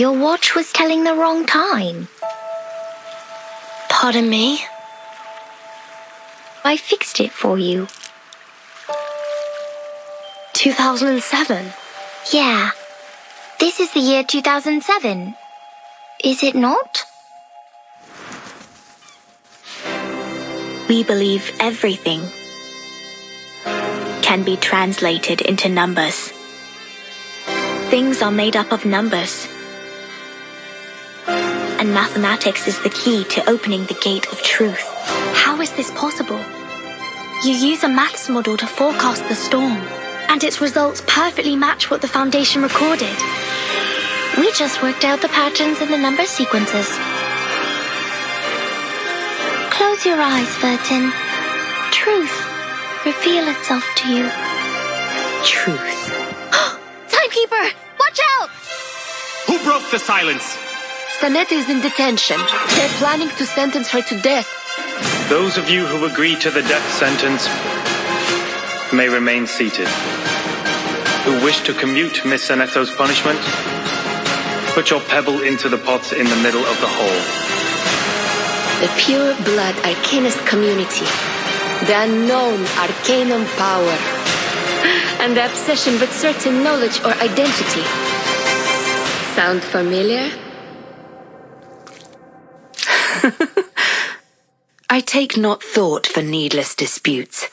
Your watch was telling the wrong time. Pardon me? I fixed it for you. 2007? Yeah. This is the year 2007. Is it not? We believe everything can be translated into numbers. Things are made up of numbers. And mathematics is the key to opening the gate of truth. How is this possible? You use a maths model to forecast the storm, and its results perfectly match what the Foundation recorded. We just worked out the patterns in the number sequences. Close your eyes, Vertin. Truth reveal itself to you. Truth. Timekeeper! Watch out! Who broke the silence? Sanette is in detention. They're planning to sentence her to death. Those of you who agree to the death sentence may remain seated. Who wish to commute Miss Sanetto's punishment, put your pebble into the pot in the middle of the hole. The pure blood arcanist community, the unknown arcanum power, and the obsession with certain knowledge or identity. Sound familiar? I take not thought for needless disputes.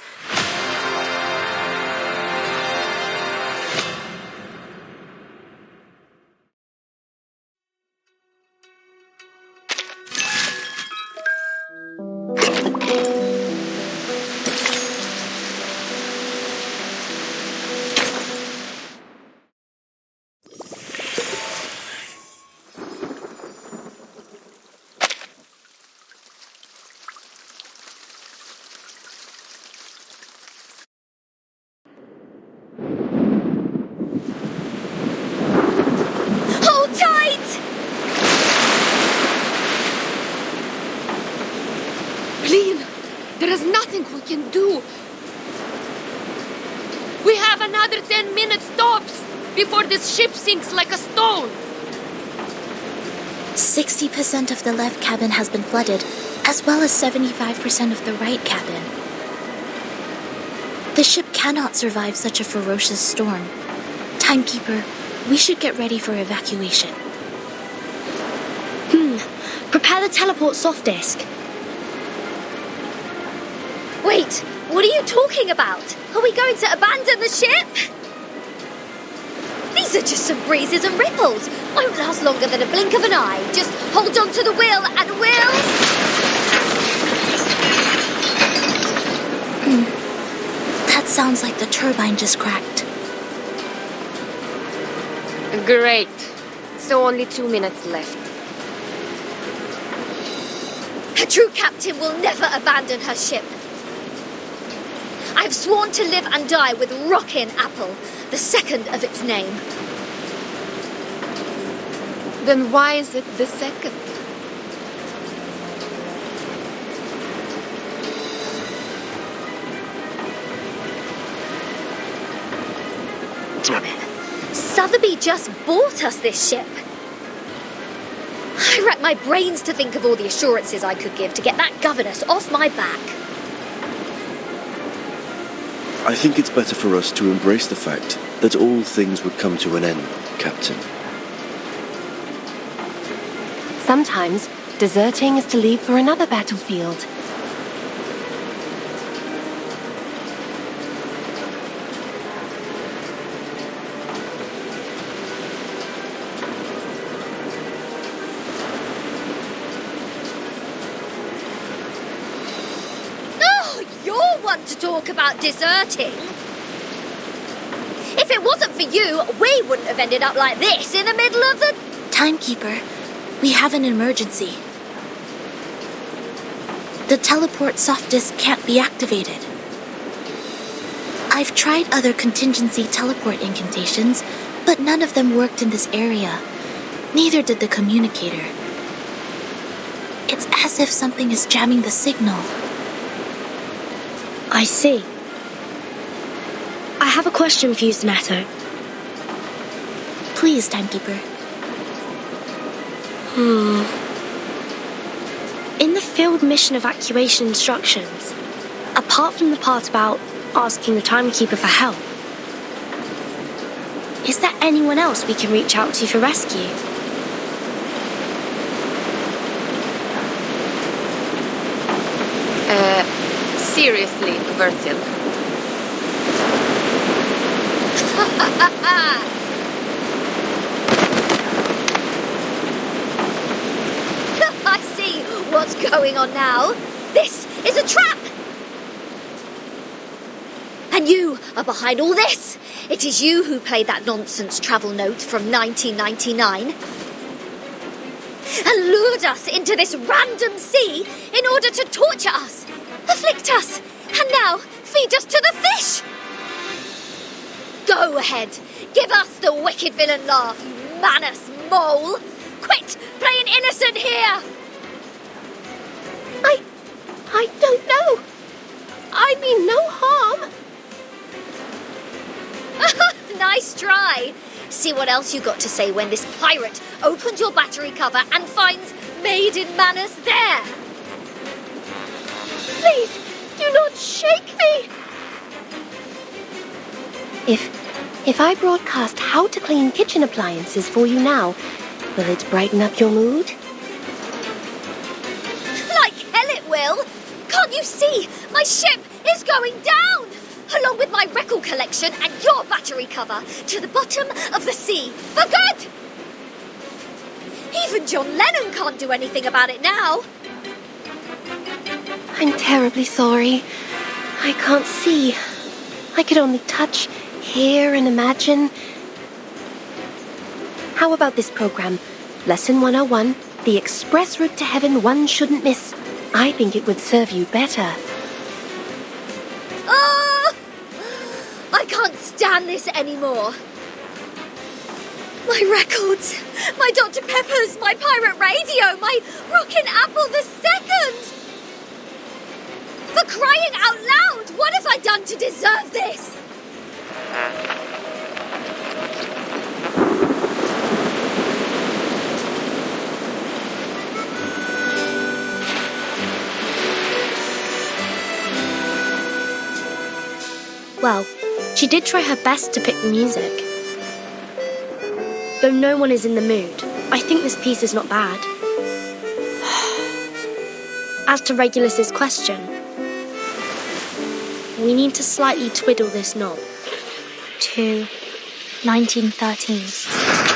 Hold tight! Lean, there is nothing we can do. We have another 10 minutes tops before this ship sinks like a stone. 60% of the left cabin has been flooded, as well as 75% of the right cabin. The ship cannot survive such a ferocious storm. Timekeeper, we should get ready for evacuation. Prepare the teleport soft disk. Wait, what are you talking about? Are we going to abandon the ship? These are just some breezes and ripples. Won't last longer than a blink of an eye. Just hold on to the wheel and we'll... That sounds like the turbine just cracked. Great. So only 2 minutes left. A true captain will never abandon her ship. I've sworn to live and die with Rockin' Apple, the second of its name. Then why is it the second? Sotheby just bought us this ship. I racked my brains to think of all the assurances I could give to get that governess off my back. I think it's better for us to embrace the fact that all things would come to an end, Captain. Sometimes, deserting is to leave for another battlefield. To talk about deserting. If it wasn't for you, we wouldn't have ended up like this in the middle of the... Timekeeper, we have an emergency. The teleport soft disk can't be activated. I've tried other contingency teleport incantations, but none of them worked in this area. Neither did the communicator. It's as if something is jamming the signal. I see. I have a question for you, Sanetto. Please, Timekeeper. In the field mission evacuation instructions, apart from the part about asking the timekeeper for help, is there anyone else we can reach out to for rescue? Seriously, Virgil. I see what's going on now. This is a trap! And you are behind all this. It is you who played that nonsense travel note from 1999 and lured us into this random sea in order to torture us, afflict us, and now feed us to the fish. Go ahead, give us the wicked villain laugh, you Manus mole. Quit playing innocent here. I don't know. I mean no harm. Nice try. See what else you got to say when this pirate opens your battery cover and finds Maiden Manus there. Please, do not shake me. If I broadcast how to clean kitchen appliances for you now, will it brighten up your mood? Like hell it will. Can't you see? My ship is going down, along with my record collection and your battery cover, to the bottom of the sea, for good! Even John Lennon can't do anything about it now. I'm terribly sorry. I can't see. I could only touch, hear, and imagine. How about this program? Lesson 101, the express route to heaven one shouldn't miss. I think it would serve you better. Oh! I can't stand this anymore. My records, my Dr. Pepper's, my pirate radio, my Rockin' Apple II. For crying out loud, what have I done to deserve this? Well, she did try her best to pick the music. Though no one is in the mood, I think this piece is not bad. As to Regulus's question, we need to slightly twiddle this knob to 1913.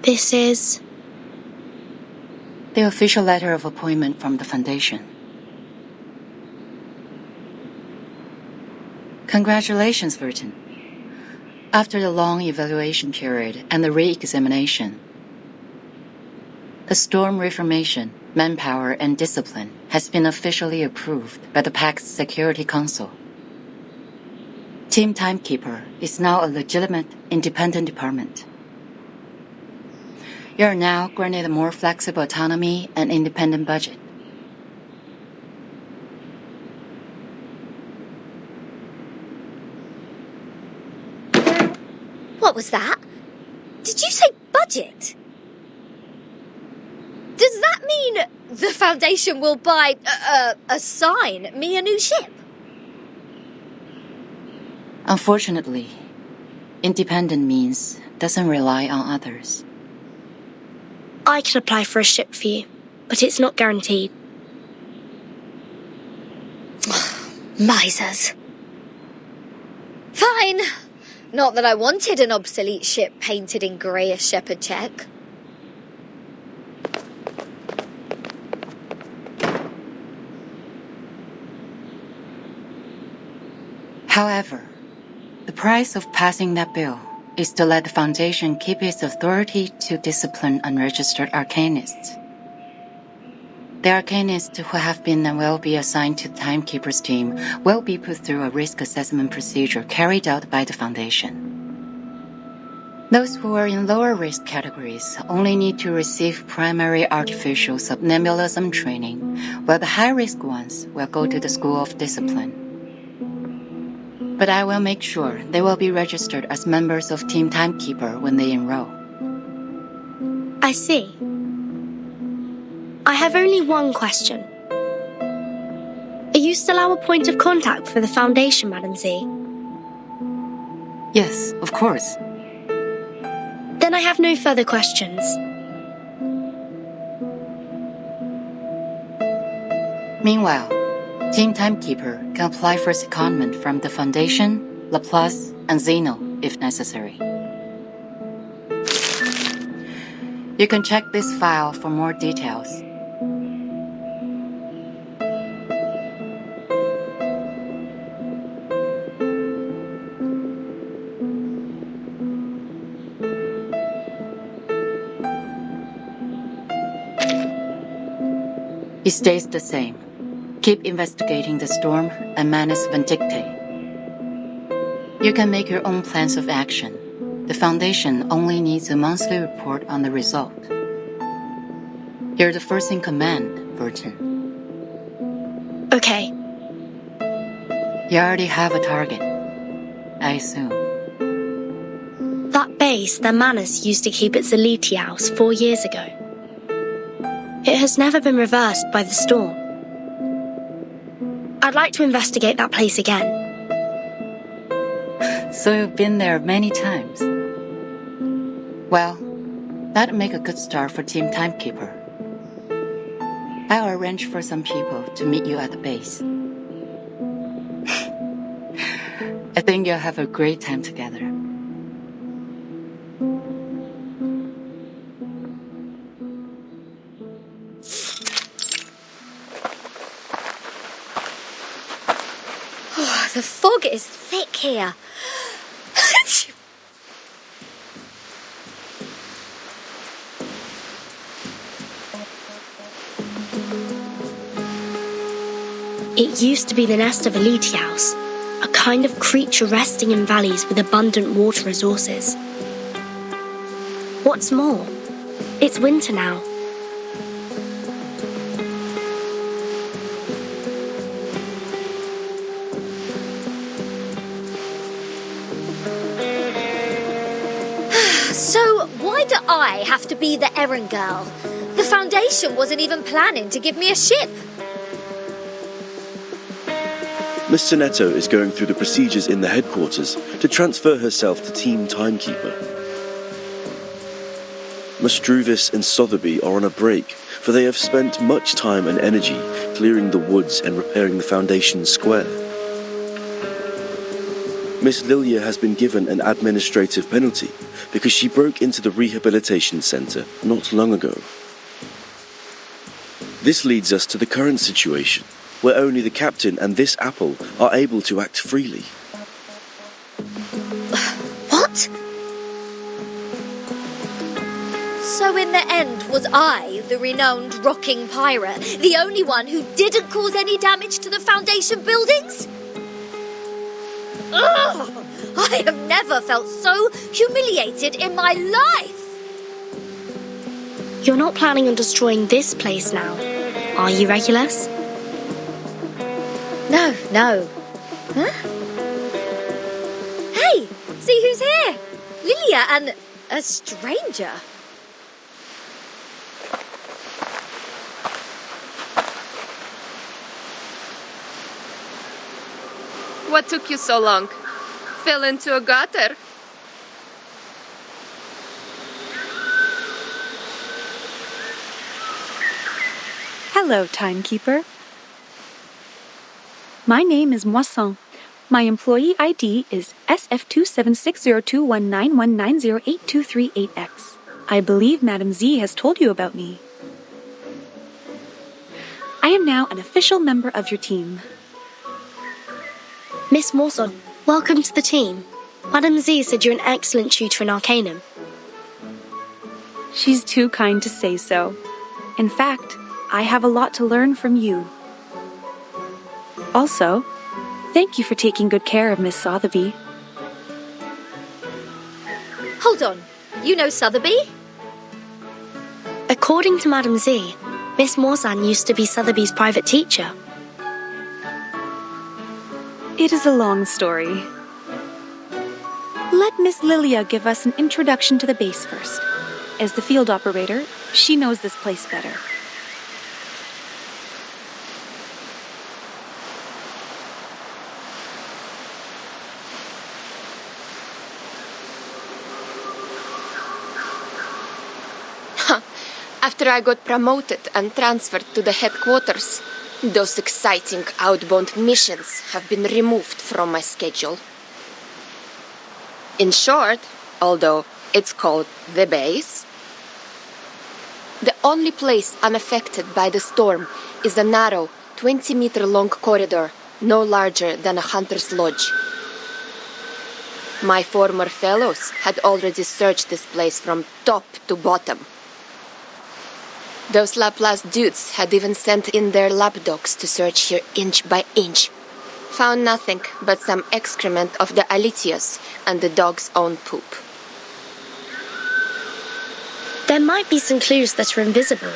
This is the official letter of appointment from the Foundation. Congratulations, Vertin. After the long evaluation period and the re-examination, the Storm Reformation, Manpower and Discipline has been officially approved by the Pact's Security Council. Team Timekeeper is now a legitimate, independent department. You are now granted a more flexible autonomy and independent budget. What was that? Did you say budget? Does that mean the Foundation will assign me a new ship? Unfortunately, independent means doesn't rely on others. I can apply for a ship for you, but it's not guaranteed. Misers. Fine. Not that I wanted an obsolete ship painted in grey as shepherd check. However, the price of passing that bill is to let the Foundation keep its authority to discipline unregistered arcanists. The arcanists who have been and will be assigned to the Timekeeper's team will be put through a risk assessment procedure carried out by the Foundation. Those who are in lower risk categories only need to receive primary artificial somnambulism training, while the high-risk ones will go to the School of Discipline. But I will make sure they will be registered as members of Team Timekeeper when they enroll. I see. I have only one question. Are you still our point of contact for the Foundation, Madam Z? Yes, of course. Then I have no further questions. Meanwhile, Team Timekeeper can apply for secondment from the Foundation, Laplace, and Zeno if necessary. You can check this file for more details. It stays the same. Keep investigating the storm and Manus Vindictae. You can make your own plans of action. The Foundation only needs a monthly report on the result. You're the first in command, Vertin. Okay. You already have a target, I assume. That base that Manus used to keep its Elite House 4 years ago. It has never been reversed by the storm. I'd like to investigate that place again. So you've been there many times. Well, that'd make a good start for Team Timekeeper. I'll arrange for some people to meet you at the base. I think you'll have a great time together. The fog is thick here. It used to be the nest of Elitiaus, a kind of creature resting in valleys with abundant water resources. What's more, it's winter now. So, why do I have to be the errand girl? The Foundation wasn't even planning to give me a ship. Miss Sonetto is going through the procedures in the headquarters to transfer herself to Team Timekeeper. Mastruvis and Sotheby are on a break, for they have spent much time and energy clearing the woods and repairing the Foundation square. Miss Lilia has been given an administrative penalty because she broke into the rehabilitation centre not long ago. This leads us to the current situation, where only the captain and this apple are able to act freely. What? So in the end, was I, the renowned rocking pirate, the only one who didn't cause any damage to the Foundation buildings? Ugh! I have never felt so humiliated in my life! You're not planning on destroying this place now, are you, Regulus? No. Huh? Hey, see who's here? Lilia and a stranger. What took you so long? Fell into a gutter? Hello, Timekeeper. My name is Moisson. My employee ID is SF27602191908238X. I believe Madam Z has told you about me. I am now an official member of your team. Miss Morsel, welcome to the team. Madam Z said you're an excellent tutor in Arcanum. She's too kind to say so. In fact, I have a lot to learn from you. Also, thank you for taking good care of Miss Sotheby. Hold on. You know Sotheby? According to Madam Z, Miss Morzan used to be Sotheby's private teacher. It is a long story. Let Miss Lilia give us an introduction to the base first. As the field operator, she knows this place better. After I got promoted and transferred to the headquarters, those exciting outbound missions have been removed from my schedule. In short, although it's called the base, the only place unaffected by the storm is a narrow 20-meter-long corridor no larger than a hunter's lodge. My former fellows had already searched this place from top to bottom. Those Laplace dudes had even sent in their lapdogs to search here inch by inch. Found nothing but some excrement of the Alitios and the dog's own poop. There might be some clues that are invisible.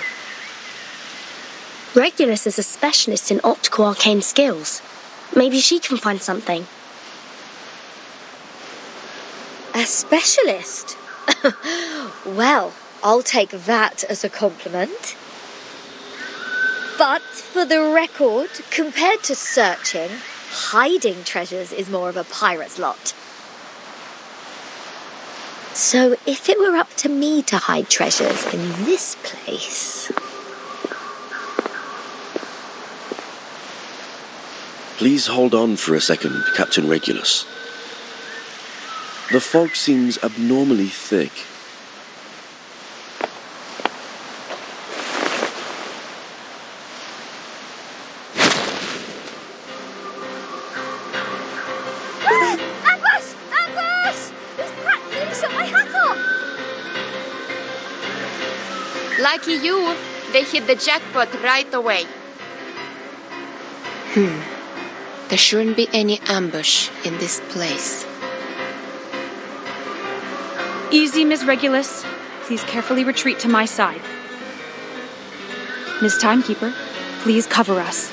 Regulus is a specialist in optical arcane skills. Maybe she can find something. A specialist? Well, I'll take that as a compliment. But for the record, compared to searching, hiding treasures is more of a pirate's lot. So if it were up to me to hide treasures in this place... Please hold on for a second, Captain Regulus. The fog seems abnormally thick. Ambush! Ambush! These brats nearly shot my hat off! Lucky you, they hit the jackpot right away. There shouldn't be any ambush in this place. Easy, Miss Regulus. Please carefully retreat to my side. Miss Timekeeper, please cover us.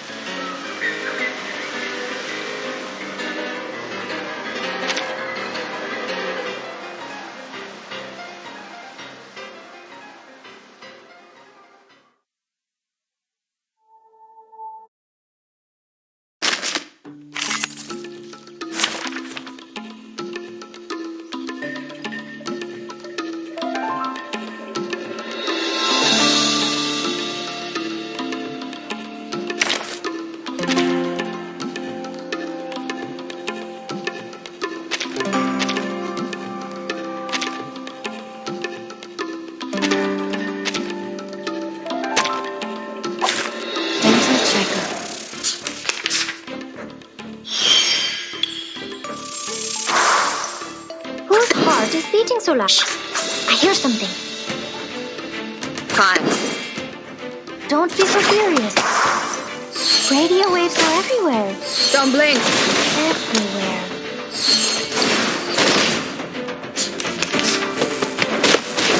Whose heart is beating so loud? I hear something. Fine. Don't be so furious. Radio waves are everywhere. Don't blink. Everywhere.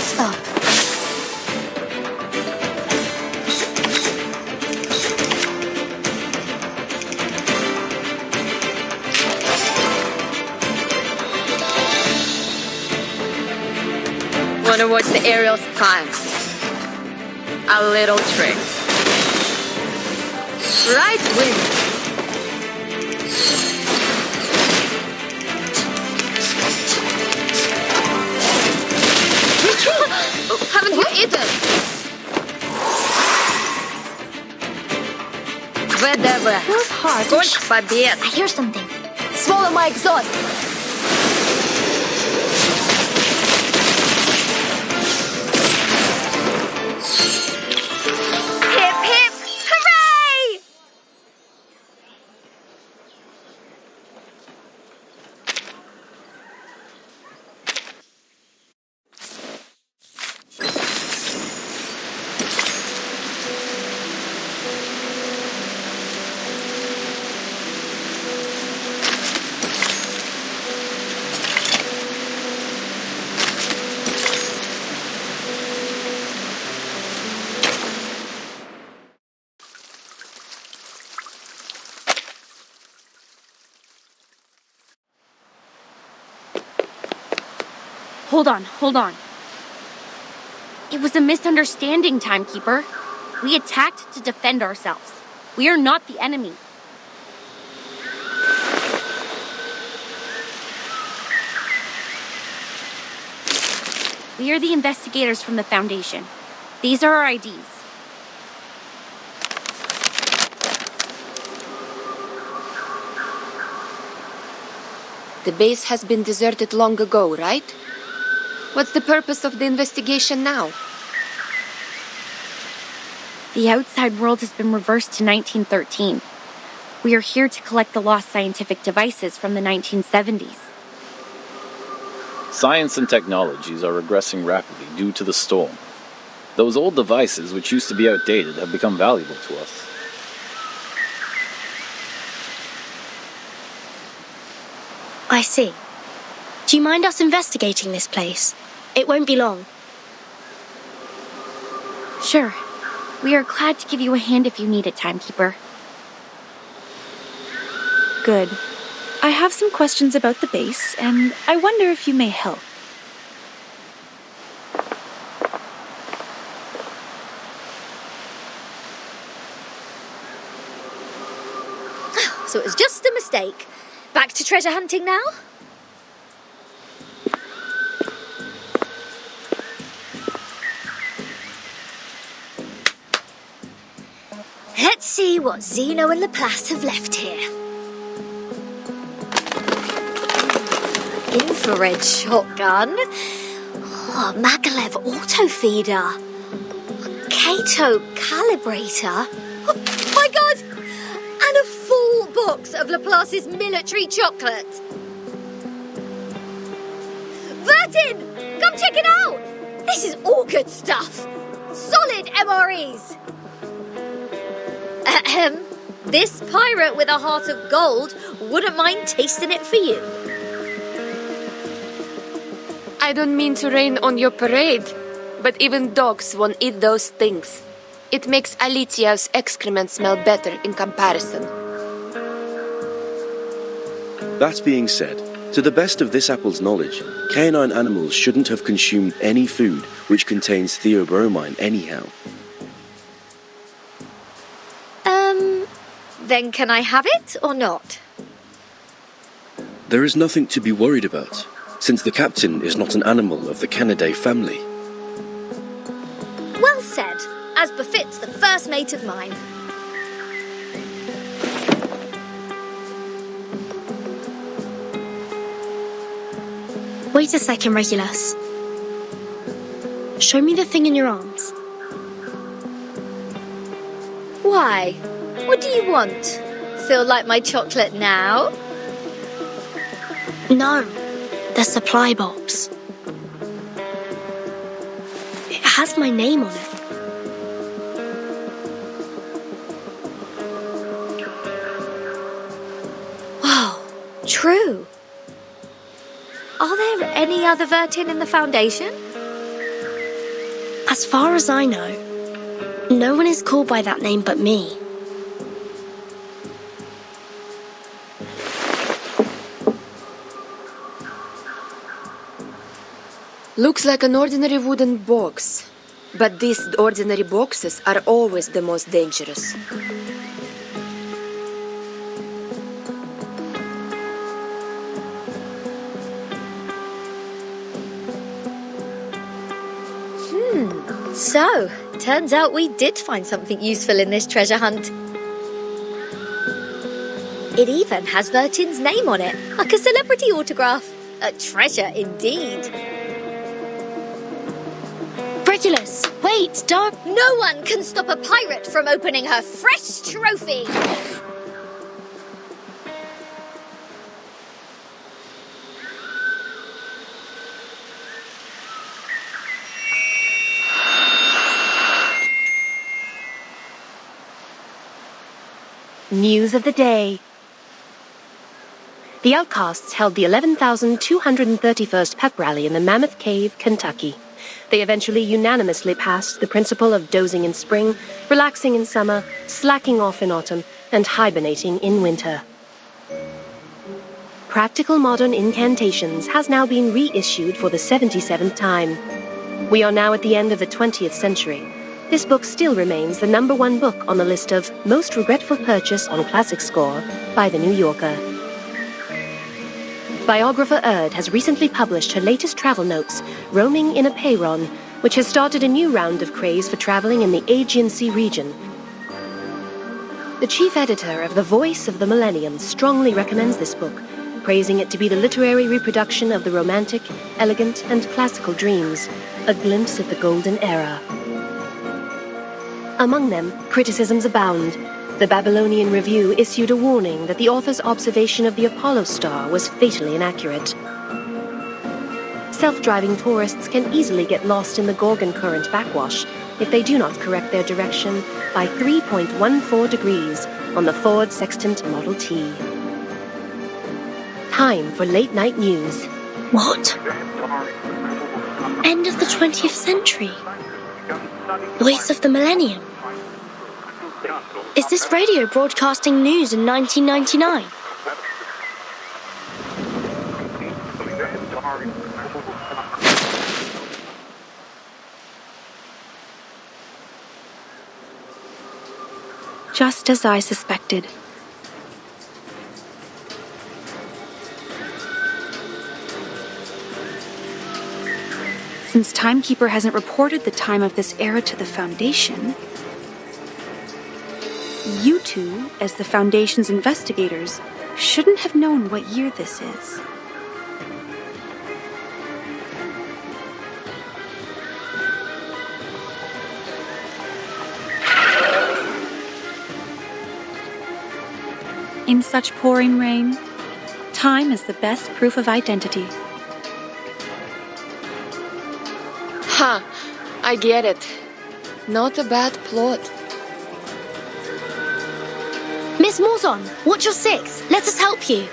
Stop. Wanna watch the aerial scan? A little trick. Right wing. Haven't you eaten? ВДВ. Whose heart? Сколько побед? I hear something. Swallow my exhaust! Hip hip! Hooray! Hold on. It was a misunderstanding, Timekeeper. We attacked to defend ourselves. We are not the enemy. We are the investigators from the Foundation. These are our IDs. The base has been deserted long ago, right? What's the purpose of the investigation now? The outside world has been reversed to 1913. We are here to collect the lost scientific devices from the 1970s. Science and technologies are regressing rapidly due to the storm. Those old devices, which used to be outdated, have become valuable to us. I see. Do you mind us investigating this place? It won't be long. Sure. We are glad to give you a hand if you need it, Timekeeper. Good. I have some questions about the base, and I wonder if you may help. So it was just a mistake. Back to treasure hunting now? Let's see what Zeno and Laplace have left here. Infrared shotgun. Oh, Maglev auto feeder. Kato calibrator. Oh my god! And a full box of Laplace's military chocolate. Vertin! Come check it out! This is all good stuff. Solid MREs. This pirate with a heart of gold wouldn't mind tasting it for you. I don't mean to rain on your parade, but even dogs won't eat those things. It makes Alitia's excrement smell better in comparison. That being said, to the best of this apple's knowledge, canine animals shouldn't have consumed any food which contains theobromine anyhow. Then can I have it or not? There is nothing to be worried about, since the captain is not an animal of the Canidae family. Well said, as befits the first mate of mine. Wait a second, Regulus. Show me the thing in your arms. Why? What do you want? Feel like my chocolate now? No, the supply box. It has my name on it. Wow, true. Are there any other Vertin in the Foundation? As far as I know, no one is called by that name but me. Looks like an ordinary wooden box. But these ordinary boxes are always the most dangerous. So, turns out we did find something useful in this treasure hunt. It even has Vertin's name on it, like a celebrity autograph. A treasure indeed. Regulus, wait, don't... No one can stop a pirate from opening her fresh trophy! News of the day. The Outcasts held the 11,231st pep rally in the Mammoth Cave, Kentucky. They eventually unanimously passed the principle of dozing in spring, relaxing in summer, slacking off in autumn, and hibernating in winter. Practical Modern Incantations has now been reissued for the 77th time. We are now at the end of the 20th century. This book still remains the #1 book on the list of most regretful purchase on Classic Score by The New Yorker. Biographer Erd has recently published her latest travel notes, Roaming in a Peyron, which has started a new round of craze for traveling in the Aegean Sea region. The chief editor of The Voice of the Millennium strongly recommends this book, praising it to be the literary reproduction of the romantic, elegant, and classical dreams, a glimpse at the golden era. Among them, criticisms abound. The Babylonian Review issued a warning that the author's observation of the Apollo star was fatally inaccurate. Self-driving tourists can easily get lost in the Gorgon Current backwash if they do not correct their direction by 3.14 degrees on the Ford Sextant Model T. Time for late night news. What? End of the 20th century? Voice of the Millennium? Is this radio broadcasting news in 1999? Just as I suspected. Since Timekeeper hasn't reported the time of this era to the Foundation, you two, as the Foundation's investigators, shouldn't have known what year this is. In such pouring rain, time is the best proof of identity. Huh, I get it. Not a bad plot. Miss Morzon, watch your six. Let us help you.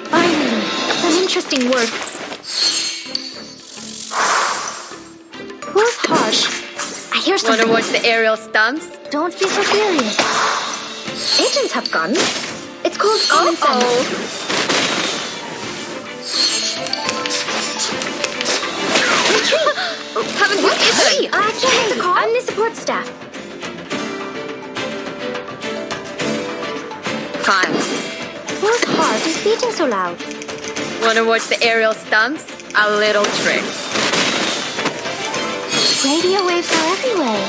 Finally, some interesting work. Who's harsh? I hear something. Wanna watch the aerial stunts? Don't be so serious. Agents have guns. It's called common sense. Retreat! Haven't you Hey, I can't make the call. I'm the support staff. Fine. Whose heart is beating so loud? Wanna watch the aerial stunts? A little trick. Radio waves are everywhere.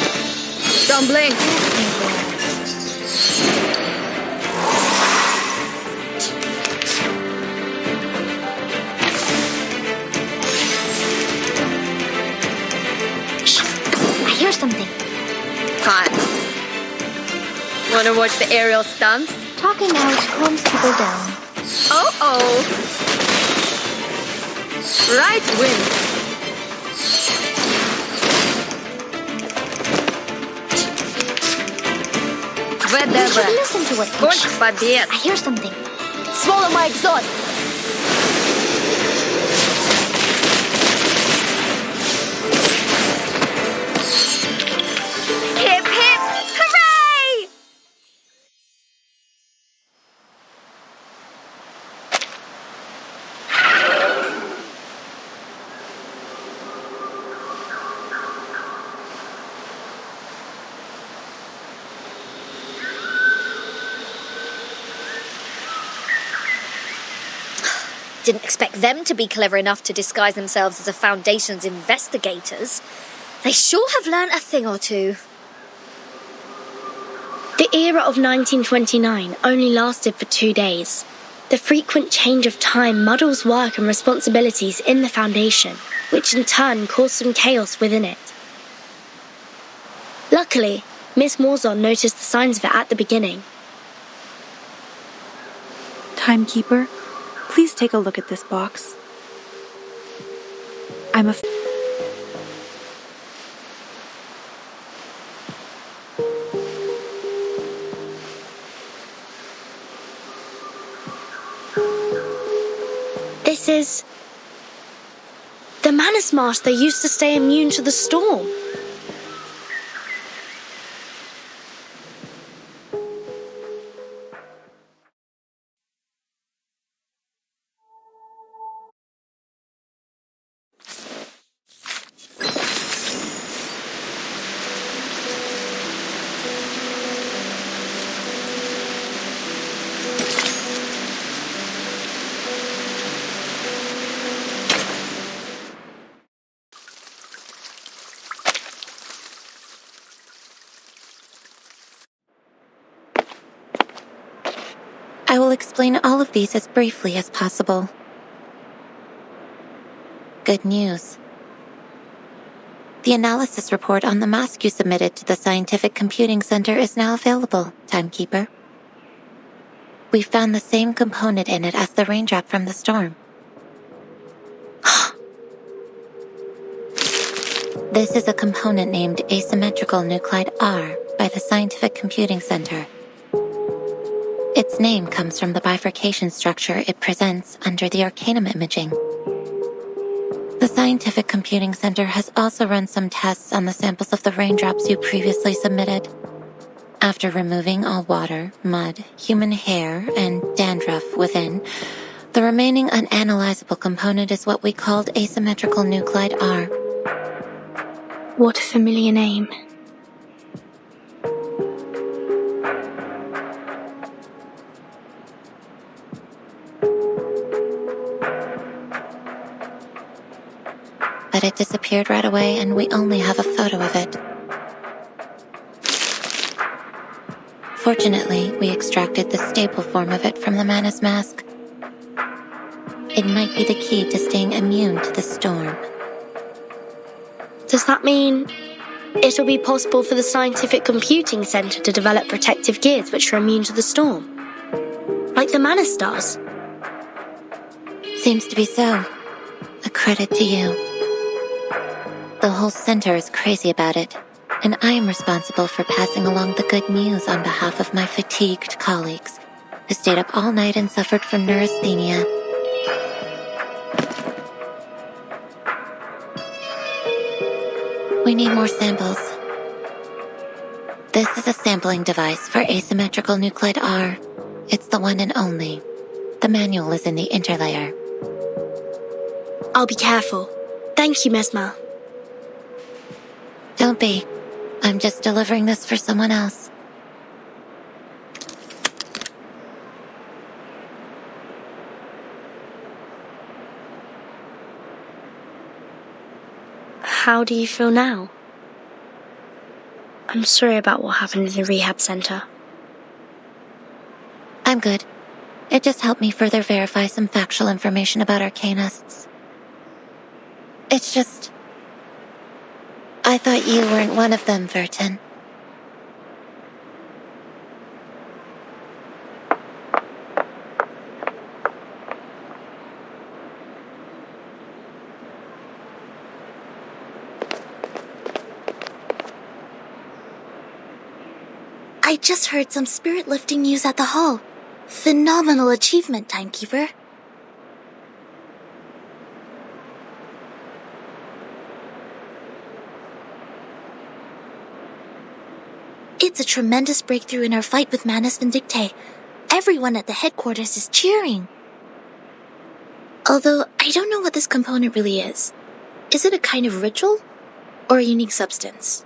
Don't blink. Shh! I hear something. Fine. Wanna watch the aerial stunts? Talking out calms people down. Oh. Right wing. You should listen to us. Побед. I hear something. Swallow my exhaust. Hip hip hooray! Didn't expect them to be clever enough to disguise themselves as the Foundation's investigators. They sure have learnt a thing or two. The era of 1929 only lasted for 2 days. The frequent change of time muddles work and responsibilities in the Foundation, which in turn caused some chaos within it. Luckily, Miss Morzon noticed the signs of it at the beginning. Timekeeper, please take a look at this box. I'm a... This is... the Manus Master used to stay immune to the storm. I will explain all of these as briefly as possible. Good news. The analysis report on the mask you submitted to the Scientific Computing Center is now available, Timekeeper. We found the same component in it as the raindrop from the storm. This is a component named asymmetrical nuclide R by the Scientific Computing Center. Its name comes from the bifurcation structure it presents under the Arcanum imaging. The Scientific Computing Center has also run some tests on the samples of the raindrops you previously submitted. After removing all water, mud, human hair, and dandruff within, the remaining unanalyzable component is what we called asymmetrical nuclide R. What a familiar name. But it disappeared right away and we only have a photo of it. Fortunately, we extracted the stable form of it from the Manus mask. It might be the key to staying immune to the storm. Does that mean it'll be possible for the Scientific Computing Center to develop protective gears which are immune to the storm? Like the Manus does? Seems to be so. A credit to you. The whole center is crazy about it, and I am responsible for passing along the good news on behalf of my fatigued colleagues, who stayed up all night and suffered from neurasthenia. We need more samples. This is a sampling device for asymmetrical nuclide R. It's the one and only. The manual is in the interlayer. I'll be careful. Thank you, Mesmer. Don't be. I'm just delivering this for someone else. How do you feel now? I'm sorry about what happened in the rehab center. I'm good. It just helped me further verify some factual information about Arcanists. It's just... I thought you weren't one of them, Vertin. I just heard some spirit-lifting news at the hall. Phenomenal achievement, Timekeeper. It's a tremendous breakthrough in our fight with Manus Vindictae. Everyone at the headquarters is cheering. Although, I don't know what this component really is. Is it a kind of ritual? Or a unique substance?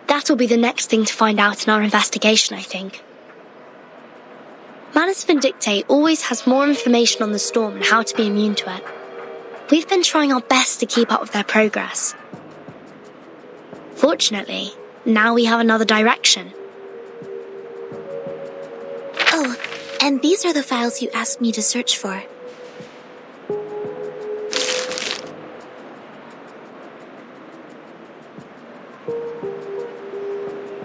That'll be the next thing to find out in our investigation, I think. Manus Vindictae always has more information on the storm and how to be immune to it. We've been trying our best to keep up with their progress. Fortunately, now we have another direction. Oh, and these are the files you asked me to search for.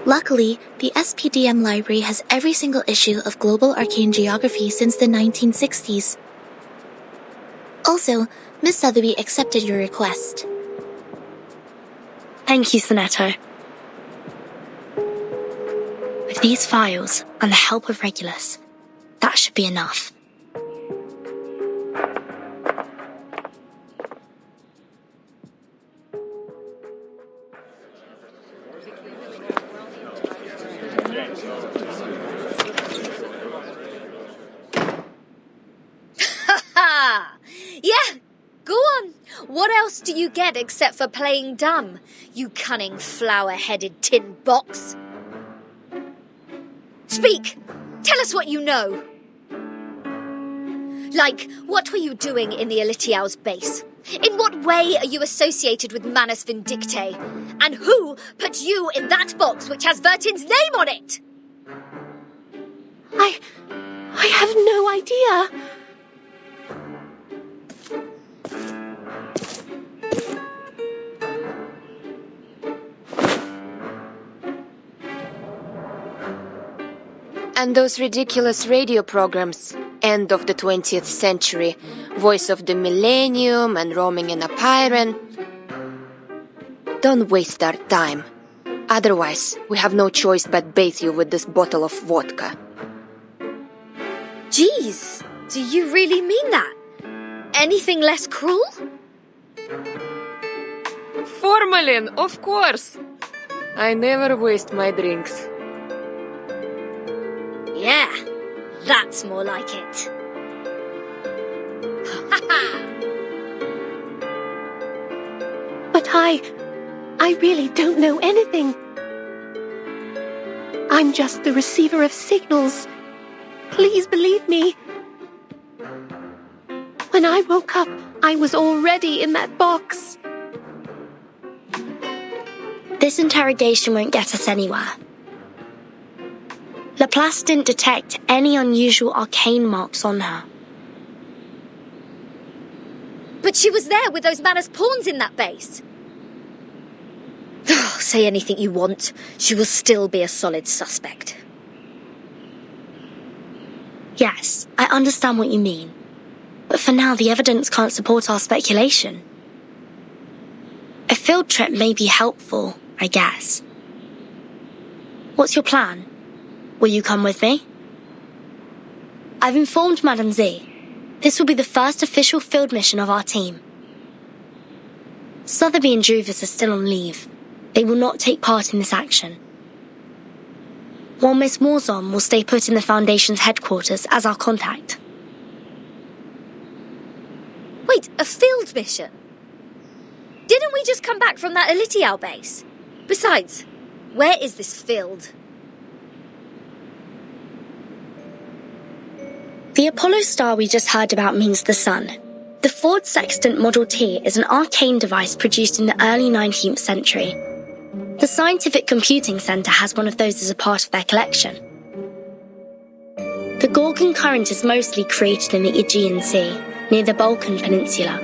Luckily, the SPDM library has every single issue of Global Arcane Geography since the 1960s. Also, Miss Sotheby accepted your request. Thank you, Sonetto. With these files and the help of Regulus, that should be enough. Ha! Yeah, go on. What else do you get except for playing dumb, you cunning flower-headed tin box? Speak! Tell us what you know. Like, what were you doing in the Elitiao's base? In what way are you associated with Manus Vindictae? And who put you in that box which has Vertin's name on it? I have no idea. And those ridiculous radio programs, end of the 20th century, Voice of the Millennium and Roaming in a Pyren. Don't waste our time. Otherwise, we have no choice but bathe you with this bottle of vodka. Jeez, do you really mean that? Anything less cruel? Formalin, of course. I never waste my drinks. Yeah, that's more like it. But I really don't know anything. I'm just the receiver of signals. Please believe me. When I woke up, I was already in that box. This interrogation won't get us anywhere. Laplace didn't detect any unusual arcane marks on her. But she was there with those Manus pawns in that base. Say anything you want, she will still be a solid suspect. Yes, I understand what you mean. But for now, the evidence can't support our speculation. A field trip may be helpful, I guess. What's your plan? Will you come with me? I've informed Madame Z. This will be the first official field mission of our team. Sotheby and Druvus are still on leave. They will not take part in this action. While Miss Morzon will stay put in the Foundation's headquarters as our contact. Wait, a field mission? Didn't we just come back from that Elitiao base? Besides, where is this field? The Apollo star we just heard about means the sun. The Ford Sextant Model T is an arcane device produced in the early 19th century. The Scientific Computing Centre has one of those as a part of their collection. The Gorgon current is mostly created in the Aegean Sea, near the Balkan Peninsula.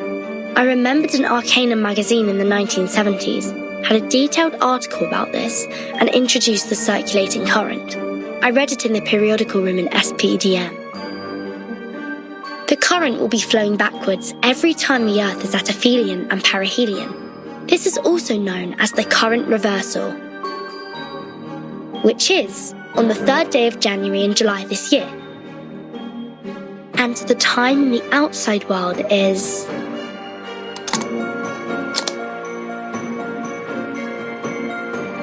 I remembered an Arcanum magazine in the 1970s had a detailed article about this and introduced the circulating current. I read it in the periodical room in SPDM. The current will be flowing backwards every time the Earth is at aphelion and perihelion. This is also known as the current reversal, which is on the 3rd day of January and July this year. And the time in the outside world is...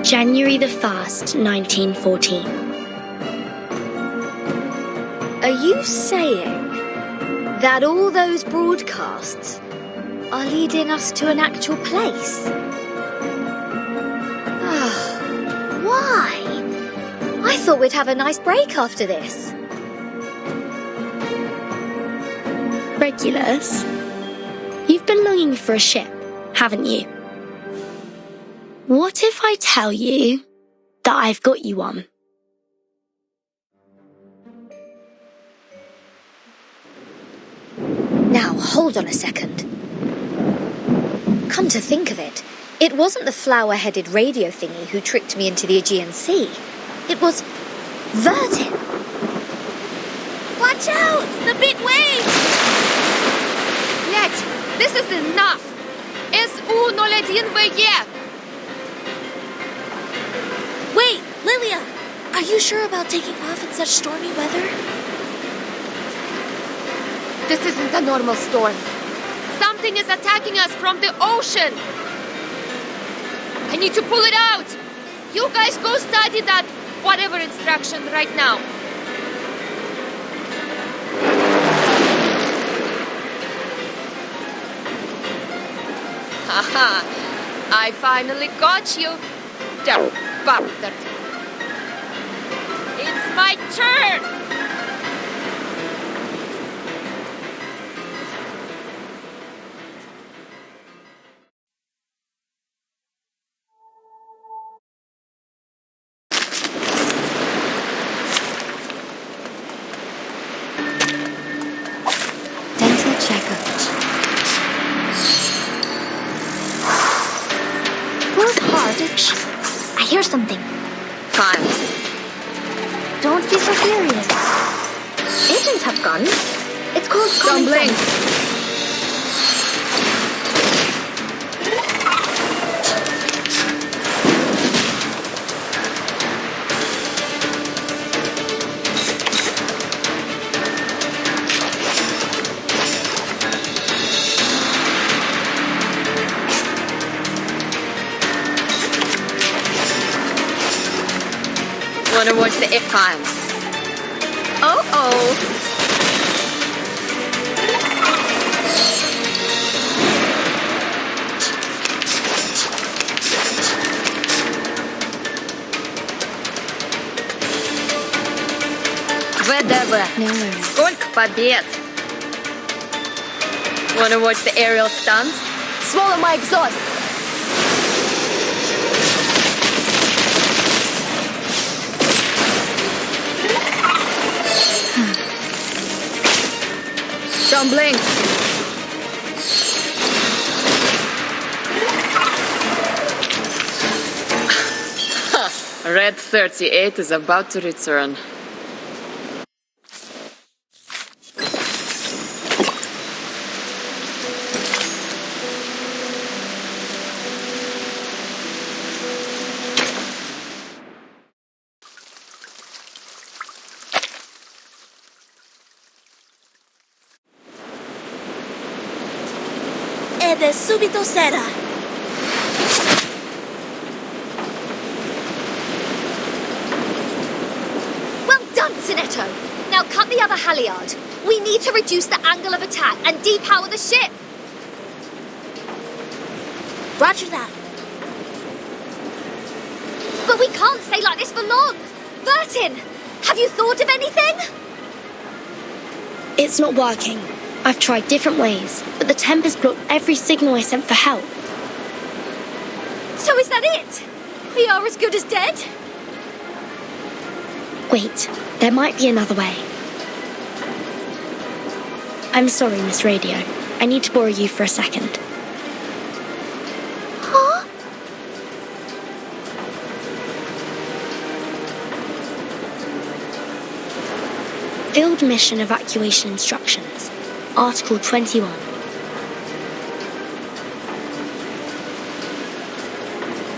January the 1st, 1914. Are you saying that all those broadcasts are leading us to an actual place? Why? I thought we'd have a nice break after this. Regulus, you've been longing for a ship, haven't you? What if I tell you that I've got you one? Now, hold on a second. Come to think of it, it wasn't the flower-headed radio thingy who tricked me into the Aegean Sea. It was Vertin. Watch out! The big wave! Блять, this is enough! SU-01VE! Wait, Lilia! Are you sure about taking off in such stormy weather? This isn't a normal storm. Something is attacking us from the ocean! I need to pull it out! You guys go study that whatever instruction right now. Haha, I finally got you. Damn bastard. It's my turn! Dental checkup. Work hard. I hear something. Fine. Don't be so furious. Agents have guns. It's called common Don't blink. sense. Wanna watch the F-Files? Oh. ВДВ. Сколько побед! Wanna watch the aerial stunts? Swallow my exhaust! Don't blink. Red 38 is about to return. Ed subito sera. Well done, Sinetto. Now cut the other halyard. We need to reduce the angle of attack and depower the ship. Roger that. But we can't stay like this for long. Bertin, have you thought of anything? It's not working. I've tried different ways, but the Tempest blocked every signal I sent for help. So is that it? We are as good as dead? Wait, there might be another way. I'm sorry, Miss Radio. I need to borrow you for a second. Huh? Field Mission Evacuation Instructions. Article 21.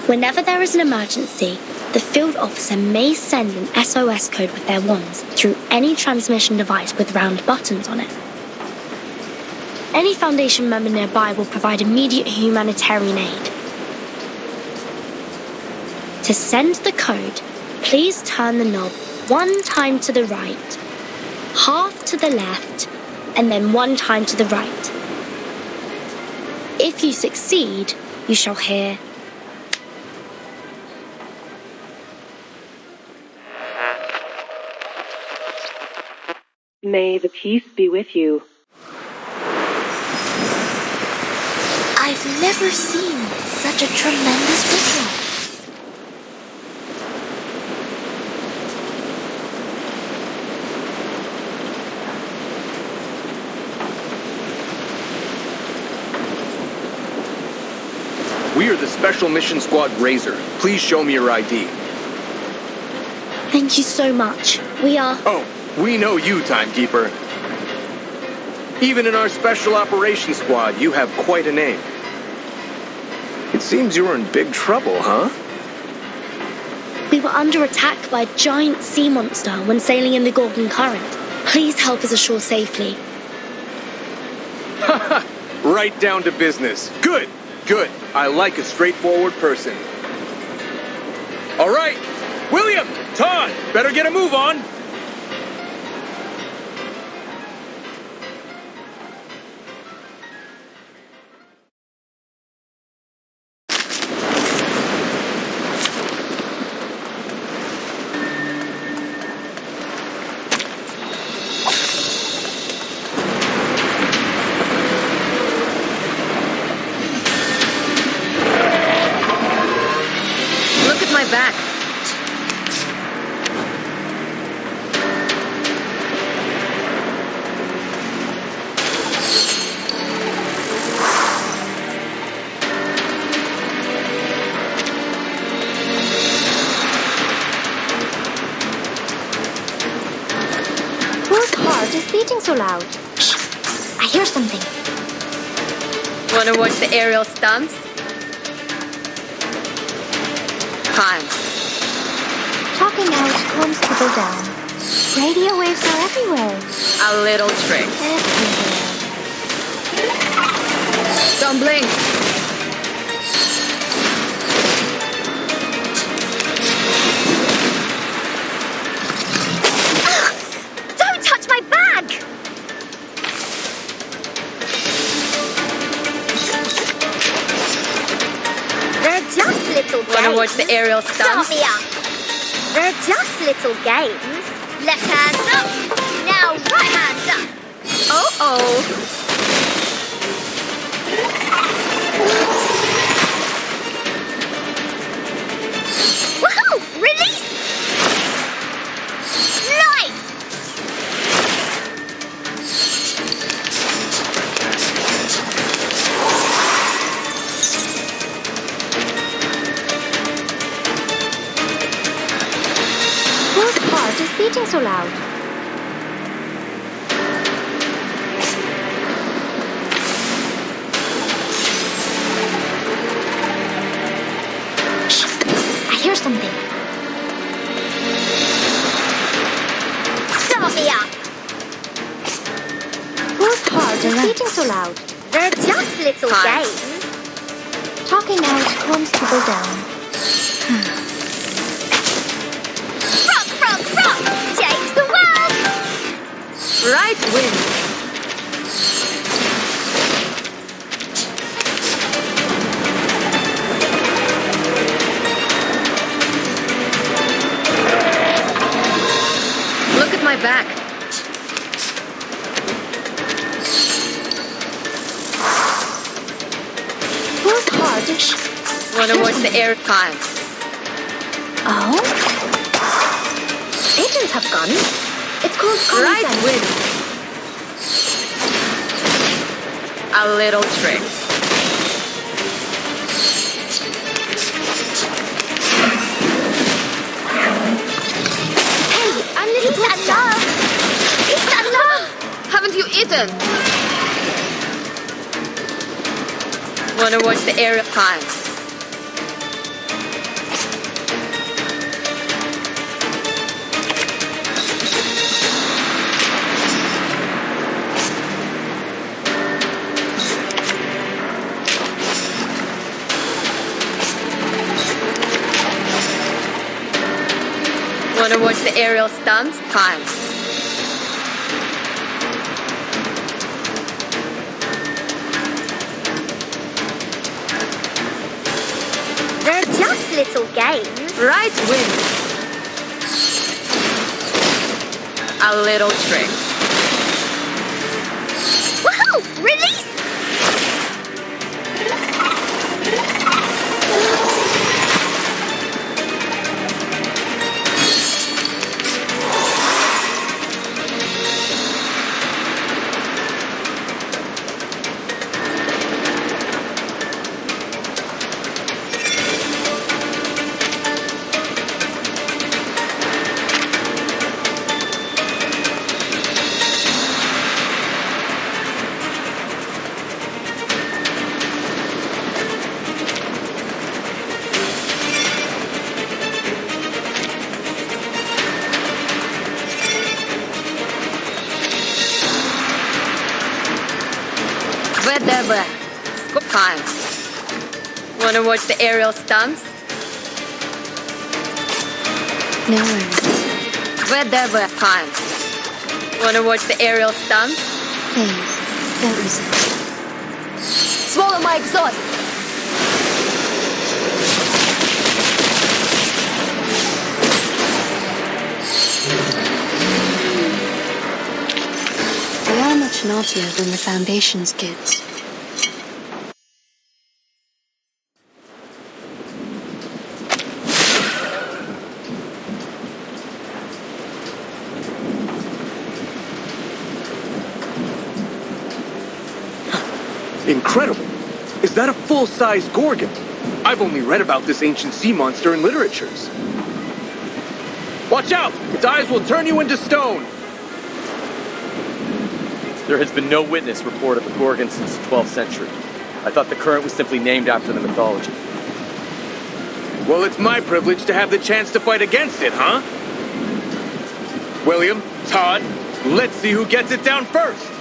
Whenever there is an emergency, the field officer may send an SOS code with their wands through any transmission device with round buttons on it. Any Foundation member nearby will provide immediate humanitarian aid. To send the code, please turn the knob 1 time to the right, half to the left, and then 1 time to the right. If you succeed, you shall hear May the peace be with you. I've never seen such a tremendous ritual. We are the Special Mission Squad Razor. Please show me your ID. Thank you so much. We are... Oh, we know you, Timekeeper. Even in our Special Operations Squad, you have quite a name. It seems you're in big trouble, huh? We were under attack by a giant sea monster when sailing in the Gorgon Current. Please help us ashore safely. Haha! Right down to business. Good. I like a straightforward person. All right, William! Todd! Better get a move on! Look at my back. Whose heart is beating so loud? I hear something. Wanna watch the aerial stunts? Fine. Talking out calms people down. Radio waves are everywhere. A little trick. Don't blink. Don't touch my bag! They're just little games. Wanna watch the aerial Start stunts? me up. They're just little games. Left hand up. Now right hand up. Oh. Woohoo! Release! Nice! Whose heart is beating so loud? I hear something. Start me up! Whose heart is beating so loud? They're just little games. Talking out calms people down. Rock, rock, rock! Change the world! Right wind. Look at my back. Whose heart is... Wanna watch the air time? Oh? Agents have guns. It's called common Right sense. wind. A little trick. Hey, I'm Little Blackstar. Pizza love! Haven't you eaten? Wanna watch the air time? Wanna watch the aerial stunts? Time. They're just little games. Right wind. A little trick. Woohoo! Release! Whatever. Scoop time. Wanna watch the aerial stunts? No worries. Whatever kind. Wanna watch the aerial stunts? Hey, don't listen. Swallow my exhaust! We are much naughtier than the Foundation's kids. Incredible! Is that a full-size Gorgon? I've only read about this ancient sea monster in literatures. Watch out! Its eyes will turn you into stone! There has been no witness report of a Gorgon since the 12th century. I thought the current was simply named after the mythology. Well, it's my privilege to have the chance to fight against it, huh? William, Todd, let's see who gets it down first!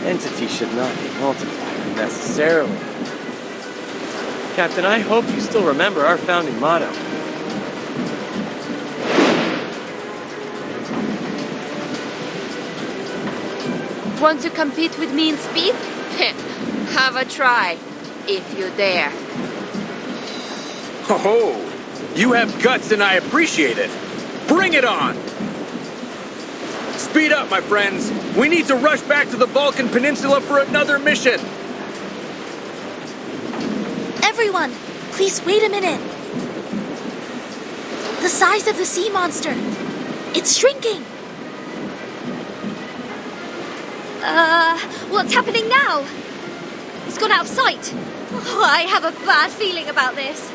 Entity should not be multiplied necessarily. Captain, I hope you still remember our founding motto. Want to compete with me in speed? Have a try, if you dare. Ho-ho! You have guts and I appreciate it. Bring it on! Speed up, my friends. We need to rush back to the Balkan Peninsula for another mission. Everyone, please wait a minute. The size of the sea monster. It's shrinking. What's happening now? It's gone out of sight. Oh, I have a bad feeling about this.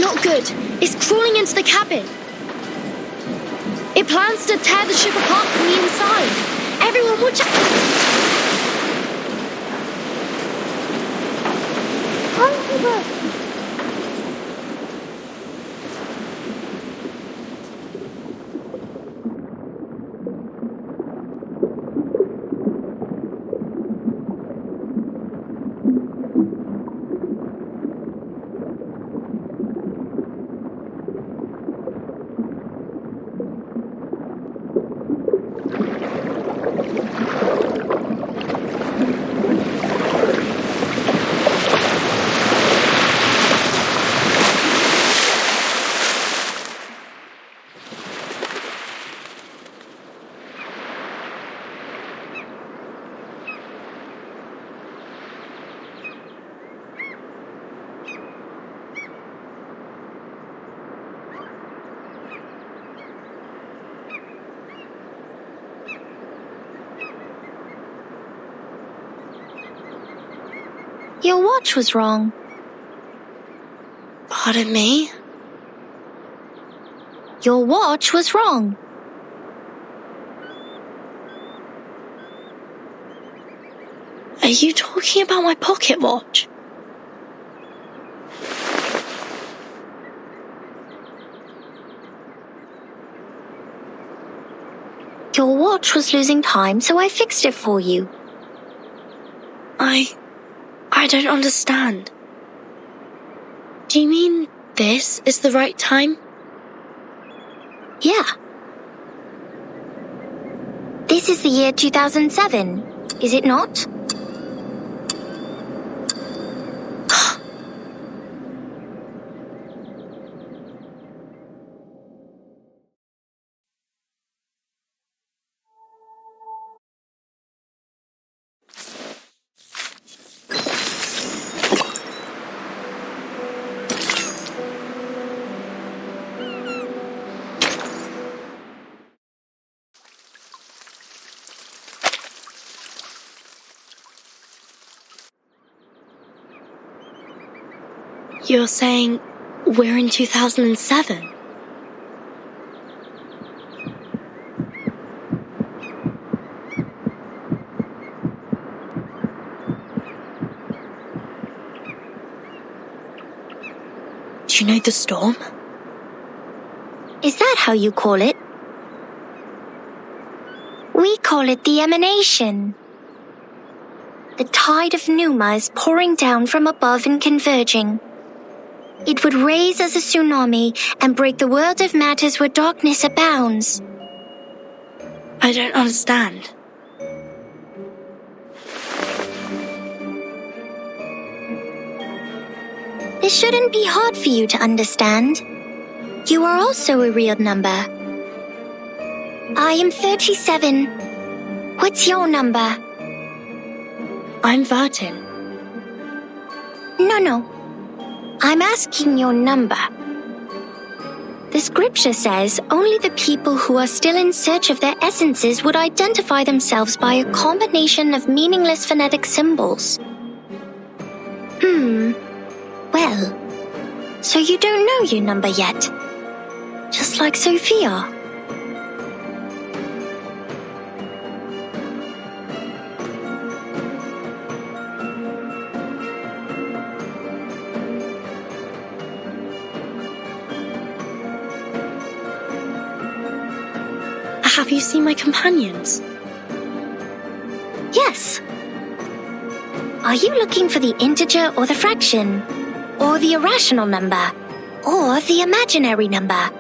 Not good. It's crawling into the cabin. It plans to tear the ship apart from the inside. Everyone watch out! Your watch was wrong. Pardon me? Your watch was wrong. Are you talking about my pocket watch? Your watch was losing time, so I fixed it for you. I don't understand. Do you mean this is the right time? Yeah. This is the year 2007, is it not? You're saying we're in 2007? Do you know the storm? Is that how you call it? We call it the emanation. The tide of Numa is pouring down from above and converging. It would raise as a tsunami and break the world of matters where darkness abounds. I don't understand. This shouldn't be hard for you to understand. You are also a real number. I am 37. What's your number? I'm Vertin. No. I'm asking your number. The scripture says only the people who are still in search of their essences would identify themselves by a combination of meaningless phonetic symbols. Well, so you don't know your number yet. Just like Sophia. Have you seen my companions? Yes. Are you looking for the integer or the fraction? Or the irrational number? Or the imaginary number?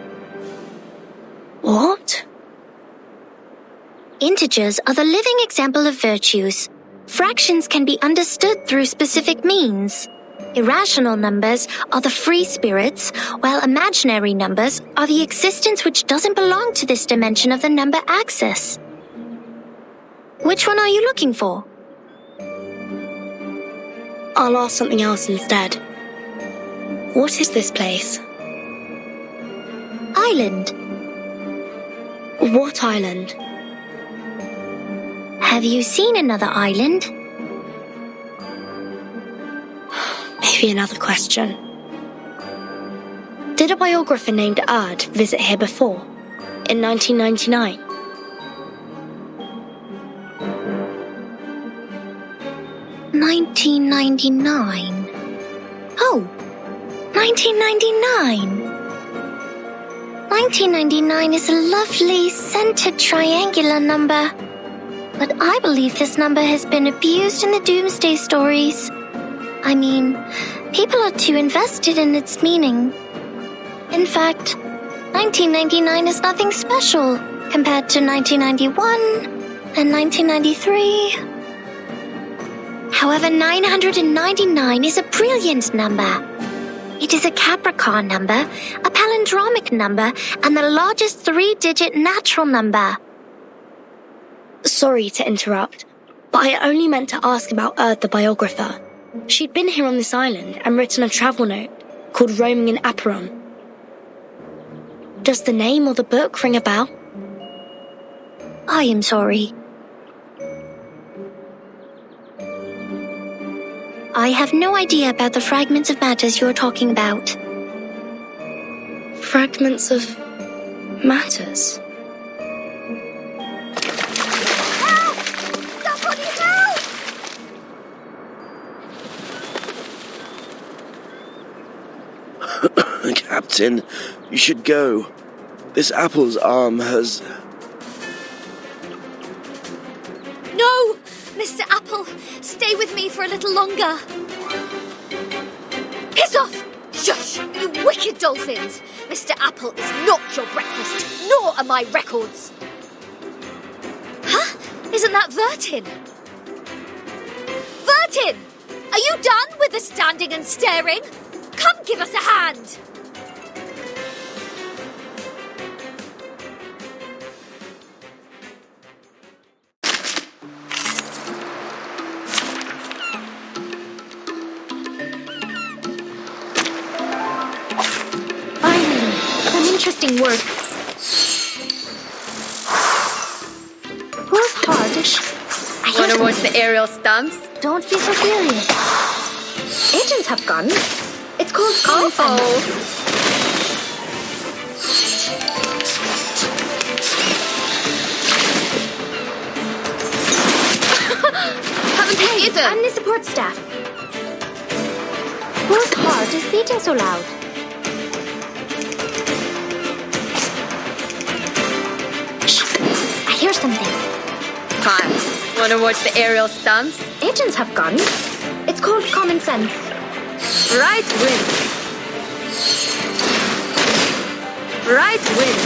What? Integers are the living example of virtues. Fractions can be understood through specific means. Irrational numbers are the free spirits, while imaginary numbers are the existence which doesn't belong to this dimension of the number axis. Which one are you looking for? I'll ask something else instead. What is this place? Island. What island? Have you seen another island? Maybe another question. Did a biographer named Erd visit here before, in 1999? $1999. Oh, 1999. 1999 is a lovely, centered, triangular number. But I believe this number has been abused in the Doomsday stories. I mean, people are too invested in its meaning. In fact, 1999 is nothing special compared to 1991 and 1993. However, 999 is a brilliant number. It is a Capricorn number, a palindromic number, and the largest three-digit natural number. Sorry to interrupt, but I only meant to ask about Erd the biographer. She'd been here on this island and written a travel note called Roaming in Aperon. Does the name or the book ring a bell? I am sorry. I have no idea about the fragments of matters you're talking about. Fragments of matters? Help! Somebody help! Captain, you should go. This apple's arm has... No! Mr. Apple, stay with me for a little longer. Piss off! Shush! You wicked dolphins! Mr. Apple is not your breakfast, nor are my records. Huh? Isn't that Vertin? Vertin! Are you done with the standing and staring? Come give us a hand! Interesting work. Who's Hardish? Wanna watch the aerial stunts? Don't be so furious. Agents have guns. It's called consent. Haven't you eaten? I'm the support staff. Whose heart is beating so loud? I hear something. Fine. Wanna watch the aerial stunts? Agents have guns. It's called common sense. Right win. Right win.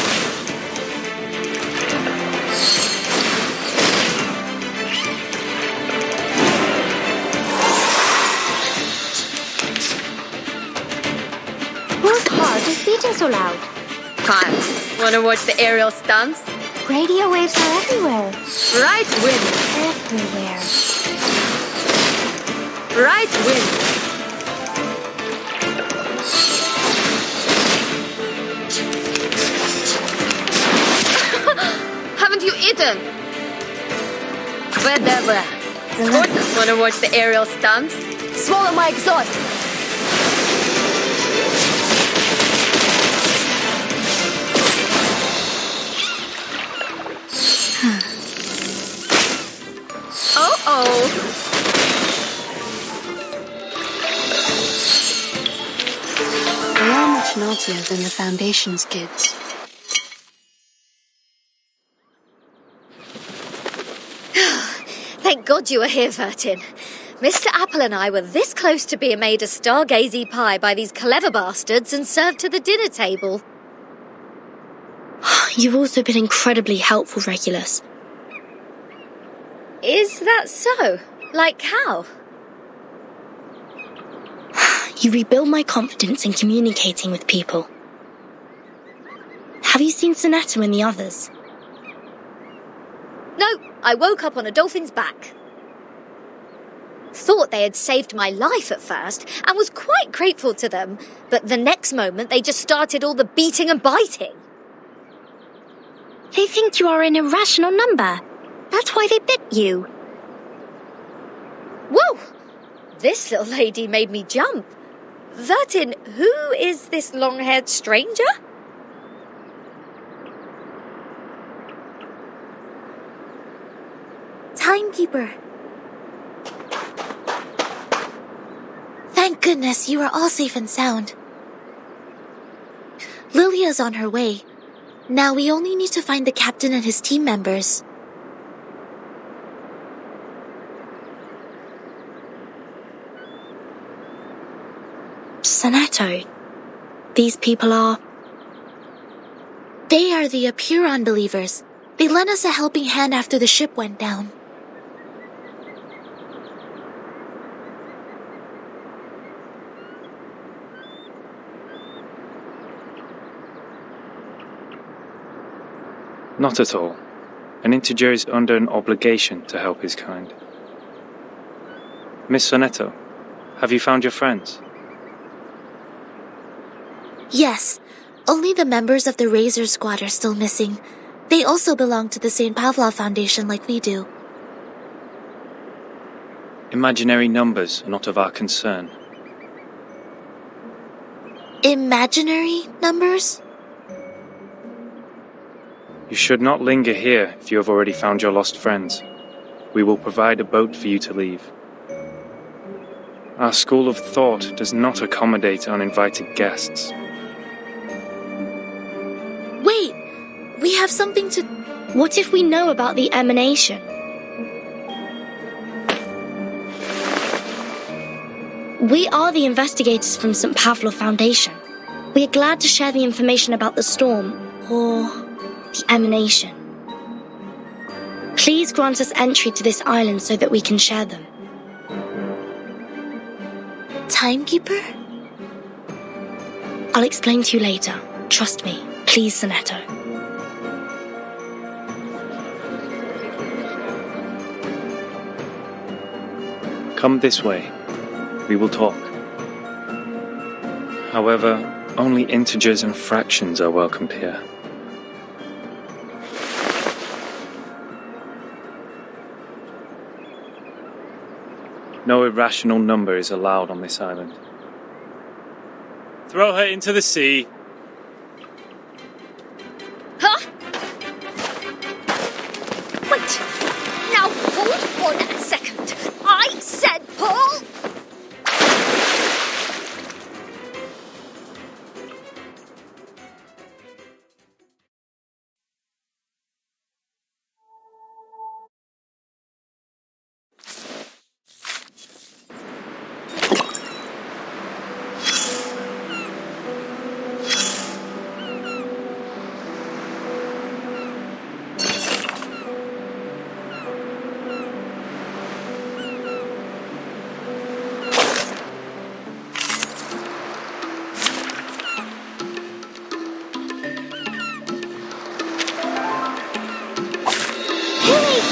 Whose heart is beating so loud? Can't. Wanna watch the aerial stunts? Radio waves are everywhere. Right win. Everywhere. Right win. Haven't you eaten? Whatever. Good. Wanna watch the aerial stunts? Swallow my exhaust. Oh. They are much naughtier than the Foundation's kids. Thank God you were here, Vertin. Mr. Apple and I were this close to being made a stargazy pie by these clever bastards and served to the dinner table. You've also been incredibly helpful, Regulus. Is that so? Like how? You rebuild my confidence in communicating with people. Have you seen Sonetta and the others? No, I woke up on a dolphin's back. Thought they had saved my life at first and was quite grateful to them, but the next moment they just started all the beating and biting. They think you are an irrational number. That's why they bit you. Whoa! This little lady made me jump. Vertin, who is this long-haired stranger? Timekeeper. Thank goodness you are all safe and sound. Lilia's on her way. Now we only need to find the captain and his team members. Sonetto, these people are... They are the Apuron believers. They lent us a helping hand after the ship went down. Not at all. An integer is under an obligation to help his kind. Miss Sonetto, have you found your friends? Yes, only the members of the Razor Squad are still missing. They also belong to the St. Pavlov Foundation like we do. Imaginary numbers are not of our concern. Imaginary numbers? You should not linger here if you have already found your lost friends. We will provide a boat for you to leave. Our school of thought does not accommodate uninvited guests. Wait! We have something to... What if we know about the emanation? We are the investigators from St. Pavlov Foundation. We are glad to share the information about the storm, or the emanation. Please grant us entry to this island so that we can share them. Timekeeper? I'll explain to you later. Trust me. Please, Sonetto. Come this way. We will talk. However, only integers and fractions are welcomed here. No irrational number is allowed on this island. Throw her into the sea.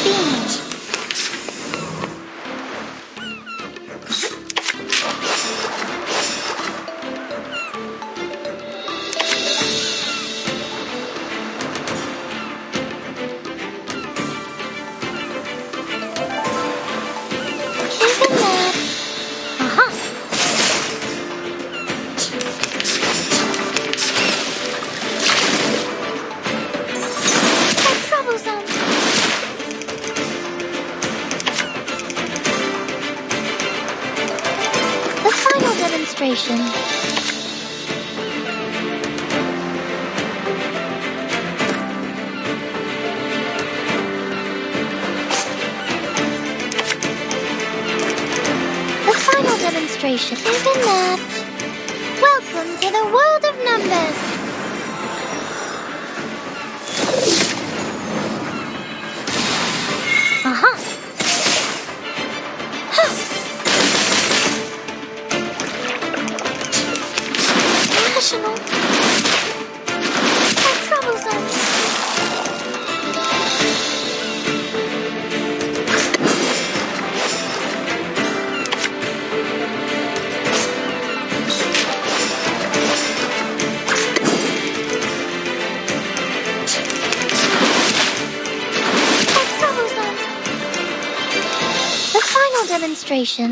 beach. Isn't that? Uh-huh. That's troublesome. The final demonstration. The final demonstration. Isn't that? Welcome to the world of numbers. Uh-huh. Huh. Rational. How troublesome. How troublesome. The final demonstration.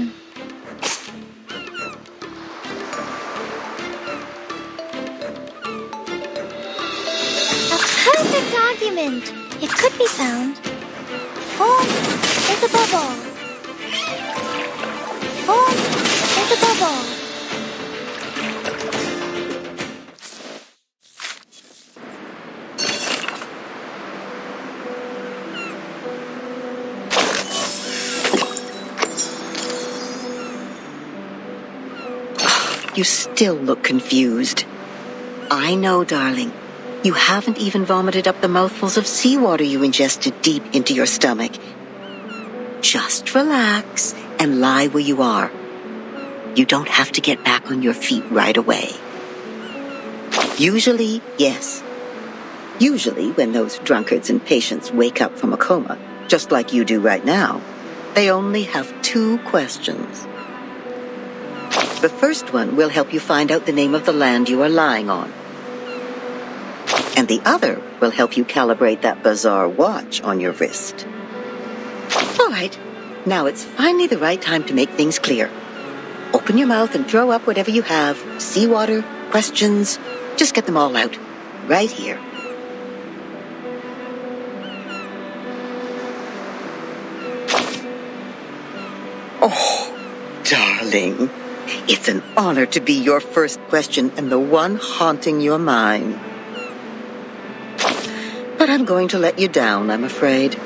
A perfect argument. It could be found. Form is above all. Form is above all. You still look confused. I know, darling. You haven't even vomited up the mouthfuls of seawater you ingested deep into your stomach. Just relax and lie where you are. You don't have to get back on your feet right away. Usually, yes. Usually, when those drunkards and patients wake up from a coma, just like you do right now, they only have 2 questions. The first one will help you find out the name of the land you are lying on. And the other will help you calibrate that bizarre watch on your wrist. All right, now it's finally the right time to make things clear. Open your mouth and throw up whatever you have. Seawater, questions, just get them all out. Right here. Oh, darling. It's an honor to be your first question and the one haunting your mind. But I'm going to let you down, I'm afraid.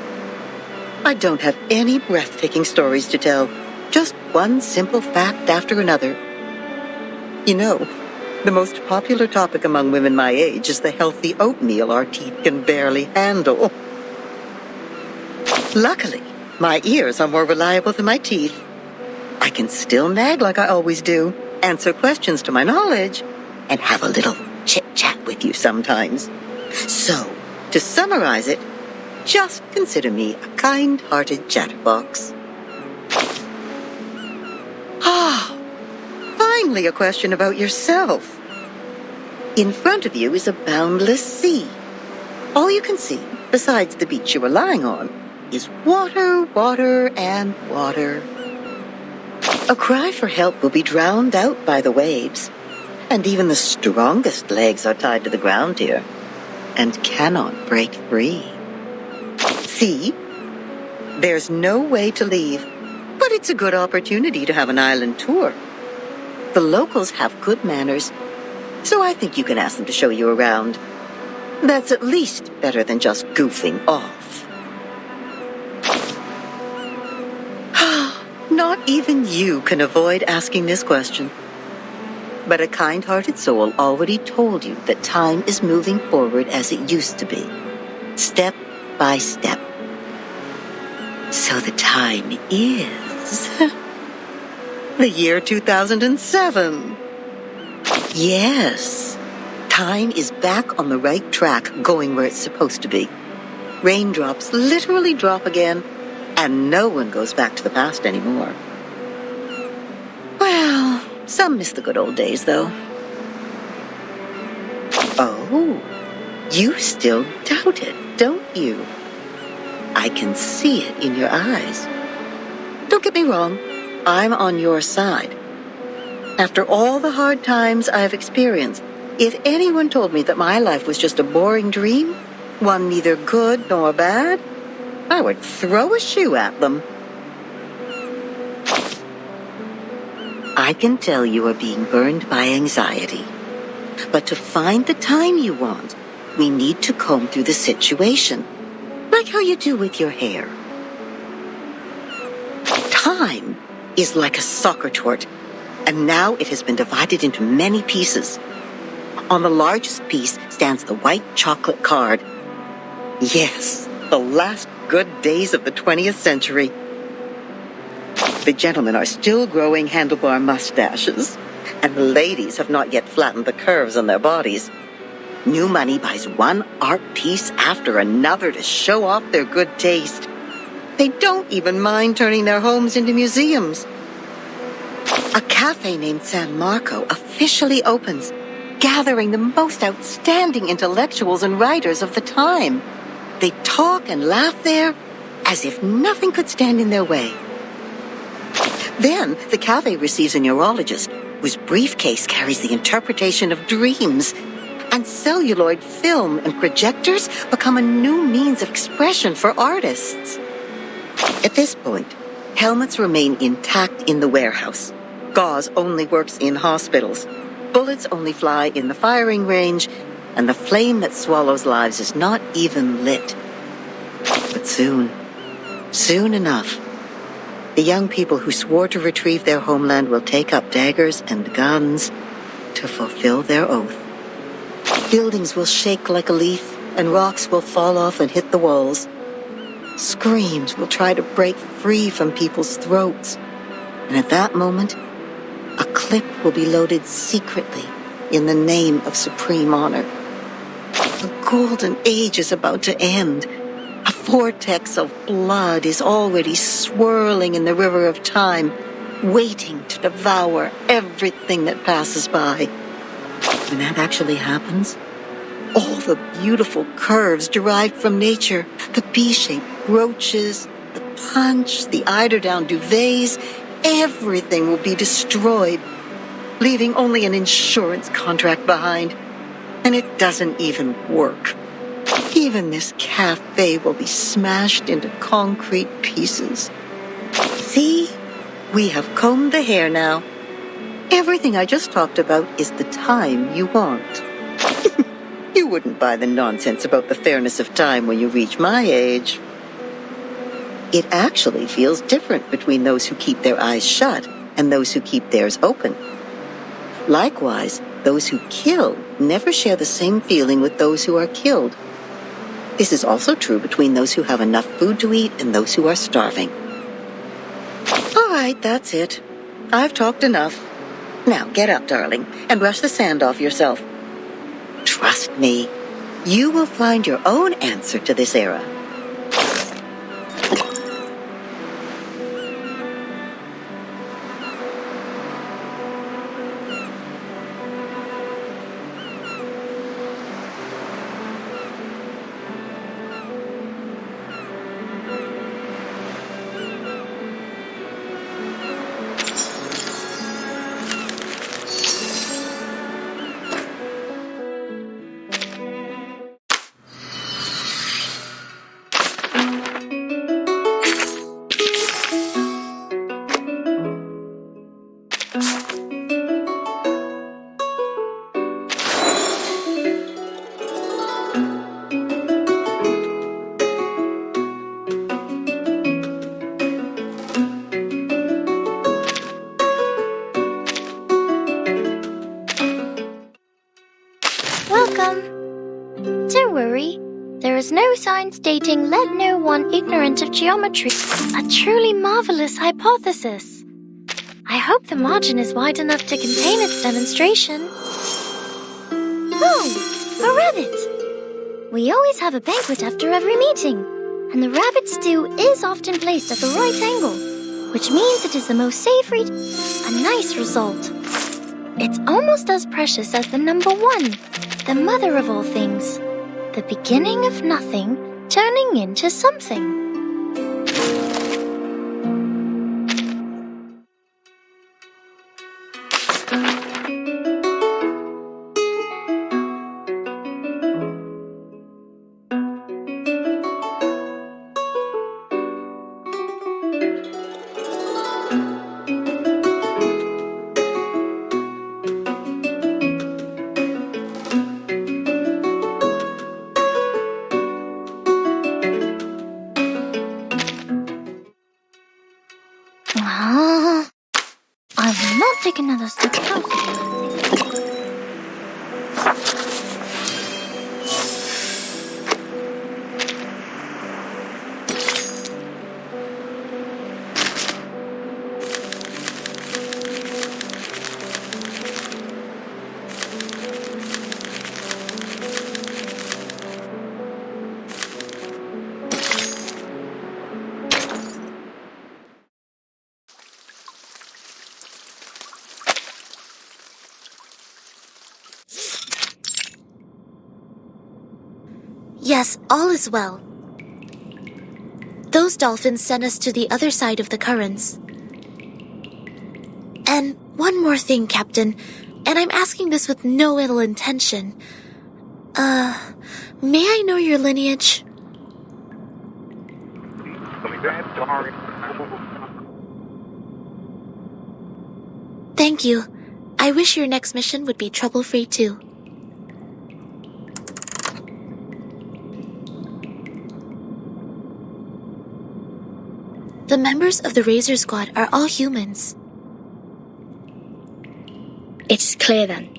I don't have any breathtaking stories to tell, just one simple fact after another. You know, the most popular topic among women my age is the healthy oatmeal our teeth can barely handle. Luckily, my ears are more reliable than my teeth. I can still nag like I always do, answer questions to my knowledge, and have a little chit-chat with you sometimes. So, to summarize it, just consider me a kind-hearted chatterbox. Ah, finally a question about yourself. In front of you is a boundless sea. All you can see, besides the beach you are lying on, is water, water, and water. A cry for help will be drowned out by the waves, and even the strongest legs are tied to the ground here, and cannot break free. See? There's no way to leave, but it's a good opportunity to have an island tour. The locals have good manners, so I think you can ask them to show you around. That's at least better than just goofing off. Not even you can avoid asking this question. But a kind-hearted soul already told you that time is moving forward as it used to be, step by step. So the time is the year 2007. Yes, time is back on the right track, going where it's supposed to be. Raindrops literally drop again, and no one goes back to the past anymore. Well, some miss the good old days, though. Oh, you still doubt it, don't you? I can see it in your eyes. Don't get me wrong, I'm on your side. After all the hard times I've experienced, if anyone told me that my life was just a boring dream, one neither good nor bad, I would throw a shoe at them. I can tell you are being burned by anxiety. But to find the time you want, we need to comb through the situation, like how you do with your hair. Time is like a soccer tort, and now it has been divided into many pieces. On the largest piece stands the white chocolate card. Yes, the last good days of the 20th century. The gentlemen are still growing handlebar mustaches, and the ladies have not yet flattened the curves on their bodies. New money buys one art piece after another to show off their good taste. They don't even mind turning their homes into museums. A cafe named San Marco officially opens, gathering the most outstanding intellectuals and writers of the time. They talk and laugh there as if nothing could stand in their way. Then the cafe receives a neurologist whose briefcase carries the interpretation of dreams, and celluloid film and projectors become a new means of expression for artists. At this point, helmets remain intact in the warehouse. Gauze only works in hospitals. Bullets only fly in the firing range, and the flame that swallows lives is not even lit. But soon enough, the young people who swore to retrieve their homeland will take up daggers and guns to fulfill their oath. Buildings will shake like a leaf, and rocks will fall off and hit the walls. Screams will try to break free from people's throats. And at that moment, a clip will be loaded secretly in the name of supreme honor. The golden age is about to end. A vortex of blood is already swirling in the river of time, waiting to devour everything that passes by. When that actually happens, all the beautiful curves derived from nature, the B-shaped brooches, the punch, the eiderdown duvets, everything will be destroyed, leaving only an insurance contract behind. And it doesn't even work. Even this cafe will be smashed into concrete pieces. See? We have combed the hair now. Everything I just talked about is the time you want. You wouldn't buy the nonsense about the fairness of time when you reach my age. It actually feels different between those who keep their eyes shut and those who keep theirs open. Likewise, those who kill never share the same feeling with those who are killed. This is also true between those who have enough food to eat and those who are starving. All right, that's it. I've talked enough. Now get up, darling, and brush the sand off yourself. Trust me, you will find your own answer to this era. Don't worry. There is no sign stating let no one ignorant of geometry. A truly marvelous hypothesis. I hope the margin is wide enough to contain its demonstration. Oh, a rabbit. We always have a banquet after every meeting, and the rabbit stew is often placed at the right angle, which means it is the most savory, a nice result. It's almost as precious as the number 1, the mother of all things, the beginning of nothing turning into something. I will not take another step closer. Yes, all is well. Those dolphins sent us to the other side of the currents. And one more thing, Captain, and I'm asking this with no ill intention. May I know your lineage? Thank you. I wish your next mission would be trouble-free too. The members of the Razor Squad are all humans. It's clear then.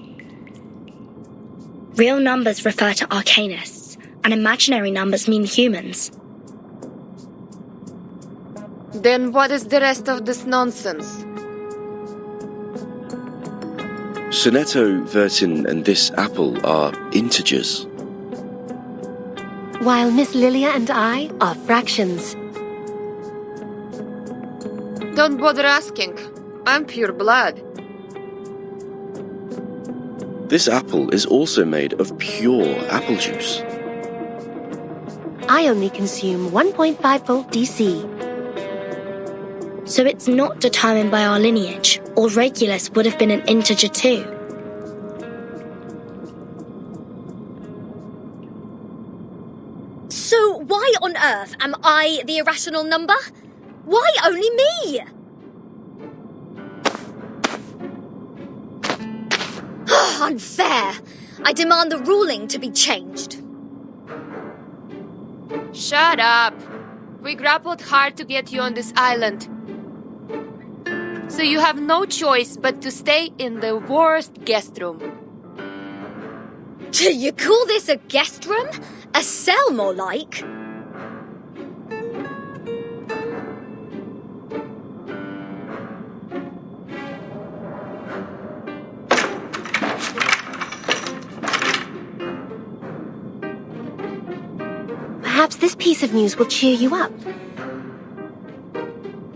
Real numbers refer to arcanists, and imaginary numbers mean humans. Then what is the rest of this nonsense? Sonetto, Vertin, and this apple are integers. While Miss Lilia and I are fractions. Don't bother asking. I'm pure blood. This apple is also made of pure apple juice. I only consume 1.5 volt DC. So it's not determined by our lineage, or Regulus would have been an integer too. So why on earth am I the irrational number? Why only me? Unfair. I demand the ruling to be changed. Shut up. We grappled hard to get you on this island. So you have no choice but to stay in the worst guest room. You call this a guest room? A cell, more like? Perhaps this piece of news will cheer you up.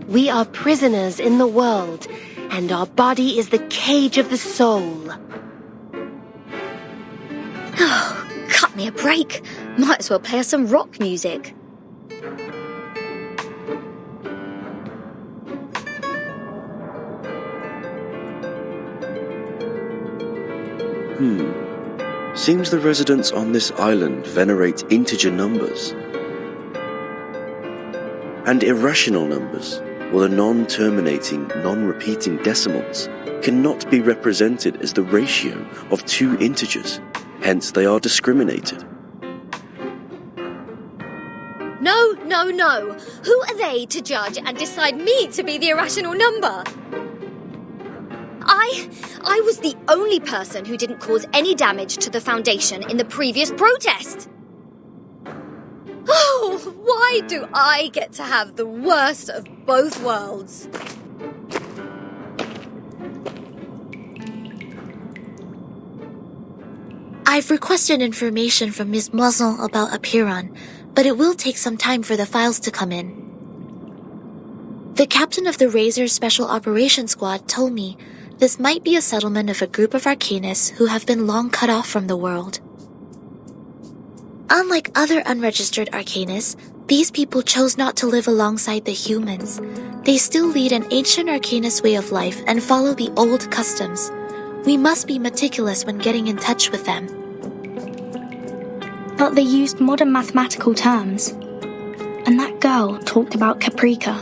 We are prisoners in the world, and our body is the cage of the soul. Oh, cut me a break. Might as well play us some rock music. Seems the residents on this island venerate integer numbers. And irrational numbers, or the non-terminating, non-repeating decimals, cannot be represented as the ratio of two integers, hence they are discriminated. No, no, no. Who are they to judge and decide me to be the irrational number? I was the only person who didn't cause any damage to the Foundation in the previous protest. Oh, why do I get to have the worst of both worlds? I've requested information from Ms. Moisson about Apiron, but it will take some time for the files to come in. The captain of the Razor Special Operations Squad told me this might be a settlement of a group of Arcanists who have been long cut off from the world. Unlike other unregistered Arcanists, these people chose not to live alongside the humans. They still lead an ancient Arcanist way of life and follow the old customs. We must be meticulous when getting in touch with them. But they used modern mathematical terms. And that girl talked about Caprica.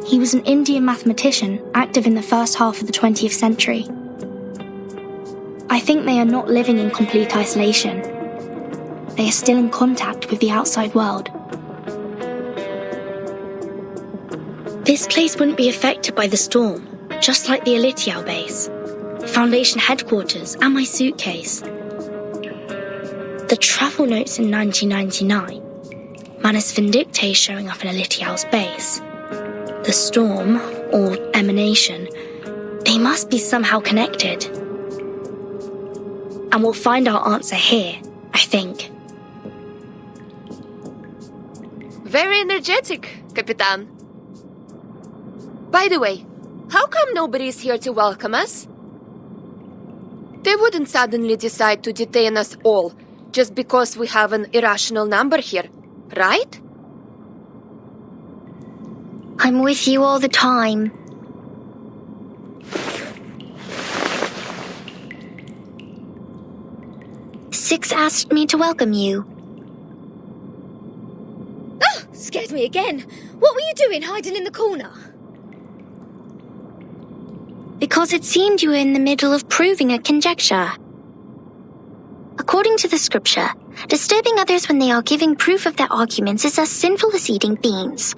He was an Indian mathematician active in the first half of the 20th century. I think they are not living in complete isolation. They are still in contact with the outside world. This place wouldn't be affected by the storm, just like the Elitiao base, Foundation headquarters, and my suitcase. The travel notes in 1999, Manus Vindictae showing up in Elitiao's base, the storm, or emanation, they must be somehow connected. And we'll find our answer here, I think. Very energetic, Capitan. By the way, how come nobody's here to welcome us? They wouldn't suddenly decide to detain us all just because we have an irrational number here, right? I'm with you all the time. Six asked me to welcome you. Ah! Scared me again. What were you doing hiding in the corner? Because it seemed you were in the middle of proving a conjecture. According to the scripture, disturbing others when they are giving proof of their arguments is as sinful as eating beans.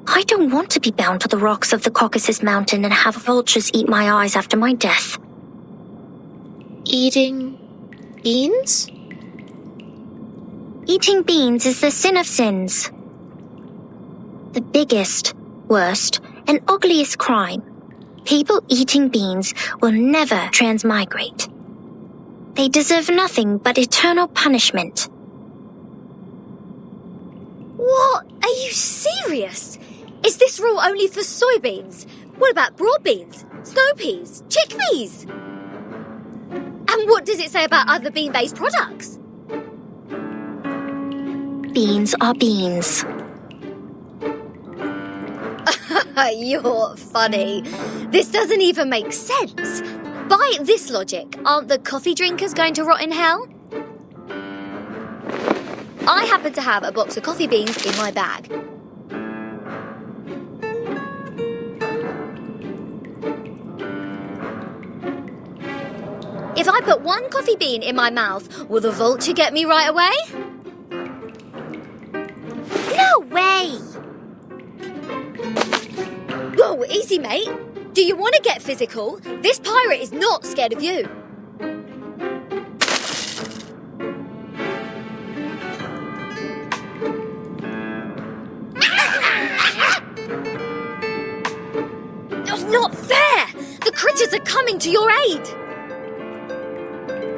I don't want to be bound to the rocks of the Caucasus Mountain and have vultures eat my eyes after my death. Eating beans? Eating beans is the sin of sins. The biggest, worst, and ugliest crime. People eating beans will never transmigrate. They deserve nothing but eternal punishment. What? Are you serious? Is this rule only for soybeans? What about broad beans, snow peas, chickpeas? And what does it say about other bean-based products? Beans are beans. You're funny. This doesn't even make sense. By this logic, aren't the coffee drinkers going to rot in hell? I happen to have a box of coffee beans in my bag. If I put one coffee bean in my mouth, will the vulture get me right away? No way! Whoa, easy, mate. Do you want to get physical? This pirate is not scared of you. Not fair! The critters are coming to your aid!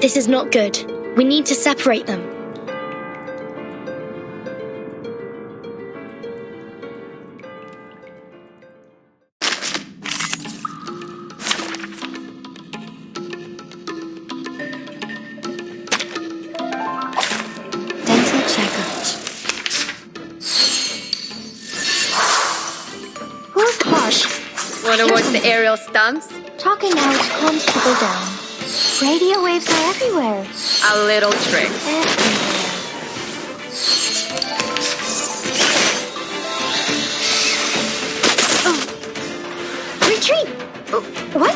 This is not good. We need to separate them. Dental checkup. Who's hot? Wanna watch the aerial stunts? Talking out calms people down. Radio waves are everywhere. A little trick. Retreat! What?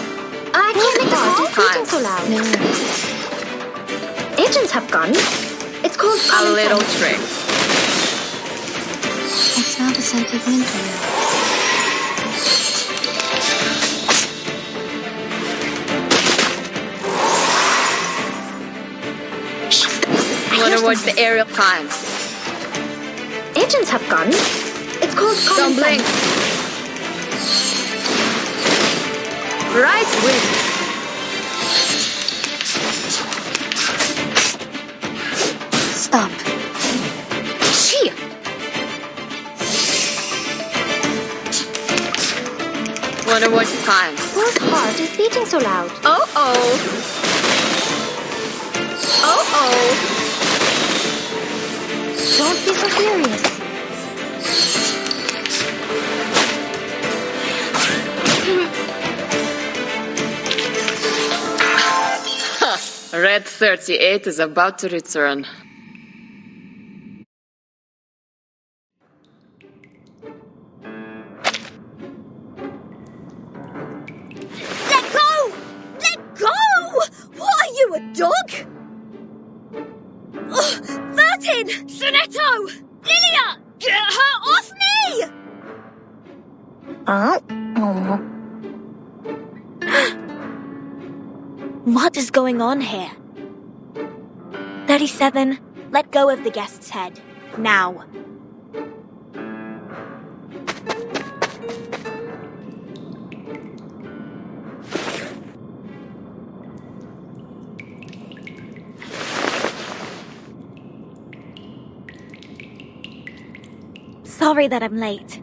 I can't make the call. Speaking so loud. Agents have guns. It's called A little trick. I smell the scent of winter now. Wanna watch the aerial climb? Agents have guns. It's called Don't blink. Right wing. up. Gee! Wonder what you find. Whose heart is beating so loud? Oh-oh. Oh-oh. Don't be so furious. Red 38 is about to return. Let go! Let go! What are you, a dog? Oh, Vertin! Sonetto! Lilia! Get her off me! What is going on here? 37, let go of the guest's head. Now. Sorry that I'm late.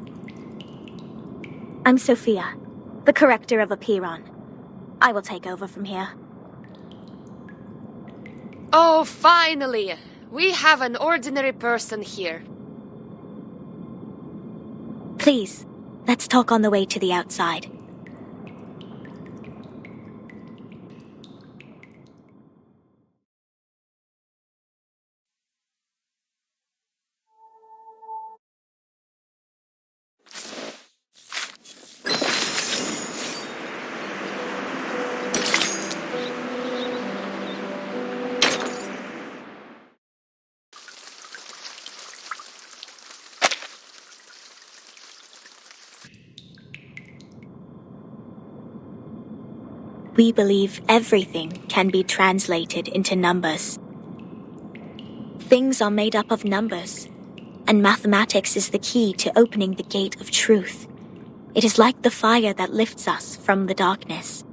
I'm Sophia, the corrector of Apiron. I will take over from here. Oh, finally! We have an ordinary person here. Please, let's talk on the way to the outside. We believe everything can be translated into numbers. Things are made up of numbers, and mathematics is the key to opening the gate of truth. It is like the fire that lifts us from the darkness.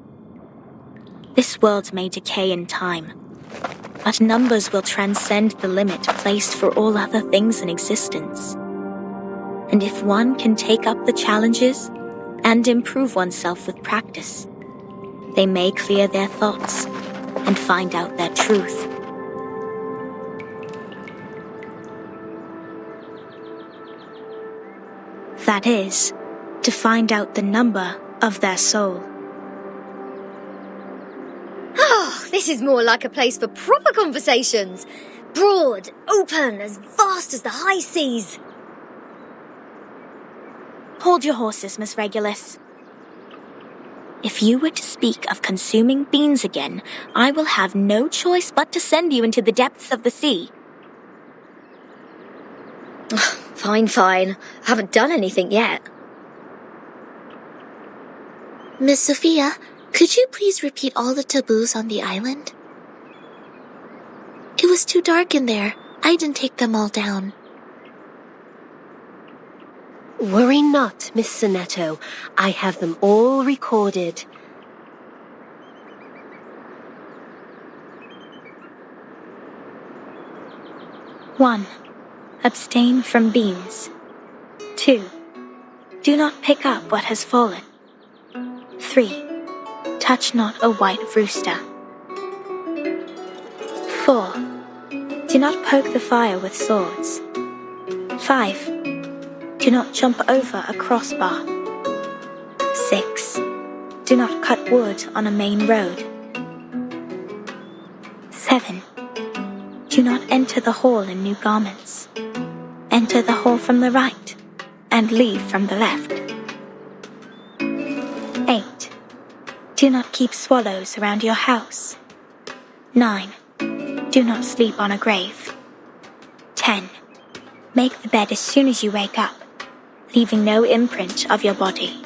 This world may decay in time, but numbers will transcend the limit placed for all other things in existence. And if one can take up the challenges and improve oneself with practice, they may clear their thoughts and find out their truth. That is, to find out the number of their soul. Oh, this is more like a place for proper conversations. Broad, open, as vast as the high seas. Hold your horses, Miss Regulus. If you were to speak of consuming beans again, I will have no choice but to send you into the depths of the sea. Fine. I haven't done anything yet. Miss Sophia, could you please repeat all the taboos on the island? It was too dark in there. I didn't take them all down. Worry not, Miss Sonetto. I have them all recorded. One, abstain from beans. 2, do not pick up what has fallen. 3, touch not a white rooster. 4, do not poke the fire with swords. 5, do not jump over a crossbar. 6, do not cut wood on a main road. 7, do not enter the hall in new garments. Enter the hall from the right, and leave from the left. 8, do not keep swallows around your house. 9, do not sleep on a grave. 10, make the bed as soon as you wake up, leaving no imprint of your body.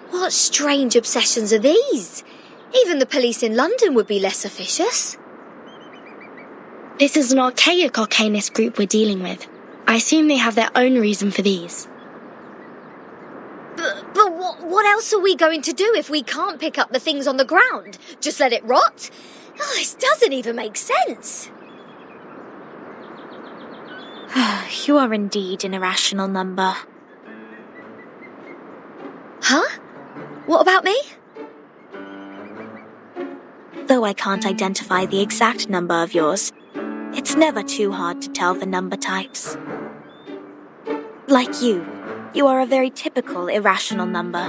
What strange obsessions are these? Even the police in London would be less officious. This is an archaic arcanist group we're dealing with. I assume they have their own reason for these. But what else are we going to do if we can't pick up the things on the ground? Just let it rot? Oh, this doesn't even make sense. You are indeed an irrational number. Huh? What about me? Though I can't identify the exact number of yours, it's never too hard to tell the number types. Like you are a very typical irrational number.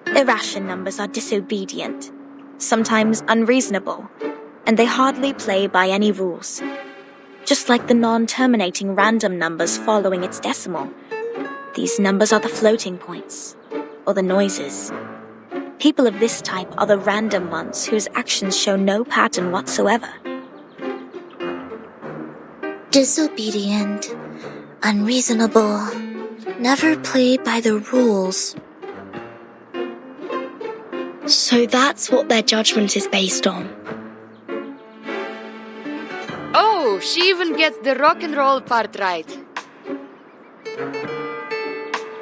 Irrational numbers are disobedient, sometimes unreasonable, and they hardly play by any rules. Just like the non-terminating random numbers following its decimal, these numbers are the floating points, or the noises. People of this type are the random ones whose actions show no pattern whatsoever. Disobedient, unreasonable, never play by the rules. So that's what their judgment is based on. Oh, she even gets the rock and roll part right.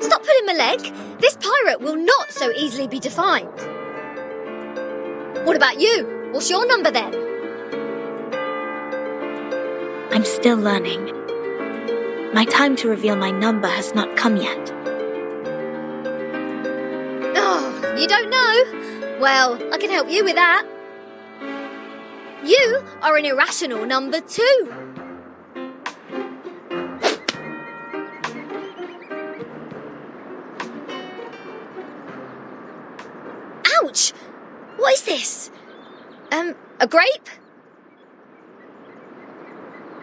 Stop pulling my leg. This pirate will not so easily be defined. What about you? What's your number then? I'm still learning. My time to reveal my number has not come yet. Oh, you don't know? Well, I can help you with that. You are an irrational number 2. Ouch! What is this? A grape?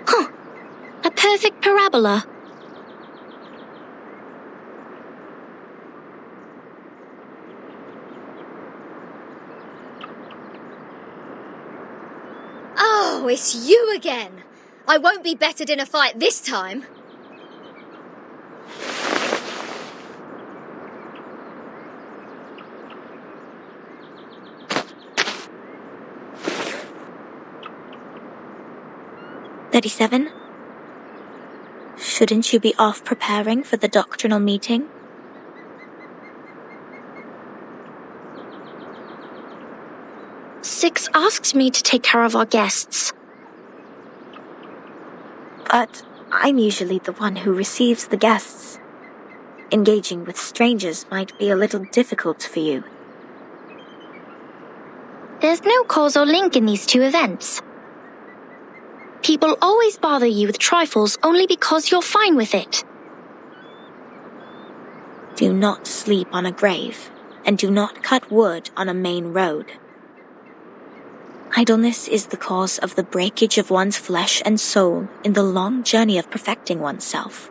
Huh. A perfect parabola. Oh, it's you again. I won't be bettered in a fight this time. "37? Shouldn't you be off preparing for the doctrinal meeting?" Six asked me to take care of our guests. But I'm usually the one who receives the guests. Engaging with strangers might be a little difficult for you. There's no causal link in these two events. People always bother you with trifles only because you're fine with it. Do not sleep on a grave, and do not cut wood on a main road. Idleness is the cause of the breakage of one's flesh and soul in the long journey of perfecting oneself.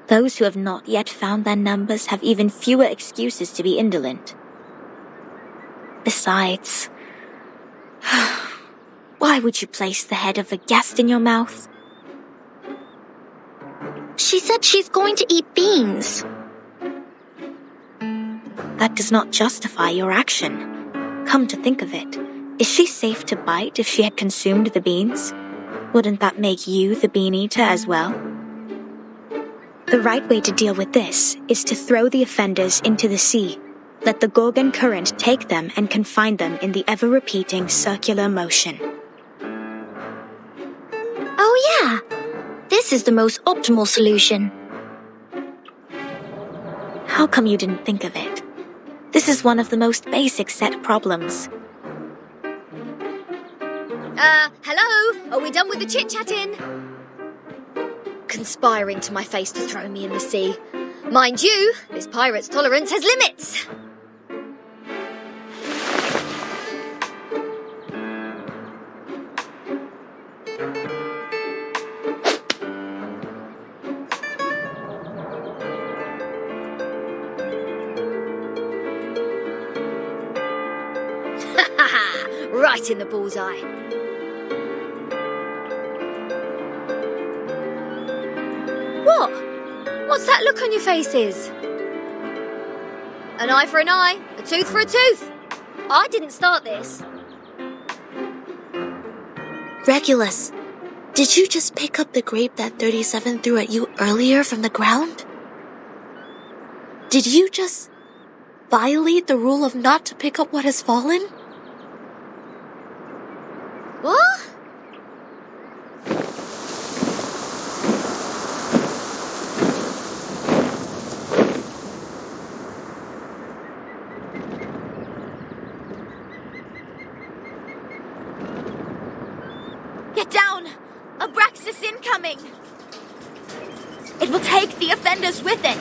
Those who have not yet found their numbers have even fewer excuses to be indolent. Besides, why would you place the head of a guest in your mouth? She said she's going to eat beans. That does not justify your action. Come to think of it, is she safe to bite if she had consumed the beans? Wouldn't that make you the bean eater as well? The right way to deal with this is to throw the offenders into the sea. Let the Gorgon current take them and confine them in the ever-repeating circular motion. Oh yeah, this is the most optimal solution. How come you didn't think of it? This is one of the most basic set problems. Hello? Are we done with the chit-chatting? Conspiring to my face to throw me in the sea. Mind you, this pirate's tolerance has limits. Right in the bullseye. What? What's that look on your faces? An eye for an eye, a tooth for a tooth. I didn't start this. Regulus, did you just pick up the grape that 37 threw at you earlier from the ground? Did you just violate the rule of not to pick up what has fallen? What? Get down! Abraxas incoming! It will take the offenders with it!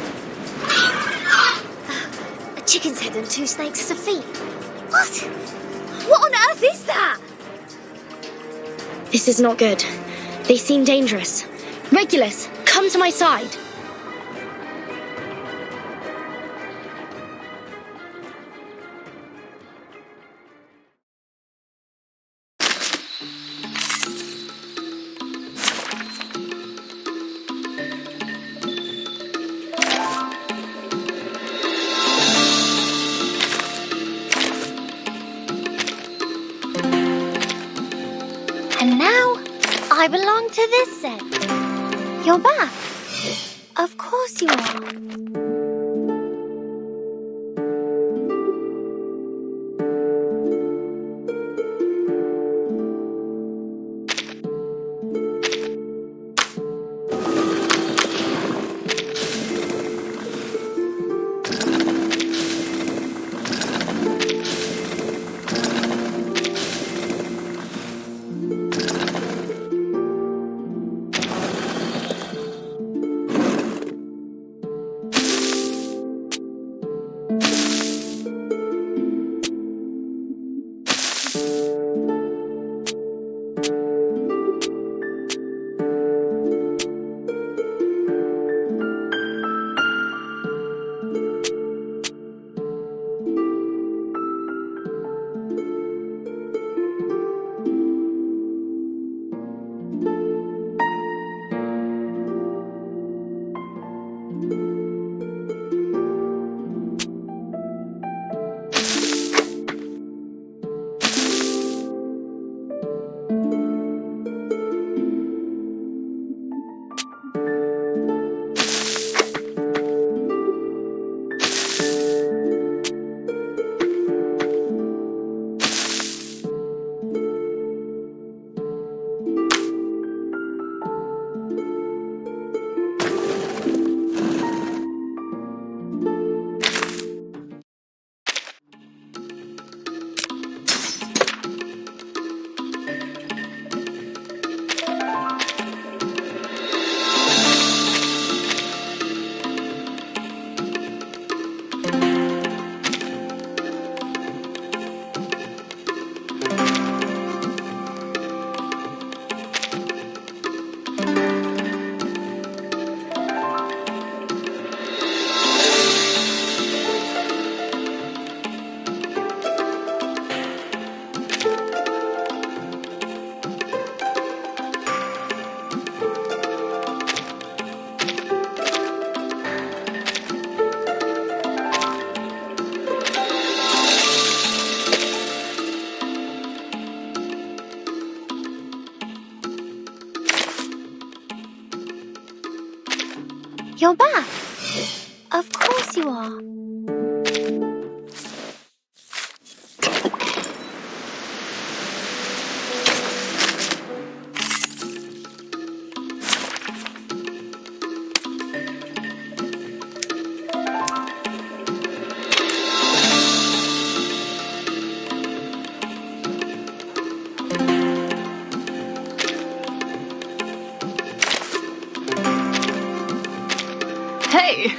A chicken's head and 2 snakes as a feet. What? What on earth is that? This is not good. They seem dangerous. Regulus, come to my side. And now, I belong to this set. You're back. Of course you are. You're back. Of course you are. Hey,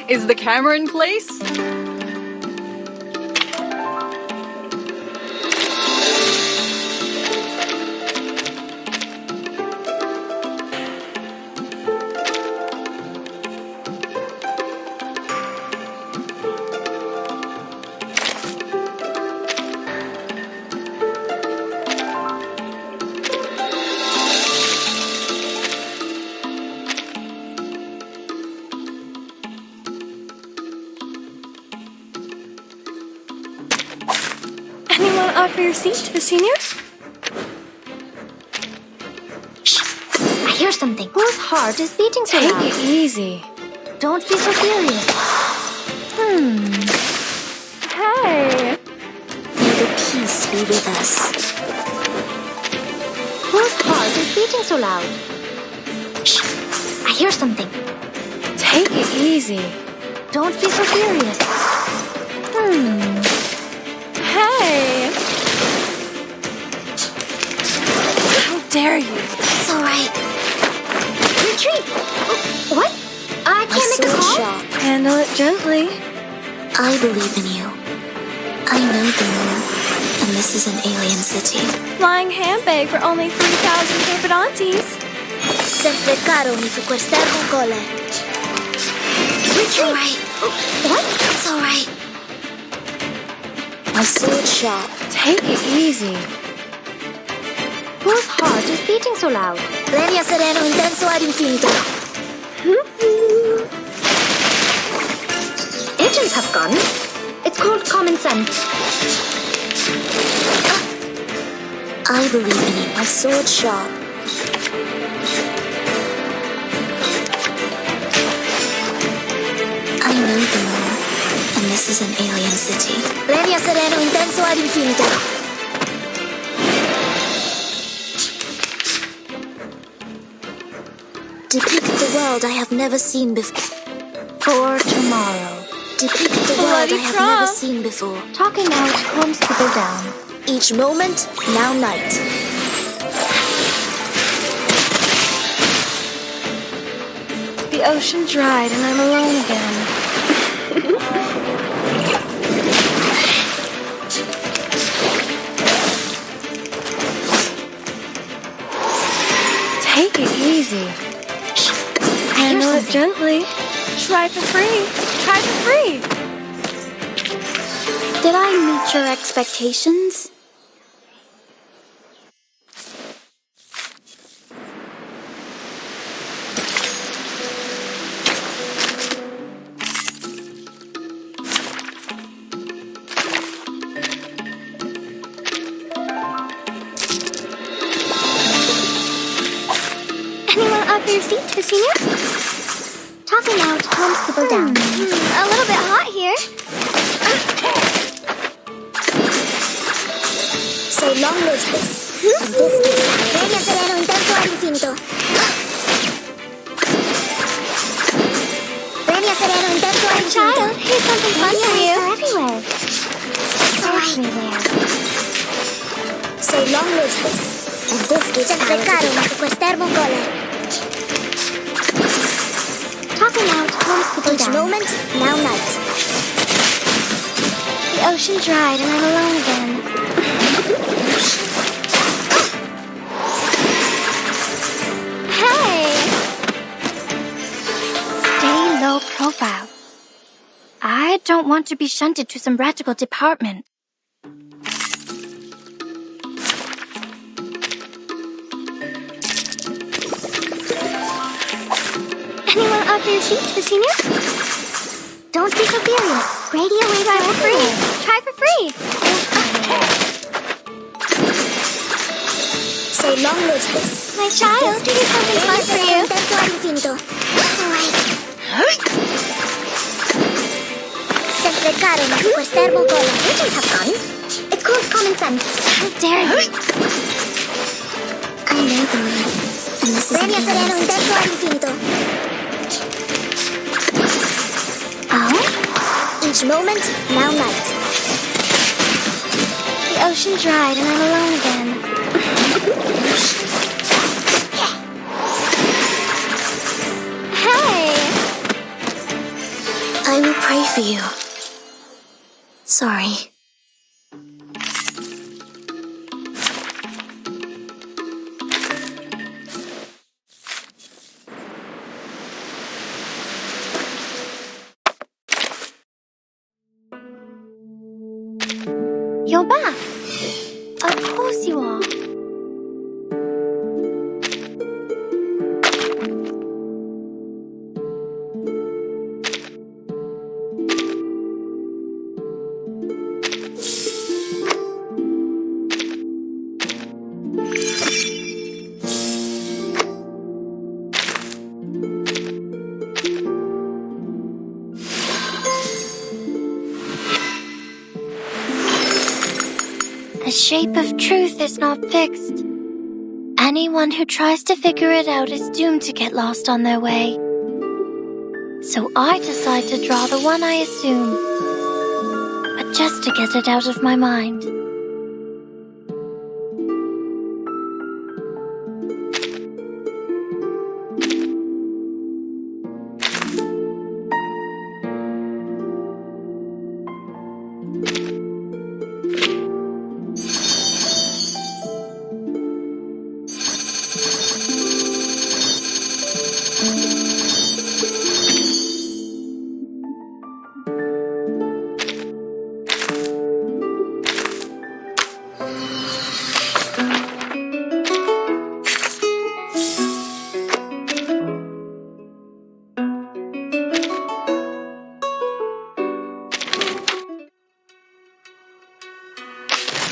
is the camera in place? Anyone offer your seat to the seniors? I hear something. Whose heart is beating so loud? Take it easy. Don't be so furious. Hey! May the peace be with us. Whose heart is beating so loud? I hear something. Take it easy. Don't be so furious. Hey! How dare you? It's alright. Retreat! What? I can't make a call? Handle it gently. I believe in you. I know the moon, and this is an alien city. Flying handbag for only 3,000 Capitantes. Sempre caro mi su quest'erbo cole. It's alright. What? It's alright. My sword sharp. Take it easy. Whose heart is beating so loud? Venia sereno intenso ad infinito. Agents have guns. It's called common sense. I believe in you. My sword sharp. I know the moon, and this is an alien city. Venia sereno intenso ad infinito. Depict the world I have never seen before. For tomorrow. Depict the world I have never seen before. Talking out calms people down. Each moment, now night. The ocean dried and I'm alone again. Take it easy. Handle it gently. Try for free. Try for free. Did I meet your expectations? Anyone offer your seat to the senior? Talking out calms people down. A little bit hot here. So long live this. Venia sereno intenso ad infinito. Venia sereno intenso ad infinito. Child, here's something fun for you. Everywhere. It's alright. So long live this. And this gives Sempre caro ma su quest'erbo cole. Talking out calms people Each down. moment, now night. The ocean dried and I'm alone again. Hey! Stay low profile. I don't want to be shunted to some radical department. Anyone offer your seat to the senior? Don't be so furious. Radio waves are for free. Try for free. So long live this. My child, here's something fun for you. Intenso ad infinito. It's alright. Sempre caro ma su quest'erbo cole. Agents have guns. It's called common sense. How dare you? I know the moon, and this is an Venia sereno alien intenso city. ad infinito. Oh? Each moment, now night. The ocean dried and I'm alone again. Hey! I will pray for you. Sorry. You're back. Of course you are. The shape of truth is not fixed. Anyone who tries to figure it out is doomed to get lost on their way. So I decide to draw the one I assume, but just to get it out of my mind.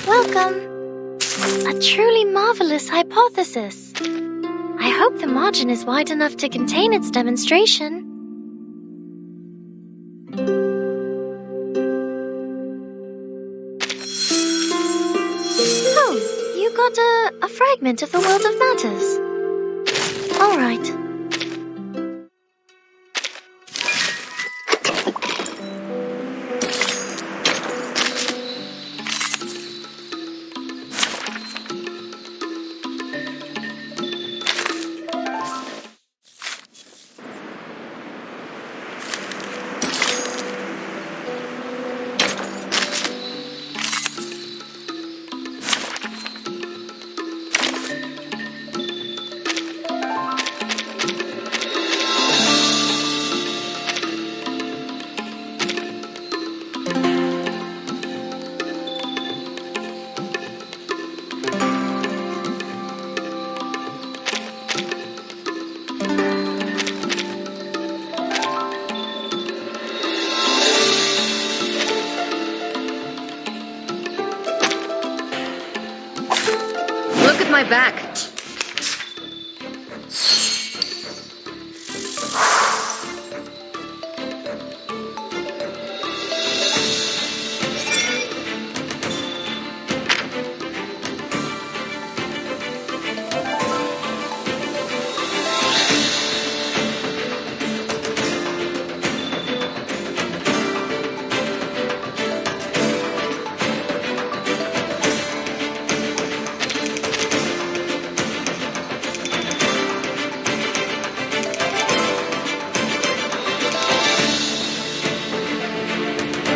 Welcome. A truly marvelous hypothesis. I hope the margin is wide enough to contain its demonstration. Oh, you got a fragment of the world of matters. All right. My back.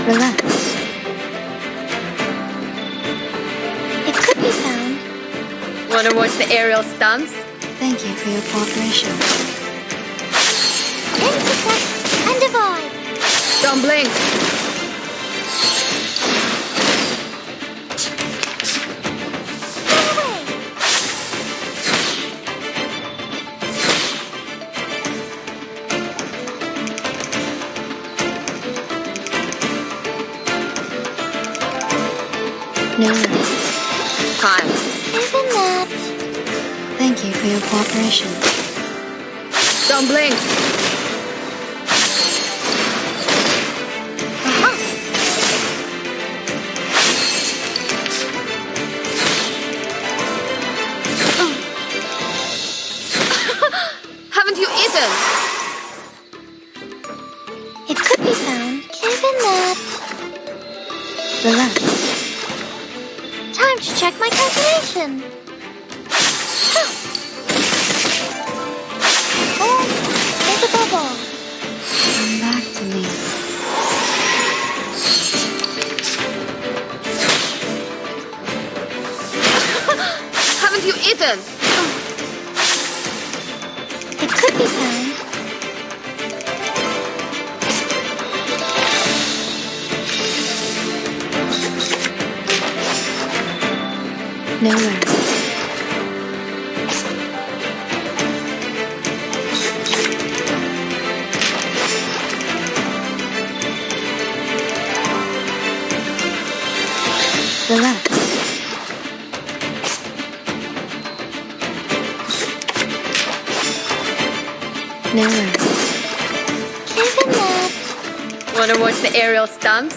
Relax. It could be found. Wanna watch the aerial stunts? Thank you for your cooperation. Intersect and divide. Don't blink. No worries. Time. Even that. Thank you for your cooperation. Don't blink. Haven't you eaten? It could be found. Even that. Relax. Time to check my calculation. Oh, there's a bubble. Come back to me. Haven't you eaten? It could be found. No worries. Relax. No worries. Even that. Wanna watch the aerial stunts?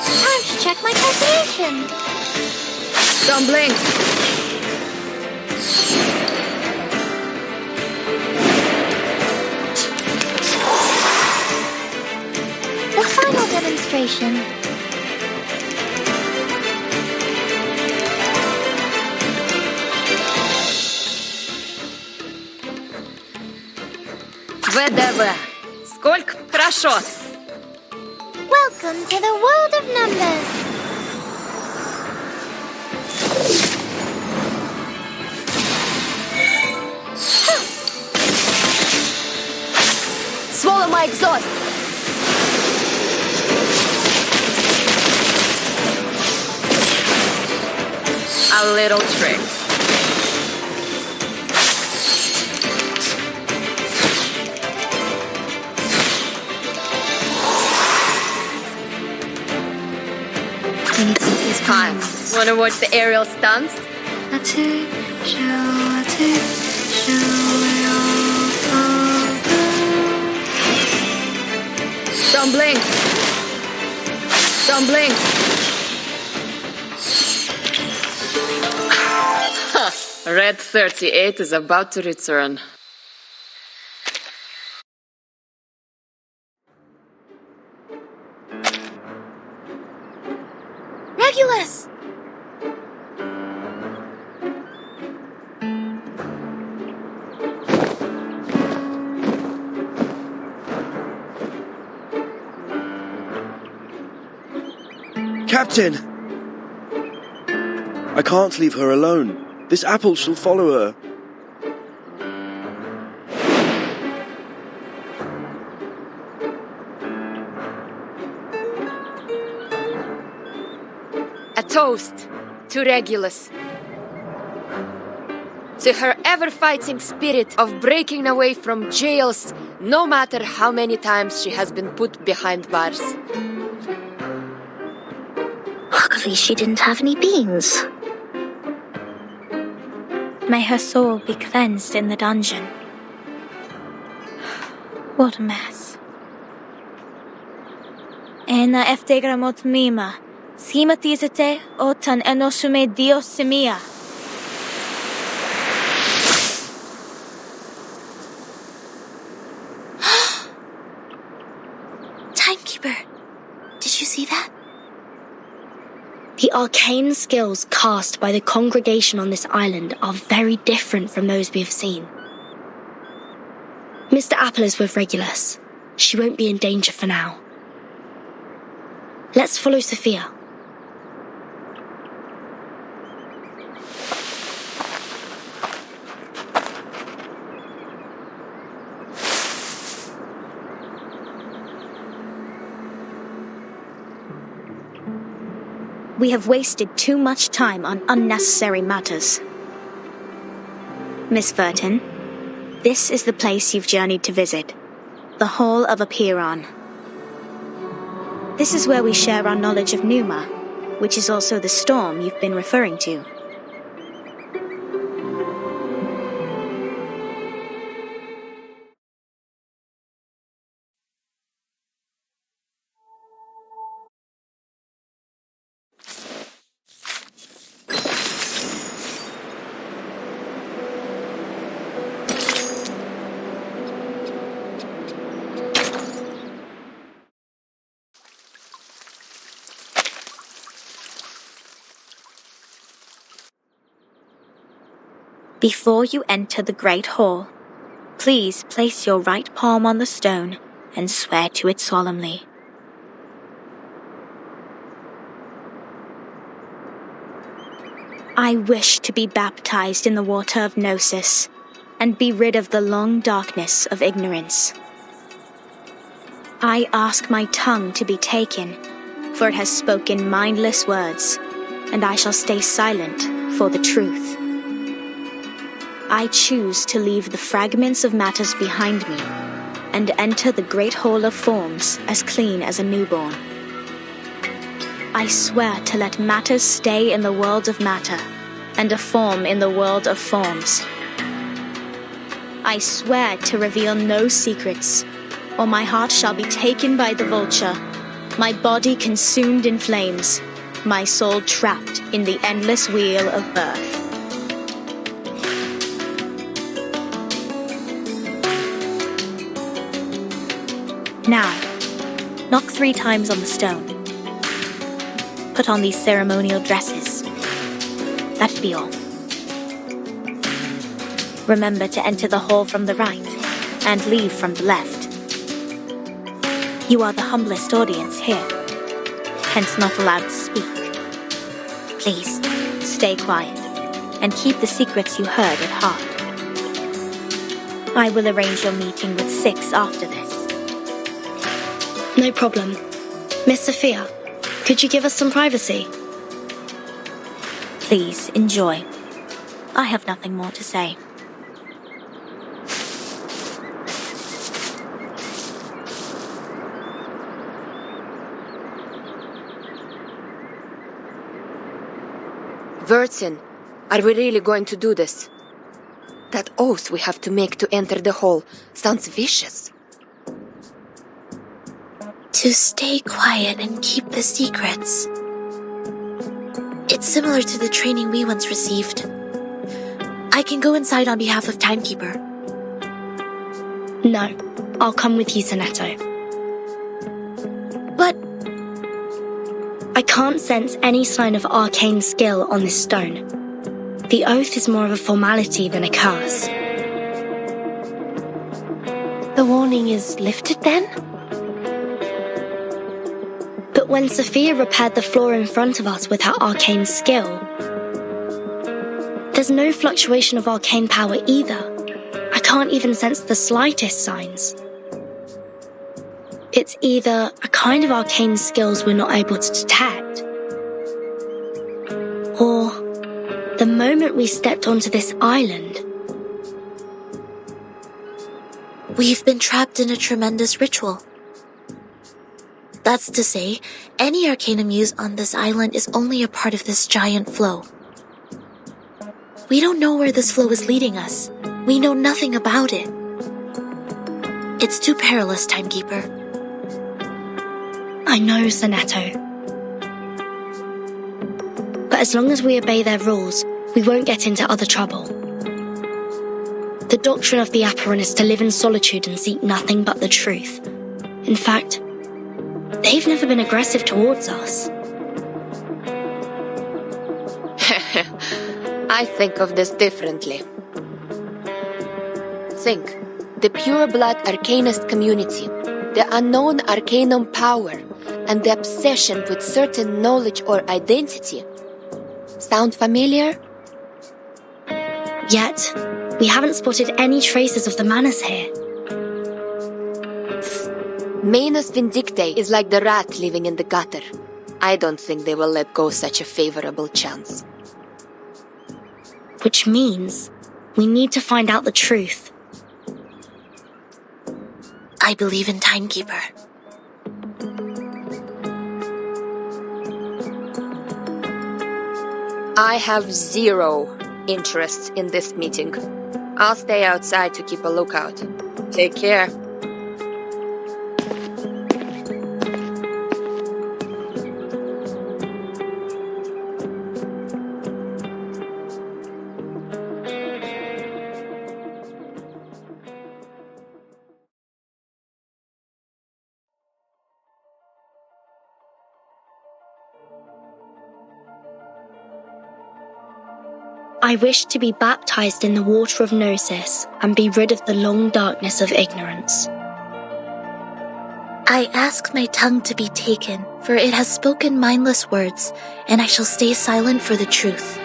Time to destruction. Don't blink. The final demonstration. ВДВ. Сколько хорошо. Welcome to the world of numbers. Swallow my exhaust. A little trick. Hi. Wanna watch the aerial stunts? Don't blink. Don't blink. Red 38 is about to return. Regulus! Captain! I can't leave her alone. This apple shall follow her. A toast to Regulus. To her ever-fighting spirit of breaking away from jails, no matter how many times she has been put behind bars. Luckily, she didn't have any beans. May her soul be cleansed in the dungeon. What a mess. Ena eftegramot mima, schematizate otan enosume dios semia. Timekeeper, did you see that? The arcane skills cast by the congregation on this island are very different from those we have seen. Mr. Apple is with Regulus. She won't be in danger for now. Let's follow Sophia. We have wasted too much time on unnecessary matters. Miss Vertin, this is the place you've journeyed to visit. The Hall of Apiron. This is where we share our knowledge of Numa, which is also the storm you've been referring to. Before you enter the Great Hall, please place your right palm on the stone and swear to it solemnly. I wish to be baptized in the water of Gnosis and be rid of the long darkness of ignorance. I ask my tongue to be taken, for it has spoken mindless words, and I shall stay silent for the truth. I choose to leave the fragments of matters behind me and enter the great hall of forms as clean as a newborn. I swear to let matters stay in the world of matter and a form in the world of forms. I swear to reveal no secrets, or my heart shall be taken by the vulture, my body consumed in flames, my soul trapped in the endless wheel of birth. Now, knock 3 times on the stone. Put on these ceremonial dresses. That'd be all. Remember to enter the hall from the right and leave from the left. You are the humblest audience here, hence not allowed to speak. Please, stay quiet and keep the secrets you heard at heart. I will arrange your meeting with 6 after this. No problem. Miss Sophia, could you give us some privacy? Please, enjoy. I have nothing more to say. Vertin, are we really going to do this? That oath we have to make to enter the hall sounds vicious. To stay quiet and keep the secrets. It's similar to the training we once received. I can go inside on behalf of Timekeeper. No, I'll come with you, Sonetto. But I can't sense any sign of arcane skill on this stone. The oath is more of a formality than a curse. The warning is lifted then? But when Sophia repaired the floor in front of us with her arcane skill, there's no fluctuation of arcane power either. I can't even sense the slightest signs. It's either a kind of arcane skills we're not able to detect, or the moment we stepped onto this island, we've been trapped in a tremendous ritual. That's to say, any arcanum used on this island is only a part of this giant flow. We don't know where this flow is leading us. We know nothing about it. It's too perilous, Timekeeper. I know, Sonetto. But as long as we obey their rules, we won't get into other trouble. The doctrine of the Acheron is to live in solitude and seek nothing but the truth. In fact, they've never been aggressive towards us. I think of this differently. Think, the pure blood arcanist community, the unknown arcanum power, and the obsession with certain knowledge or identity. Sound familiar? Yet, we haven't spotted any traces of the Manus here. Manus Vindictae is like the rat living in the gutter. I don't think they will let go such a favorable chance. Which means we need to find out the truth. I believe in Timekeeper. I have 0 interest in this meeting. I'll stay outside to keep a lookout. Take care. I wish to be baptized in the water of Gnosis and be rid of the long darkness of ignorance. I ask my tongue to be taken, for it has spoken mindless words, and I shall stay silent for the truth.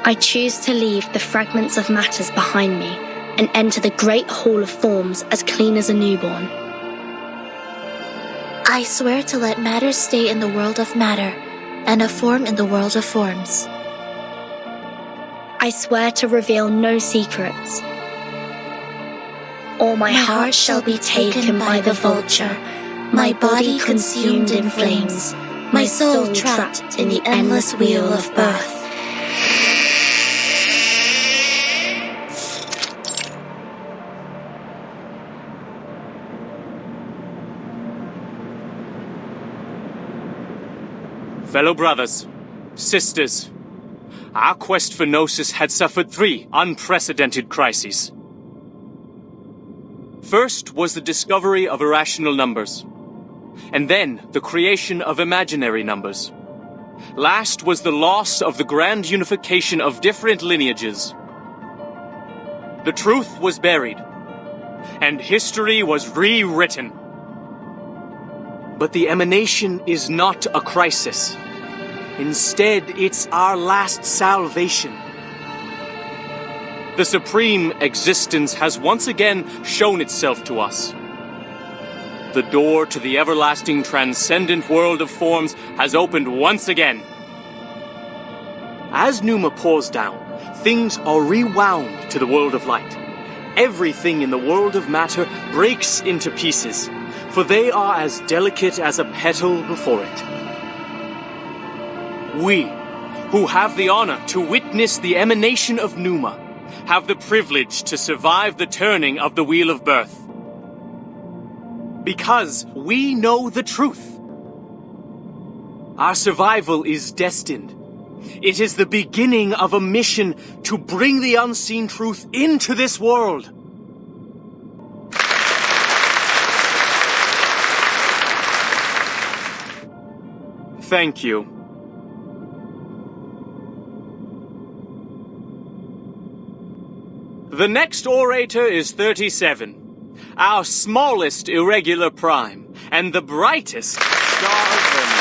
I choose to leave the fragments of matters behind me and enter the great hall of forms as clean as a newborn. I swear to let matter stay in the world of matter, and a form in the world of forms. I swear to reveal no secrets, or my heart shall be taken by the vulture, my body consumed in flames, my soul trapped in the endless wheel of birth. Fellow brothers, sisters, our quest for Gnosis had suffered 3 unprecedented crises. First was the discovery of irrational numbers, and then the creation of imaginary numbers. Last was the loss of the grand unification of different lineages. The truth was buried, and history was rewritten. But the emanation is not a crisis. Instead, it's our last salvation. The supreme existence has once again shown itself to us. The door to the everlasting transcendent world of forms has opened once again. As Numa pours down, things are rewound to the world of light. Everything in the world of matter breaks into pieces, for they are as delicate as a petal before it. We, who have the honor to witness the emanation of Numa, have the privilege to survive the turning of the Wheel of Birth. Because we know the truth. Our survival is destined. It is the beginning of a mission to bring the unseen truth into this world. Thank you. The next orator is 37, our smallest irregular prime, and the brightest star of Vermont.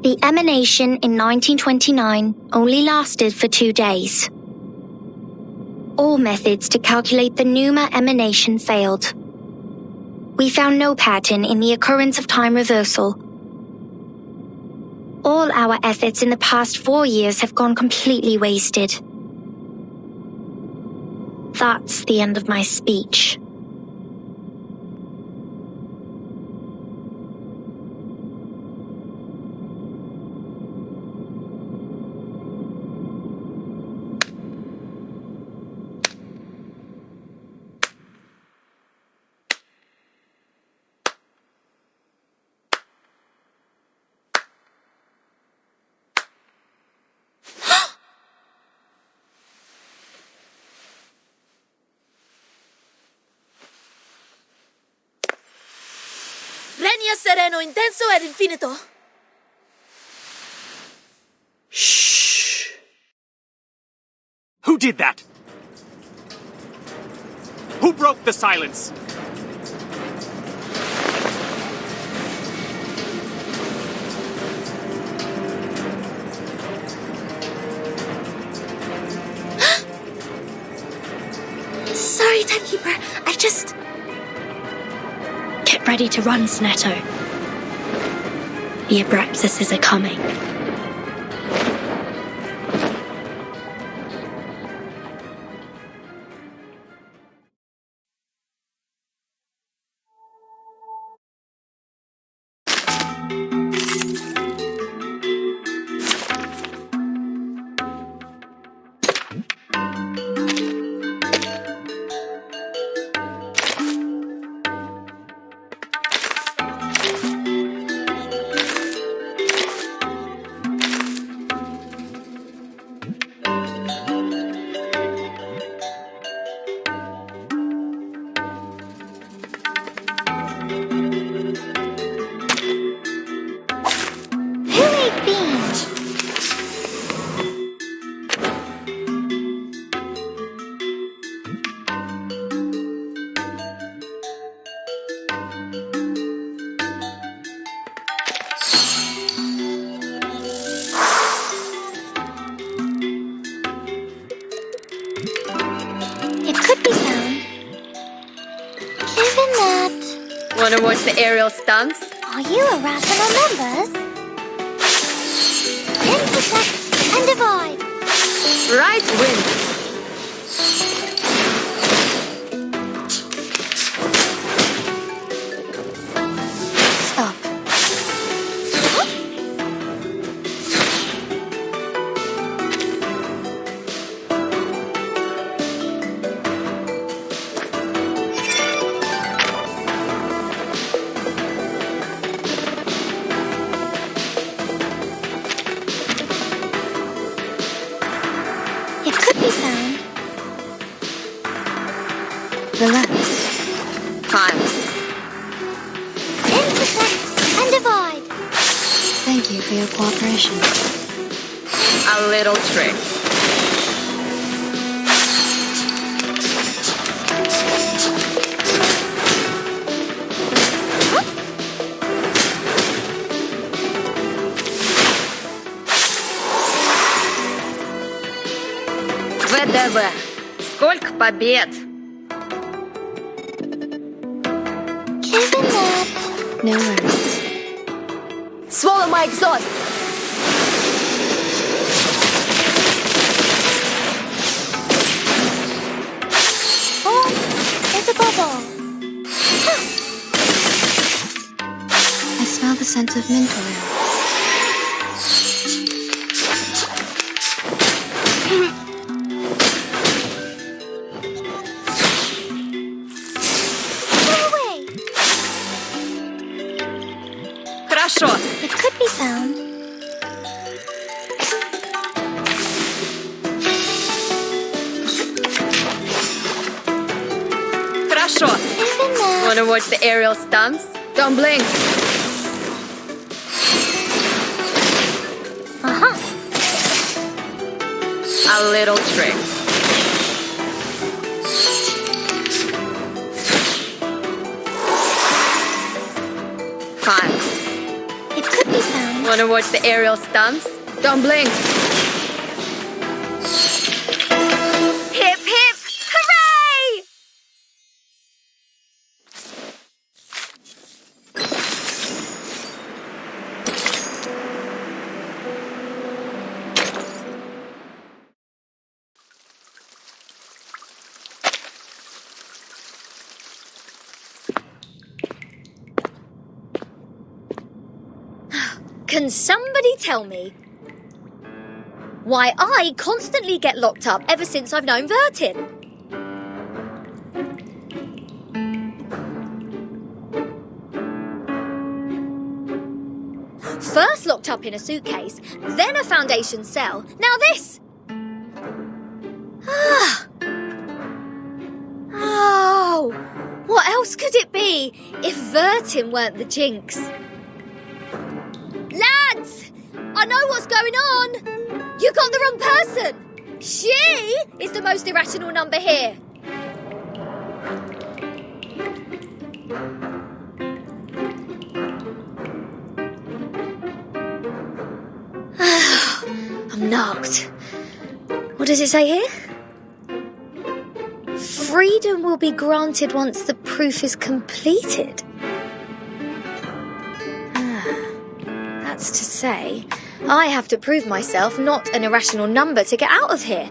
The emanation in 1929 only lasted for 2 days. All methods to calculate the Numa emanation failed. We found no pattern in the occurrence of time reversal. All our efforts in the past 4 years have gone completely wasted. That's the end of my speech. Regna sereno, intenso ed infinito. Shh. Who did that? Who broke the silence? Sorry, Timekeeper. I just... Get ready to run, Snetto. The Abraxases are coming. Wanna watch the aerial stunts? Are you a rational numbers? Intersect and divide. Right win. Stop. Fine. Intersect and divide. Thank you for your cooperation. A little trick. ВДВ. Сколько побед! Given that. No worries. Swallow my exhaust! Oh, it's a bubble. I smell the scent of mint oil. Хорошо. It could be found. Хорошо. Wanna watch the aerial stunts? Don't blink. Uh-huh. A little trick. Fine. It could be found. Wanna watch the aerial stunts? Don't blink. Hip hip! Hooray! Can somebody tell me why I constantly get locked up ever since I've known Vertin? First locked up in a suitcase, then a Foundation cell, now this! Oh, what else could it be if Vertin weren't the jinx? Lads! I know what's going on! You got the wrong person! She is the most irrational number here! I'm knocked. What does it say here? Freedom will be granted once the proof is completed. That's to say, I have to prove myself not an irrational number to get out of here.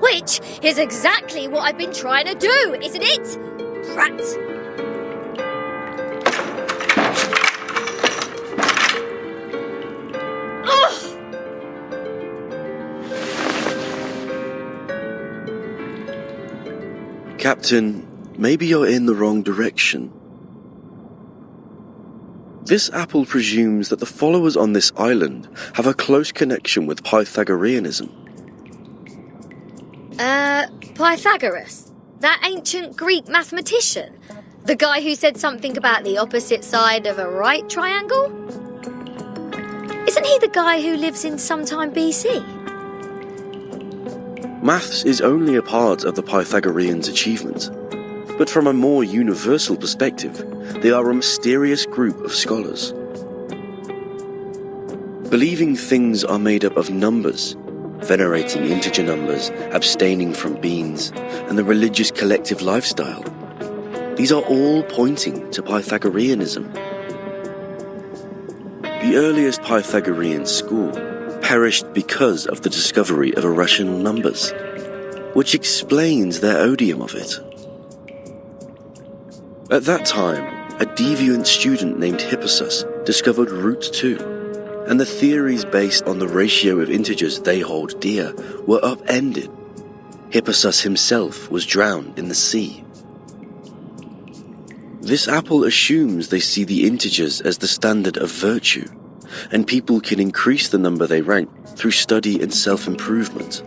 Which is exactly what I've been trying to do, isn't it? Rat! Captain, maybe you're in the wrong direction. This apple presumes that the followers on this island have a close connection with Pythagoreanism. Pythagoras? That ancient Greek mathematician? The guy who said something about the opposite side of a right triangle? Isn't he the guy who lives in sometime BC? Maths is only a part of the Pythagoreans' achievement, but from a more universal perspective, they are a mysterious group of scholars. Believing things are made up of numbers, venerating integer numbers, abstaining from beans, and the religious collective lifestyle, these are all pointing to Pythagoreanism. The earliest Pythagorean school perished because of the discovery of irrational numbers, which explains their odium of it. At that time, a deviant student named Hippasus discovered root 2, and the theories based on the ratio of integers they hold dear were upended. Hippasus himself was drowned in the sea. This apple assumes they see the integers as the standard of virtue, and people can increase the number they rank through study and self-improvement.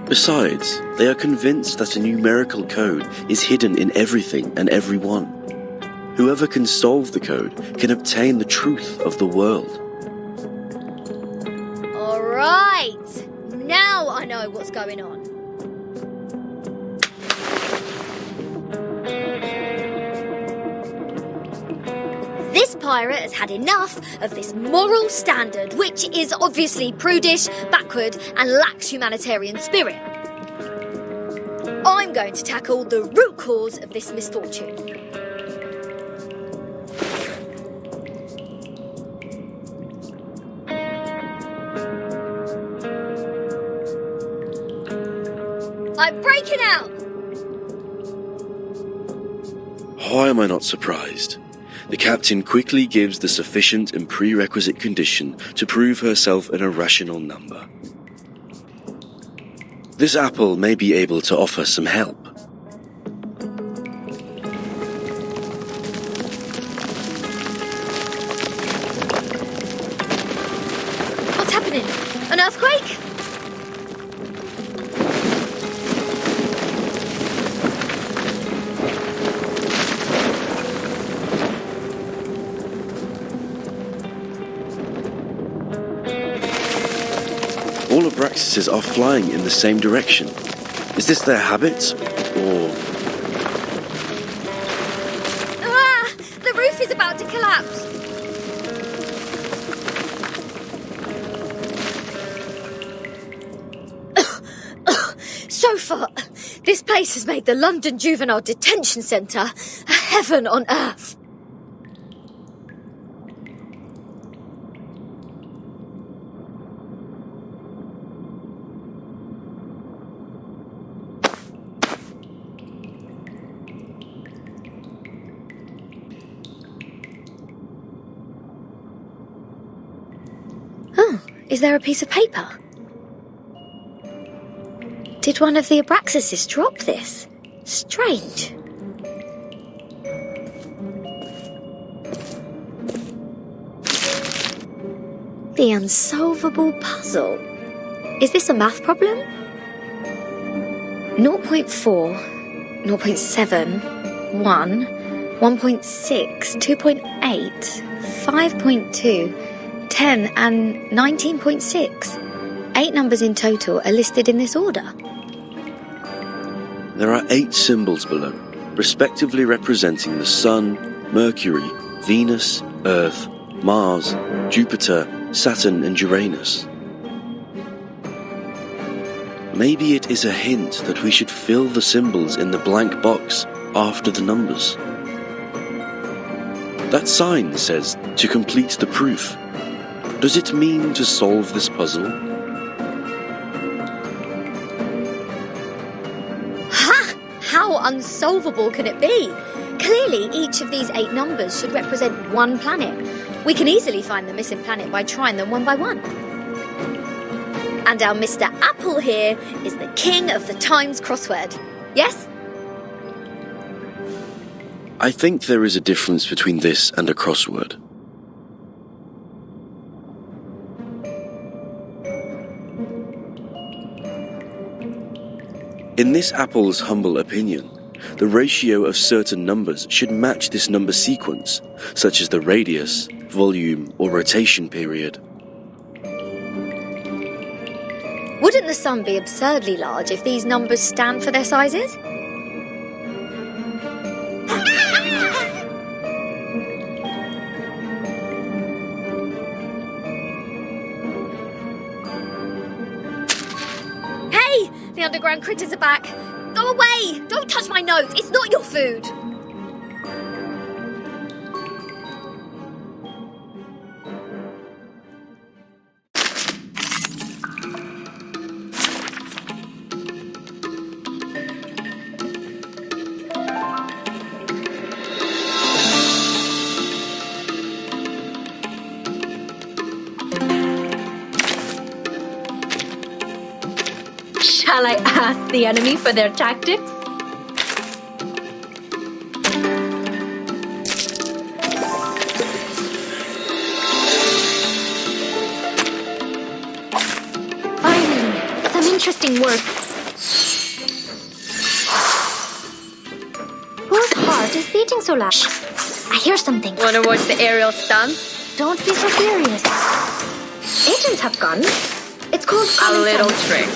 Besides, they are convinced that a numerical code is hidden in everything and everyone. Whoever can solve the code can obtain the truth of the world. All right! Now I know what's going on. This pirate has had enough of this moral standard, which is obviously prudish, backward, and lacks humanitarian spirit. I'm going to tackle the root cause of this misfortune. I'm breaking out! Why am I not surprised? The captain quickly gives the sufficient and prerequisite condition to prove herself an irrational number. This apple may be able to offer some help. What's happening? An earthquake? All Abraxases are flying in the same direction. Is this their habit, or... Ah! The roof is about to collapse! So far, this place has made the London Juvenile Detention Centre a heaven on earth. Oh, is there a piece of paper? Did one of the Abraxases drop this? Strange. The unsolvable puzzle. Is this a math problem? 0.4, 0.7, 1, 1.6, 2.8, 5.2, 10 and 19.6. 8 numbers in total are listed in this order. There are 8 symbols below, respectively representing the Sun, Mercury, Venus, Earth, Mars, Jupiter, Saturn and Uranus. Maybe it is a hint that we should fill the symbols in the blank box after the numbers. That sign says to complete the proof. Does it mean to solve this puzzle? Ha! How unsolvable can it be? Clearly, each of these 8 numbers should represent one planet. We can easily find the missing planet by trying them one by one. And our Mr. Apple here is the king of the Times crossword. Yes? I think there is a difference between this and a crossword. In this apple's humble opinion, the ratio of certain numbers should match this number sequence, such as the radius, volume, or rotation period. Wouldn't the sun be absurdly large if these numbers stand for their sizes? Hey! The underground critters are back! Go away! Don't touch my notes! It's not your food! Shall I ask the enemy for their tactics? Finally, some interesting work. heart is beating so loud? I hear something. Wanna watch the aerial stunts? Don't be so furious. Agents have guns. It's called A common little sense. trick.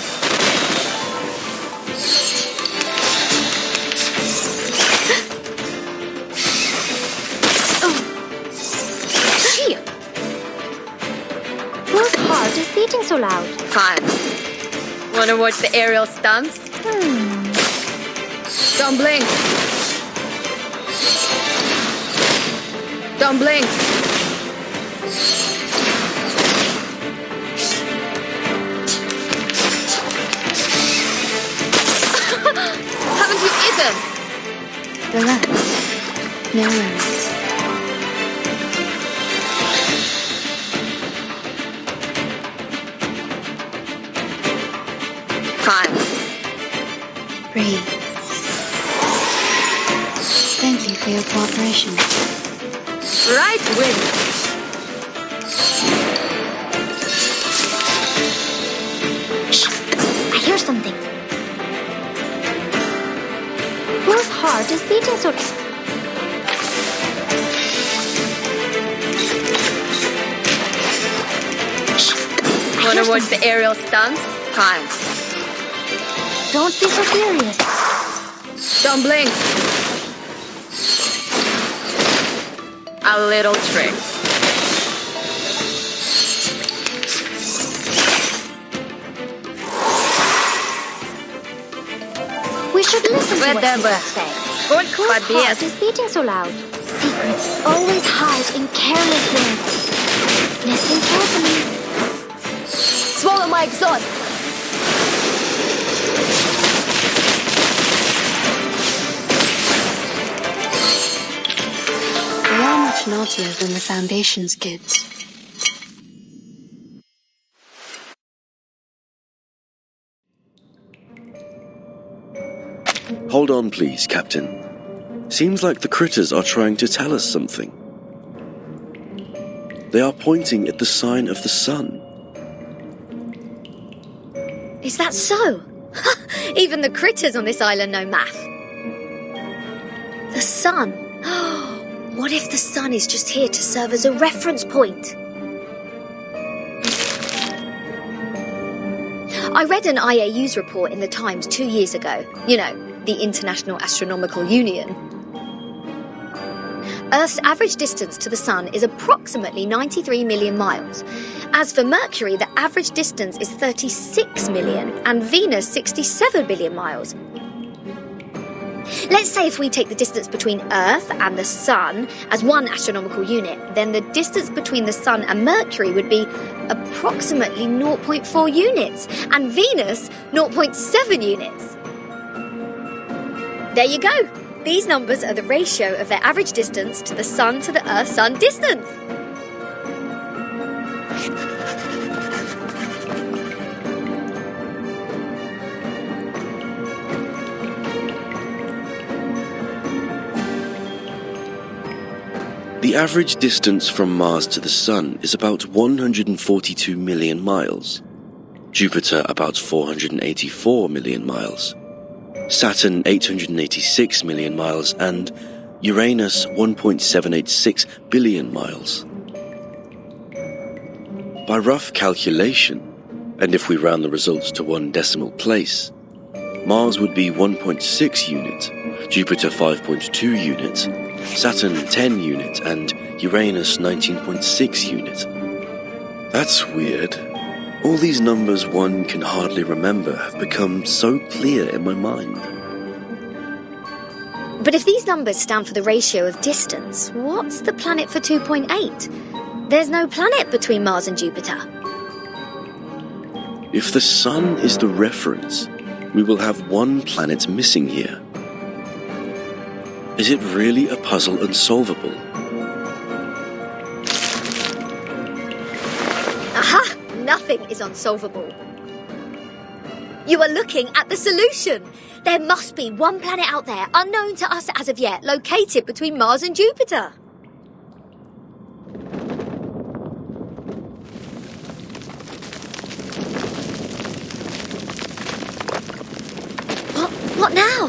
Whose heart is beating so loud? Fine. Wanna watch the aerial stunts? Don't blink. Don't blink. Haven't you eaten? Relax. No worries. Fine. Breathe. Thank you for your cooperation. Right wing. I hear something. Whose heart is beating so loud? Wanna watch the aerial stunts? Fine. Don't be so furious. Don't blink. A little trick. We should listen to what Whatever. people say. Good, Whose but heart yes. is beating so loud? Secrets always hide in careless words. Listen carefully. Swallow my exhaust. They are much naughtier than the Foundation's kids. Hold on, please, Captain. Seems like the critters are trying to tell us something. They are pointing at the sign of the sun. Is that so? Even the critters on this island know math. The sun. What if the sun is just here to serve as a reference point? I read an IAU's report in the Times 2 years ago. You know, the International Astronomical Union. Earth's average distance to the sun is approximately 93 million miles. As for Mercury, the average distance is 36 million, and Venus 67 billion miles. Let's say if we take the distance between Earth and the Sun as one astronomical unit, then the distance between the Sun and Mercury would be approximately 0.4 units, and Venus 0.7 units. There you go. These numbers are the ratio of their average distance to the Sun to the Earth-Sun distance. The average distance from Mars to the Sun is about 142 million miles. Jupiter about 484 million miles. Saturn 886 million miles, and Uranus 1.786 billion miles. By rough calculation, and if we round the results to one decimal place, Mars would be 1.6 unit, Jupiter 5.2 unit, Saturn 10 unit, and Uranus 19.6 unit. That's weird. All these numbers one can hardly remember have become so clear in my mind. But if these numbers stand for the ratio of distance, what's the planet for 2.8? There's no planet between Mars and Jupiter. If the Sun is the reference, we will have one planet missing here. Is it really a puzzle unsolvable? Aha! Nothing is unsolvable. You are looking at the solution. There must be one planet out there, unknown to us as of yet, located between Mars and Jupiter. What now?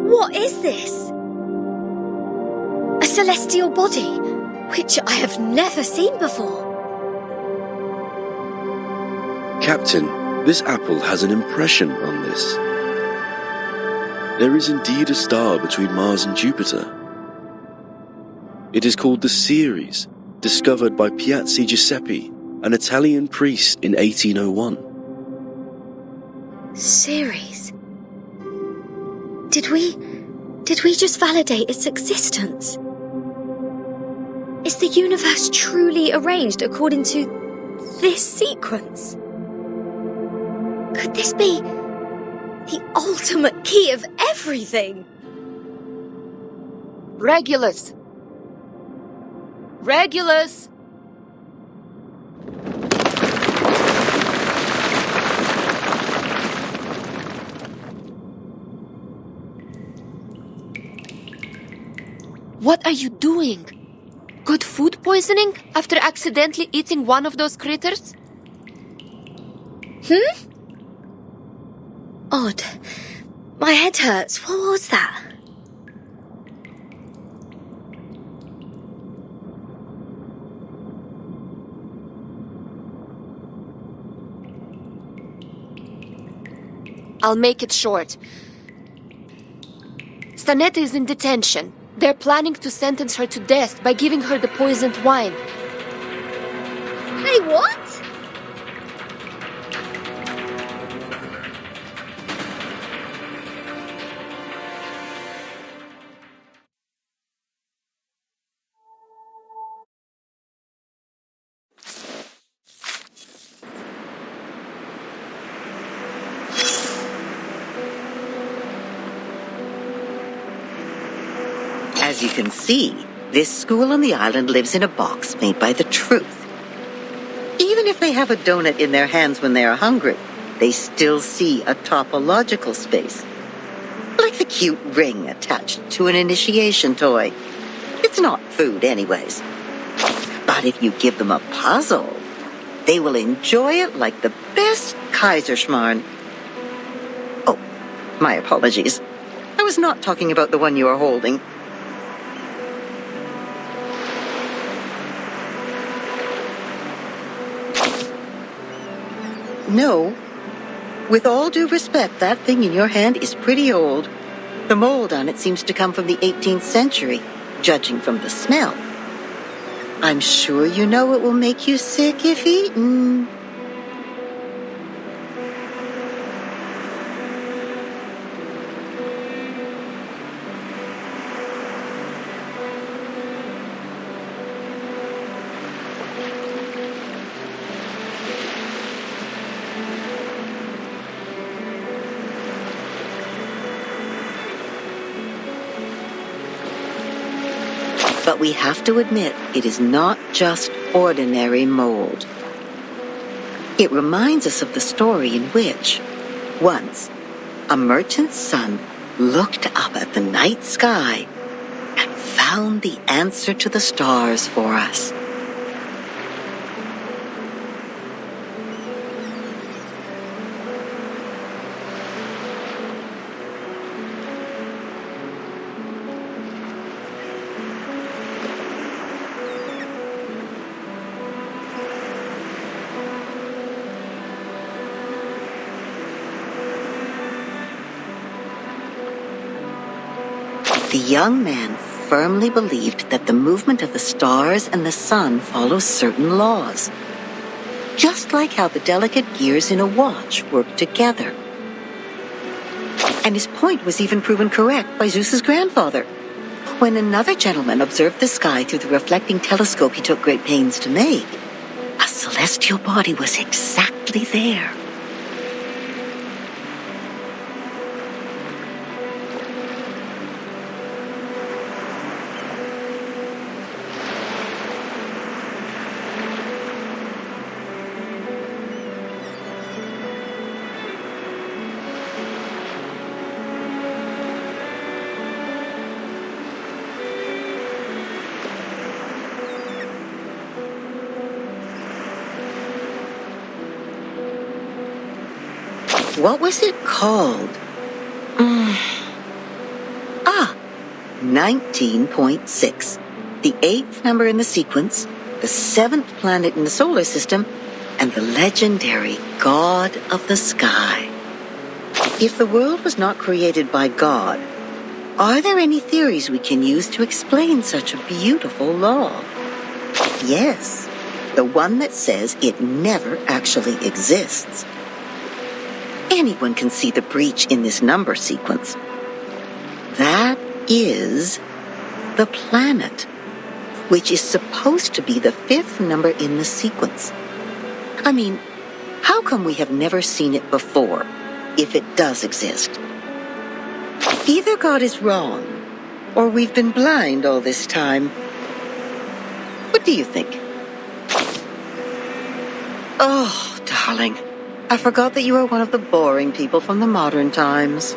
What is this? A celestial body, which I have never seen before. Captain, this apple has an impression on this. There is indeed a star between Mars and Jupiter. It is called the Ceres, discovered by Piazzi Giuseppe, an Italian priest in 1801. Ceres? Did we just validate its existence? Is the universe truly arranged according to this sequence? Could this be the ultimate key of everything? Regulus! Regulus! What are you doing? Got food poisoning after accidentally eating one of those critters? Odd. My head hurts. What was that? I'll make it short. Stanetta is in detention. They're planning to sentence her to death by giving her the poisoned wine. Hey, what? As you can see, this school on the island lives in a box made by the truth. Even if they have a donut in their hands when they are hungry, they still see a topological space. Like the cute ring attached to an initiation toy. It's not food anyways. But if you give them a puzzle, they will enjoy it like the best Kaiserschmarrn. Oh, my apologies. I was not talking about the one you are holding. No. With all due respect, that thing in your hand is pretty old. The mold on it seems to come from the 18th century, judging from the smell. I'm sure you know it will make you sick if eaten. But we have to admit, it is not just ordinary mold. It reminds us of the story in which, once, a merchant's son looked up at the night sky and found the answer to the stars for us. The young man firmly believed that the movement of the stars and the sun follows certain laws, just like how the delicate gears in a watch work together. And his point was even proven correct by Zeus's grandfather. When another gentleman observed the sky through the reflecting telescope he took great pains to make, a celestial body was exactly there. What was it called? 19.6, the 8th number in the sequence, the 7th planet in the solar system, and the legendary God of the Sky. If the world was not created by God, are there any theories we can use to explain such a beautiful law? Yes, the one that says it never actually exists. Anyone can see the breach in this number sequence. That is the planet, which is supposed to be the 5th number in the sequence. I mean, how come we have never seen it before, if it does exist? Either God is wrong, or we've been blind all this time. What do you think? Oh, darling, I forgot that you are one of the boring people from the modern times.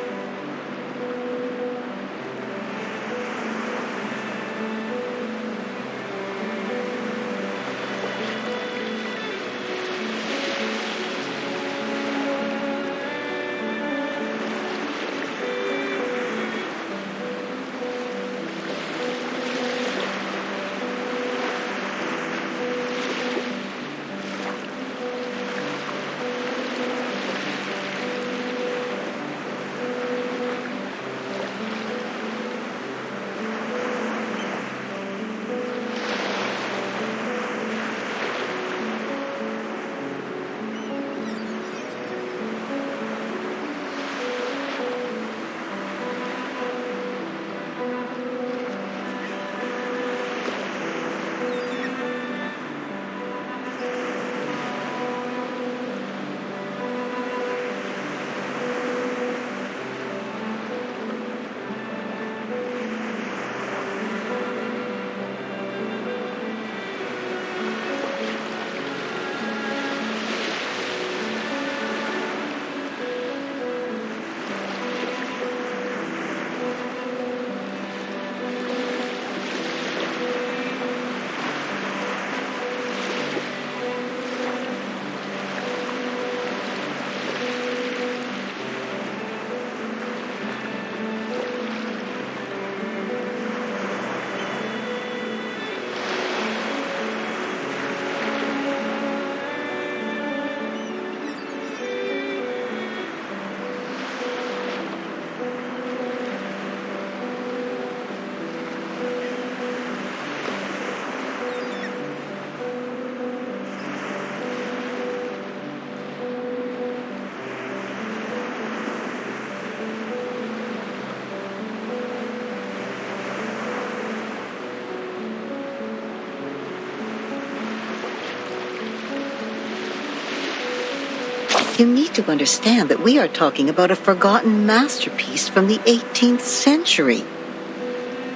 You need to understand that we are talking about a forgotten masterpiece from the 18th century.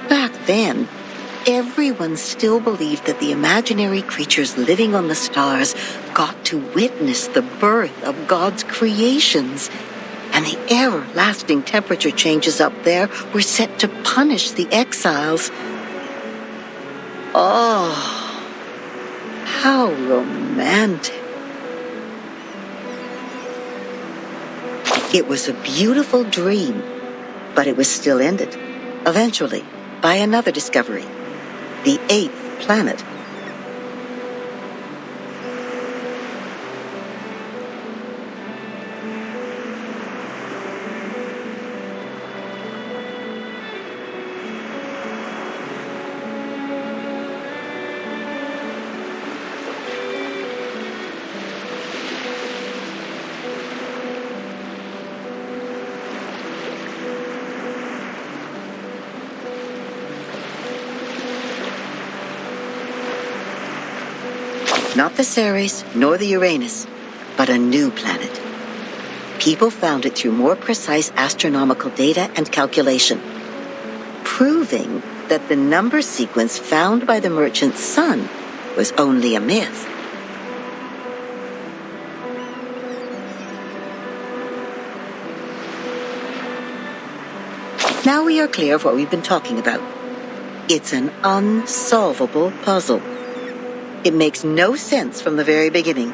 Back then, everyone still believed that the imaginary creatures living on the stars got to witness the birth of God's creations, and the everlasting temperature changes up there were set to punish the exiles. Oh, how romantic. It was a beautiful dream, but it was still ended, eventually, by another discovery, the 8th planet. Not the Ceres, nor the Uranus, but a new planet. People found it through more precise astronomical data and calculation, proving that the number sequence found by the merchant sun was only a myth. Now we are clear of what we've been talking about. It's an unsolvable puzzle. It makes no sense from the very beginning.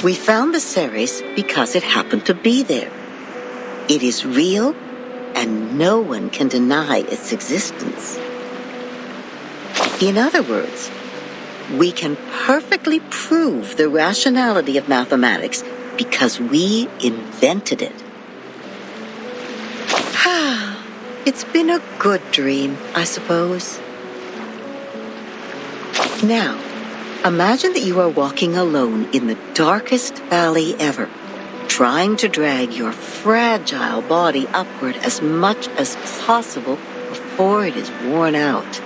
We found the Ceres because it happened to be there. It is real, and no one can deny its existence. In other words, we can perfectly prove the rationality of mathematics because we invented it. It's been a good dream, I suppose. Now, imagine that you are walking alone in the darkest valley ever, trying to drag your fragile body upward as much as possible before it is worn out.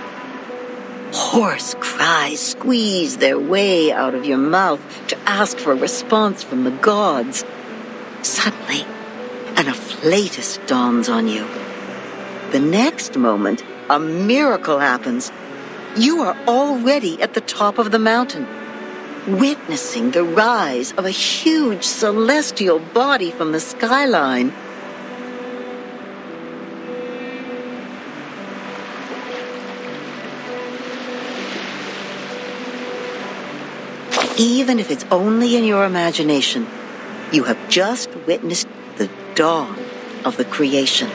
Hoarse cries squeeze their way out of your mouth to ask for a response from the gods. Suddenly, an afflatus dawns on you. The next moment, a miracle happens. You are already at the top of the mountain, witnessing the rise of a huge celestial body from the skyline. Even if it's only in your imagination, you have just witnessed the dawn of the creation,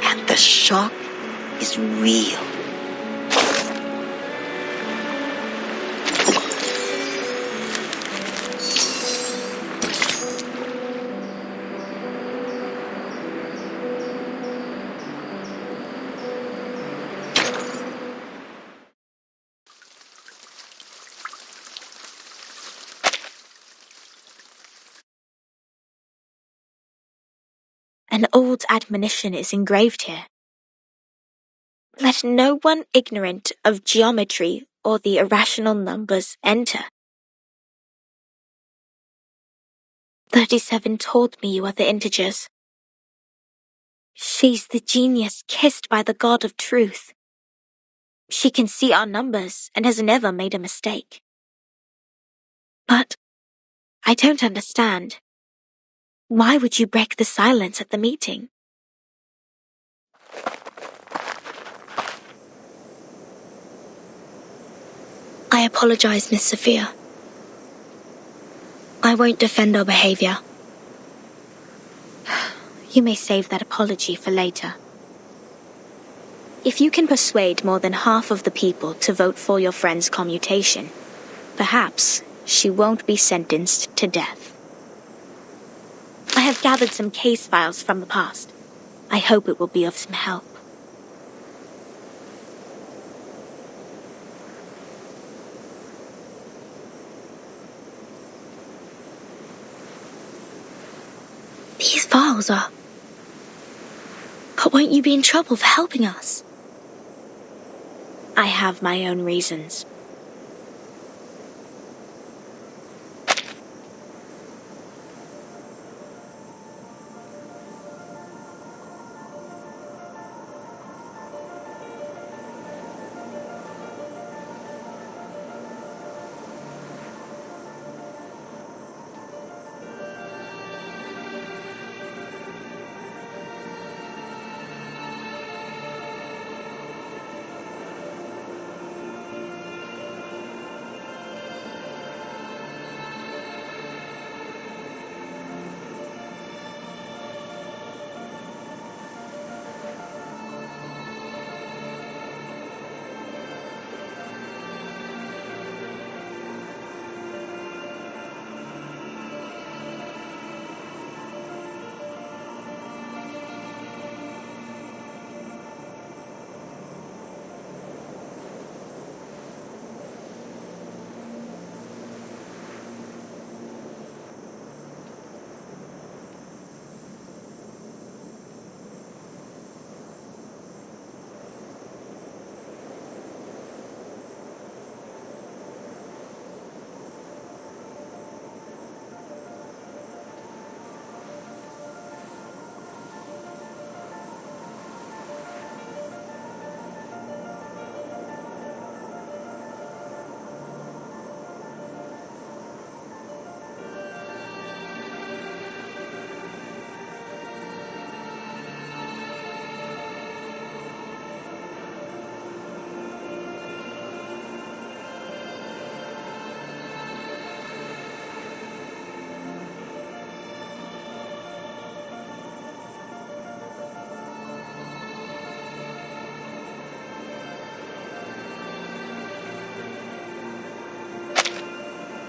and the shock is real. An old admonition is engraved here. Let no one ignorant of geometry or the irrational numbers enter. 37 told me you are the integers. She's the genius kissed by the god of truth. She can see our numbers and has never made a mistake. But I don't understand. Why would you break the silence at the meeting? I apologize, Miss Sophia. I won't defend our behavior. You may save that apology for later. If you can persuade more than half of the people to vote for your friend's commutation, perhaps she won't be sentenced to death. I have gathered some case files from the past. I hope it will be of some help. These files are... But won't you be in trouble for helping us? I have my own reasons.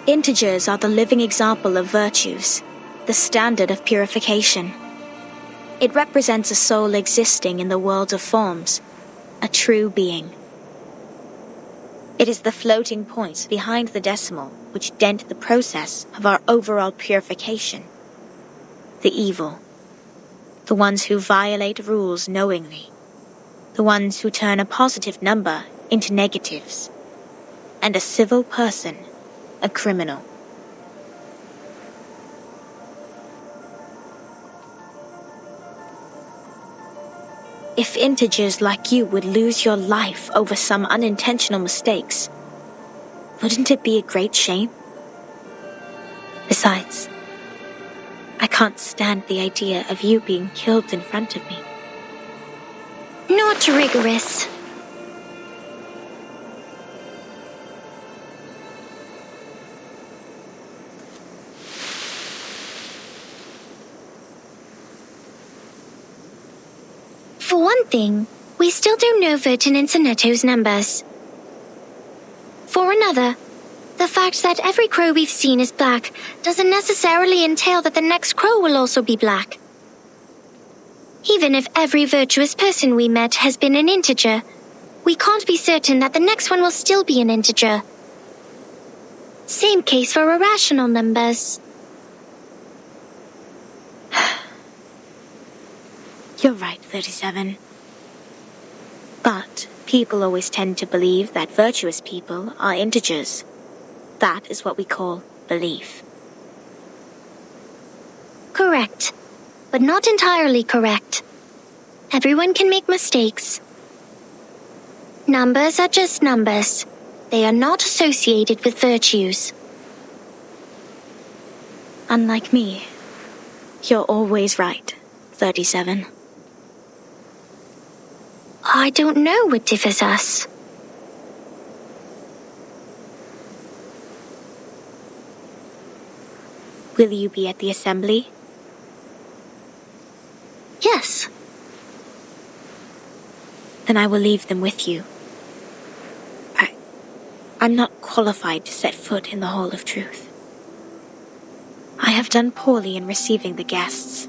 Integers are the living example of virtues, the standard of purification. It represents a soul existing in the world of forms, a true being. It is the floating points behind the decimal which dent the process of our overall purification. The evil. The ones who violate rules knowingly. The ones who turn a positive number into negatives. And a civil person, a criminal. If integers like you would lose your life over some unintentional mistakes, wouldn't it be a great shame? Besides, I can't stand the idea of you being killed in front of me. Not rigorous. For one thing, we still don't know Vertin and Sonetto's numbers. For another, the fact that every crow we've seen is black doesn't necessarily entail that the next crow will also be black. Even if every virtuous person we met has been an integer, we can't be certain that the next one will still be an integer. Same case for irrational numbers. You're right, 37. But people always tend to believe that virtuous people are integers. That is what we call belief. Correct, but not entirely correct. Everyone can make mistakes. Numbers are just numbers. They are not associated with virtues. Unlike me, you're always right, 37. I don't know what differs us. Will you be at the assembly? Yes. Then I will leave them with you. I'm not qualified to set foot in the Hall of Truth. I have done poorly in receiving the guests.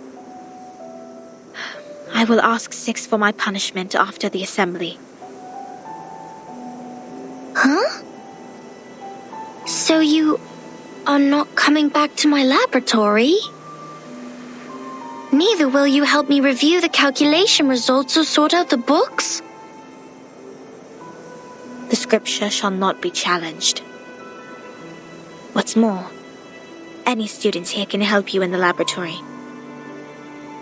I will ask 6 for my punishment after the assembly. Huh? So you are not coming back to my laboratory? Neither will you help me review the calculation results or sort out the books? The scripture shall not be challenged. What's more, any students here can help you in the laboratory.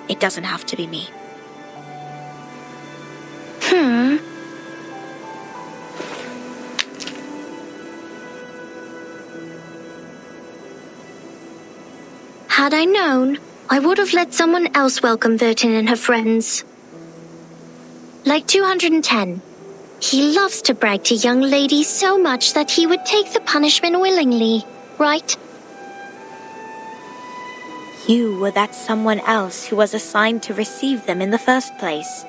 It doesn't have to be me. Had I known, I would have let someone else welcome Vertin and her friends. Like 210. He loves to brag to young ladies so much that he would take the punishment willingly, right? You were that someone else who was assigned to receive them in the first place.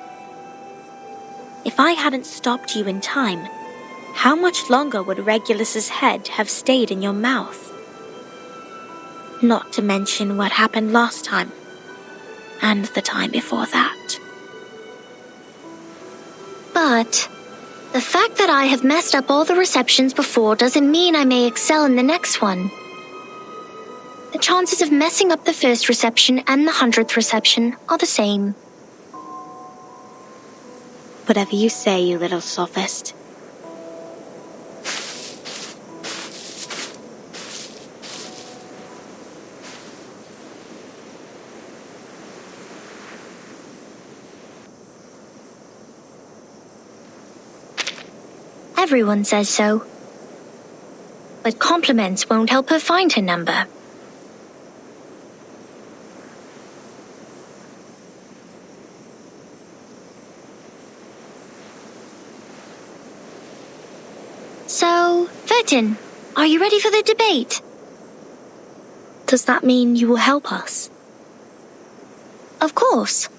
If I hadn't stopped you in time, how much longer would Regulus's head have stayed in your mouth? Not to mention what happened last time, and the time before that. But the fact that I have messed up all the receptions before doesn't mean I may excel in the next one. The chances of messing up the first reception and the 100th reception are the same. Whatever you say, you little sophist. Everyone says so. But compliments won't help her find her number. So, Vertin, are you ready for the debate? Does that mean you will help us? Of course.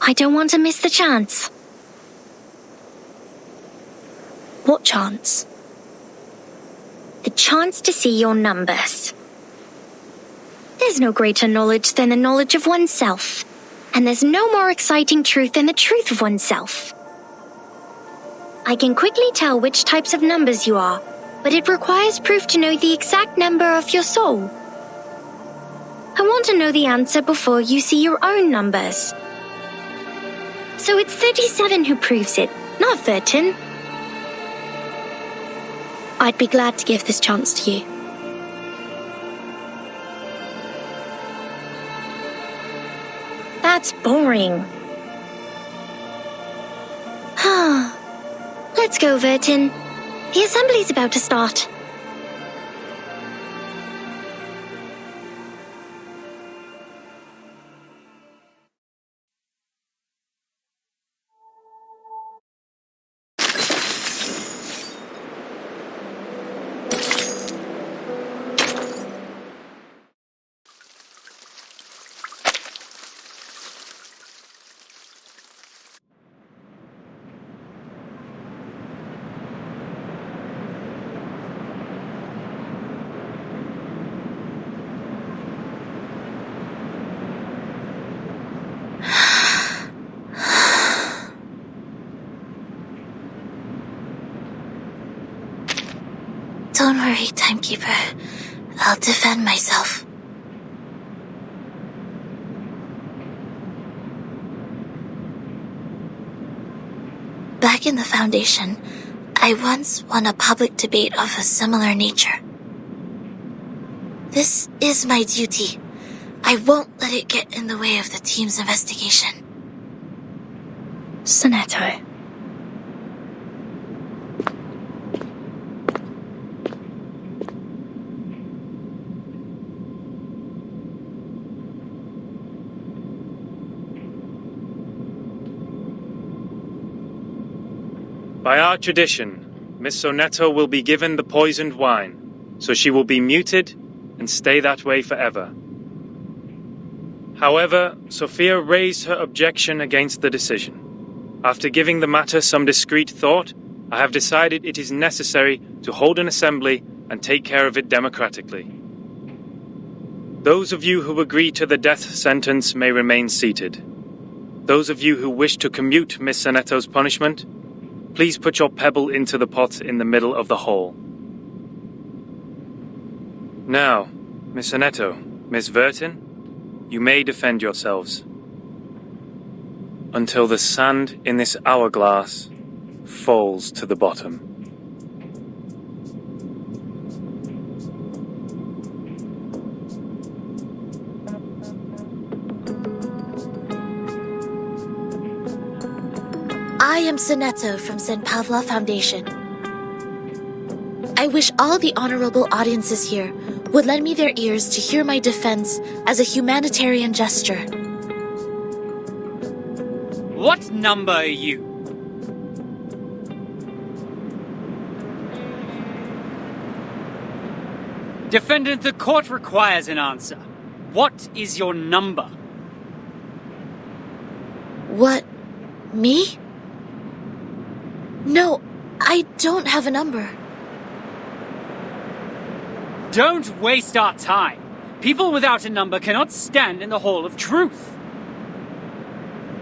I don't want to miss the chance. What chance? the chance to see your numbers. There's no greater knowledge than the knowledge of oneself, and there's no more exciting truth than the truth of oneself. I can quickly tell which types of numbers you are, but it requires proof to know the exact number of your soul. I want to know the answer before you see your own numbers. So it's 37 who proves it, not Vertin. I'd be glad to give this chance to you. That's boring. Let's go, Vertin. The assembly's about to start. Don't worry, Timekeeper. I'll defend myself. Back in the Foundation, I once won a public debate of a similar nature. This is my duty. I won't let it get in the way of the team's investigation. Sonetto. By our tradition, Miss Sonetto will be given the poisoned wine, so she will be muted and stay that way forever. However, Sophia raised her objection against the decision. After giving the matter some discreet thought, I have decided it is necessary to hold an assembly and take care of it democratically. Those of you who agree to the death sentence may remain seated. Those of you who wish to commute Miss Sonetto's punishment, please put your pebble into the pot in the middle of the hall. Now, Miss Sonetto, Miss Vertin, you may defend yourselves. Until the sand in this hourglass falls to the bottom. I am Sonetto from St. Pavla Foundation. I wish all the honorable audiences here would lend me their ears to hear my defense as a humanitarian gesture. What number are you? Defendant, the court requires an answer. What is your number? What? Me? No, I don't have a number. Don't waste our time. People without a number cannot stand in the Hall of Truth.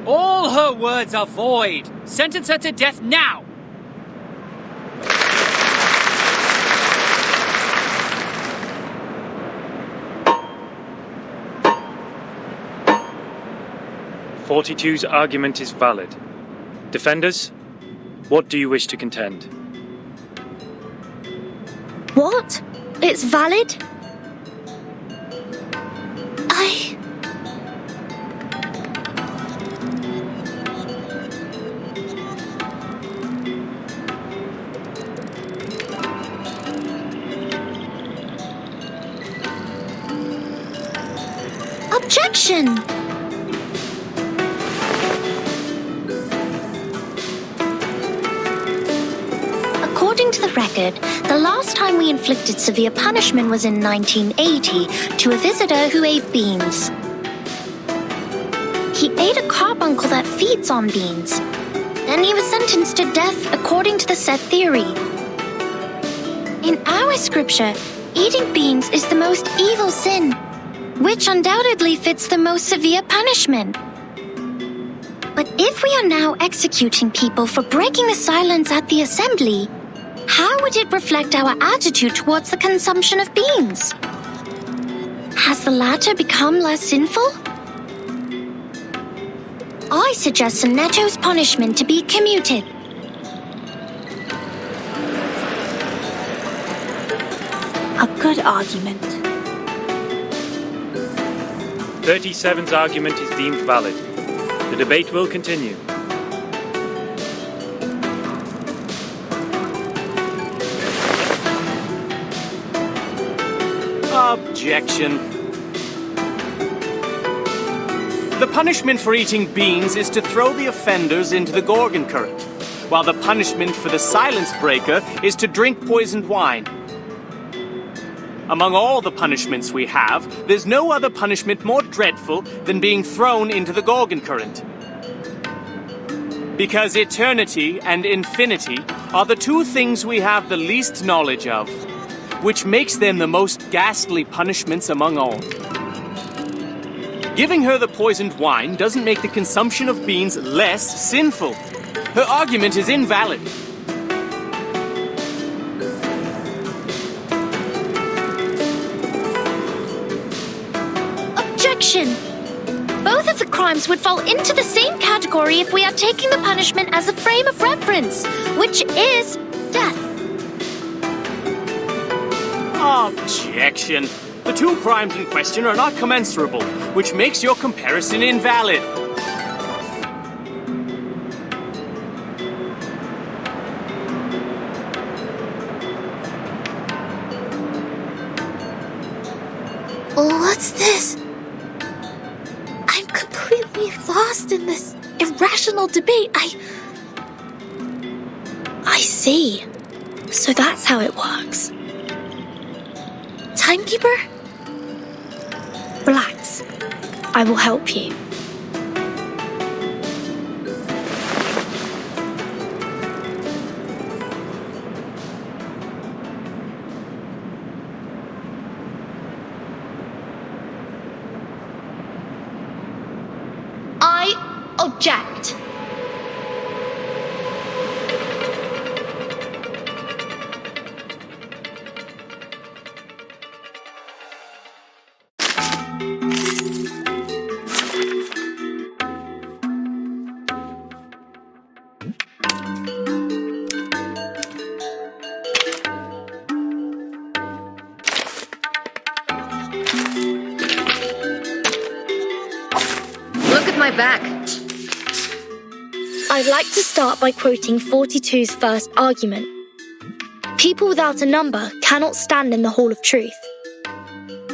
All her words are void. Sentence her to death now. '42's argument is valid. Defenders, what do you wish to contend? What? It's valid? Objection! According to the record, the last time we inflicted severe punishment was in 1980 to a visitor who ate beans. He ate a carbuncle that feeds on beans. Then he was sentenced to death according to the set theory. In our scripture, eating beans is the most evil sin, which undoubtedly fits the most severe punishment. But if we are now executing people for breaking the silence at the assembly, how would it reflect our attitude towards the consumption of beans? Has the latter become less sinful? I suggest Sonetto's punishment to be commuted. A good argument. 37's argument is deemed valid. The debate will continue. Objection. The punishment for eating beans is to throw the offenders into the Gorgon current, while the punishment for the silence breaker is to drink poisoned wine. Among all the punishments we have, there's no other punishment more dreadful than being thrown into the Gorgon current. Because eternity and infinity are the two things we have the least knowledge of, which makes them the most ghastly punishments among all. Giving her the poisoned wine doesn't make the consumption of beans less sinful. Her argument is invalid. Objection! Both of the crimes would fall into the same category if we are taking the punishment as a frame of reference, which is death. Objection. The two crimes in question are not commensurable, which makes your comparison invalid. What's this? I'm completely lost in this irrational debate. I see. So that's how it works. Timekeeper? Relax. I will help you. I object. Look at my back. I'd like to start by quoting 42's first argument. People without a number cannot stand in the Hall of Truth.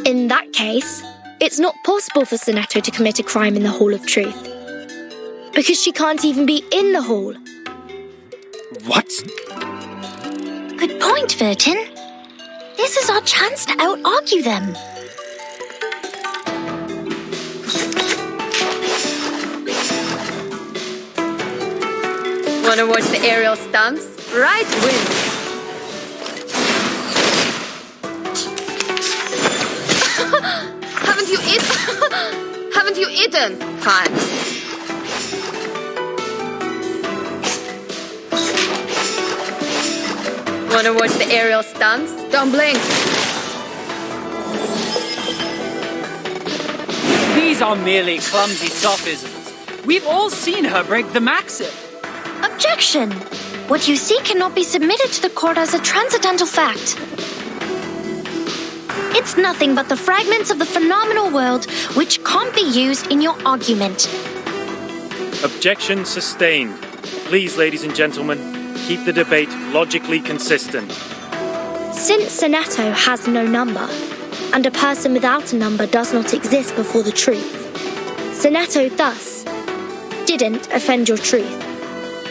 In that case, it's not possible for Sonetto to commit a crime in the Hall of Truth, because she can't even be in the hall. What? Good point, Vertin. This is our chance to out-argue them. Wanna watch the aerial stunts? Right win. Haven't you eaten? Haven't you eaten? Fine. Wanna watch the aerial stunts? Don't blink. These are merely clumsy sophisms. We've all seen her break the maxim. Objection! What you see cannot be submitted to the court as a transcendental fact. It's nothing but the fragments of the phenomenal world which can't be used in your argument. Objection sustained. Please, ladies and gentlemen, keep the debate logically consistent. Since Sonetto has no number, and a person without a number does not exist before the truth, Sonetto thus didn't offend your truth.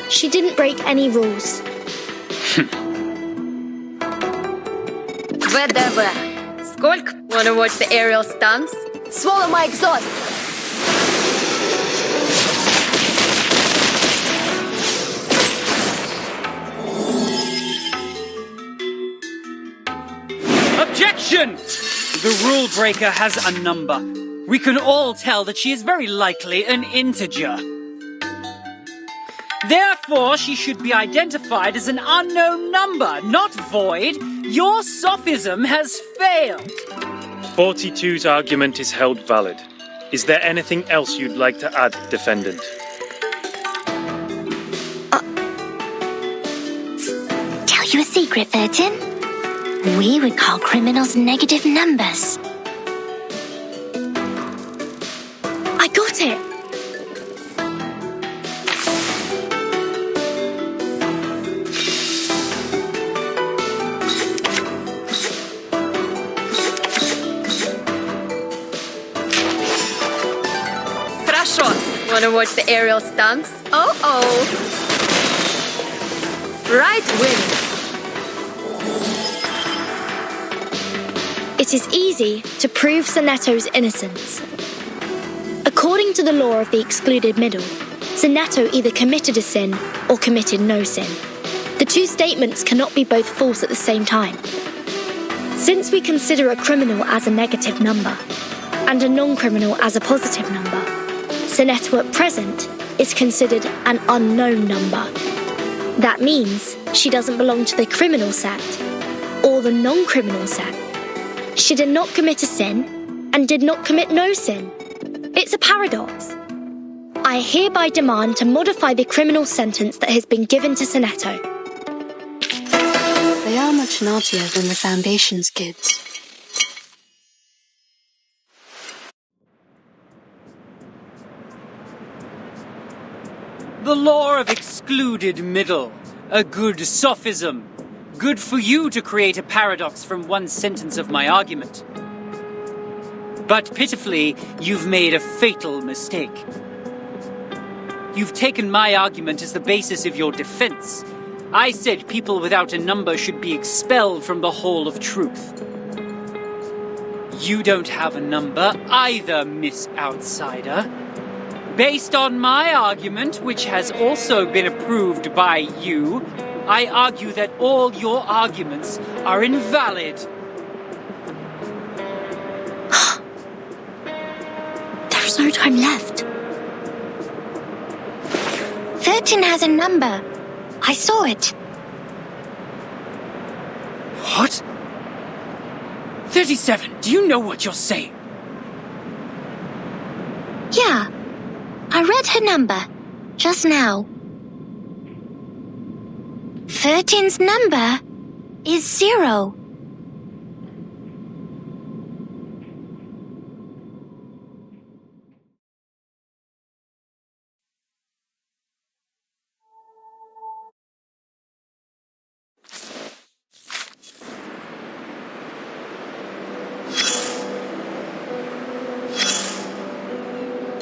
She didn't break any rules. ВДВ. Сколько? Wanna watch the aerial stunts? Swallow my exhaust. Objection! The rule breaker has a number. We can all tell that she is very likely an integer. Therefore, she should be identified as an unknown number, not void. Your sophism has failed. 42's argument is held valid. Is there anything else you'd like to add, defendant? Tell you a secret, 13? We would call criminals negative numbers. I got it! Crash on! Wanna watch the aerial stunts? Oh-oh! Right wins! It is easy to prove Sonetto's innocence. According to the law of the excluded middle, Sonetto either committed a sin or committed no sin. The two statements cannot be both false at the same time. Since we consider a criminal as a negative number and a non-criminal as a positive number, Sonetto at present is considered an unknown number. That means she doesn't belong to the criminal set or the non-criminal set. She did not commit a sin and did not commit no sin. It's a paradox. I hereby demand to modify the criminal sentence that has been given to Sonetto. They are much naughtier than the Foundation's kids. The law of excluded middle. A good sophism. Good for you to create a paradox from one sentence of my argument. But pitifully, you've made a fatal mistake. You've taken my argument as the basis of your defense. I said people without a number should be expelled from the Hall of Truth. You don't have a number either, Miss Outsider. Based on my argument, which has also been approved by you, I argue that all your arguments are invalid. There's no time left. 13 has a number. I saw it. What? 37, do you know what you're saying? Yeah, I read her number just now. 13's number is 0.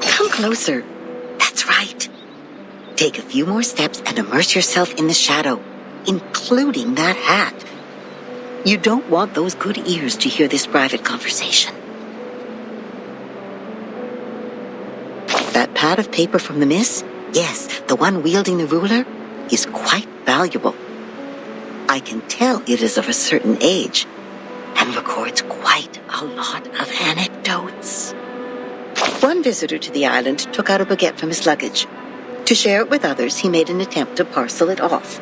Come closer. That's right. Take a few more steps and immerse yourself in the shadow, including that hat. You don't want those good ears to hear this private conversation. That pad of paper from the miss, yes, the one wielding the ruler, is quite valuable. I can tell it is of a certain age and records quite a lot of anecdotes. One visitor to the island took out a baguette from his luggage. To share it with others, he made an attempt to parcel it off.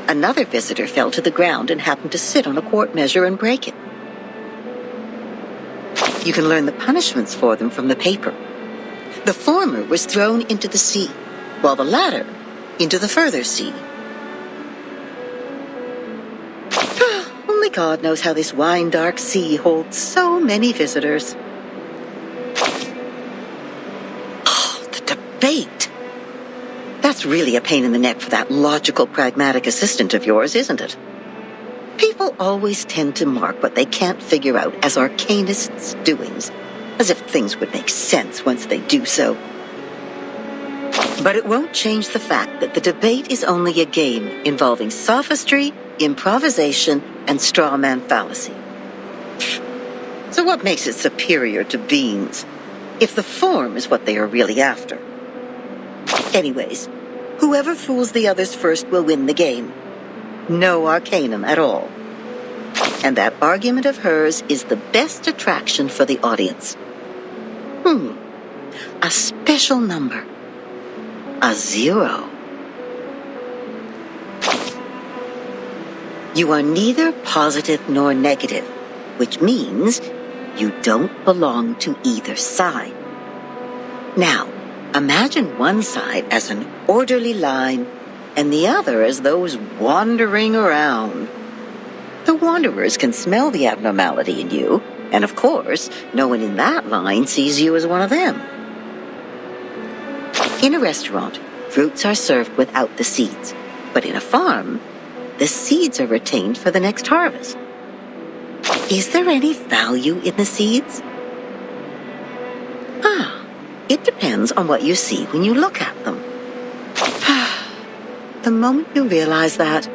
Another visitor fell to the ground and happened to sit on a quart measure and break it. You can learn the punishments for them from the paper. The former was thrown into the sea, while the latter into the further sea. Only God knows how this wine-dark sea holds so many visitors. The debate! That's really a pain in the neck for that logical, pragmatic assistant of yours, isn't it? People always tend to mark what they can't figure out as arcanists' doings, as if things would make sense once they do so. But it won't change the fact that the debate is only a game involving sophistry, improvisation, and straw man fallacy. So what makes it superior to beans, if the form is what they are really after? Anyways, whoever fools the others first will win the game. No arcanum at all. And that argument of hers is the best attraction for the audience. A special number. A 0. You are neither positive nor negative, which means you don't belong to either side. Now, imagine one side as an orderly line and the other as those wandering around. The wanderers can smell the abnormality in you, and of course, no one in that line sees you as one of them. In a restaurant, fruits are served without the seeds, but in a farm, the seeds are retained for the next harvest. Is there any value in the seeds? It depends on what you see when you look at them. The moment you realize that,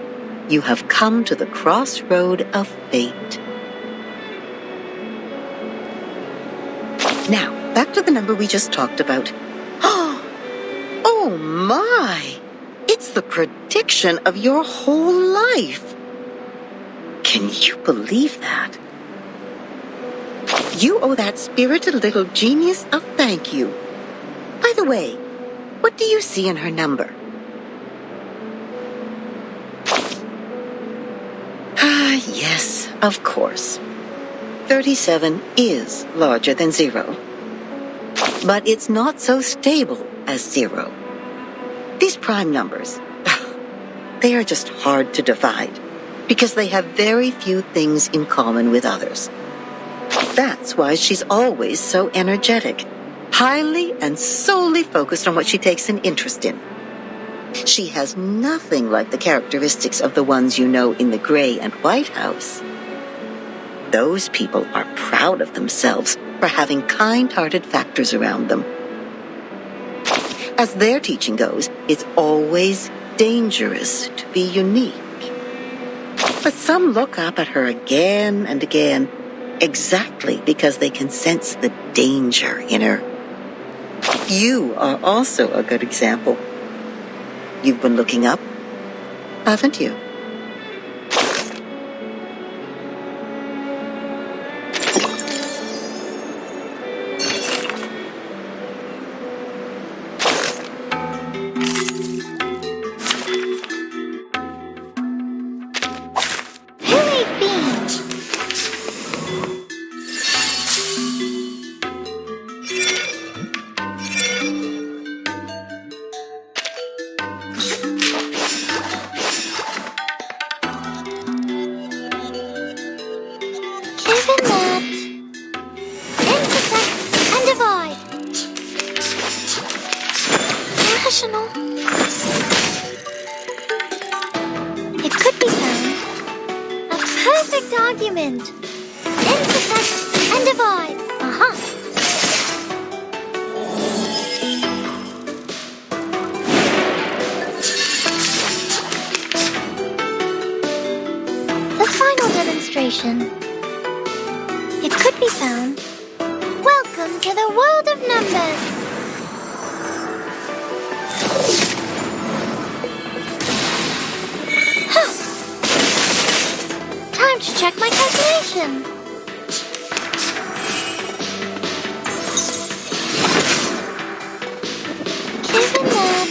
you have come to the crossroad of fate. Now, back to the number we just talked about. Oh my! It's the prediction of your whole life. Can you believe that? You owe that spirited little genius a thank you. By the way, what do you see in her number? Yes, of course. 37 is larger than 0. But it's not so stable as 0. These prime numbers, they are just hard to divide because they have very few things in common with others. That's why she's always so energetic, highly and solely focused on what she takes an interest in. She has nothing like the characteristics of the ones you know in the Gray and White House. Those people are proud of themselves for having kind-hearted factors around them. As their teaching goes, it's always dangerous to be unique. But some look up at her again and again, exactly because they can sense the danger in her. You are also a good example. You've been looking up, haven't you? It could be found. A perfect argument. Intersect and divide. The final demonstration. It could be found. Welcome to the world of numbers. Time to check my calculation. Given that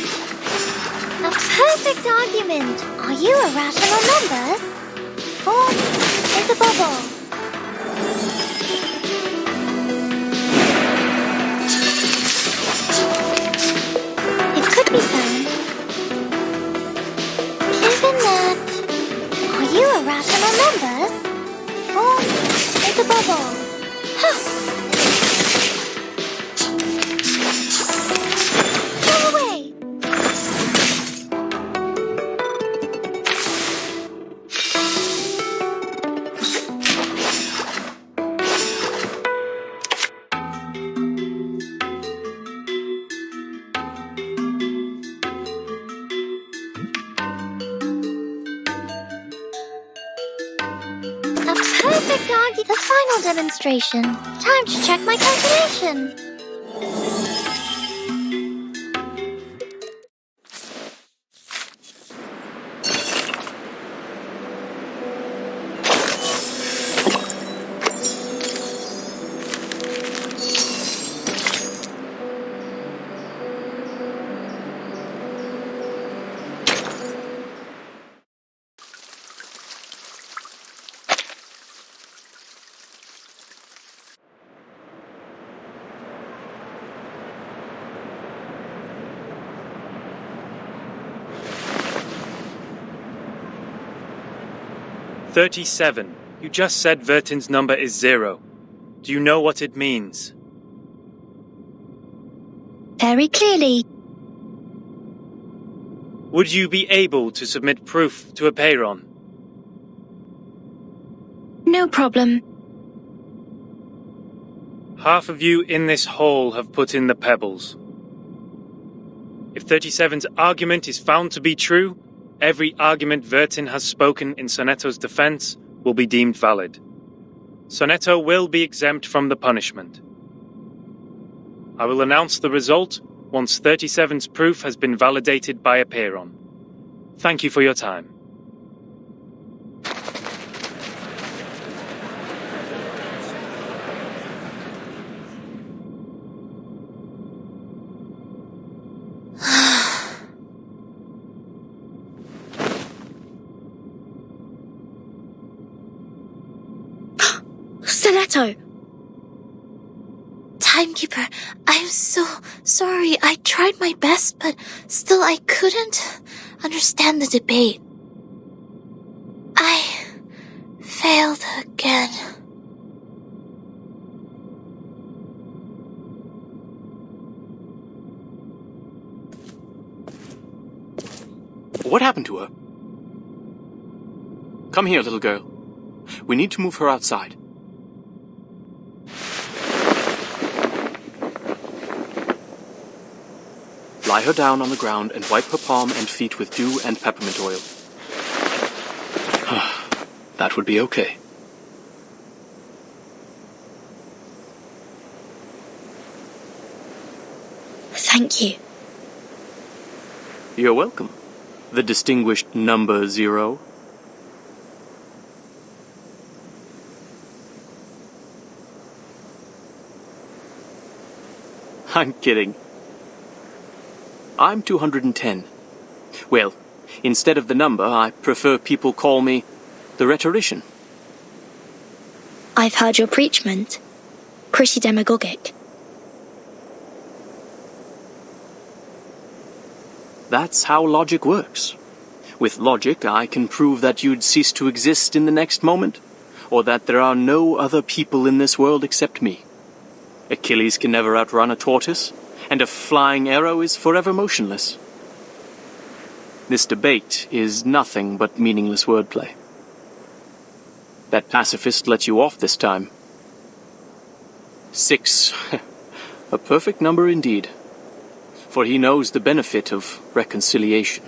a perfect argument, are you irrational numbers? 4 is a bubble. It could be found. Given that, are you irrational numbers? 4 is a bubble. Go away. Perfect argument. The final demonstration. Time to check my calculation. 37. You just said Vertin's number is 0. Do you know what it means? Very clearly. Would you be able to submit proof to Apeiron? No problem. Half of you in this hall have put in the pebbles. If 37's argument is found to be true, every argument Vertin has spoken in Sonetto's defense will be deemed valid. Sonetto will be exempt from the punishment. I will announce the result once 37's proof has been validated by Apeiron. Thank you for your time. Sonetto! Timekeeper, I'm so sorry. I tried my best, but still I couldn't understand the debate. I failed again. What happened to her? Come here, little girl. We need to move her outside. Lie her down on the ground and wipe her palm and feet with dew and peppermint oil. That would be okay. Thank you. You're welcome. The distinguished number 0. I'm kidding. I'm 210. Well, instead of the number, I prefer people call me the rhetorician. I've heard your preachment. Pretty demagogic. That's how logic works. With logic, I can prove that you'd cease to exist in the next moment, or that there are no other people in this world except me. Achilles can never outrun a tortoise, and a flying arrow is forever motionless. This debate is nothing but meaningless wordplay. That pacifist let you off this time. 6. A perfect number indeed. For he knows the benefit of reconciliation.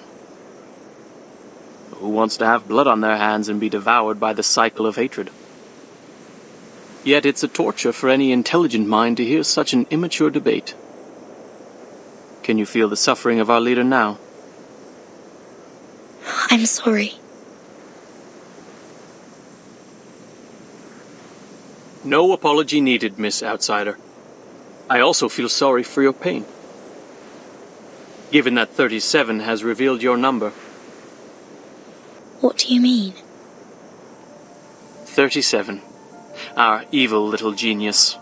Who wants to have blood on their hands and be devoured by the cycle of hatred? Yet it's a torture for any intelligent mind to hear such an immature debate. Can you feel the suffering of our leader now? I'm sorry. No apology needed, Miss Outsider. I also feel sorry for your pain. Given that 37 has revealed your number. What do you mean? 37. Our evil little genius.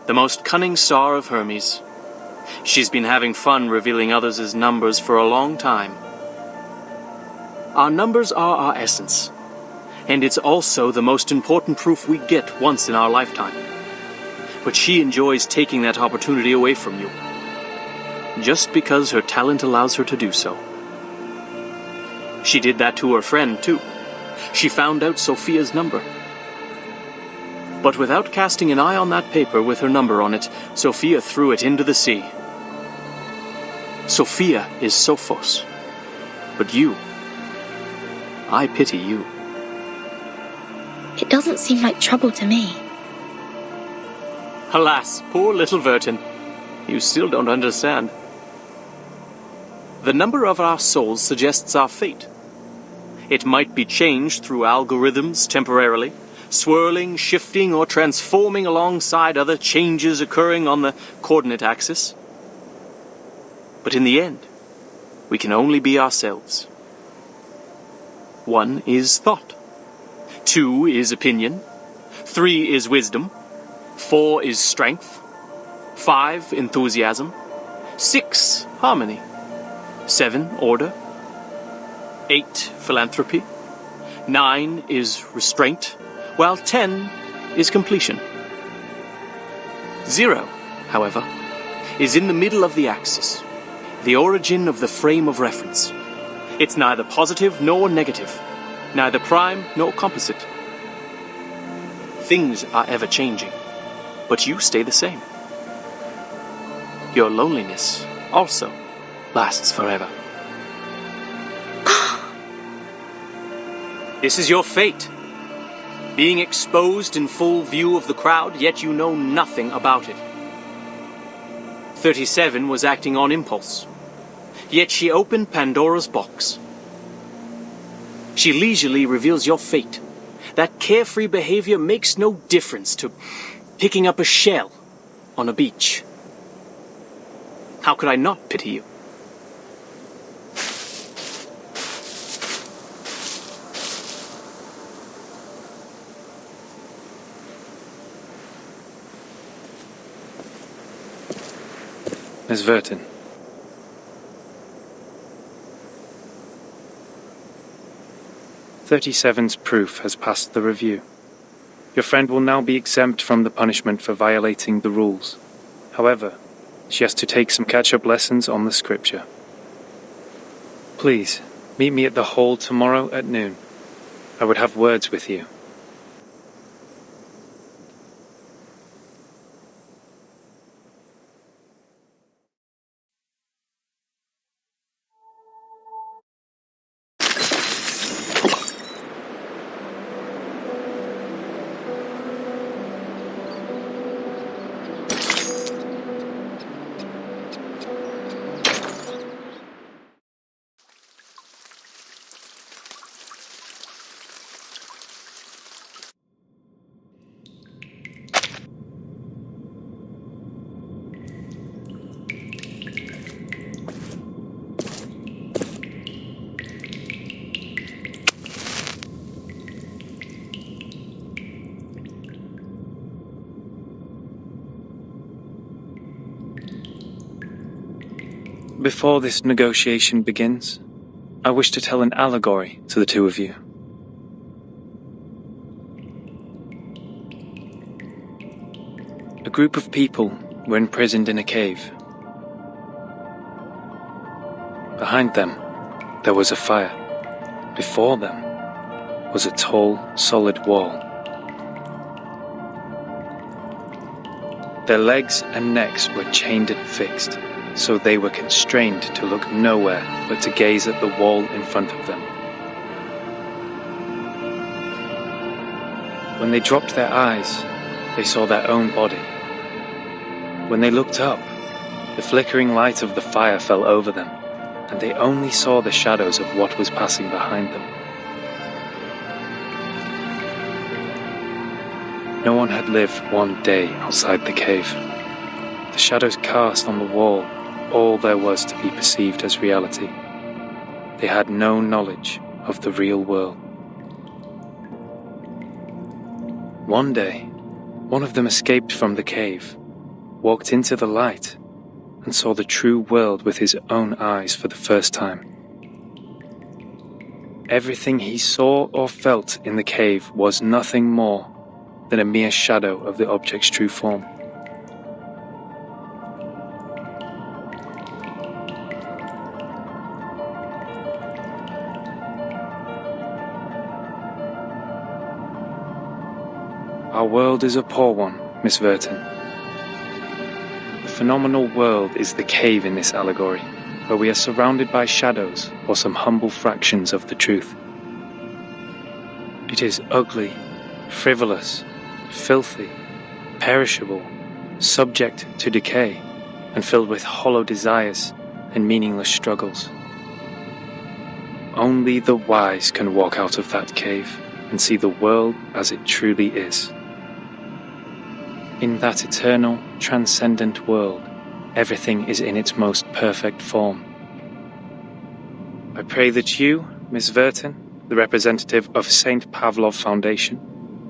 The most cunning star of Hermes. She's been having fun revealing others' numbers for a long time. Our numbers are our essence. And it's also the most important proof we get once in our lifetime. But she enjoys taking that opportunity away from you. Just because her talent allows her to do so. She did that to her friend, too. She found out Sophia's number. But without casting an eye on that paper with her number on it, Sophia threw it into the sea. Sophia is Sophos. But you, I pity you. It doesn't seem like trouble to me. Alas, poor little Vertin. You still don't understand. The number of our souls suggests our fate. It might be changed through algorithms temporarily, swirling, shifting, or transforming alongside other changes occurring on the coordinate axis. But in the end, we can only be ourselves. 1 is thought. 2 is opinion. 3 is wisdom. 4 is strength. 5, enthusiasm. 6, harmony. 7, order. 8, philanthropy. 9 is restraint, while 10 is completion. 0, however, is in the middle of the axis, the origin of the frame of reference. It's neither positive nor negative, neither prime nor composite. Things are ever changing, but you stay the same. Your loneliness also lasts forever. This is your fate. Being exposed in full view of the crowd, yet you know nothing about it. 37 was acting on impulse, yet she opened Pandora's box. She leisurely reveals your fate. That carefree behavior makes no difference to picking up a shell on a beach. How could I not pity you? Miss Vertin. "37's proof has passed the review. Your friend will now be exempt from the punishment for violating the rules. However, she has to take some catch-up lessons on the scripture. Please, meet me at the hall tomorrow at noon. I would have words with you." Before this negotiation begins, I wish to tell an allegory to the two of you. A group of people were imprisoned in a cave. Behind them, there was a fire. Before them was a tall, solid wall. Their legs and necks were chained and fixed, so they were constrained to look nowhere but to gaze at the wall in front of them. When they dropped their eyes, they saw their own body. When they looked up, the flickering light of the fire fell over them, and they only saw the shadows of what was passing behind them. No one had lived one day outside the cave. The shadows cast on the wall all there was to be perceived as reality. They had no knowledge of the real world. One day, one of them escaped from the cave, walked into the light, and saw the true world with his own eyes for the first time. Everything he saw or felt in the cave was nothing more than a mere shadow of the object's true form. Our world is a poor one, Miss Vertin. The phenomenal world is the cave in this allegory, where we are surrounded by shadows or some humble fractions of the truth. It is ugly, frivolous, filthy, perishable, subject to decay, and filled with hollow desires and meaningless struggles. Only the wise can walk out of that cave and see the world as it truly is. In that eternal, transcendent world, everything is in its most perfect form. I pray that you, Miss Vertin, the representative of St. Pavlov Foundation,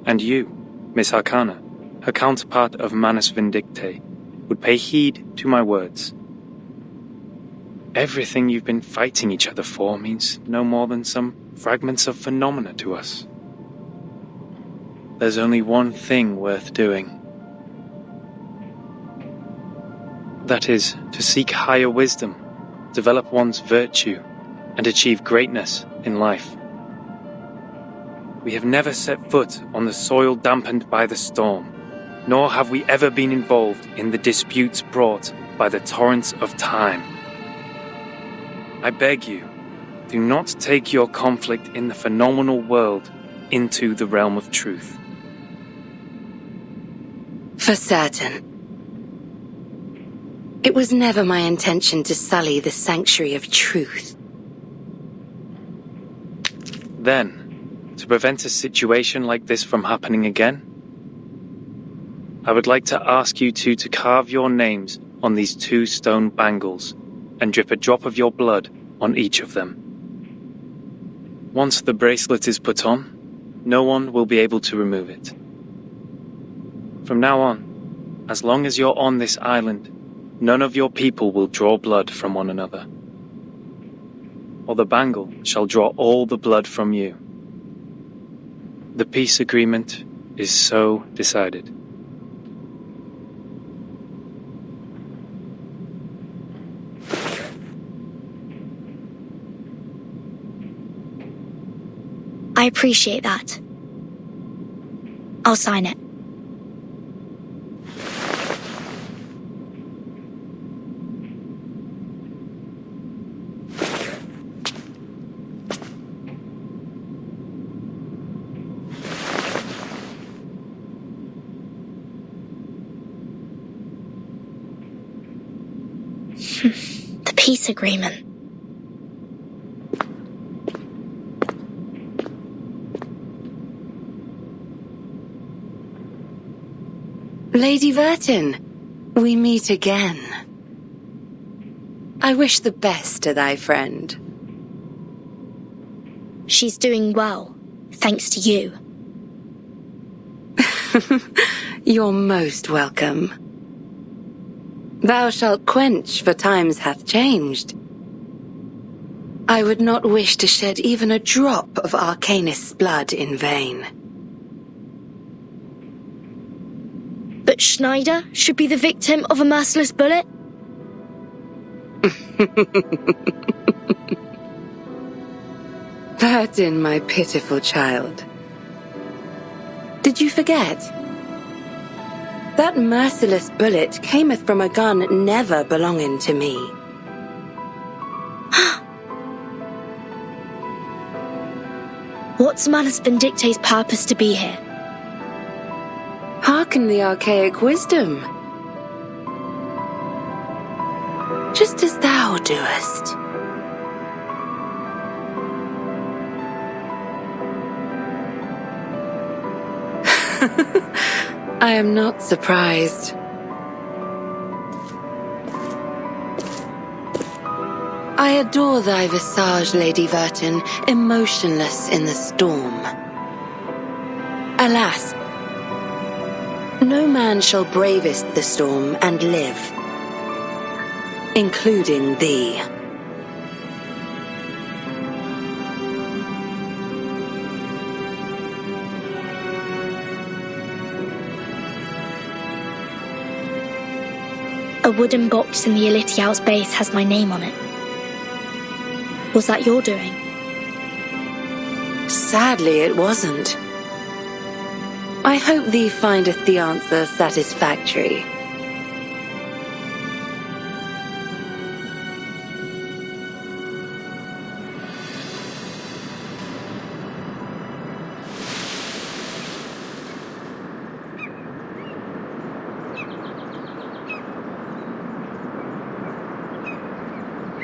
and you, Miss Arcana, her counterpart of Manus Vindicte, would pay heed to my words. Everything you've been fighting each other for means no more than some fragments of phenomena to us. There's only one thing worth doing. That is, to seek higher wisdom, develop one's virtue, and achieve greatness in life. We have never set foot on the soil dampened by the storm, nor have we ever been involved in the disputes brought by the torrents of time. I beg you, do not take your conflict in the phenomenal world into the realm of truth. For certain. It was never my intention to sully the sanctuary of truth. Then, to prevent a situation like this from happening again, I would like to ask you two to carve your names on these 2 stone bangles and drip a drop of your blood on each of them. Once the bracelet is put on, no one will be able to remove it. From now on, as long as you're on this island, none of your people will draw blood from one another, or the bangle shall draw all the blood from you. The peace agreement is so decided. I appreciate that. I'll sign it. The peace agreement. Lady Vertin, we meet again. I wish the best to thy friend. She's doing well, thanks to you. You're most welcome. Thou shalt quench, for times hath changed. I would not wish to shed even a drop of Arcanist's blood in vain. But Schneider should be the victim of a merciless bullet? Vertin, my pitiful child. Did you forget? That merciless bullet cameth from a gun never belonging to me. What's Manus Vindicte's purpose to be here? Hearken the archaic wisdom. Just as thou doest. I am not surprised. I adore thy visage, Lady Vertin, emotionless in the storm. Alas, no man shall bravest the storm and live, including thee. A wooden box in the Elitiaus base has my name on it. Was that your doing? Sadly, it wasn't. I hope thee findeth the answer satisfactory.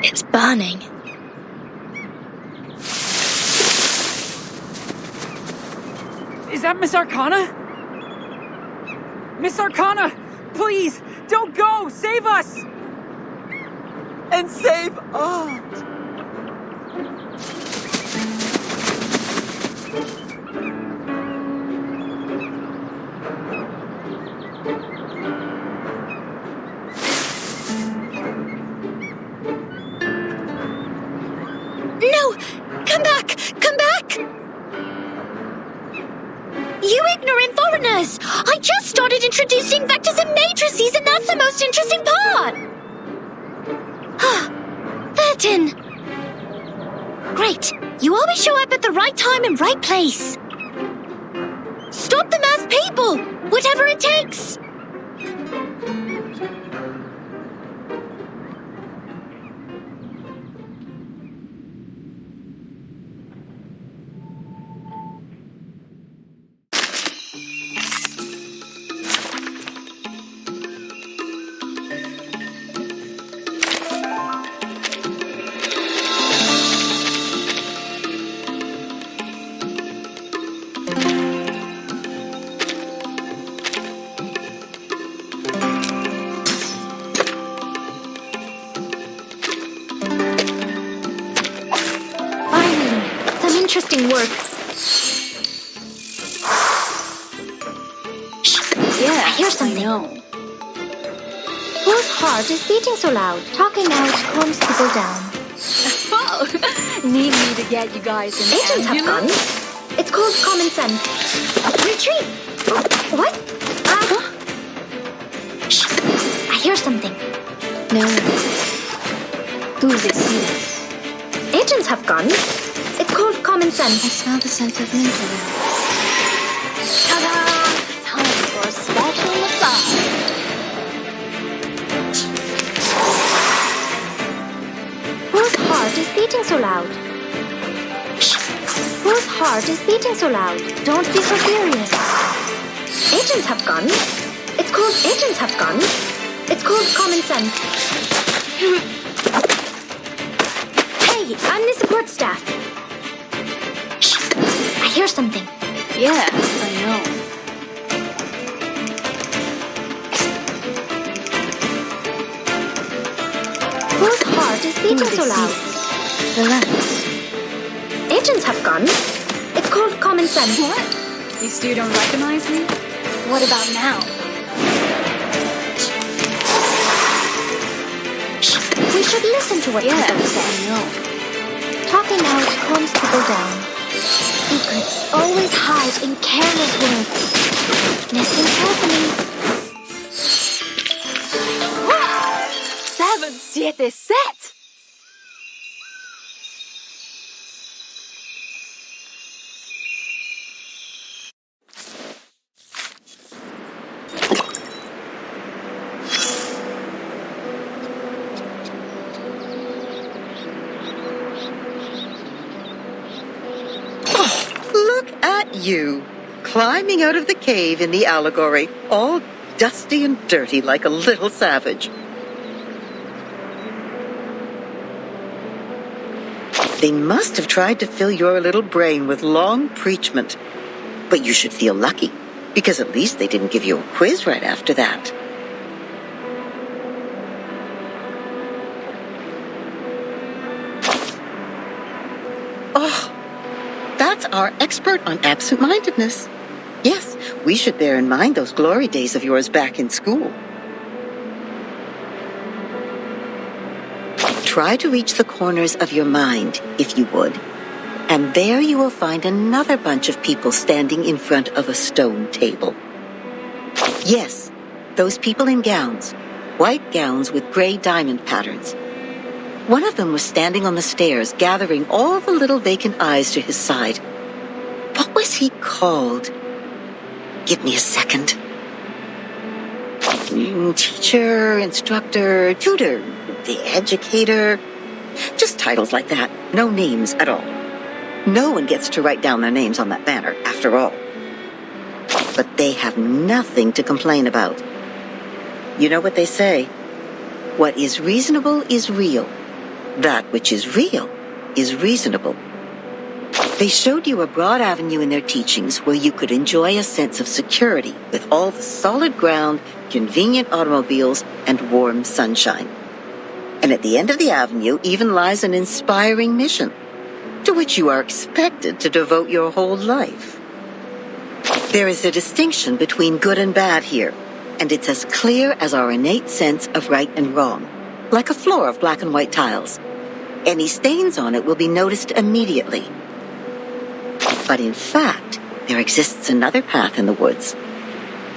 It's burning. Is that Miss Arcana? Miss Arcana! Please, don't go! Save us! And save us! No! Come back! Come back! You ignorant foreigners! I just started introducing vectors and matrices, and that's the most interesting part! Vertin! Great! You always show up at the right time and right place! Stop the masked people! Whatever it takes! Interesting work. Yeah, I hear something. Whose heart is beating so loud? Talking out calms people down. Oh, need me to get you guys in the Agents have guns. It's called common sense. Retreat! What? I hear something. No. Tú decides. Agents have guns. It's called common sense. I smell the sense of mint around. Ta-da! Time for a special massage. Whose heart is beating so loud? Whose heart is beating so loud? Don't be so furious. Agents have guns. It's called agents have guns. It's called common sense. Hey, I'm the support staff. I hear something. Yeah, I know. Whose heart is beating so loud? Relax. Agents have guns. It's called common sense. What? You still don't recognize me? What about now? We should listen to what people say. I know. Talking out calms people down. Secrets always hide in careless words. Listen carefully. 7, 7, set! You, climbing out of the cave in the allegory, all dusty and dirty like a little savage. They must have tried to fill your little brain with long preachment. But you should feel lucky, because at least they didn't give you a quiz right after that. Oh, that's our expert on absent-mindedness. Yes, we should bear in mind those glory days of yours back in school. Try to reach the corners of your mind, if you would, and there you will find another bunch of people standing in front of a stone table. Yes, those people in gowns, white gowns with gray diamond patterns. One of them was standing on the stairs, gathering all the little vacant eyes to his side. What was he called? Give me a second. Teacher, instructor, tutor, the educator. Just titles like that. No names at all. No one gets to write down their names on that banner, after all. But they have nothing to complain about. You know what they say? What is reasonable is real. That which is real is reasonable. They showed you a broad avenue in their teachings where you could enjoy a sense of security with all the solid ground, convenient automobiles, and warm sunshine. And at the end of the avenue even lies an inspiring mission, to which you are expected to devote your whole life. There is a distinction between good and bad here, and it's as clear as our innate sense of right and wrong, like a floor of black and white tiles. Any stains on it will be noticed immediately. But in fact, there exists another path in the woods.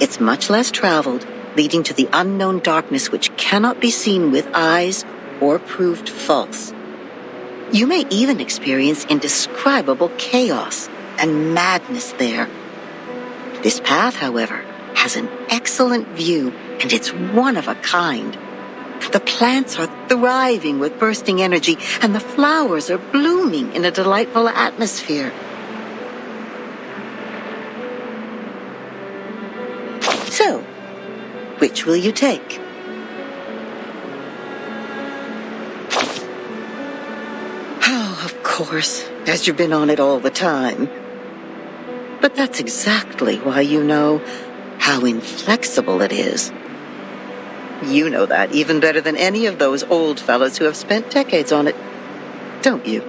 It's much less traveled, leading to the unknown darkness which cannot be seen with eyes or proved false. You may even experience indescribable chaos and madness there. This path, however, has an excellent view, and it's one of a kind. The plants are thriving with bursting energy, and the flowers are blooming in a delightful atmosphere. So, which will you take? Oh, of course, as you've been on it all the time. But that's exactly why you know how inflexible it is. You know that even better than any of those old fellows who have spent decades on it, don't you?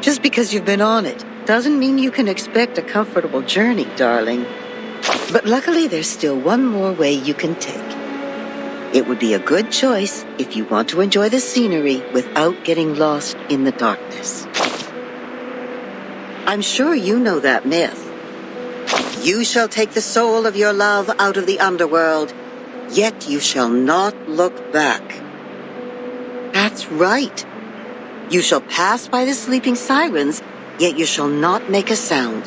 Just because you've been on it doesn't mean you can expect a comfortable journey, darling. But luckily, there's still one more way you can take. It would be a good choice if you want to enjoy the scenery without getting lost in the darkness. I'm sure you know that myth. You shall take the soul of your love out of the underworld, yet you shall not look back. That's right. You shall pass by the sleeping sirens, yet you shall not make a sound.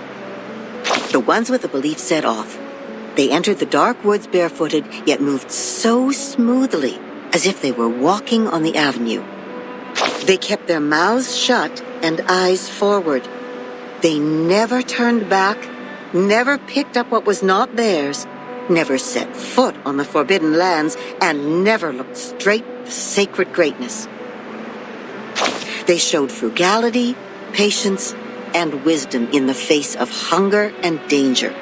The ones with the belief set off. They entered the dark woods barefooted, yet moved so smoothly, as if they were walking on the avenue. They kept their mouths shut and eyes forward. They never turned back, never picked up what was not theirs, never set foot on the forbidden lands, and never looked straight for sacred greatness. They showed frugality, patience, and wisdom in the face of hunger and danger.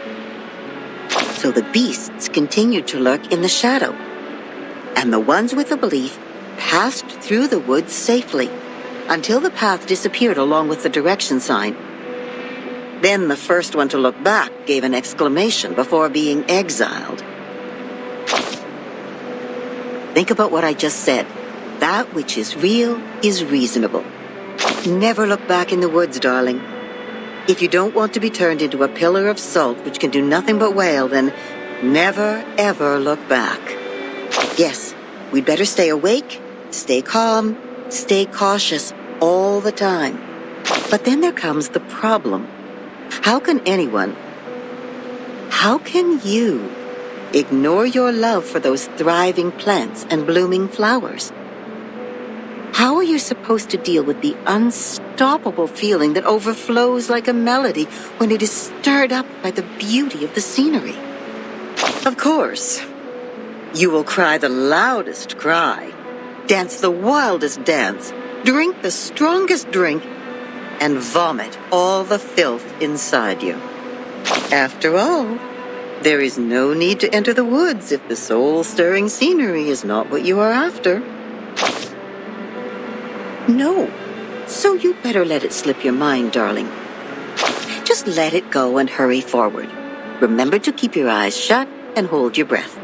So the beasts continued to lurk in the shadow, and the ones with the belief passed through the woods safely until the path disappeared along with the direction sign. Then the first one to look back gave an exclamation before being exiled. Think about what I just said. That which is real is reasonable. Never look back in the woods, darling. If you don't want to be turned into a pillar of salt which can do nothing but wail, then never, ever look back. Yes, we'd better stay awake, stay calm, stay cautious all the time. But then there comes the problem. How can you ignore your love for those thriving plants and blooming flowers? How are you supposed to deal with the unstoppable feeling that overflows like a melody when it is stirred up by the beauty of the scenery? Of course, you will cry the loudest cry, dance the wildest dance, drink the strongest drink, and vomit all the filth inside you. After all, there is no need to enter the woods if the soul-stirring scenery is not what you are after. No, so you'd better let it slip your mind, darling. Just let it go and hurry forward. Remember to keep your eyes shut and hold your breath.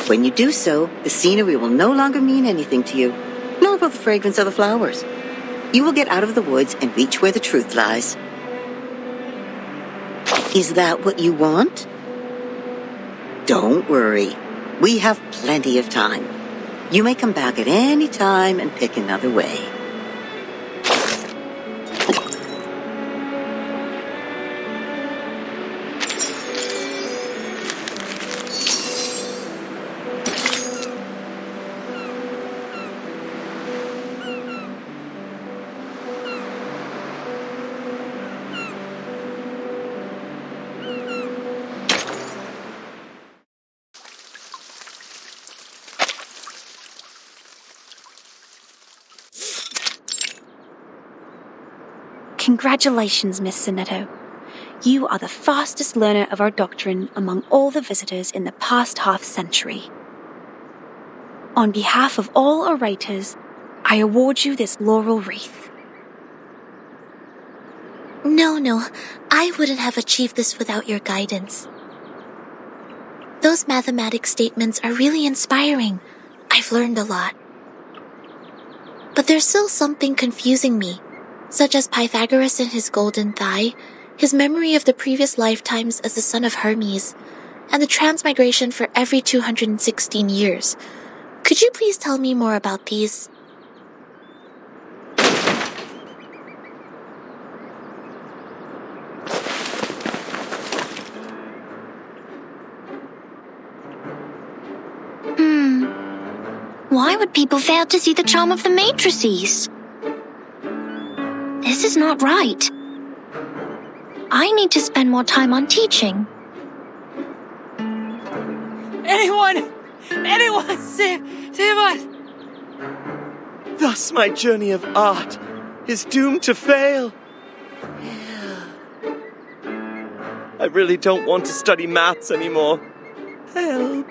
When you do so, the scenery will no longer mean anything to you, nor will the fragrance of the flowers. You will get out of the woods and reach where the truth lies. Is that what you want? Don't worry. We have plenty of time. You may come back at any time and pick another way. Congratulations, Miss Sonetto. You are the fastest learner of our doctrine among all the visitors in the past half-century. On behalf of all orators, I award you this laurel wreath. No, I wouldn't have achieved this without your guidance. Those mathematics statements are really inspiring. I've learned a lot. But there's still something confusing me, such as Pythagoras and his golden thigh, his memory of the previous lifetimes as the son of Hermes, and the transmigration for every 216 years. Could you please tell me more about these? Why would people fail to see the charm of the matrices? This is not right. I need to spend more time on teaching. Anyone, save us! Thus my journey of art is doomed to fail. I really don't want to study maths anymore. Help.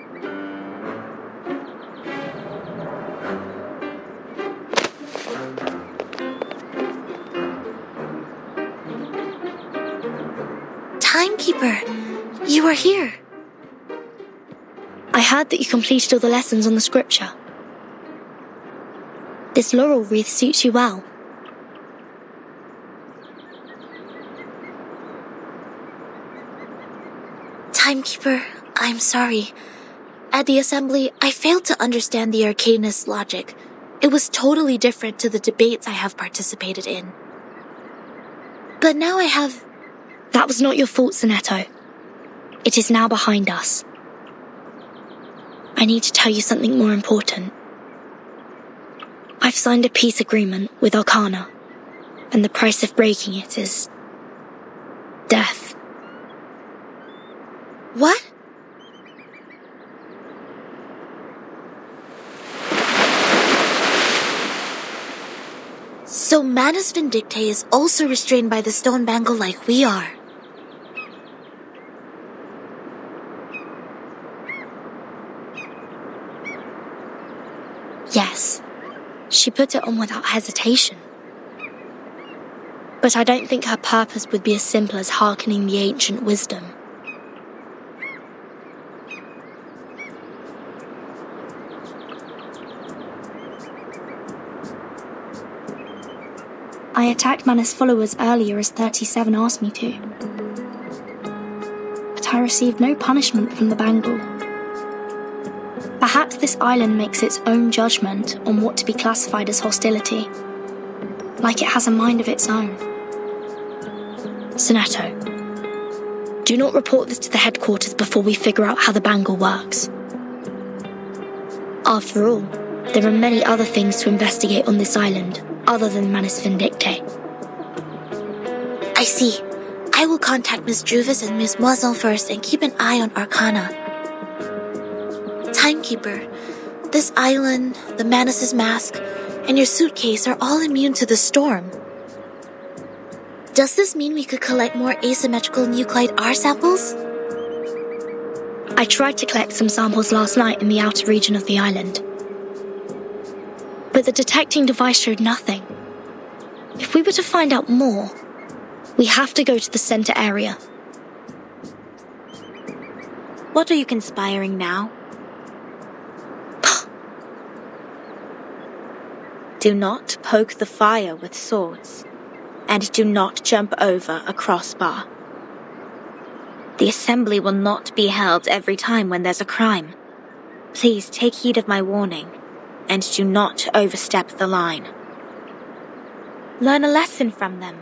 Timekeeper, you are here. I heard that you completed all the lessons on the scripture. This laurel wreath suits you well. Timekeeper, I'm sorry. At the assembly, I failed to understand the arcanist logic. It was totally different to the debates I have participated in. But now I have... That was not your fault, Sonetto. It is now behind us. I need to tell you something more important. I've signed a peace agreement with Arcana, and the price of breaking it is... death. What? So Manus Vindictae is also restrained by the stone bangle like we are. Yes, she put it on without hesitation. But I don't think her purpose would be as simple as hearkening the ancient wisdom. I attacked Manus' followers earlier as 37 asked me to. But I received no punishment from the bangle. Perhaps this island makes its own judgment on what to be classified as hostility, like it has a mind of its own. Sonetto, do not report this to the headquarters before we figure out how the bangle works. After all, there are many other things to investigate on this island, other than Manus Vindictae. I see. I will contact Miss Juvis and Miss Moiselle first and keep an eye on Arcana. Timekeeper, this island, the Manus' mask, and your suitcase are all immune to the storm. Does this mean we could collect more asymmetrical nuclide R samples? I tried to collect some samples last night in the outer region of the island. But the detecting device showed nothing. If we were to find out more, we have to go to the center area. What are you conspiring now? Do not poke the fire with swords, and do not jump over a crossbar. The assembly will not be held every time when there's a crime. Please take heed of my warning, and do not overstep the line. Learn a lesson from them.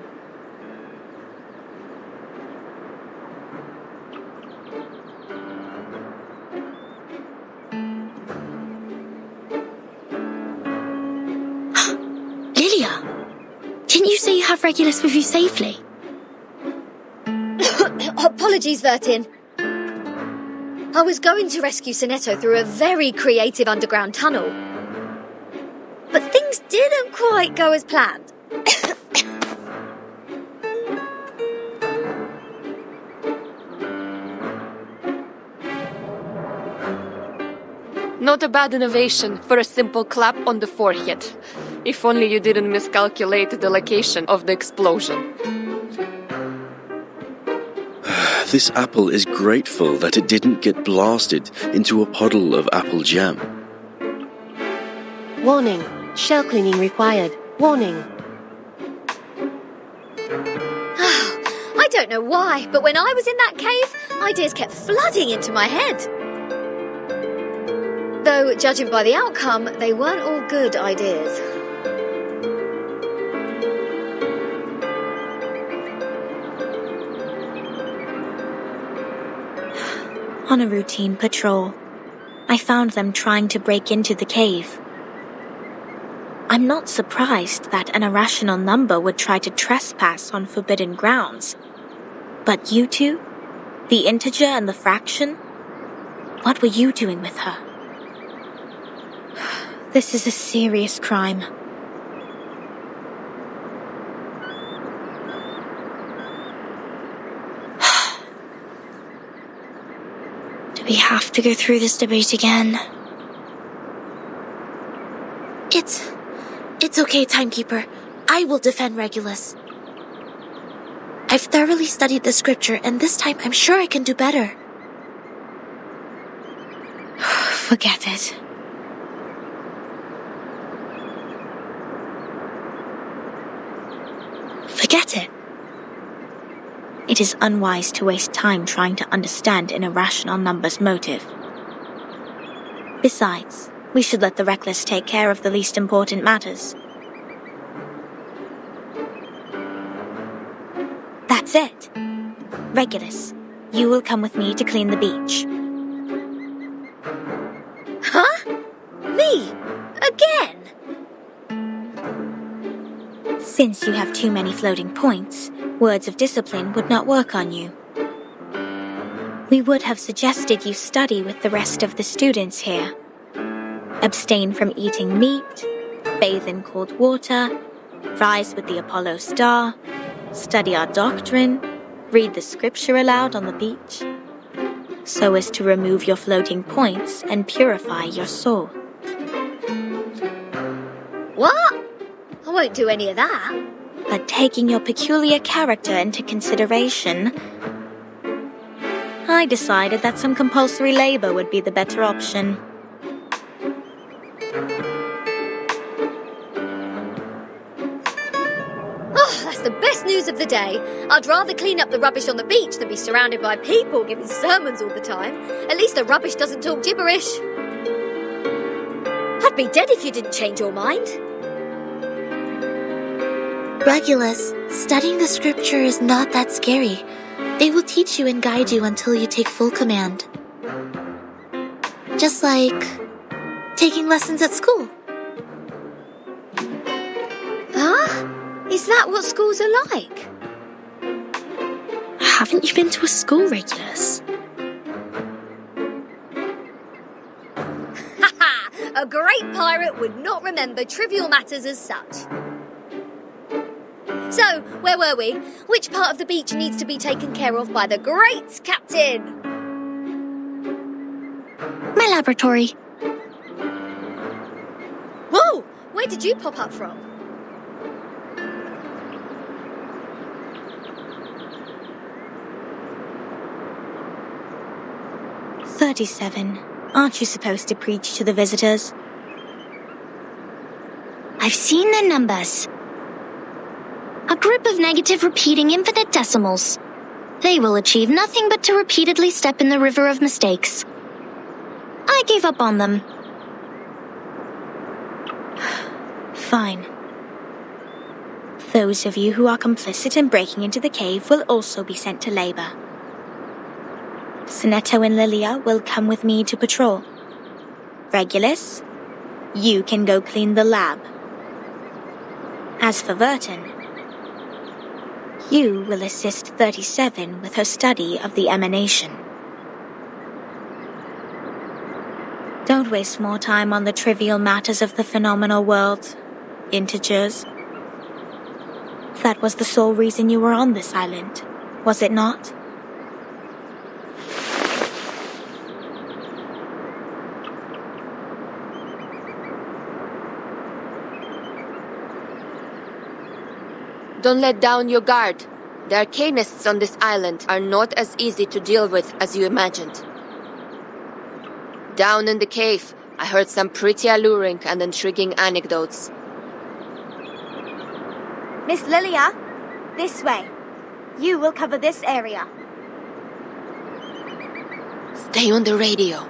Lilia, didn't you say you have Regulus with you safely? Apologies, Vertin. I was going to rescue Sonetto through a very creative underground tunnel. But things didn't quite go as planned. Not a bad innovation for a simple clap on the forehead. If only you didn't miscalculate the location of the explosion. This apple is grateful that it didn't get blasted into a puddle of apple jam. Warning. Shell cleaning required. Warning. I don't know why, but when I was in that cave, ideas kept flooding into my head. Though, judging by the outcome, they weren't all good ideas. On a routine patrol, I found them trying to break into the cave. I'm not surprised that an irrational number would try to trespass on forbidden grounds. But you two, the integer and the fraction, what were you doing with her? This is a serious crime. Do we have to go through this debate again? It's okay, Timekeeper. I will defend Regulus. I've thoroughly studied the scripture, and this time I'm sure I can do better. Forget it. Forget it. It is unwise to waste time trying to understand an irrational number's motive. Besides, we should let the reckless take care of the least important matters. That's it. Regulus, you will come with me to clean the beach. Huh? Me? Again? Since you have too many floating points, words of discipline would not work on you. We would have suggested you study with the rest of the students here. Abstain from eating meat, bathe in cold water, rise with the Apollo star, study our doctrine, read the scripture aloud on the beach, so as to remove your floating points and purify your soul. What? I won't do any of that. But taking your peculiar character into consideration, I decided that some compulsory labor would be the better option. Oh, that's the best news of the day. I'd rather clean up the rubbish on the beach than be surrounded by people giving sermons all the time. At least the rubbish doesn't talk gibberish. I'd be dead if you didn't change your mind. Regulus, studying the scripture is not that scary. They will teach you and guide you until you take full command. Just like taking lessons at school. Huh? Is that what schools are like? Haven't you been to a school, Regulus? Haha! A great pirate would not remember trivial matters as such. So, where were we? Which part of the beach needs to be taken care of by the great captain? My laboratory. Whoa! Where did you pop up from? "37. Aren't you supposed to preach to the visitors?" I've seen the numbers. A group of negative repeating infinite decimals. They will achieve nothing but to repeatedly step in the river of mistakes. I gave up on them. Fine. Those of you who are complicit in breaking into the cave will also be sent to labor. Sinetto and Lilia will come with me to patrol. Regulus, you can go clean the lab. As for Verton, you will assist 37 with her study of the emanation. Don't waste more time on the trivial matters of the phenomenal world, integers. That was the sole reason you were on this island, was it not? Don't let down your guard. The arcanists on this island are not as easy to deal with as you imagined. Down in the cave, I heard some pretty alluring and intriguing anecdotes. Miss Lilia, this way. You will cover this area. Stay on the radio.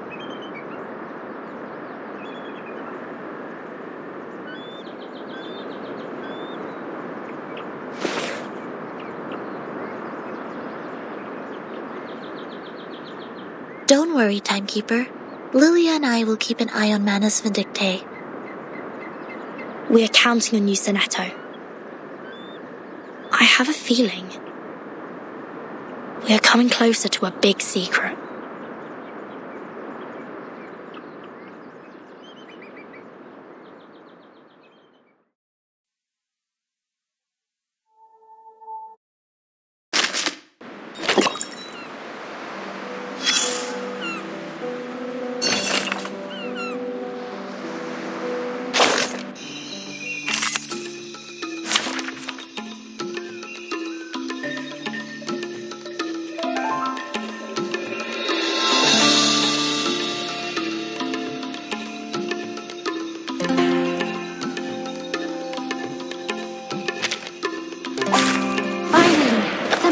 Don't worry, Timekeeper. Lilia and I will keep an eye on Manus Vindictae. We are counting on you, Sonetto. I have a feeling we are coming closer to a big secret.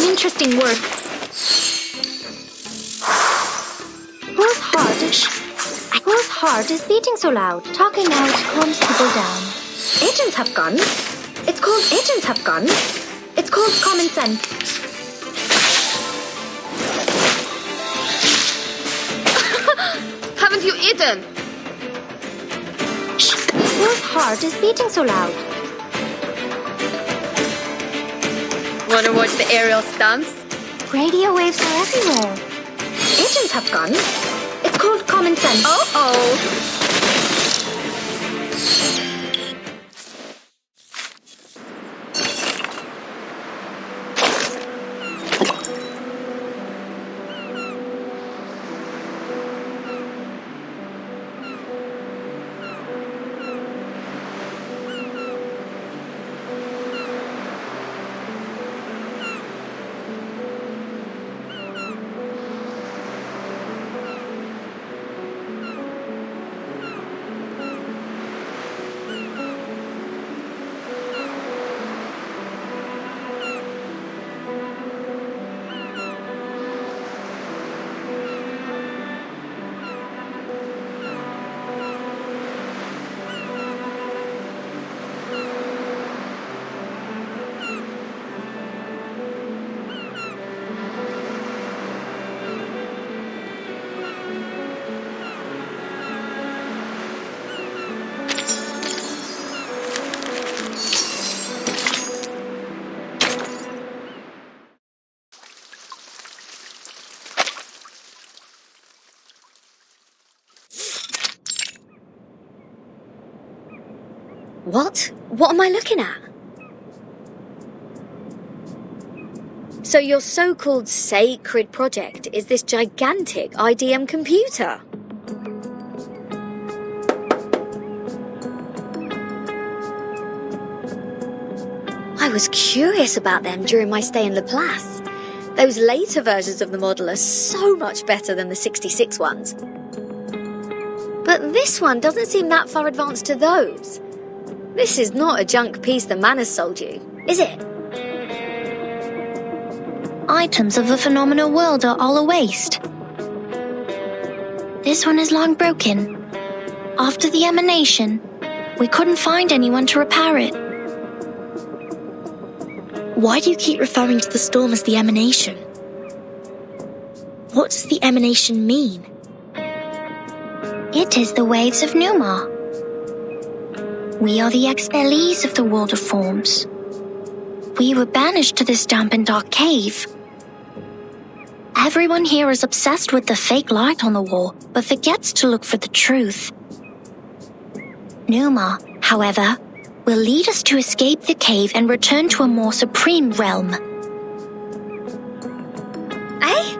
Interesting work. Whose heart is beating so loud? Talking out calms people down. Agents have guns. It's called agents have guns. It's called common sense. Haven't you eaten? Whose heart is beating so loud? Wanna watch the aerial stunts? Radio waves are everywhere. Agents have guns. It's called common sense. Oh. What? What am I looking at? So your so-called sacred project is this gigantic IDM computer? I was curious about them during my stay in Laplace. Those later versions of the model are so much better than the 66 ones. But this one doesn't seem that far advanced to those. This is not a junk piece the man has sold you, is it? Items of the phenomenal world are all a waste. This one is long broken. After the emanation, we couldn't find anyone to repair it. Why do you keep referring to the storm as the emanation? What does the emanation mean? It is the waves of Numa. We are the expellees of the world of forms. We were banished to this damp and dark cave. Everyone here is obsessed with the fake light on the wall, but forgets to look for the truth. Numa, however, will lead us to escape the cave and return to a more supreme realm. Eh?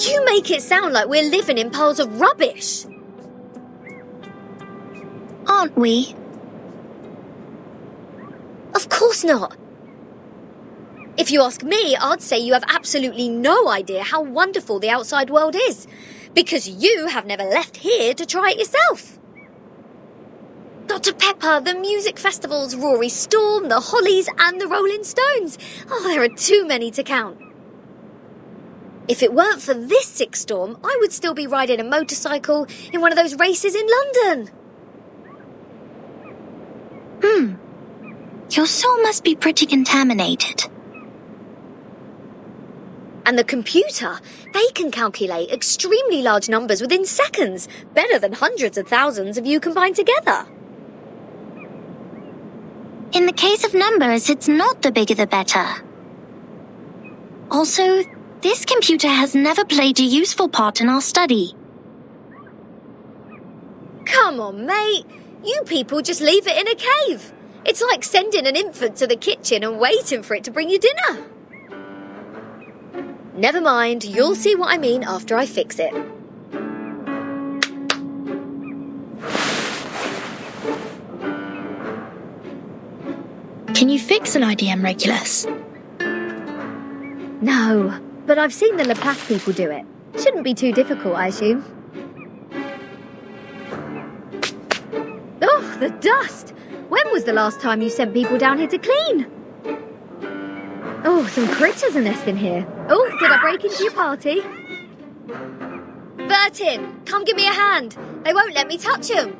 You make it sound like we're living in piles of rubbish. Aren't we? Of course not. If you ask me, I'd say you have absolutely no idea how wonderful the outside world is, because you have never left here to try it yourself. Dr. Pepper, the music festivals, Rory Storm, the Hollies, and the Rolling Stones. Oh, there are too many to count. If it weren't for this sick storm, I would still be riding a motorcycle in one of those races in London. Your soul must be pretty contaminated. And the computer, they can calculate extremely large numbers within seconds, better than hundreds of thousands of you combined together. In the case of numbers, it's not the bigger the better. Also, this computer has never played a useful part in our study. Come on, mate. You people just leave it in a cave. It's like sending an infant to the kitchen and waiting for it to bring you dinner. Never mind, you'll see what I mean after I fix it. Can you fix an IDM, Regulus? No, but I've seen the Laplace people do it. Shouldn't be too difficult, I assume. Oh, the dust! When was the last time you sent people down here to clean? Oh, some critters are nesting here. Oh, did I break into your party? Bertin, come give me a hand. They won't let me touch them.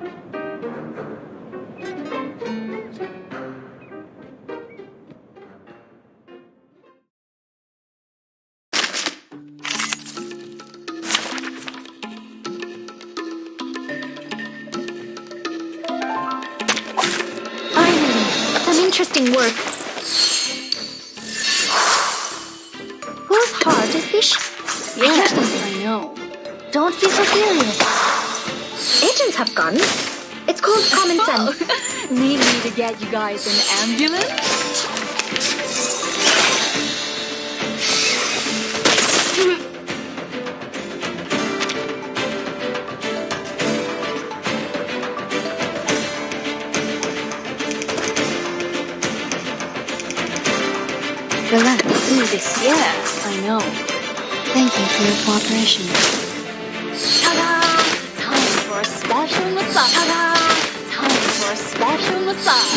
Interesting work. Whose heart is this? I hear something. I know. Don't be so serious. Agents have guns. It's called common sense. Need me to get you guys an ambulance? Relax, do this. Yeah, I know. Thank you for your cooperation. Ta-da! Time for a special massage. Ta-da! Time for a special massage.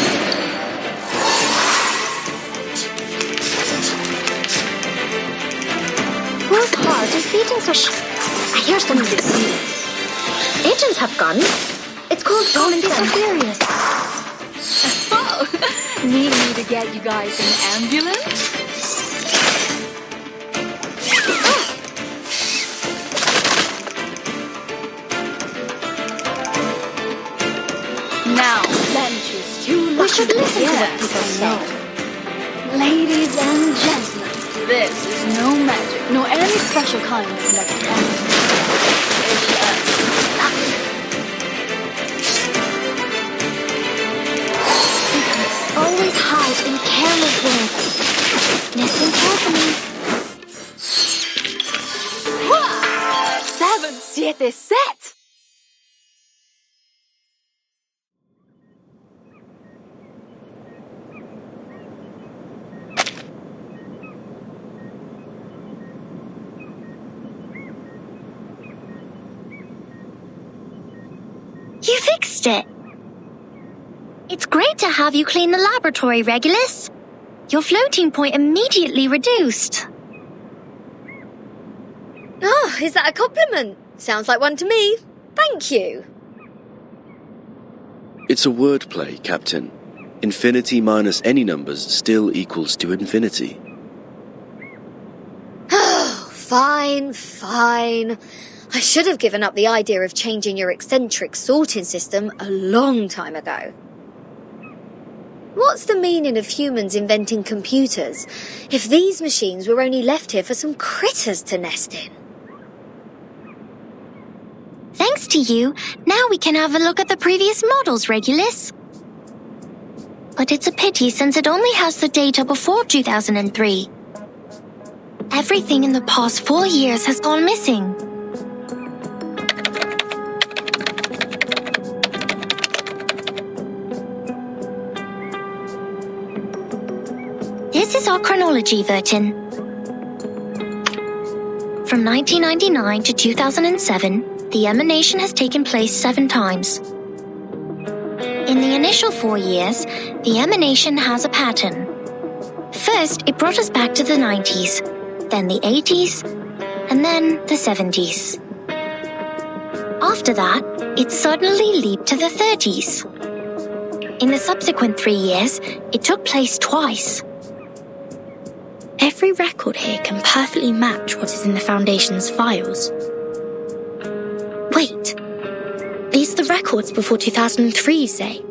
Whose heart is beating so I hear something. Agents have guns. It's called common sense. Serious. Oh, need me to get you guys an ambulance? Now, benches, too. We should listen to what people say. Ladies and gentlemen, this is no magic, nor any special kind of electronics. It's secrets always hide in careless words. Listen carefully. 7, 7, set! You fixed it. It's great to have you clean the laboratory, Regulus. Your floating point immediately reduced. Oh, is that a compliment? Sounds like one to me. Thank you. It's a wordplay, Captain. Infinity minus any numbers still equals to infinity. Oh, fine, fine. I should have given up the idea of changing your eccentric sorting system a long time ago. What's the meaning of humans inventing computers if these machines were only left here for some critters to nest in? Thanks to you, now we can have a look at the previous models, Regulus. But it's a pity since it only has the data before 2003. Everything in the past 4 years has gone missing. This is our chronology, Vertin. From 1999 to 2007, the emanation has taken place 7 times. In the initial 4 years, the emanation has a pattern. First, it brought us back to the 90s, then the 80s, and then the 70s. After that, it suddenly leaped to the 30s. In the subsequent 3 years, it took place twice. Every record here can perfectly match what is in the Foundation's files. Wait, these are the records before 2003, you say?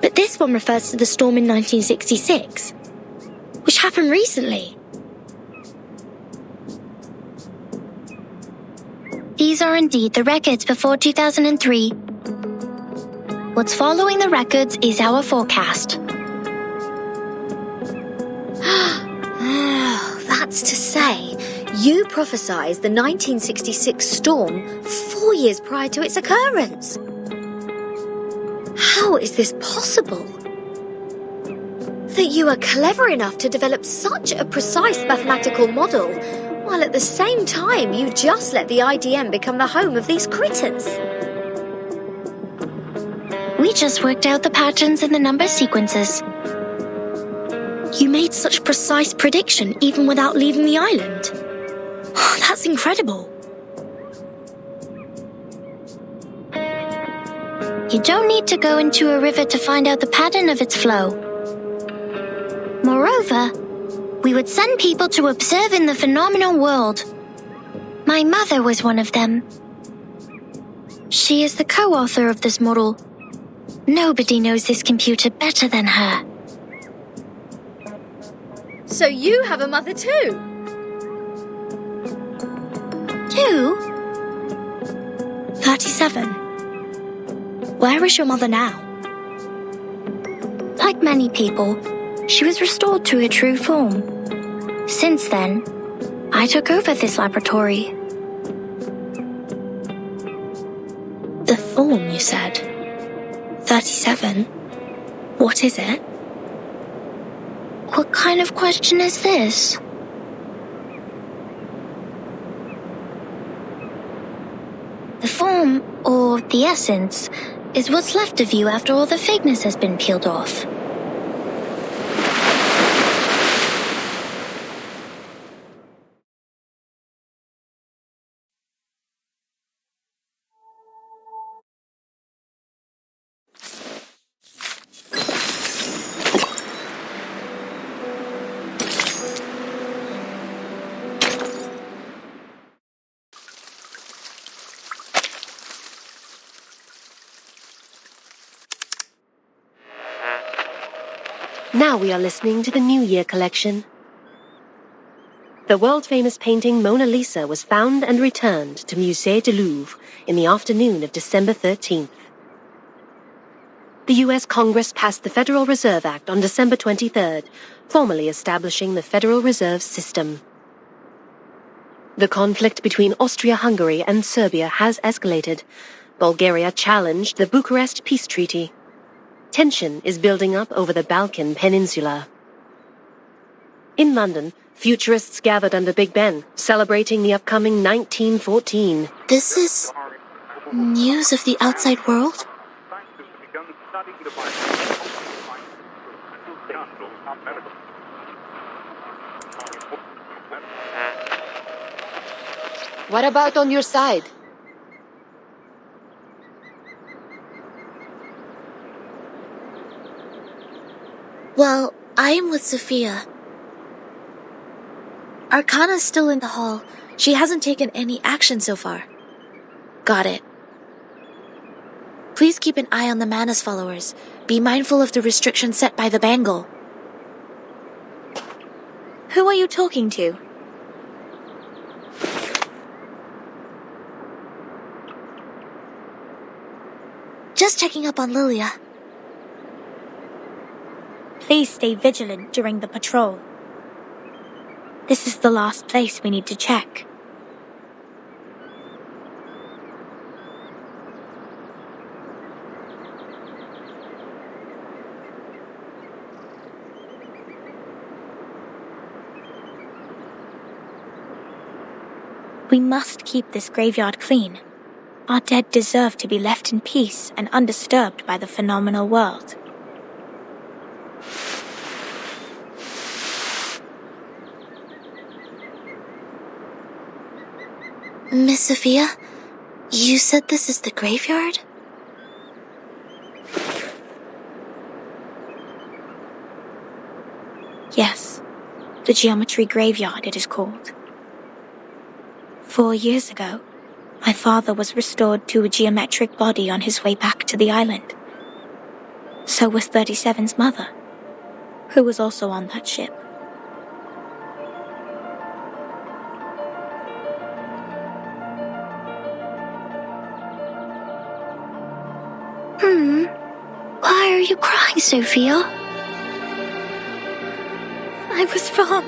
But this one refers to the storm in 1966, which happened recently. These are indeed the records before 2003. What's following the records is our forecast. That's to say, you prophesied the 1966 storm 4 years prior to its occurrence. How is this possible? That you are clever enough to develop such a precise mathematical model, while at the same time you just let the IDM become the home of these critters. We just worked out the patterns in the number sequences. You made such precise prediction even without leaving the island. That's incredible. You don't need to go into a river to find out the pattern of its flow. Moreover, we would send people to observe in the phenomenal world. My mother was one of them. She is the co-author of this model. Nobody knows this computer better than her. So you have a mother too? Two? 37. Where is your mother now? Like many people, she was restored to her true form. Since then, I took over this laboratory. The form, you said? 37? What is it? What kind of question is this? The form, or the essence, is what's left of you after all the fakeness has been peeled off. Now we are listening to the New Year collection. The world-famous painting Mona Lisa was found and returned to Musée du Louvre in the afternoon of December 13th. The U.S. Congress passed the Federal Reserve Act on December 23rd, formally establishing the Federal Reserve System. The conflict between Austria-Hungary and Serbia has escalated. Bulgaria challenged the Bucharest Peace Treaty. Tension is building up over the Balkan Peninsula. In London, futurists gathered under Big Ben, celebrating the upcoming 1914. This is news of the outside world? What about on your side? Well, I am with Sophia. Arcana's still in the hall. She hasn't taken any action so far. Got it. Please keep an eye on the Manus followers. Be mindful of the restrictions set by the Bangle. Who are you talking to? Just checking up on Lilia. Please stay vigilant during the patrol. This is the last place we need to check. We must keep this graveyard clean. Our dead deserve to be left in peace and undisturbed by the phenomenal world. Miss Sophia, you said this is the graveyard? Yes, the Geometry Graveyard it is called. 4 years ago, my father was restored to a geometric body on his way back to the island. So was 37's mother, who was also on that ship. Why are you crying, Sophia? I was wrong.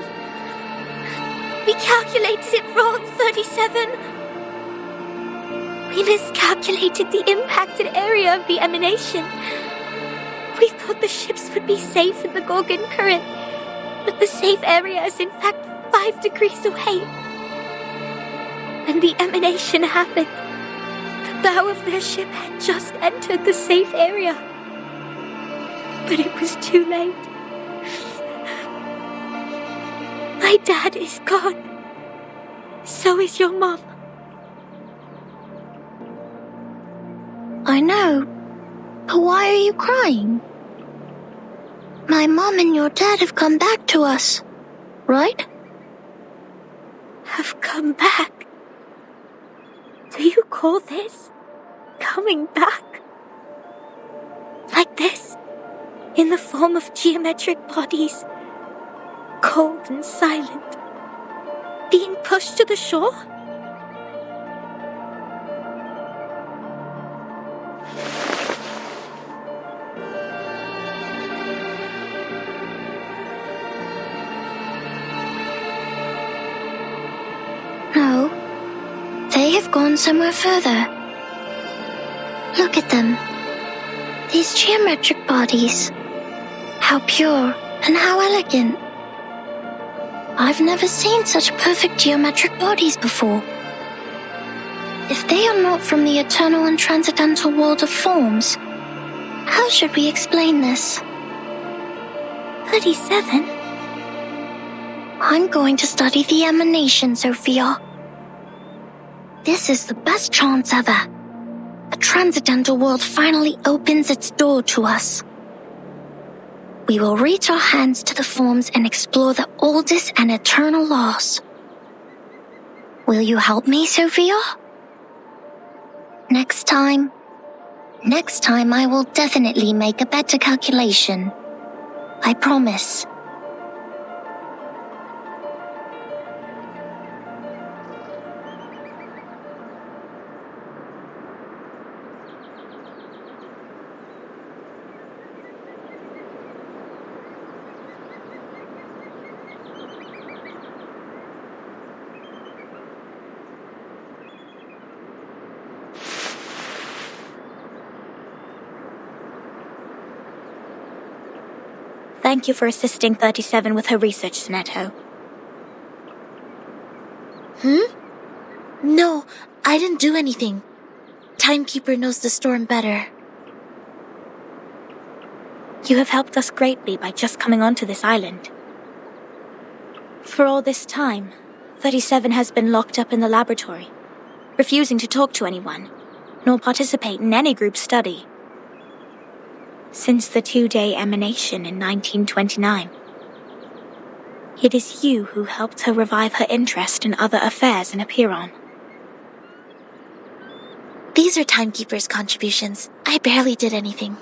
We calculated it wrong, 37. We miscalculated the impacted area of the emanation. We thought the ships would be safe in the Gorgon current, but the safe area is in fact 5 degrees away. When the emanation happened, the bow of their ship had just entered the safe area. But it was too late. My dad is gone. So is your mom. I know. But why are you crying? My mom and your dad have come back to us, right? Have come back? Do you call this coming back? Like this? In the form of geometric bodies? Cold and silent? Being pushed to the shore? No. They have gone somewhere further. Look at them. These geometric bodies. How pure and how elegant. I've never seen such perfect geometric bodies before. If they are not from the eternal and transcendental world of forms, how should we explain this? 37? I'm going to study the emanation, Sophia. This is the best chance ever. A transcendental world finally opens its door to us. We will reach our hands to the forms and explore the oldest and eternal laws. Will you help me, Sophia? Next time I will definitely make a better calculation. I promise. Thank you for assisting 37 with her research, Sonetto. No, I didn't do anything. Timekeeper knows the storm better. You have helped us greatly by just coming onto this island. For all this time, 37 has been locked up in the laboratory, refusing to talk to anyone, nor participate in any group study. Since the 2-day emanation in 1929. It is you who helped her revive her interest in other affairs in Apiron. These are Timekeeper's contributions. I barely did anything.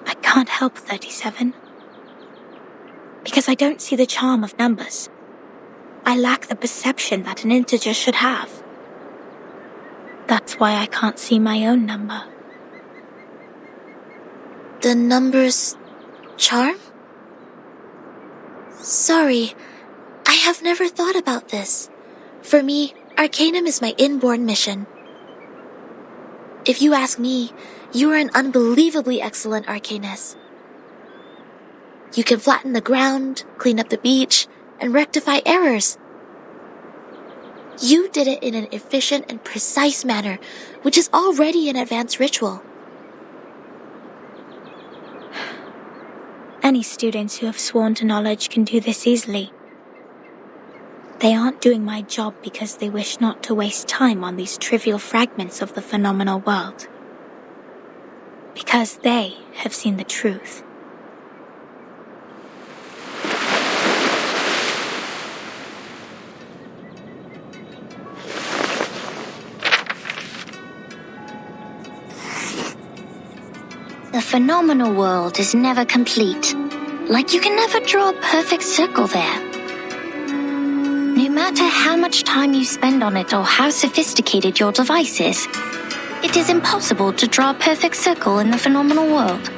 I can't help 37. Because I don't see the charm of numbers. I lack the perception that an integer should have. That's why I can't see my own number. The number's charm? Sorry, I have never thought about this. For me, Arcanum is my inborn mission. If you ask me, you are an unbelievably excellent Arcanist. You can flatten the ground, clean up the beach, and rectify errors. You did it in an efficient and precise manner, which is already an advanced ritual. Any students who have sworn to knowledge can do this easily. They aren't doing my job because they wish not to waste time on these trivial fragments of the phenomenal world. Because they have seen the truth. The phenomenal world is never complete. Like you can never draw a perfect circle there. No matter how much time you spend on it or how sophisticated your device is, it is impossible to draw a perfect circle in the phenomenal world.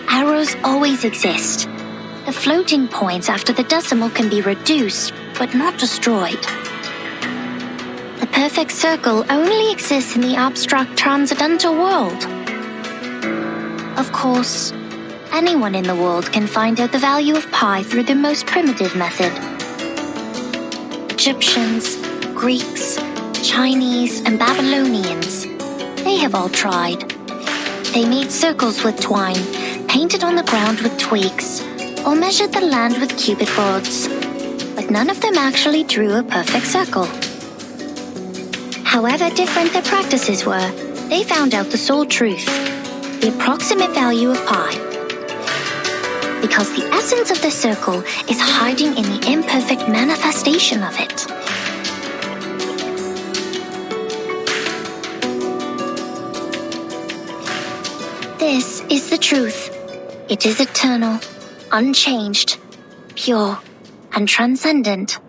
Arrows always exist. The floating points after the decimal can be reduced, but not destroyed. The perfect circle only exists in the abstract transcendental world. Of course, anyone in the world can find out the value of pi through the most primitive method. Egyptians, Greeks, Chinese, and Babylonians, they have all tried. They made circles with twine, painted on the ground with twigs, or measured the land with cubit rods, but none of them actually drew a perfect circle. However different their practices were, they found out the sole truth, the approximate value of pi. Because the essence of the circle is hiding in the imperfect manifestation of it. This is the truth. It is eternal, unchanged, pure, and transcendent.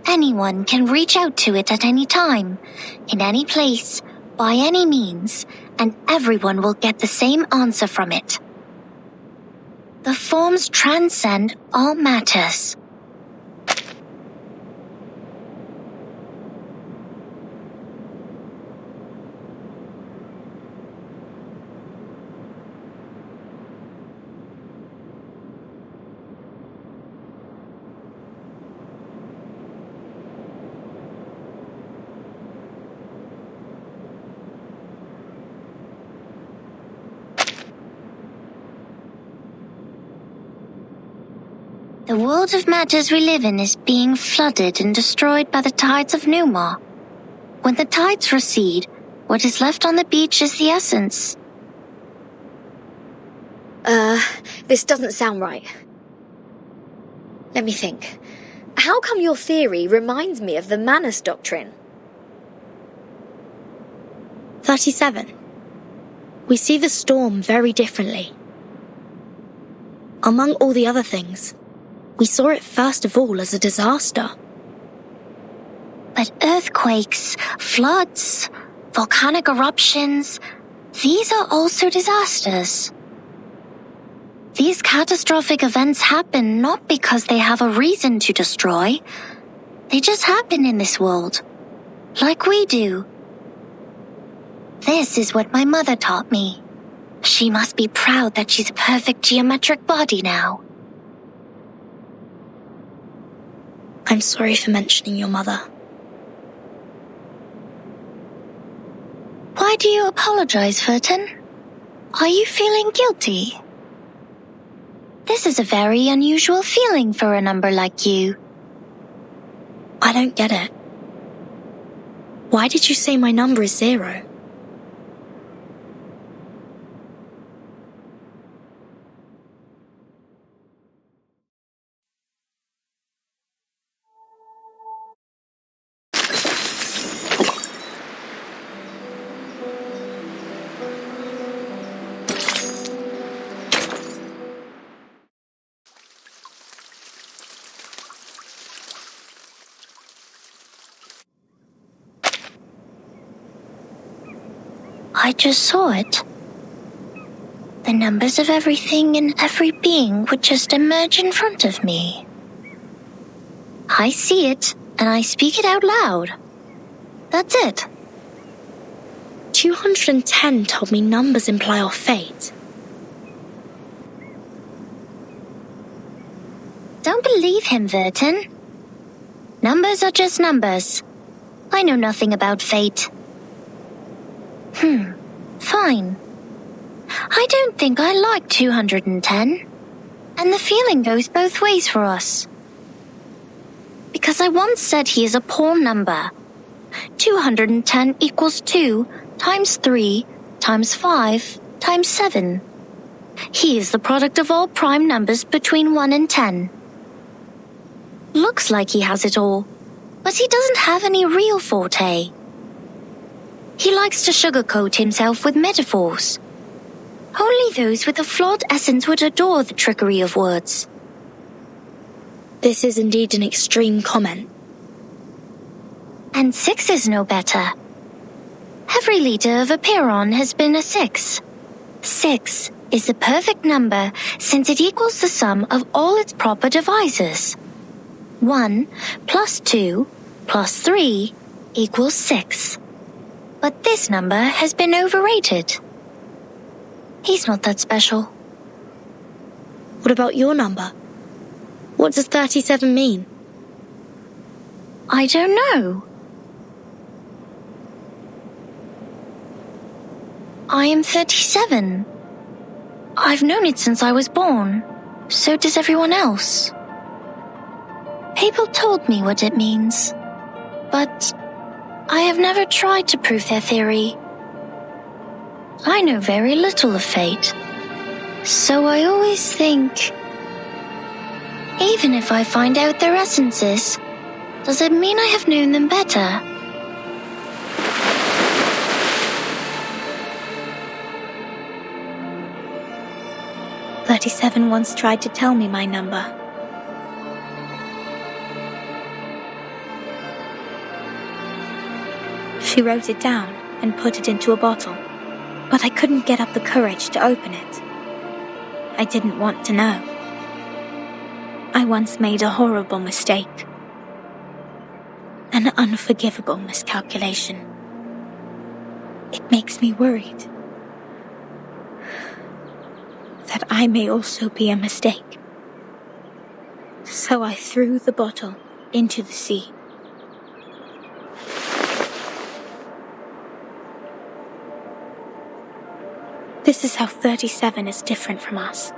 Anyone can reach out to it at any time, in any place, by any means, and everyone will get the same answer from it. The forms transcend all matters. The world of matters we live in is being flooded and destroyed by the tides of Numa. When the tides recede, what is left on the beach is the essence. This doesn't sound right. Let me think. How come your theory reminds me of the Manus Doctrine? 37. We see the storm very differently. Among all the other things, we saw it first of all as a disaster. But earthquakes, floods, volcanic eruptions, these are also disasters. These catastrophic events happen not because they have a reason to destroy. They just happen in this world, like we do. This is what my mother taught me. She must be proud that she's a perfect geometric body now. I'm sorry for mentioning your mother. Why do you apologize, Furton? Are you feeling guilty? This is a very unusual feeling for a number like you. I don't get it. Why did you say my number is 0? I just saw it. The numbers of everything and every being would just emerge in front of me. I see it, and I speak it out loud. That's it. 210 told me numbers imply our fate. Don't believe him, Verton. Numbers are just numbers. I know nothing about fate. Fine. I don't think I like 210. And the feeling goes both ways for us. Because I once said he is a poor number. 210 equals 2 times 3 times 5 times 7. He is the product of all prime numbers between 1 and 10. Looks like he has it all, but he doesn't have any real forte. He likes to sugarcoat himself with metaphors. Only those with a flawed essence would adore the trickery of words. This is indeed an extreme comment. And 6 is no better. Every leader of a Peyron has been a 6. 6 is the perfect number since it equals the sum of all its proper divisors. 1 plus 2 plus 3 equals 6. But this number has been overrated. He's not that special. What about your number? What does 37 mean? I don't know. I am 37. I've known it since I was born. So does everyone else. People told me what it means, but I have never tried to prove their theory. I know very little of fate, so I always think, even if I find out their essences, does it mean I have known them better? "37 once tried to tell me my number. She wrote it down and put it into a bottle, but I couldn't get up the courage to open it. I didn't want to know. I once made a horrible mistake. An unforgivable miscalculation. It makes me worried that I may also be a mistake. So I threw the bottle into the sea. This is how 37 is different from us.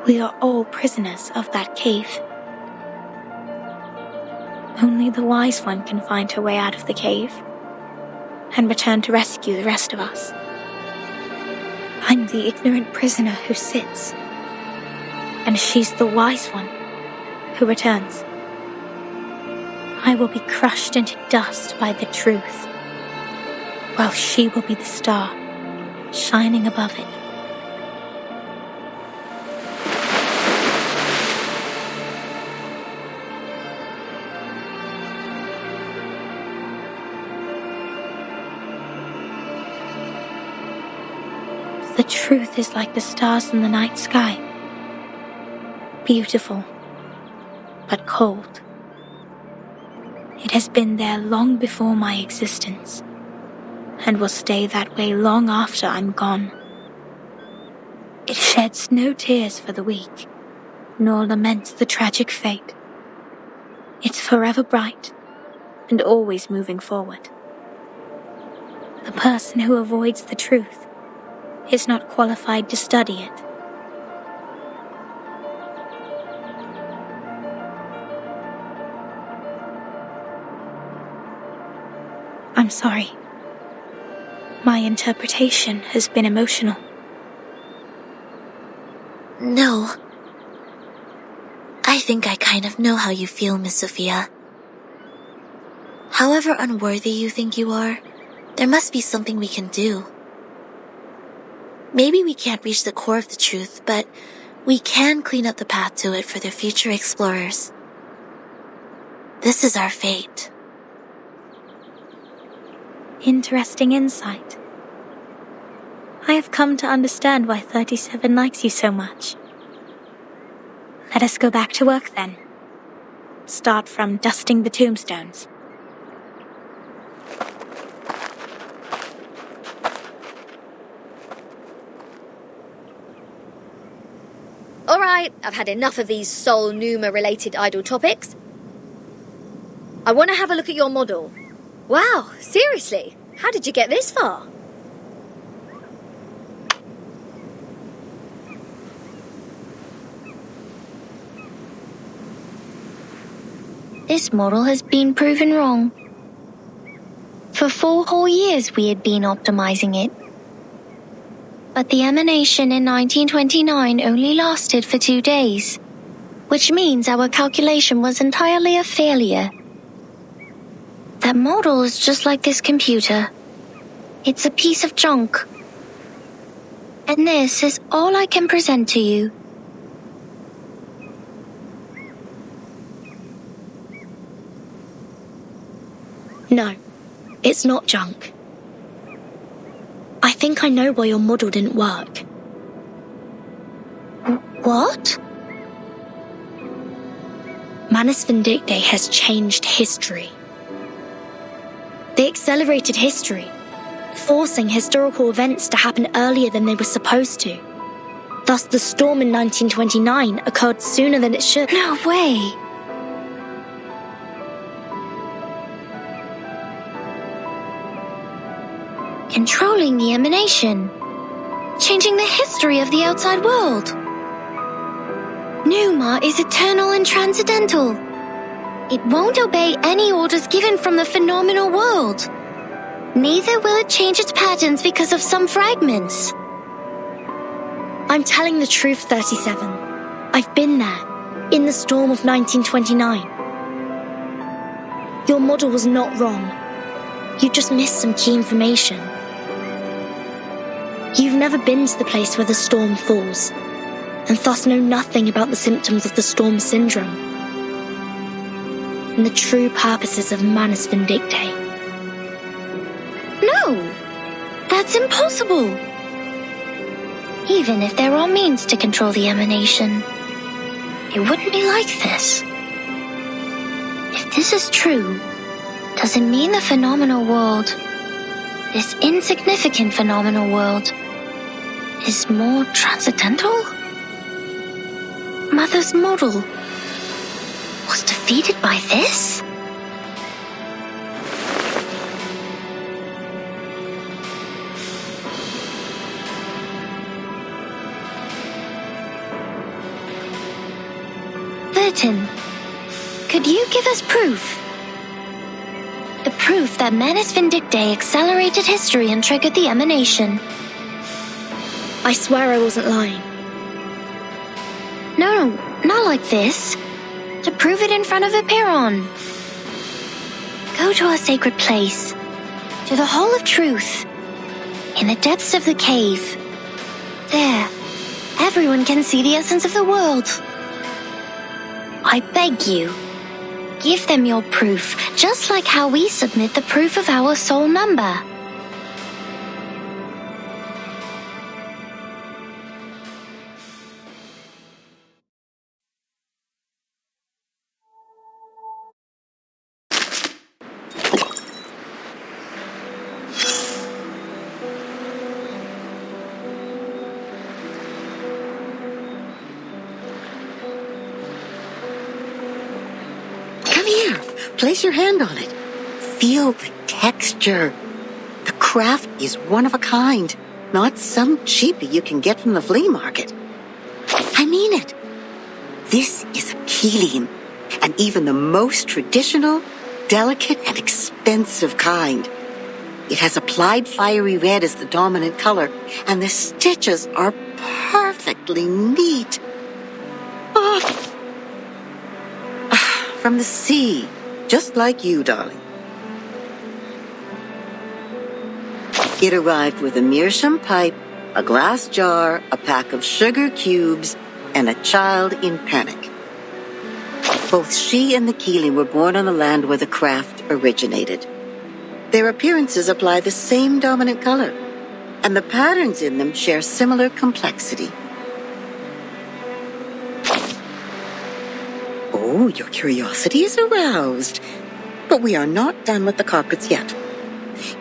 We are all prisoners of that cave. Only the wise one can find her way out of the cave and return to rescue the rest of us. I'm the ignorant prisoner who sits, and she's the wise one who returns. I will be crushed into dust by the truth, while she will be the star shining above it. The truth is like the stars in the night sky. Beautiful, but cold. It has been there long before my existence, and will stay that way long after I'm gone. It sheds no tears for the weak, nor laments the tragic fate. It's forever bright, and always moving forward. The person who avoids the truth is not qualified to study it. I'm sorry. My interpretation has been emotional. No. I think I kind of know how you feel, Miss Sophia. However unworthy you think you are, there must be something we can do. Maybe we can't reach the core of the truth, but we can clean up the path to it for the future explorers. This is our fate. Interesting insight. I have come to understand why 37 likes you so much. Let us go back to work then. Start from dusting the tombstones. All right. right, I've had enough of these Sol Numa-related idle topics. I want to have a look at your model. Wow, seriously? How did you get this far? This model has been proven wrong. For 4 whole years we had been optimizing it. But the emanation in 1929 only lasted for 2 days, which means our calculation was entirely a failure. That model is just like this computer. It's a piece of junk. And this is all I can present to you. No, it's not junk. I think I know why your model didn't work. What? Manus Vindictae has changed history. They accelerated history, forcing historical events to happen earlier than they were supposed to. Thus, the storm in 1929 occurred sooner than it should. No way! Controlling the emanation. Changing the history of the outside world. Numa is eternal and transcendental. It won't obey any orders given from the phenomenal world. Neither will it change its patterns because of some fragments. I'm telling the truth, 37. I've been there, in the storm of 1929. Your model was not wrong. You just missed some key information. You've never been to the place where the storm falls, and thus know nothing about the symptoms of the storm syndrome and the true purposes of Manus Vindictae. No! That's impossible! Even if there are means to control the emanation, it wouldn't be like this. If this is true, does it mean the phenomenal world, this insignificant phenomenal world, is more transcendental? Mother's model was defeated by this? Vertin, could you give us proof? The proof that Manus Vindictae accelerated history and triggered the emanation. I swear I wasn't lying. No, not like this. To prove it in front of Eperon. Go to our sacred place, to the Hall of Truth, in the depths of the cave. There, everyone can see the essence of the world. I beg you, give them your proof, just like how we submit the proof of our soul number. Place your hand on it. Feel the texture. The craft is one of a kind, not some cheapie you can get from the flea market. I mean it. This is a Keelim, and even the most traditional, delicate, and expensive kind. It has applied fiery red as the dominant color, and the stitches are perfectly neat. Oh. From the sea. Just like you, darling. It arrived with a meerschaum pipe, a glass jar, a pack of sugar cubes, and a child in panic. Both she and the Keeling were born on the land where the craft originated. Their appearances apply the same dominant color, and the patterns in them share similar complexity. Oh, your curiosity is aroused. But we are not done with the carpets yet.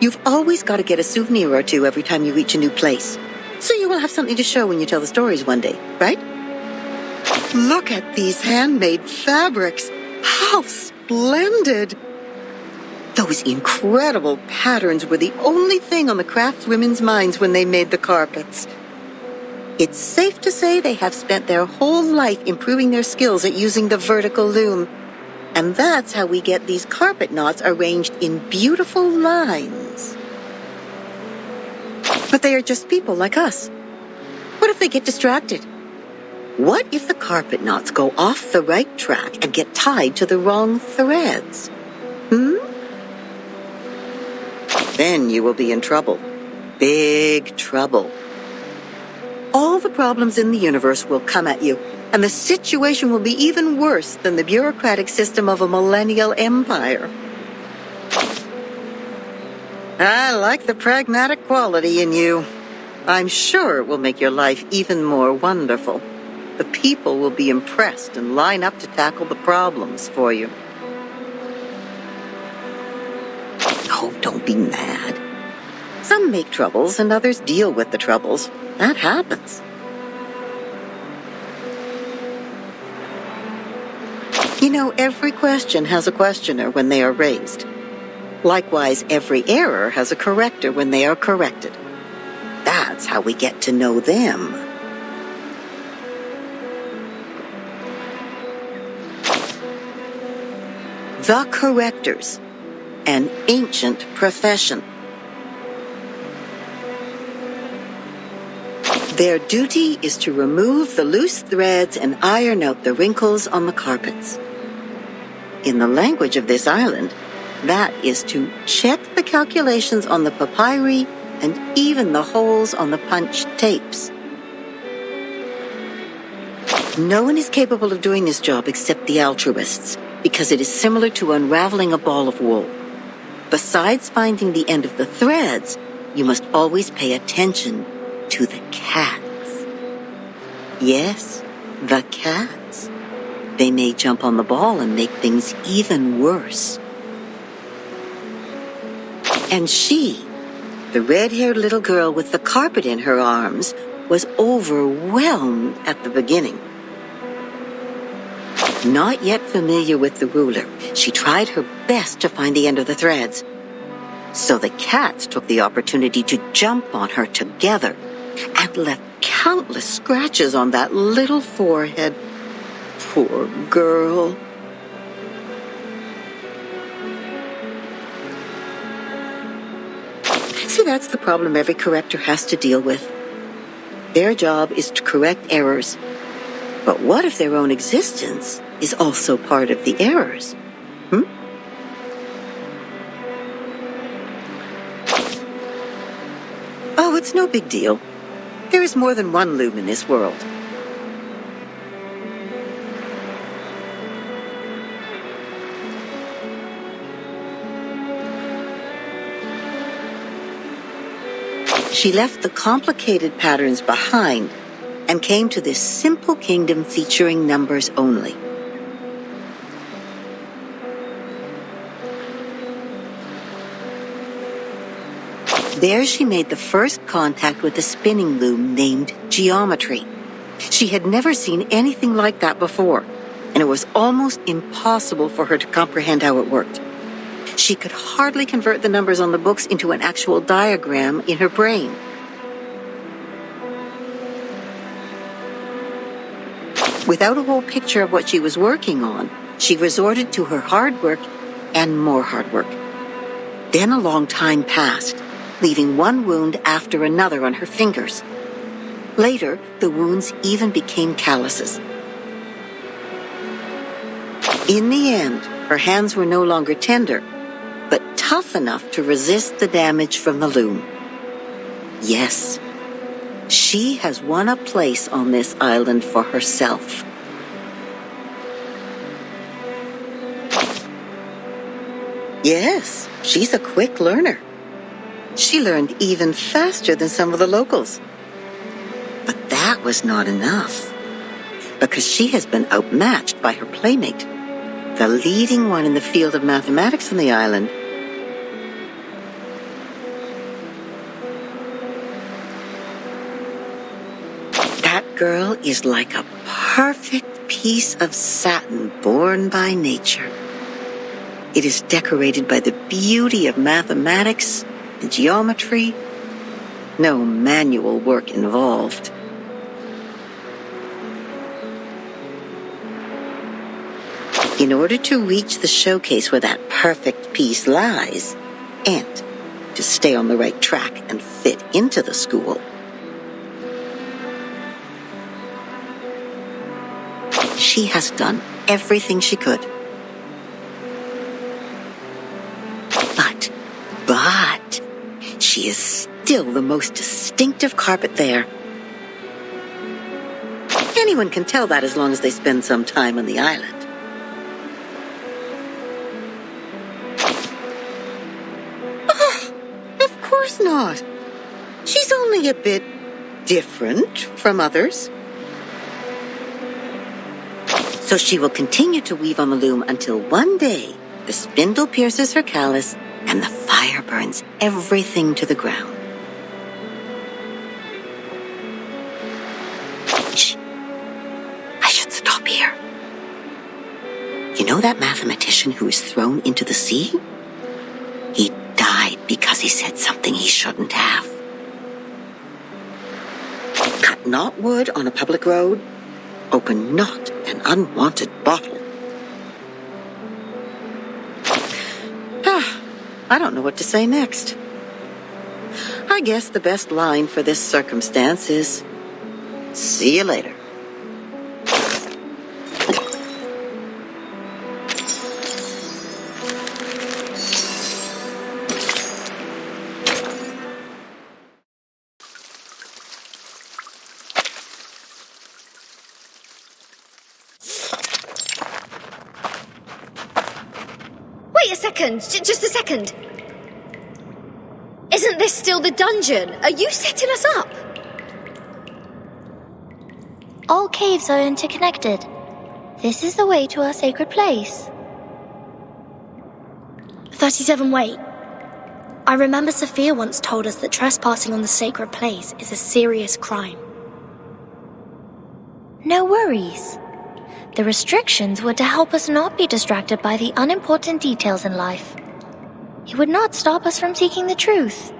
You've always got to get a souvenir or two every time you reach a new place. So you will have something to show when you tell the stories one day, right? Look at these handmade fabrics. How splendid! Those incredible patterns were the only thing on the craftswomen's minds when they made the carpets. It's safe to say they have spent their whole life improving their skills at using the vertical loom. And that's how we get these carpet knots arranged in beautiful lines. But they are just people like us. What if they get distracted? What if the carpet knots go off the right track and get tied to the wrong threads? Then you will be in trouble. Big trouble. All the problems in the universe will come at you, and the situation will be even worse than the bureaucratic system of a millennial empire. I like the pragmatic quality in you. I'm sure it will make your life even more wonderful. The people will be impressed and line up to tackle the problems for you. Oh, don't be mad. Some make troubles and others deal with the troubles. That happens. You know, every question has a questioner when they are raised. Likewise, every error has a corrector when they are corrected. That's how we get to know them. The correctors, an ancient profession. Their duty is to remove the loose threads and iron out the wrinkles on the carpets. In the language of this island, that is to check the calculations on the papyri and even the holes on the punched tapes. No one is capable of doing this job except the altruists, because it is similar to unraveling a ball of wool. Besides finding the end of the threads, you must always pay attention to the cats. Yes, the cats. They may jump on the ball and make things even worse. And she, the red-haired little girl with the carpet in her arms, was overwhelmed at the beginning. Not yet familiar with the ruler, she tried her best to find the end of the threads. So the cats took the opportunity to jump on her together and left countless scratches on that little forehead. Poor girl. See, that's the problem every corrector has to deal with. Their job is to correct errors. But what if their own existence is also part of the errors? Oh, it's no big deal. There is more than one loom in this world. She left the complicated patterns behind and came to this simple kingdom featuring numbers only. There she made the first contact with a spinning loom named Geometry. She had never seen anything like that before, and it was almost impossible for her to comprehend how it worked. She could hardly convert the numbers on the books into an actual diagram in her brain. Without a whole picture of what she was working on, she resorted to her hard work and more hard work. Then a long time passed, leaving one wound after another on her fingers. Later, the wounds even became calluses. In the end, her hands were no longer tender, but tough enough to resist the damage from the loom. Yes, she has won a place on this island for herself. Yes, she's a quick learner. She learned even faster than some of the locals. But that was not enough, because she has been outmatched by her playmate, the leading one in the field of mathematics on the island. That girl is like a perfect piece of satin born by nature. It is decorated by the beauty of mathematics and geometry. No manual work involved. In order to reach the showcase where that perfect piece lies, and to stay on the right track and fit into the school, she has done everything she could. But she is still the most distinctive carpet there. Anyone can tell that as long as they spend some time on the island. Oh, of course not. She's only a bit different from others. So she will continue to weave on the loom until one day the spindle pierces her callus and the fire burns everything to the ground. Shh. I should stop here. You know that mathematician who was thrown into the sea? He died because he said something he shouldn't have. Cut not wood on a public road. Open not an unwanted bottle. I don't know what to say next. I guess the best line for this circumstance is, see you later. Wait a second, just a second. Isn't this still the dungeon? Are you setting us up? All caves are interconnected. This is the way to our sacred place. 37, wait. I remember Sophia once told us that trespassing on the sacred place is a serious crime. No worries. The restrictions were to help us not be distracted by the unimportant details in life. It would not stop us from seeking the truth.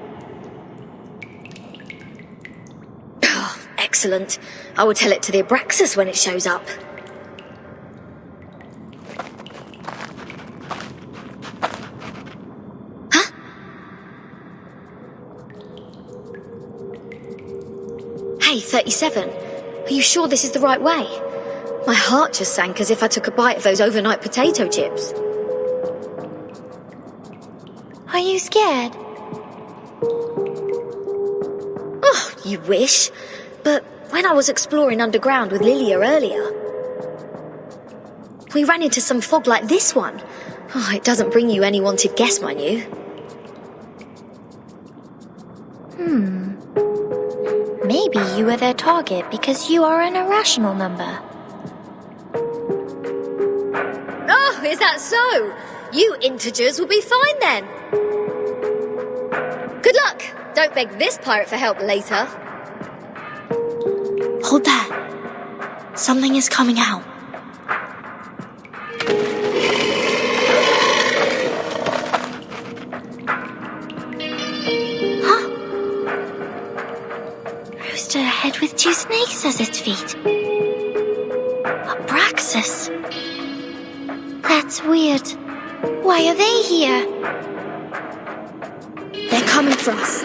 Excellent. I will tell it to the Abraxas when it shows up. Huh? Hey, 37. Are you sure this is the right way? My heart just sank as if I took a bite of those overnight potato chips. Are you scared? Oh, you wish. But when I was exploring underground with Lilia earlier, we ran into some fog like this one. Oh, it doesn't bring you any wanted guests, mind you. Maybe you were their target because you are an irrational number. Oh, is that so? You integers will be fine then. Good luck. Don't beg this pirate for help later. Hold that. Something is coming out. Huh? Rooster ahead with two snakes as its feet. Abraxas. That's weird. Why are they here? They're coming for us.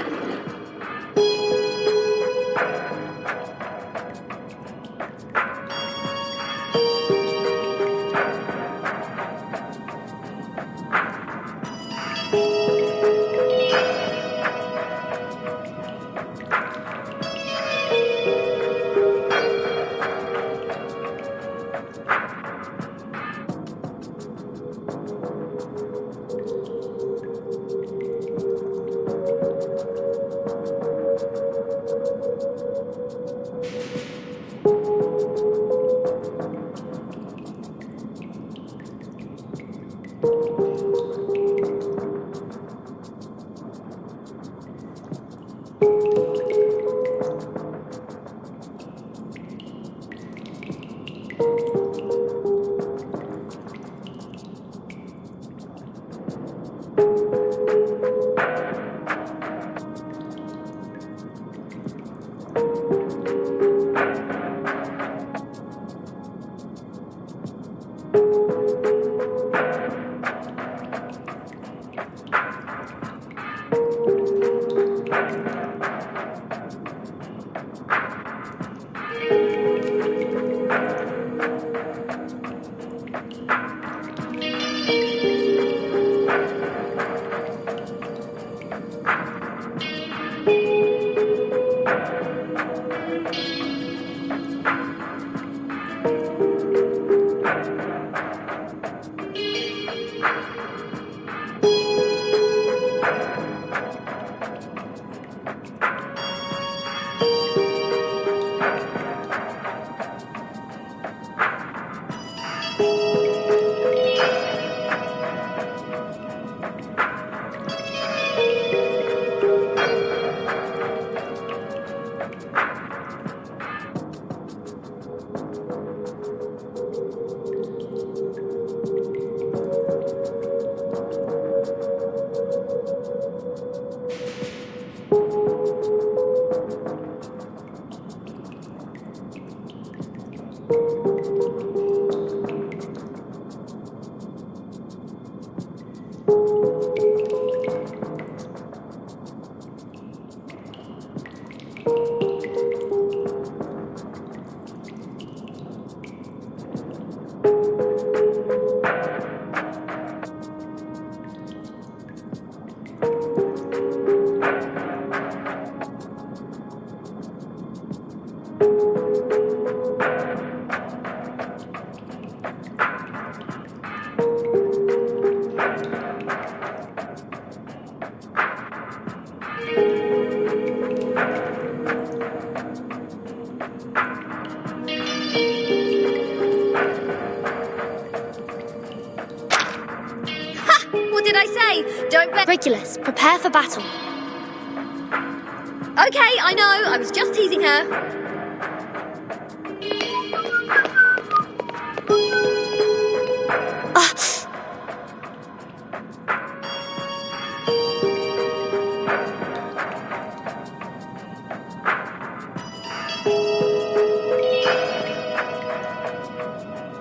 What did I say? Don't bet. Regulus, prepare for battle. Okay, I know. I was just teasing her.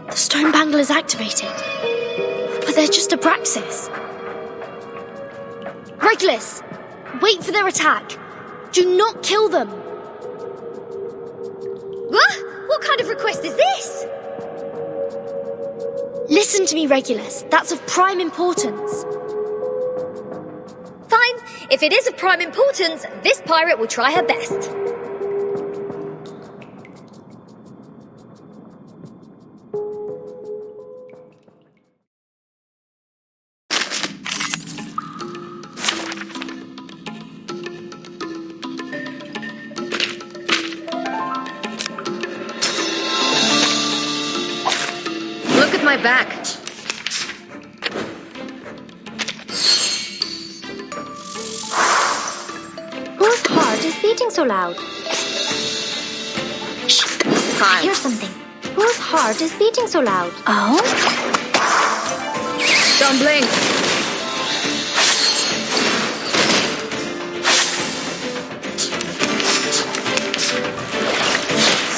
The stone bangle is activated. But they're just Abraxas. Regulus, wait for their attack. Do not kill them. What kind of request is this? Listen to me, Regulus. That's of prime importance. Fine. If it is of prime importance, this pirate will try her best. Look at my back. Whose heart is beating so loud? Shh! I hear something. Whose heart is beating so loud? Oh? Don't blink.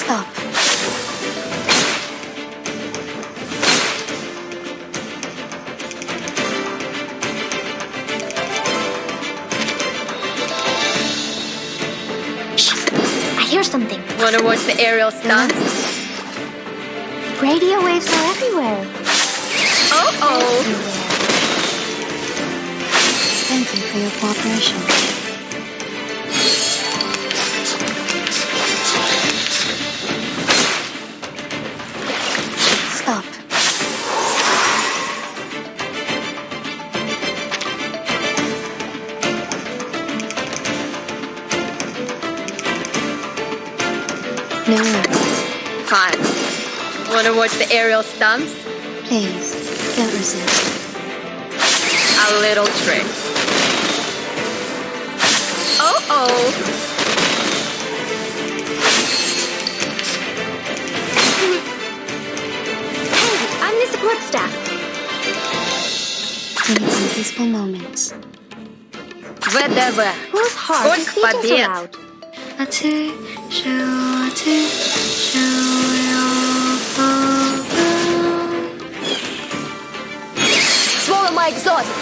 Stop. I hear something. Wanna watch the aerial stunts? Radio waves are everywhere. Oh. Thank you for your cooperation. Stop. No. Fine. Wanna watch the aerial stunts? Please, don't resist. A little trick. Oh. Hey, I'm the support staff. We need some peaceful moments. ВДВ. Whose heart is Сколько beating so побед? loud? Swallow my exhaust.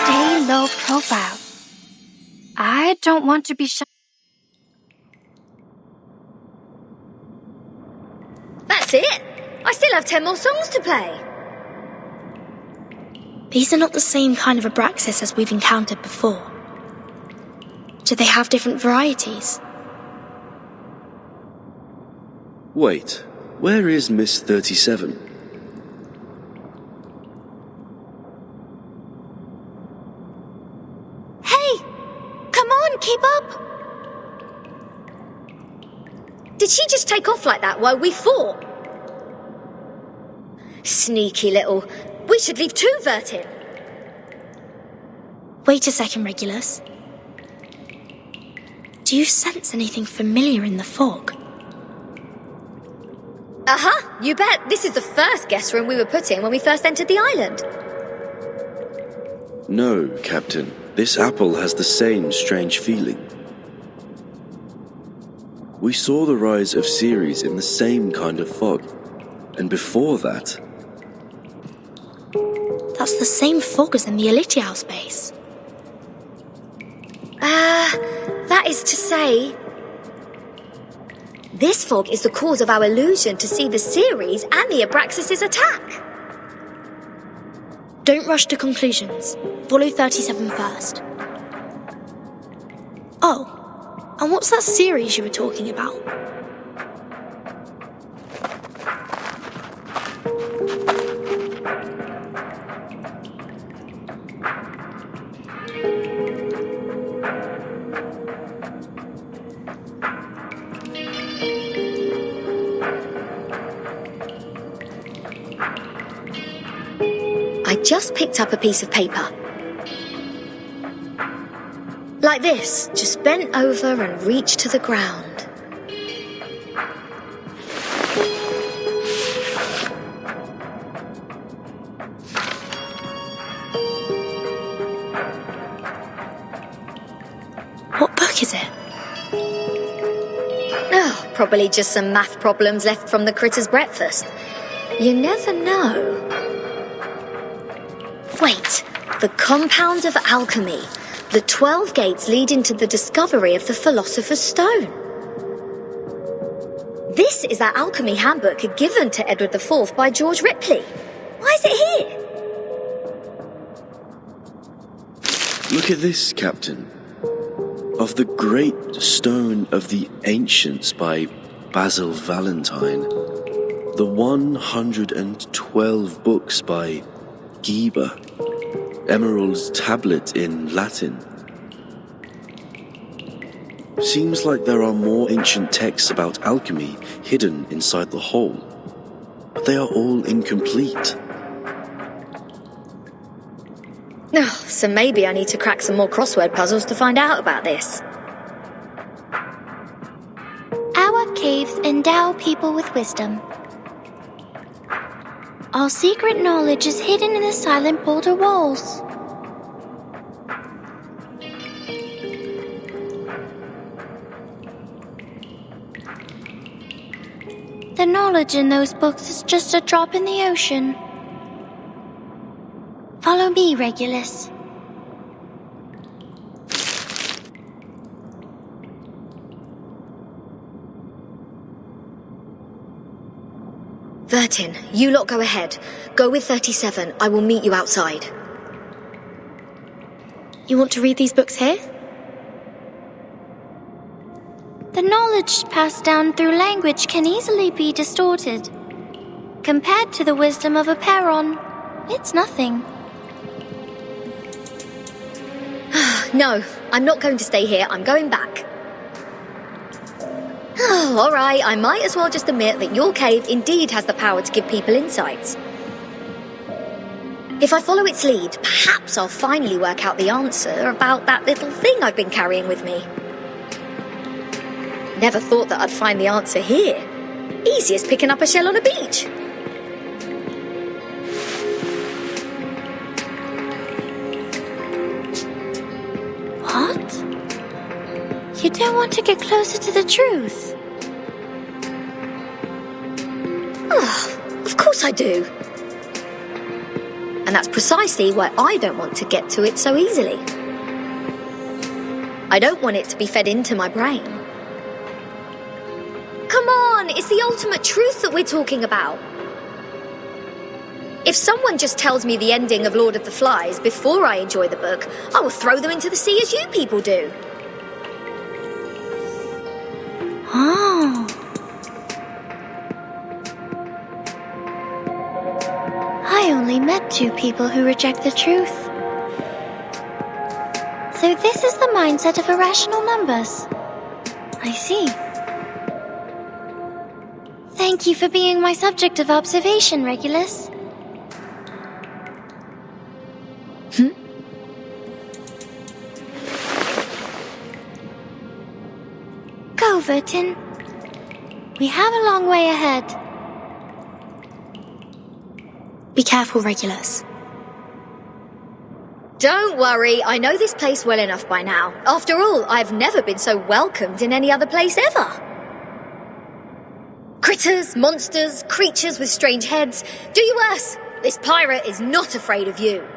Stay low profile. I don't want to be shy. That's it. I still have 10 more songs to play. These are not the same kind of Abraxas as we've encountered before. Do they have different varieties? Wait, where is Miss 37? Hey! Come on, keep up! Did she just take off like that while we fought? Sneaky little... We should leave too, Vertin! Wait a second, Regulus. Do you sense anything familiar in the fog? You bet. This is the first guest room we were put in when we first entered the island. No, Captain. This apple has the same strange feeling. We saw the rise of Ceres in the same kind of fog. And before that... That's the same fog as in the Elitiaus base. That is to say... This fog is the cause of our illusion to see the Ceres and the Abraxas' attack. Don't rush to conclusions. Follow 37 first. Oh, and what's that series you were talking about? I just picked up a piece of paper. Like this, just bent over and reached to the ground. What book is it? Oh, probably just some math problems left from the critter's breakfast. You never know. Wait, the Compound of Alchemy. The 12 gates leading to the discovery of the Philosopher's Stone. This is that alchemy handbook given to Edward IV by George Ripley. Why is it here? Look at this, Captain. Of the Great Stone of the Ancients by Basil Valentine. The 112 books by Geber. Emerald's tablet in Latin. Seems like there are more ancient texts about alchemy hidden inside the whole, but they are all incomplete. Oh, so maybe I need to crack some more crossword puzzles to find out about this. Our caves endow people with wisdom. Our secret knowledge is hidden in the silent boulder walls. The knowledge in those books is just a drop in the ocean. Follow me, Regulus. Vertin, you lot go ahead. Go with 37. I will meet you outside. You want to read these books here? The knowledge passed down through language can easily be distorted. Compared to the wisdom of a Perron, it's nothing. No, I'm not going to stay here. I'm going back. Oh, all right, I might as well just admit that your cave indeed has the power to give people insights. If I follow its lead, perhaps I'll finally work out the answer about that little thing I've been carrying with me. Never thought that I'd find the answer here. Easy as picking up a shell on a beach. What? You don't want to get closer to the truth? Oh, of course I do. And that's precisely why I don't want to get to it so easily. I don't want it to be fed into my brain. Come on, it's the ultimate truth that we're talking about. If someone just tells me the ending of Lord of the Flies before I enjoy the book, I will throw them into the sea as you people do. Oh. met two people who reject the truth. So this is the mindset of irrational numbers. I see. Thank you for being my subject of observation, Regulus. Go, Vertin. We have a long way ahead. Be careful, Regulus. Don't worry, I know this place well enough by now. After all, I've never been so welcomed in any other place ever. Critters, monsters, creatures with strange heads. Do you worse. This pirate is not afraid of you.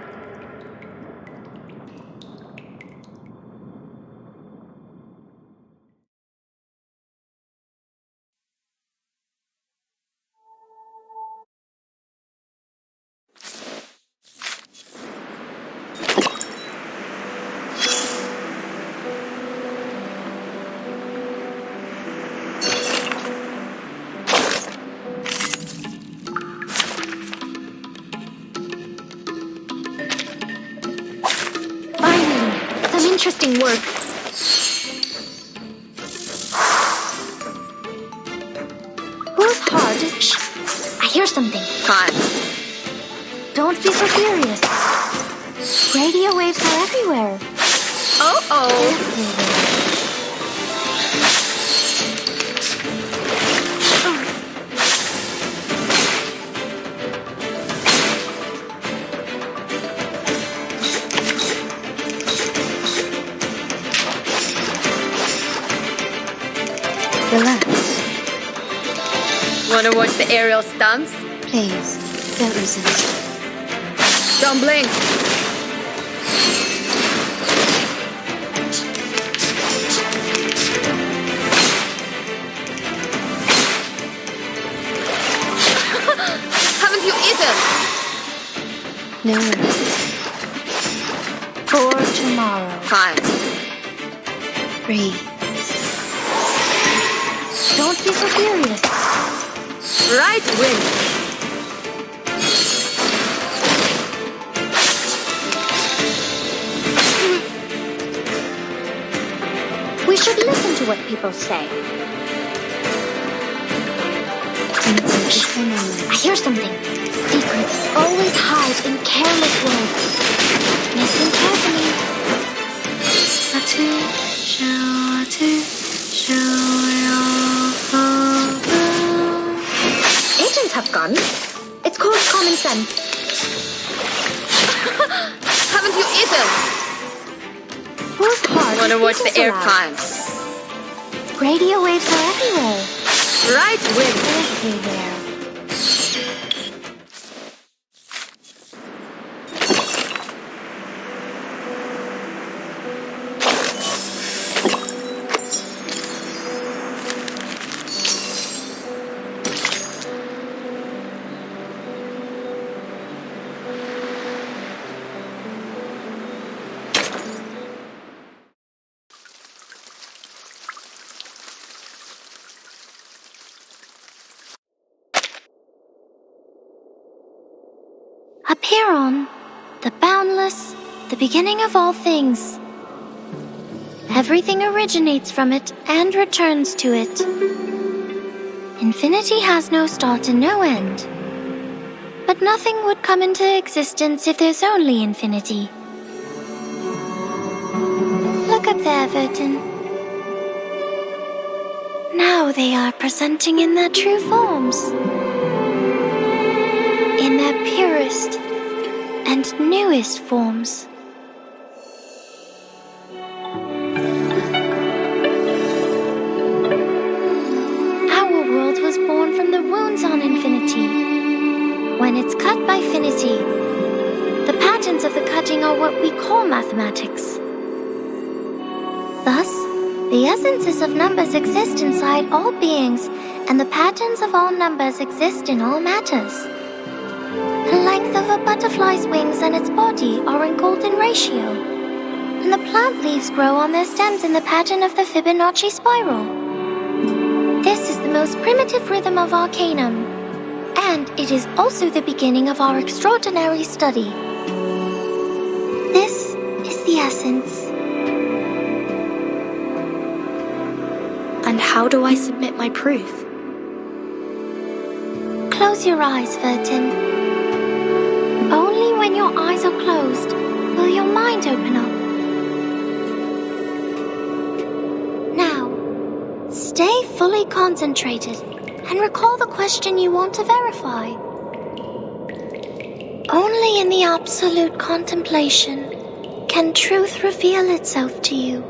Interesting work. Whose heart is... Shh! I hear something. Fine. Don't be so furious. Radio waves are everywhere. Oh. Relax. Wanna watch the aerial stunts? Please, don't resist. Don't blink. Haven't you eaten? No worries. For tomorrow. Fine. Breathe. Don't be so furious. Right wing. We should listen to what people say. I hear something. Secrets always hide in careless words. Listen carefully. Agents have guns. It's called common sense. Haven't you eaten? Whose heart? Wanna watch the air times? Radio waves are everywhere. Right wing. Everywhere. Apiron, the boundless, the beginning of all things. Everything originates from it and returns to it. Infinity has no start and no end. But nothing would come into existence if there's only infinity. Look up there, Vertin. Now they are presenting in their true forms. In their purest and newest forms. Our world was born from the wounds on infinity. When it's cut by finity, the patterns of the cutting are what we call mathematics. Thus, the essences of numbers exist inside all beings, and the patterns of all numbers exist in all matters. The length of a butterfly's wings and its body are in golden ratio, and the plant leaves grow on their stems in the pattern of the Fibonacci spiral. This is the most primitive rhythm of Arcanum, And it is also the beginning of our extraordinary study. This is the essence. And how do I submit my proof? Close your eyes, Vertin. Only when your eyes are closed will your mind open up. Now, stay fully concentrated and recall the question you want to verify. Only in the absolute contemplation can truth reveal itself to you.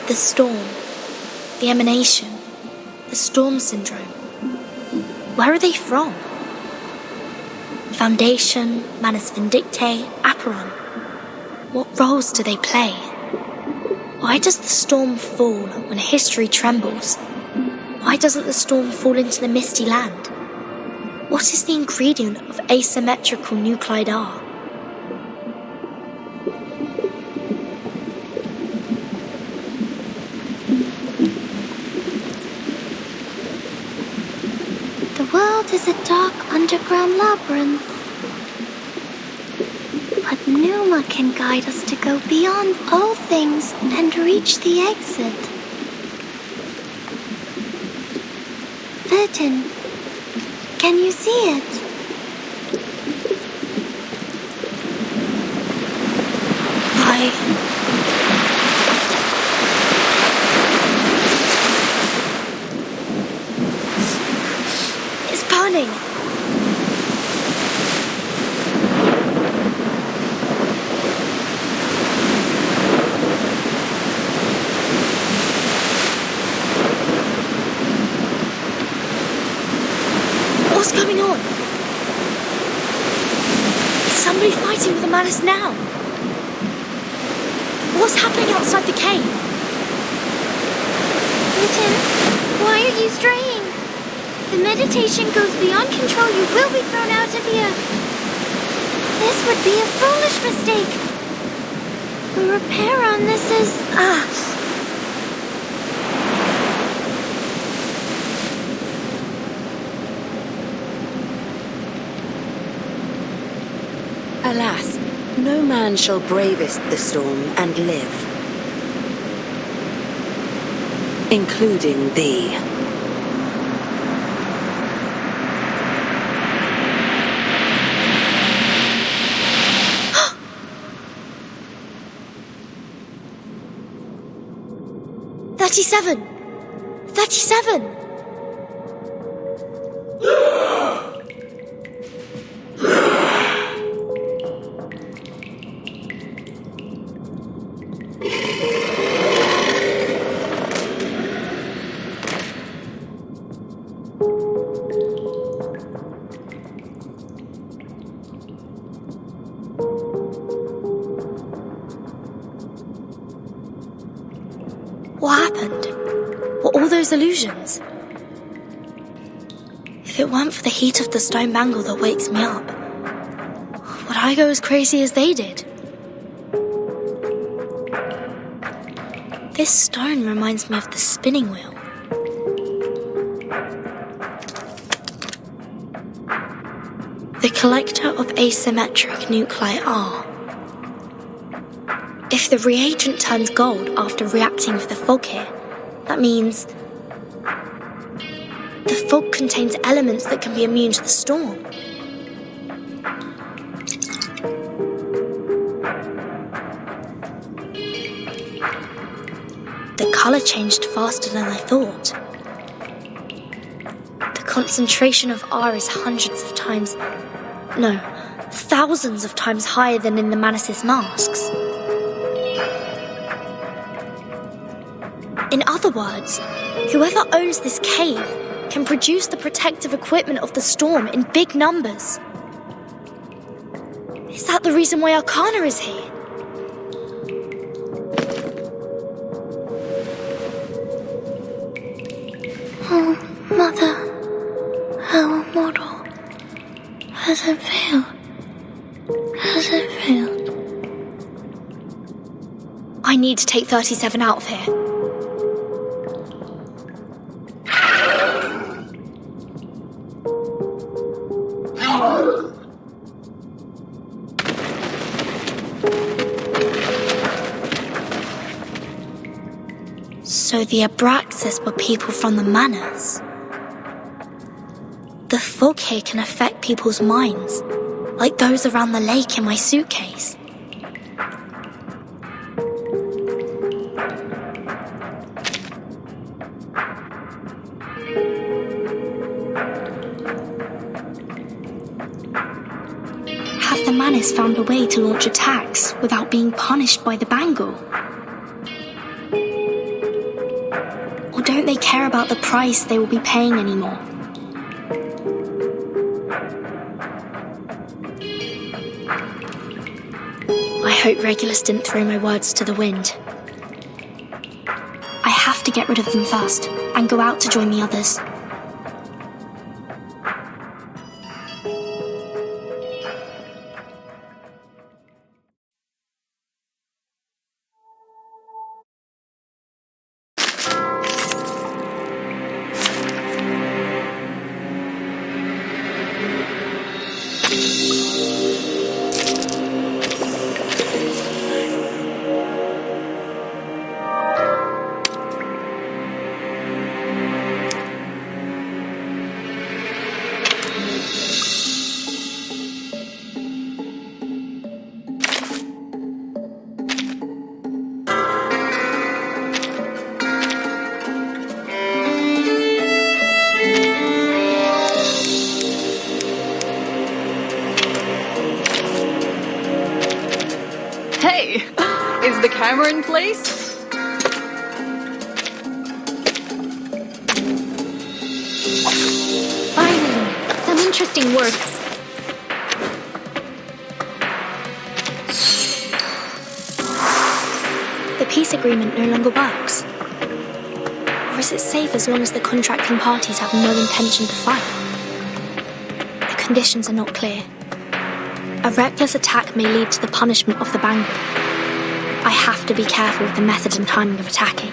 The storm, the emanation, the storm syndrome. Where are they from? Foundation, Manus Vindictae, Aperon. What roles do they play? Why does the storm fall when history trembles? Why doesn't the storm fall into the misty land? What is the ingredient of asymmetrical nuclide R? The world is a dark underground labyrinth. But Numa can guide us to go beyond all things and reach the exit. Vertin, can you see it? It's burning! What's going on? Is somebody fighting with the Manus now? What's happening outside the cave? Vertin, why are you straying? The meditation goes beyond control. You will be thrown out of here. This would be a foolish mistake. The repair on this is... Alas, no man shall bravest the storm and live, including thee. "37! 37! What happened? What all those illusions? If it weren't for the heat of the stone bangle that wakes me up, would I go as crazy as they did? This stone reminds me of the spinning wheel. The collector of asymmetric nuclei R. If the reagent turns gold after reacting with the fog here, that means the fog contains elements that can be immune to the storm. The colour changed faster than I thought. The concentration of R is hundreds of times, no, thousands of times higher than in the Manasys masks. In other words, whoever owns this cave can produce the protective equipment of the storm in big numbers. Is that the reason why Arcana is here? Oh, Mother, our model. Has it failed? Has it failed? I need to take 37 out of here. So the Abraxas were people from the Manors. The fog here can affect people's minds, like those around the lake in my suitcase. Have the Manors found a way to launch attacks without being punished by the Bangle? Or don't they care about the price they will be paying anymore? I hope Regulus didn't throw my words to the wind. I have to get rid of them first, and go out to join the others. Hey, is the camera in place? Finally, some interesting work. The peace agreement no longer works. Or is it safe as long as the contracting parties have no intention to fight? The conditions are not clear. A reckless attack may lead to the punishment of the Bangle. I have to be careful with the method and timing of attacking.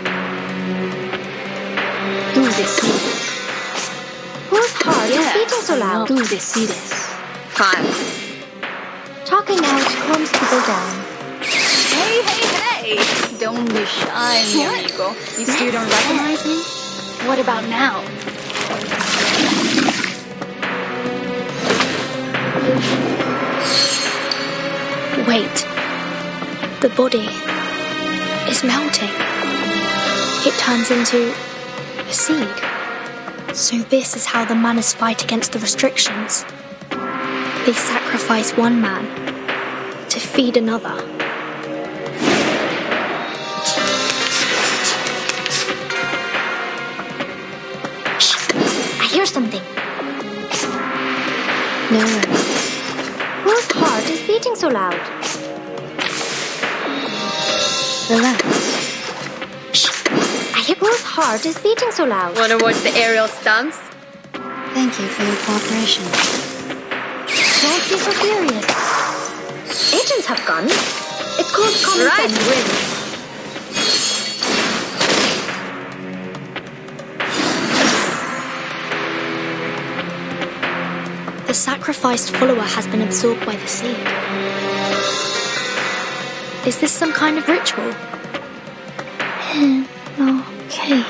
Tú decides. Whose heart is beating so loud? Tú decides. Fine. Talking out calms people down. Hey, hey, hey! Don't be shy, mi amigo. You still don't recognize me? What about now? Wait. The body is melting. It turns into a seed. So this is how the Manors fight against the restrictions. They sacrifice one man to feed another. I hear something. No. Whose heart is beating so loud? Relax. I hear whose heart is beating so loud? Wanna watch the aerial stunts? Thank you for your cooperation. Don't be so furious. Agents have guns. It's called common sense. The sacrificed follower has been absorbed by the seed. Is this some kind of ritual? In the cave,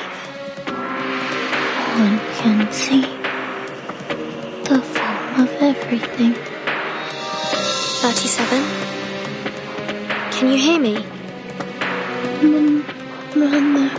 one can see the form of everything. 37? Can you hear me? Mother.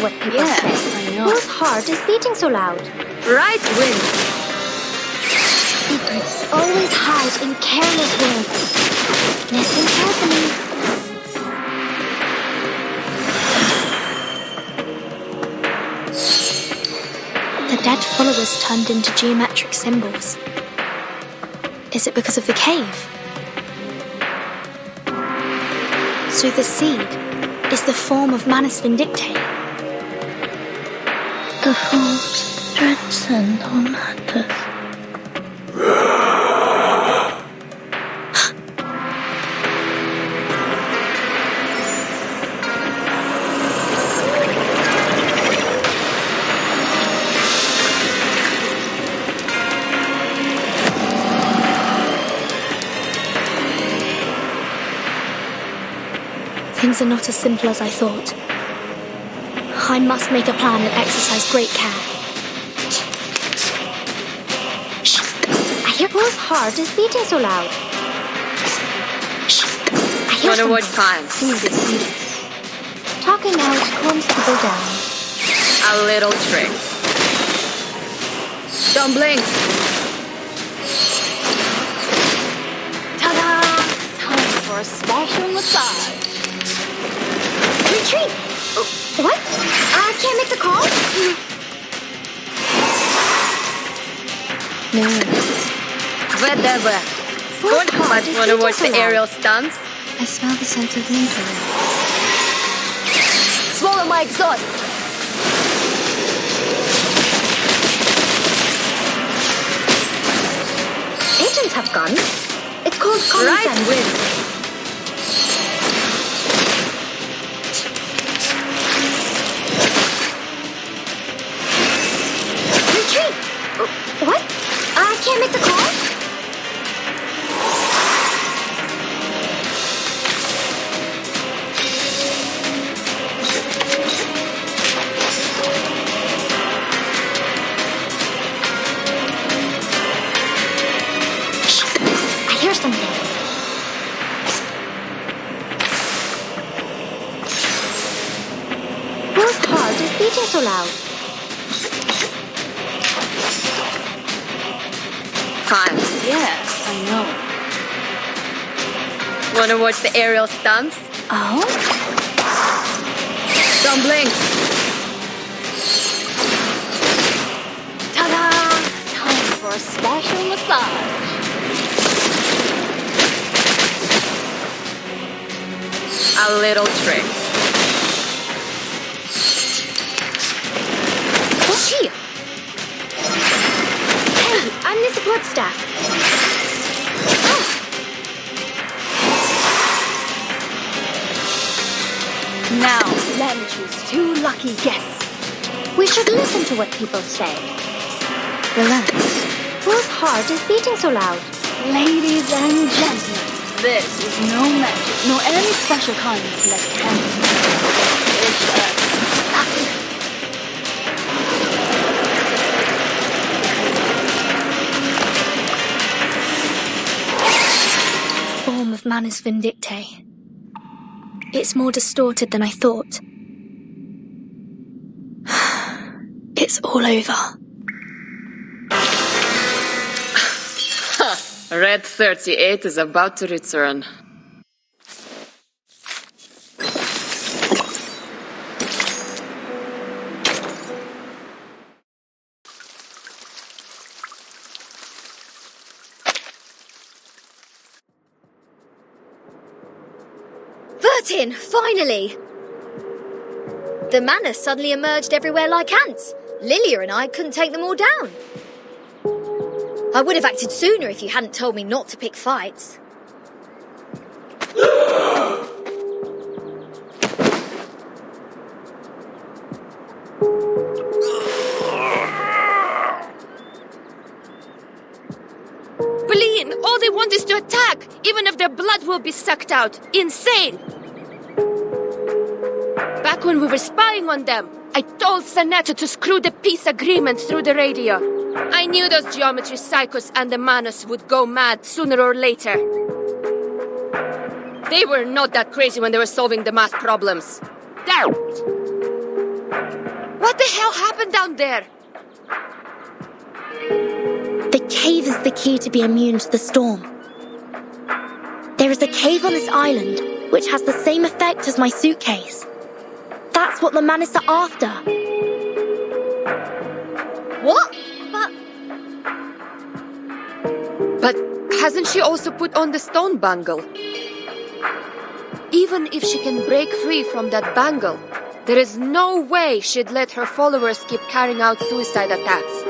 what people say. I know. Whose heart is beating so loud? Right wing. Secrets always hide in careless words. Listen carefully. The dead followers turned into geometric symbols. Is it because of the cave? So the seed is the form of Manus Vindictae. The false transcend all matters. Things are not as simple as I thought. I must make a plan and exercise great care. I hear whose heart is beating so loud. I hear Wonder what something. kind. Talking out calms people down. A little trick. Don't blink. Ta-da! Time for a special massage. Retreat! What? I can't make the call? No. Whatever. Don't much want to watch the aerial stunts. I smell the scent of winter. Swallow my exhaust. Agents have guns. It's called common Right sense. wing. Retreat! What? I can't make the call? I hear something. Whose heart is beating so loud? Fine. Yes, I know. Wanna watch the aerial stunts? Oh? Don't blink. Ta-da! Time for a special massage. A little trick. Who's she? Hey, I'm the support staff. Now, let me choose 2 lucky guests. We should listen to what people say. Relax. Whose heart is beating so loud? Ladies and gentlemen, this is no magic, nor any special kind of like candy. It's Form of Manus Vindictae. It's more distorted than I thought. It's all over. Red 38 is about to return. Vertin, finally! The Manus suddenly emerged everywhere like ants. Lilia and I couldn't take them all down. I would have acted sooner if you hadn't told me not to pick fights. Bleen, all they want is to attack, even if their blood will be sucked out. Insane! Back when we were spying on them, I told Sanetta to screw the peace agreement through the radio. I knew those geometry psychos and the Manus would go mad sooner or later. They were not that crazy when they were solving the math problems. There! What the hell happened down there? The cave is the key to be immune to the storm. There is a cave on this island which has the same effect as my suitcase. That's what the Manister are after. What? But hasn't she also put on the stone bangle? Even if she can break free from that bangle, there is no way she'd let her followers keep carrying out suicide attacks.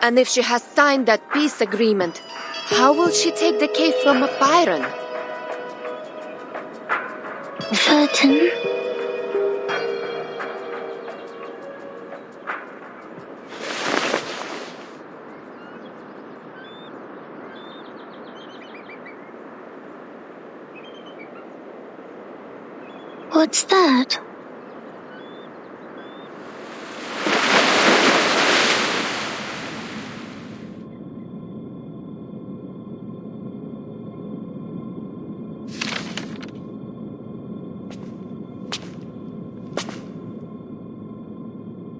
And if she has signed that peace agreement, how will she take the cave from a Byron? Certain. What's that?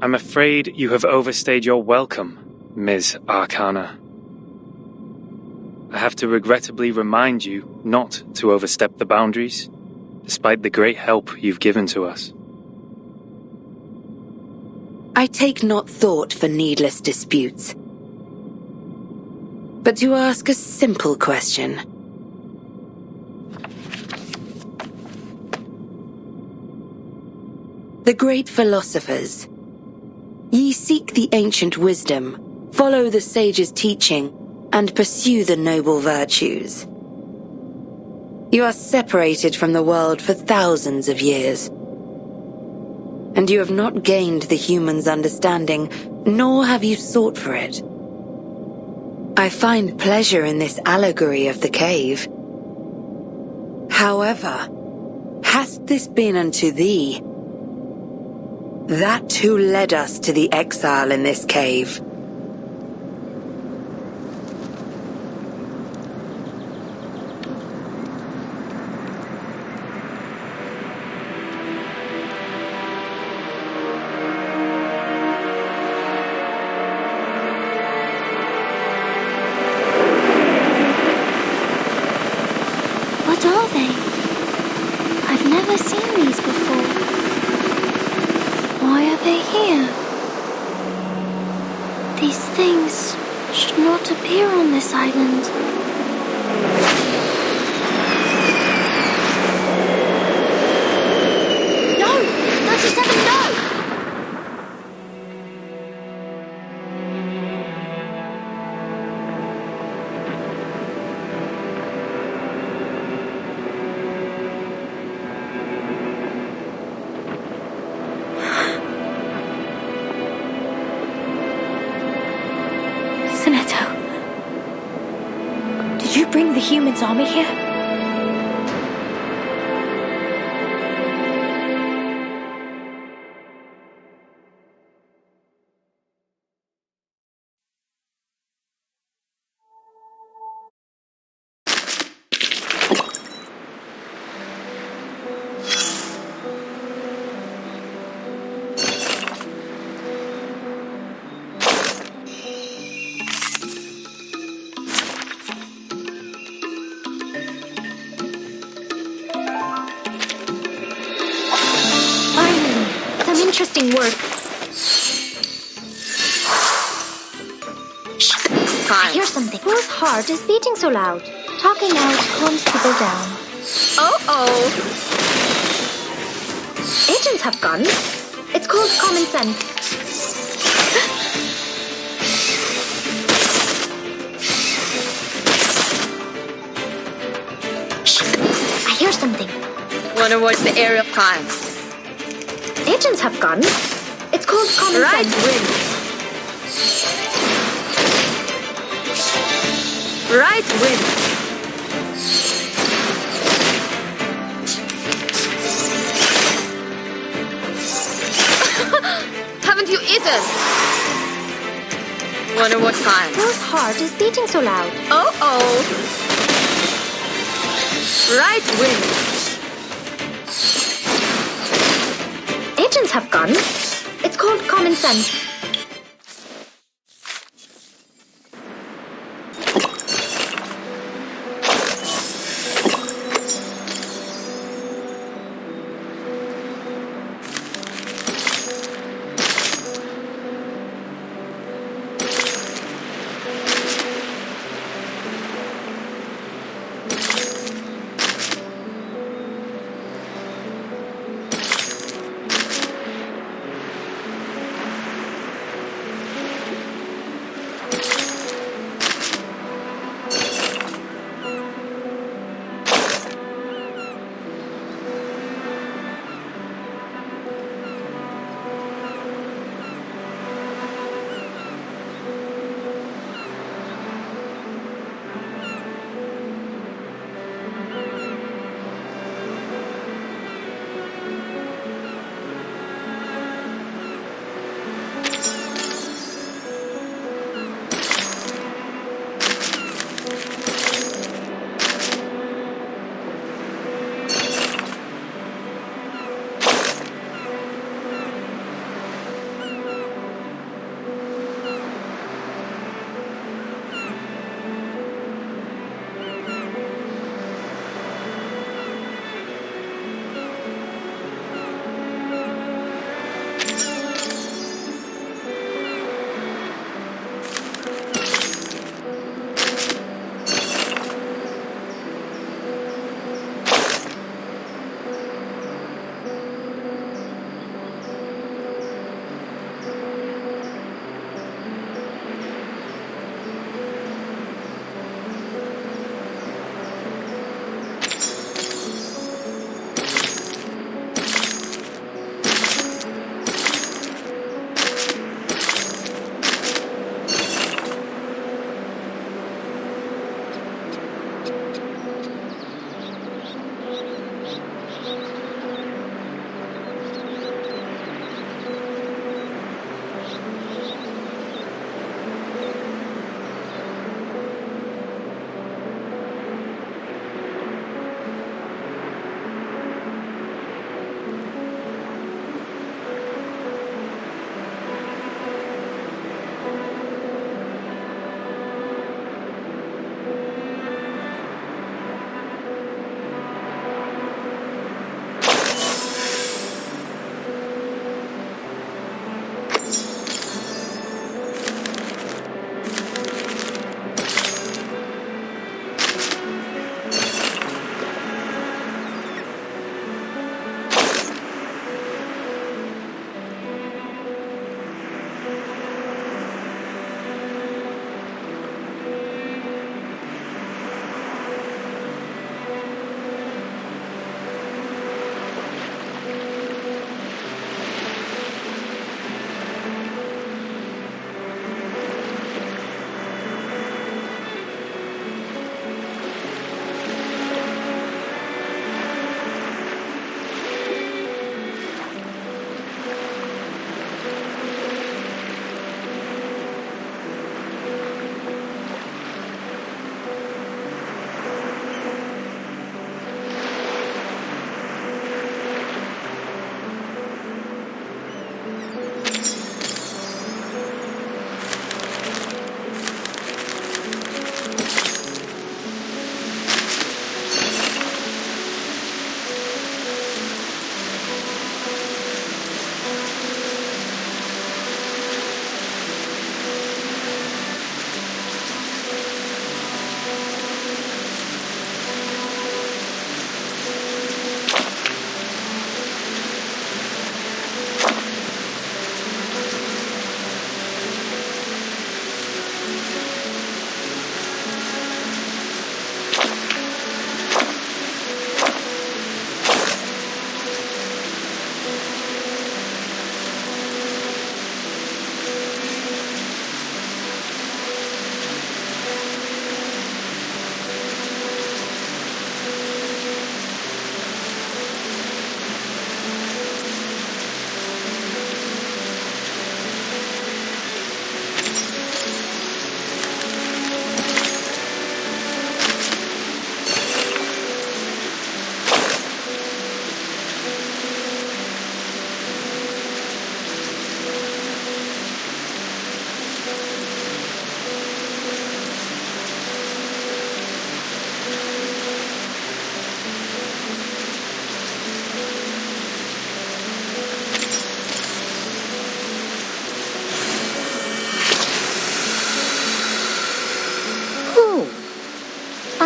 I'm afraid you have overstayed your welcome, Ms. Arcana. I have to regrettably remind you not to overstep the boundaries, despite the great help you've given to us. I take not thought for needless disputes, but to ask a simple question. The great philosophers, ye seek the ancient wisdom, follow the sage's teaching, and pursue the noble virtues. You are separated from the world for thousands of years, and you have not gained the human's understanding, nor have you sought for it. I find pleasure in this allegory of the cave. However, hath this been unto thee? That who led us to the exile in this cave. What are they? I've never seen these before. Why are they here? These things should not appear on this island. No! 97, no! Sinetto, did you bring the humans' army here? Interesting work. Fine. I hear something. Whose heart is beating so loud? Talking out calms people down. Oh. Agents have guns. It's called common sense. I hear something. Wanna watch the aerial times? Agents have guns. It's called common sense. Right win. Haven't you eaten? Wonder what time? Whose heart is beating so loud? Oh. Right win. pigeons have guns. It's called common sense.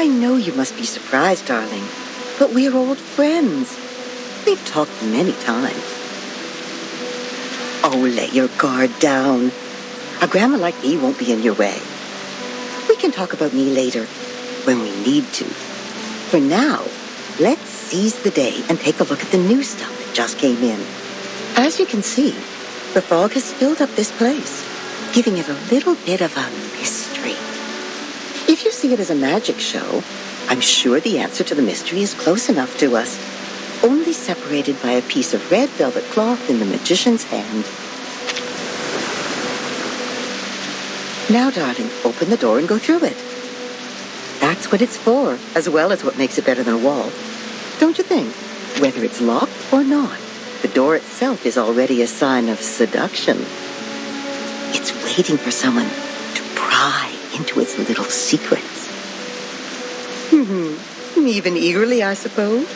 I know you must be surprised, darling, but we're old friends. We've talked many times. Oh, let your guard down. A grandma like me won't be in your way. We can talk about me later, when we need to. For now, let's seize the day and take a look at the new stuff that just came in. As you can see, the fog has filled up this place, giving it a little bit of a mystery. If you see it as a magic show, I'm sure the answer to the mystery is close enough to us, only separated by a piece of red velvet cloth in the magician's hand. Now, darling, open the door and go through it. That's what it's for, as well as what makes it better than a wall. Don't you think? Whether it's locked or not, the door itself is already a sign of seduction. It's waiting for someone to pry into its little secrets. Even eagerly, I suppose.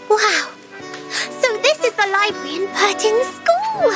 Wow! So this is the library in Pertin's school!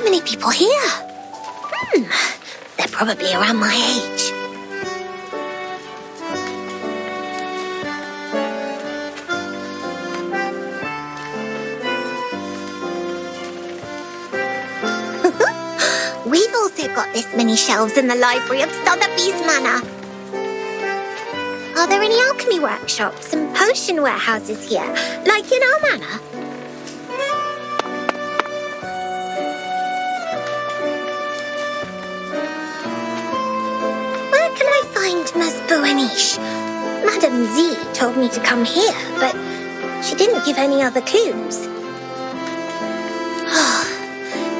Many people here. They're probably around my age. We've also got this many shelves in the library of Sotheby's Manor. Are there any alchemy workshops and potion warehouses here, like in our manor? Miss Bueniche. Madame Z told me to come here, but she didn't give any other clues.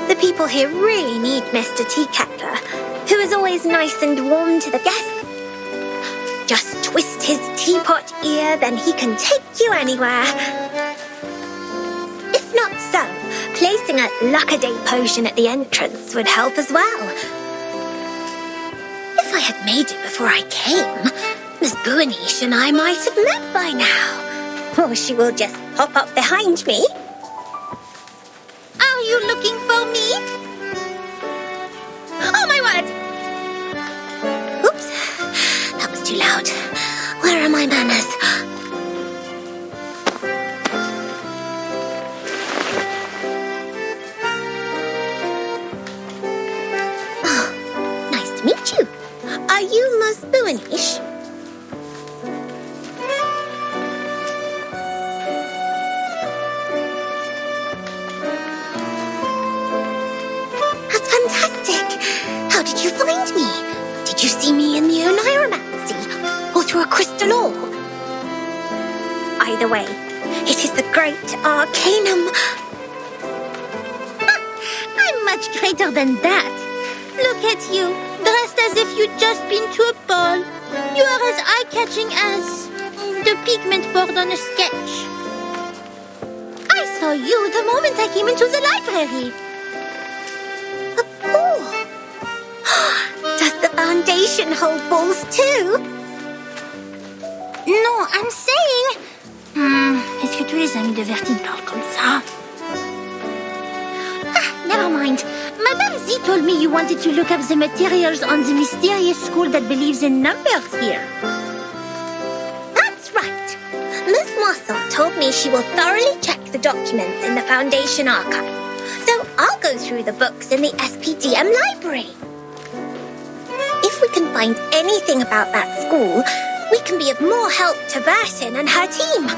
The people here really need Mr. Teaketler, who is always nice and warm to the guests. Just twist his teapot ear, then he can take you anywhere. If not so, placing a luck-a-day potion at the entrance would help as well. If I had made it before I came, Miss Bueniche and I might have met by now. Or she will just pop up behind me. Are you looking for me? Oh my word! Oops, that was too loud. Where are my manners? Oh, nice to meet you. Are you Ms. Buanish? That's fantastic. How did you find me? Did you see me in the Oneiromancy? Or through a crystal orb? Either way, it is the great Arcanum. I'm much greater than that. Look at you, dressed as if you'd just been to a ball. You are as eye-catching as the pigment board on a sketch. I saw you the moment I came into the library. A ball? Does the Foundation hold balls too? Non, I'm saying... Est-ce que tous les amis de Vertine parlent comme ça? Never mind. Madame Z told me you wanted to look up the materials on the mysterious school that believes in numbers here. That's right. Miss Moisson told me she will thoroughly check the documents in the Foundation archive. So I'll go through the books in the SPDM library. If we can find anything about that school, we can be of more help to Bertin and her team.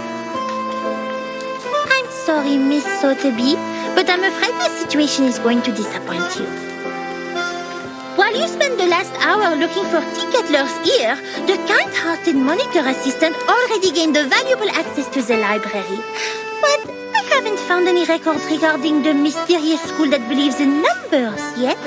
I'm sorry, Miss Sotheby, but I'm afraid the situation is going to disappoint you. While you spend the last hour looking for Ticketler's ear, the kind-hearted monitor assistant already gained a valuable access to the library. But I haven't found any record regarding the mysterious school that believes in numbers yet.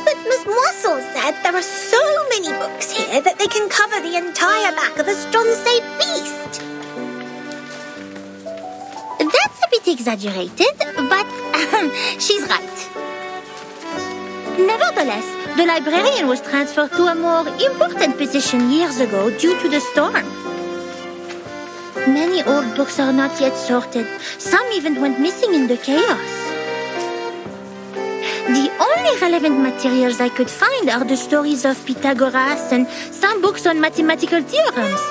But Miss Moisson said there are so many books here that they can cover the entire back of a Stronsay beast. That's a bit exaggerated, but she's right. Nevertheless, the librarian was transferred to a more important position years ago due to the storm. Many old books are not yet sorted. Some even went missing in the chaos. The only relevant materials I could find are the stories of Pythagoras and some books on mathematical theorems.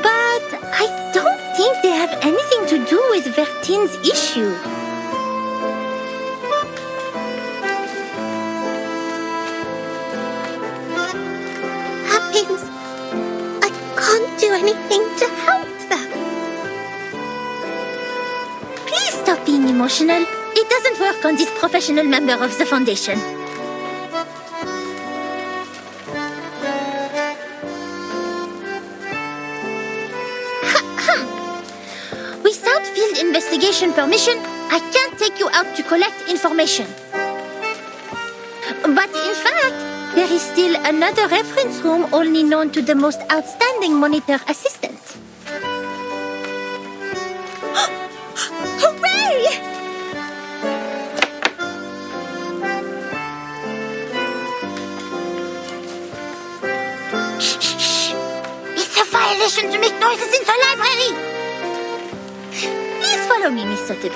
But I don't think they have anything to do with Vertine's issue. That means I can't do anything to help them. Please stop being emotional. It doesn't work on this professional member of the Foundation. Without field investigation permission, I can't take you out to collect information. But in fact, there is still another reference room only known to the most outstanding monitor assistant. Hooray! It's a violation to make noises in the library! Please follow me, Miss Sotheby.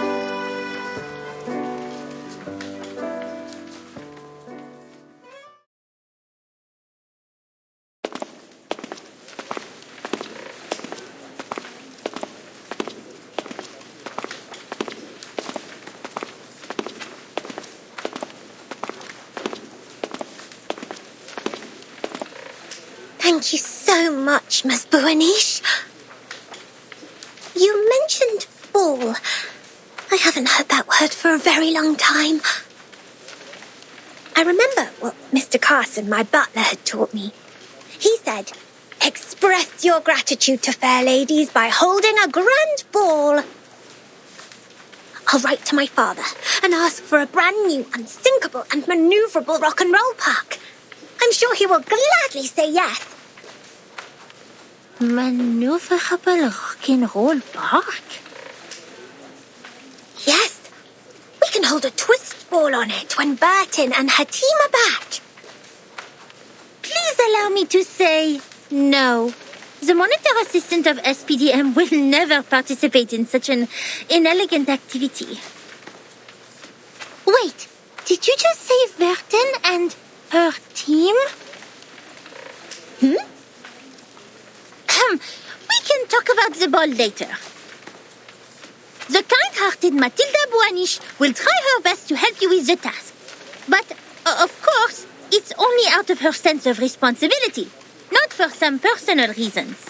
Thank you so much, Miss Buanish. You mentioned ball. I haven't heard that word for a very long time. I remember what Mr. Carson, my butler, had taught me. He said, express your gratitude to fair ladies by holding a grand ball. I'll write to my father and ask for a brand new, unsinkable and maneuverable rock and roll park. I'm sure he will gladly say yes. Maneuverable rock and roll park? Yes. We can hold a twist ball on it when Bertin and her team are back. Please allow me to say no. The monitor assistant of SPDM will never participate in such an inelegant activity. Wait, Did you just say Verten and her team? We can talk about the ball later. The kind-hearted Matilda Buanish will try her best to help you with the task. But, of course, it's only out of her sense of responsibility, not for some personal reasons.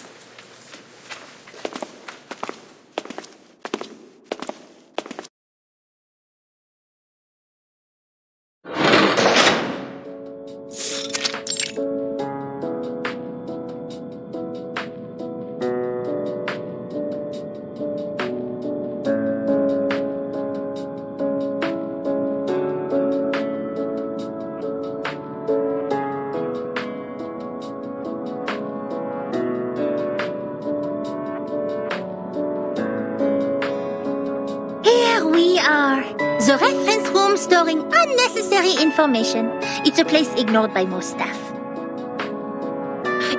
The reference room storing unnecessary information. It's a place ignored by most staff.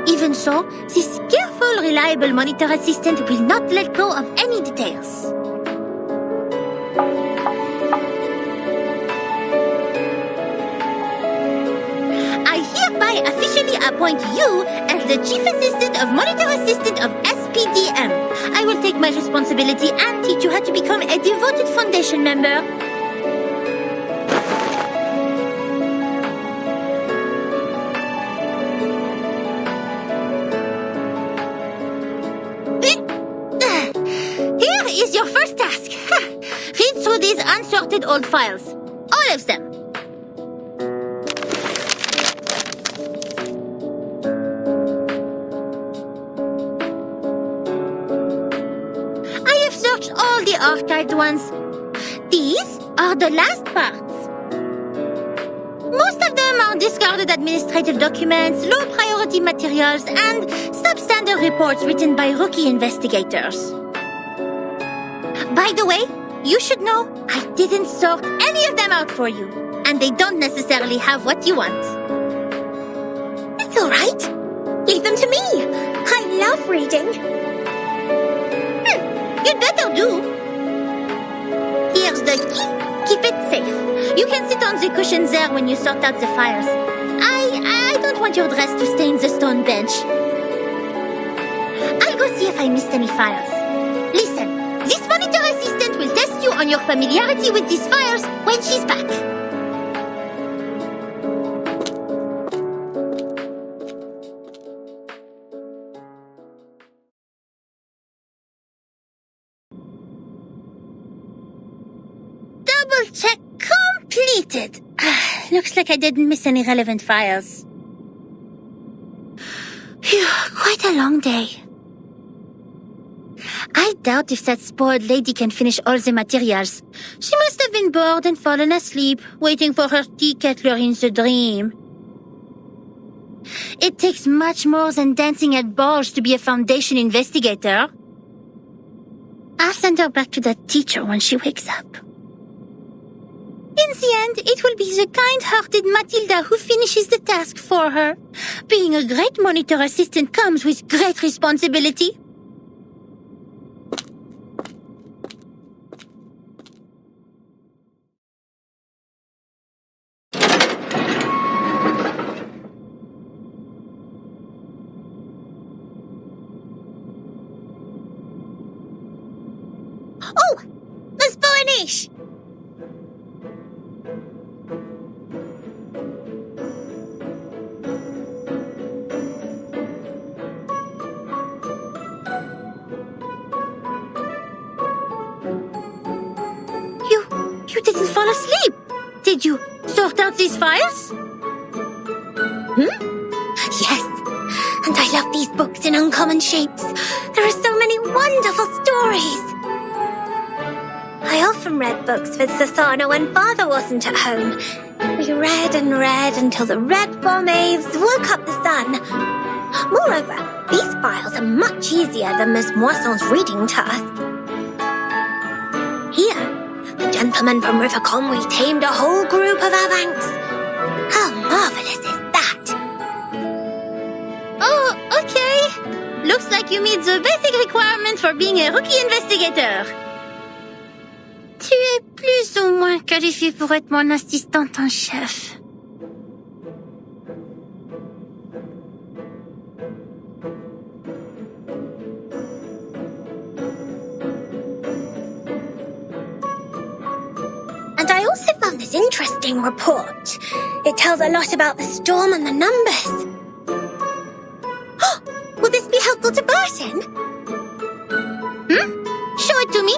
Even so, this careful, reliable monitor assistant will not let go of any details. I hereby officially appoint you as the Chief Assistant of Monitor Assistant of SPDM. I will take my responsibility and teach you how to become a devoted Foundation member. Here is your first task. Read through these unsorted old files. All of them. All the archived ones. These are the last parts. Most of them are discarded administrative documents, low-priority materials, and substandard reports written by rookie investigators. By the way, you should know I didn't sort any of them out for you, and they don't necessarily have what you want. It's all right. Leave them to me. I love reading. You'd better do. Here's the key. Keep it safe. You can sit on the cushions there when you sort out the files. I don't want your dress to stain the stone bench. I'll go see if I missed any files. Listen, this monitor assistant will test you on your familiarity with these files when she's back. Check completed. Looks like I didn't miss any relevant files. Phew, quite a long day. I doubt if that spoiled lady can finish all the materials. She must have been bored and fallen asleep, waiting for her tea kettler in the dream. It takes much more than dancing at balls to be a Foundation investigator. I'll send her back to that teacher when she wakes up. In the end, it will be the kind-hearted Matilda who finishes the task for her. Being a great monitor assistant comes with great responsibility. Oh! Miss Buanish! You didn't fall asleep. Did you sort out these files? Yes. And I love these books in uncommon shapes. There are so many wonderful stories. I often read books with Susano when Father wasn't at home. We read and read until the red waves woke up the sun. Moreover, these files are much easier than Miss Moisson's reading task. Here, the gentleman from River Conway tamed a whole group of Avanks. How marvelous is that? Oh, okay. Looks like you meet the basic requirement for being a rookie investigator. Tu es plus ou moins me qualifie pour être mon assistante en chef. And I also found this interesting report. It tells a lot about the storm and the numbers. Will this be helpful to Barton? Show it to me.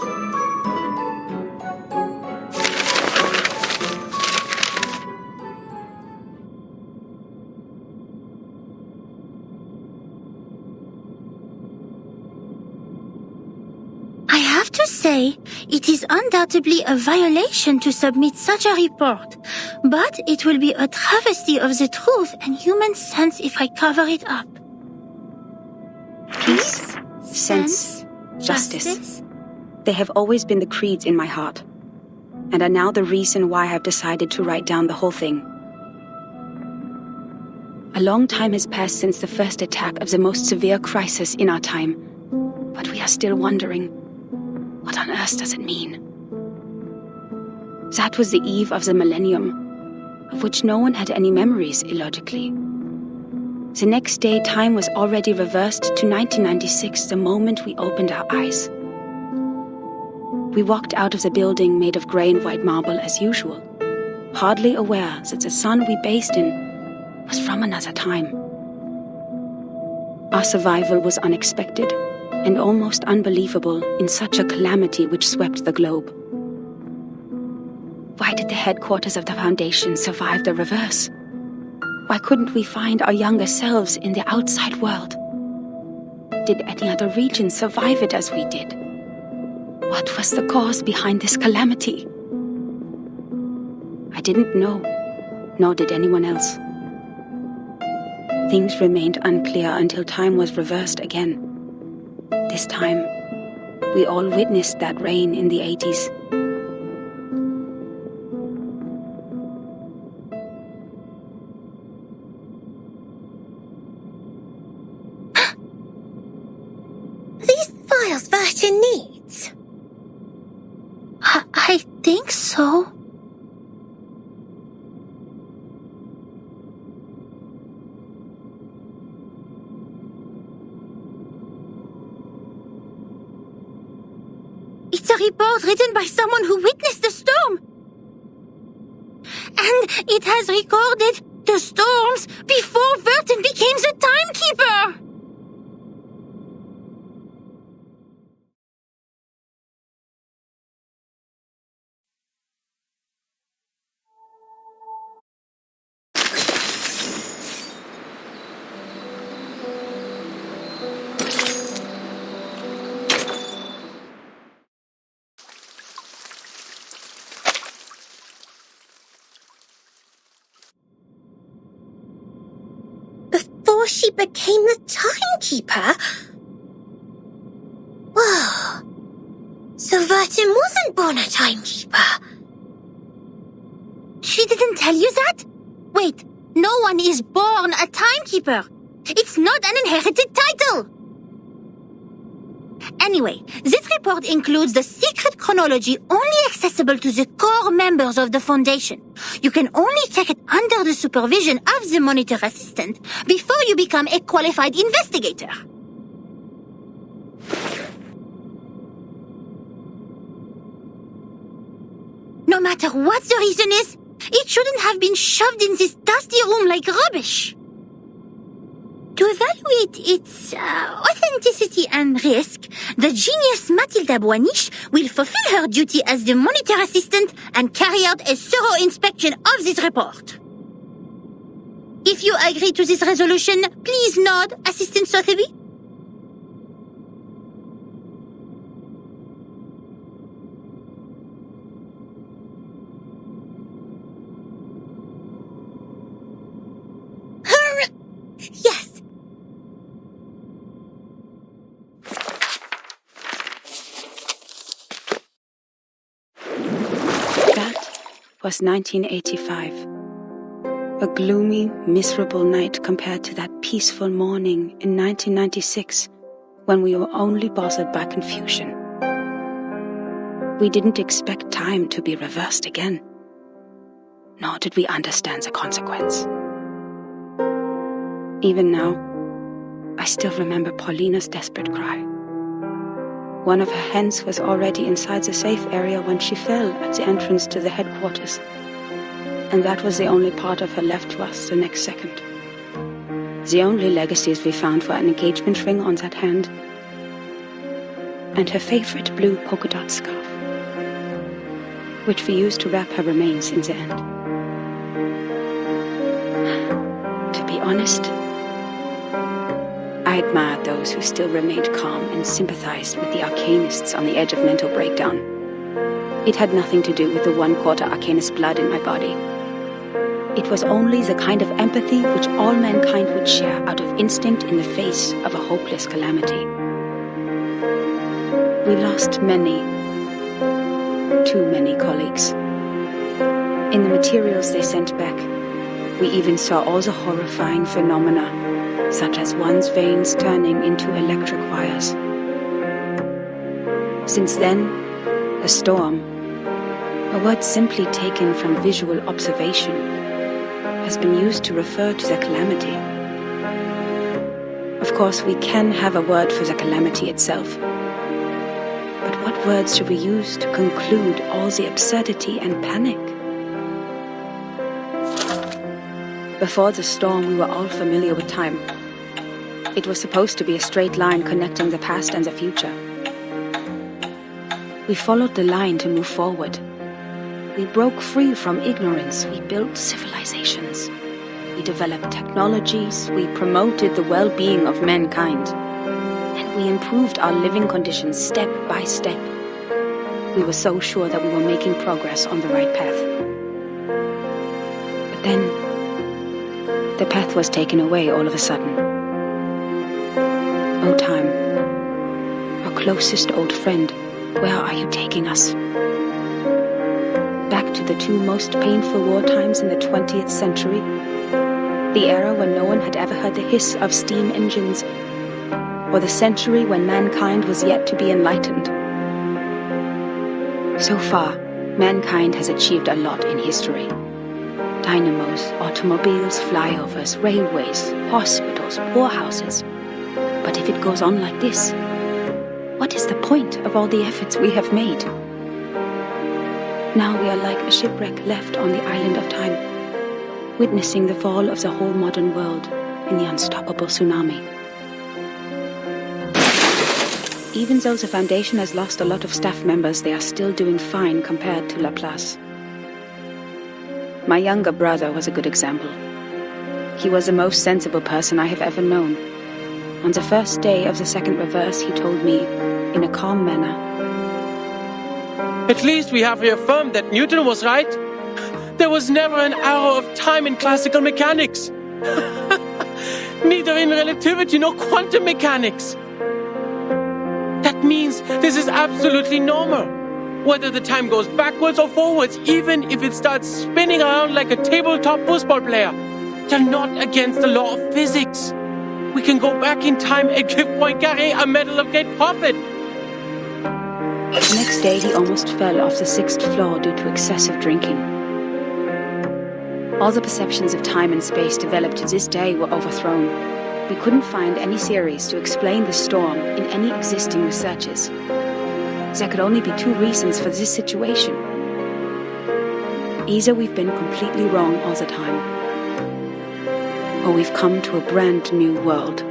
I have to say, it is undoubtedly a violation to submit such a report, but it will be a travesty of the truth and human sense if I cover it up. Peace, sense, justice. They have always been the creeds in my heart, and are now the reason why I have decided to write down the whole thing. A long time has passed since the first attack of the most severe crisis in our time, but we are still wondering, what on earth does it mean? That was the eve of the millennium, of which no one had any memories, illogically. The next day, time was already reversed to 1996, the moment we opened our eyes. We walked out of the building made of grey and white marble as usual, hardly aware that the sun we bathed in was from another time. Our survival was unexpected and almost unbelievable in such a calamity which swept the globe. Why did the headquarters of the Foundation survive the reverse? Why couldn't we find our younger selves in the outside world? Did any other region survive it as we did? What was the cause behind this calamity? I didn't know, nor did anyone else. Things remained unclear until time was reversed again. This time, we all witnessed that rain in the 80s. These files Barton needs? I think so. It's a report written by someone who witnessed the storm. And it has recorded the storms before Verton became the timekeeper. Before she became the timekeeper? Whoa. So Verton wasn't born a timekeeper? She didn't tell you that? Wait, no one is born a timekeeper. It's not an inherited title. Anyway, this report includes the secret chronology only accessible to the core members of the Foundation. You can only check it under the supervision of the monitor assistant before you become a qualified investigator. No matter what the reason is, it shouldn't have been shoved in this dusty room like rubbish. To evaluate its authenticity and risk, the genius Mathilda Boiniche will fulfill her duty as the monitor assistant and carry out a thorough inspection of this report. If you agree to this resolution, please nod, Assistant Sotheby. Yes. Was 1985. A gloomy, miserable night compared to that peaceful morning in 1996, when we were only bothered by confusion. We didn't expect time to be reversed again. Nor did we understand the consequence. Even now, I still remember Paulina's desperate cry. One of her hands was already inside the safe area when she fell at the entrance to the headquarters. And that was the only part of her left to us the next second. The only legacies we found were an engagement ring on that hand and her favorite blue polka dot scarf, which we used to wrap her remains in the end. To be honest, I admired those who still remained calm and sympathized with the arcanists on the edge of mental breakdown. It had nothing to do with the 1/4 arcanist blood in my body. It was only the kind of empathy which all mankind would share out of instinct in the face of a hopeless calamity. We lost many, too many colleagues. In the materials they sent back, we even saw all the horrifying phenomena, such as one's veins turning into electric wires. Since then, the storm, a word simply taken from visual observation, has been used to refer to the calamity. Of course, we can have a word for the calamity itself. But what words should we use to conclude all the absurdity and panic? Before the storm, we were all familiar with time. It was supposed to be a straight line connecting the past and the future. We followed the line to move forward. We broke free from ignorance. We built civilizations. We developed technologies. We promoted the well-being of mankind. And we improved our living conditions step by step. We were so sure that we were making progress on the right path. But then, the path was taken away all of a sudden. Oh, time, our closest old friend, where are you taking us? Back to the two most painful war times in the 20th century? The era when no one had ever heard the hiss of steam engines, or the century when mankind was yet to be enlightened? So far, mankind has achieved a lot in history. Dynamos, automobiles, flyovers, railways, hospitals, poorhouses. But if it goes on like this, what is the point of all the efforts we have made? Now we are like a shipwreck left on the island of time, witnessing the fall of the whole modern world in the unstoppable tsunami. Even though the Foundation has lost a lot of staff members, they are still doing fine compared to Laplace. My younger brother was a good example. He was the most sensible person I have ever known. On the first day of the second reverse, he told me, in a calm manner, "At least we have reaffirmed that Newton was right. There was never an arrow of time in classical mechanics. Neither in relativity nor quantum mechanics. That means this is absolutely normal. Whether the time goes backwards or forwards, even if it starts spinning around like a tabletop football player. They're not against the law of physics. We can go back in time and give Poincaré a medal of great profit." The next day, he almost fell off the 6th floor due to excessive drinking. All the perceptions of time and space developed to this day were overthrown. We couldn't find any theories to explain the storm in any existing researches. There could only be two reasons for this situation. Either we've been completely wrong all the time, or we've come to a brand new world.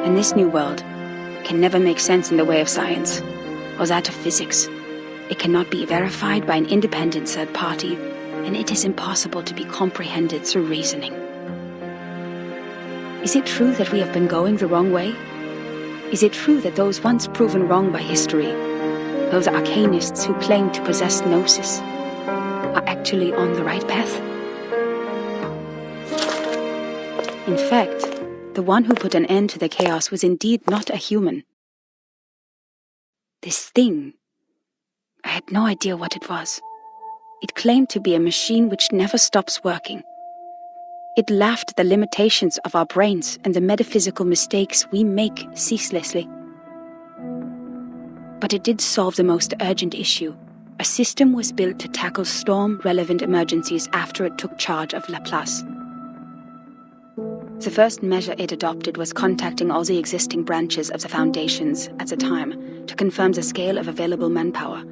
And this new world can never make sense in the way of science, or that of physics. It cannot be verified by an independent third party, and it is impossible to be comprehended through reasoning. Is it true that we have been going the wrong way? Is it true that those once proven wrong by history, those arcanists who claim to possess gnosis, are actually on the right path? In fact, the one who put an end to the chaos was indeed not a human. This thing, I had no idea what it was. It claimed to be a machine which never stops working. It laughed at the limitations of our brains and the metaphysical mistakes we make ceaselessly. But it did solve the most urgent issue. A system was built to tackle storm-relevant emergencies after it took charge of Laplace. The first measure it adopted was contacting all the existing branches of the Foundations at the time to confirm the scale of available manpower.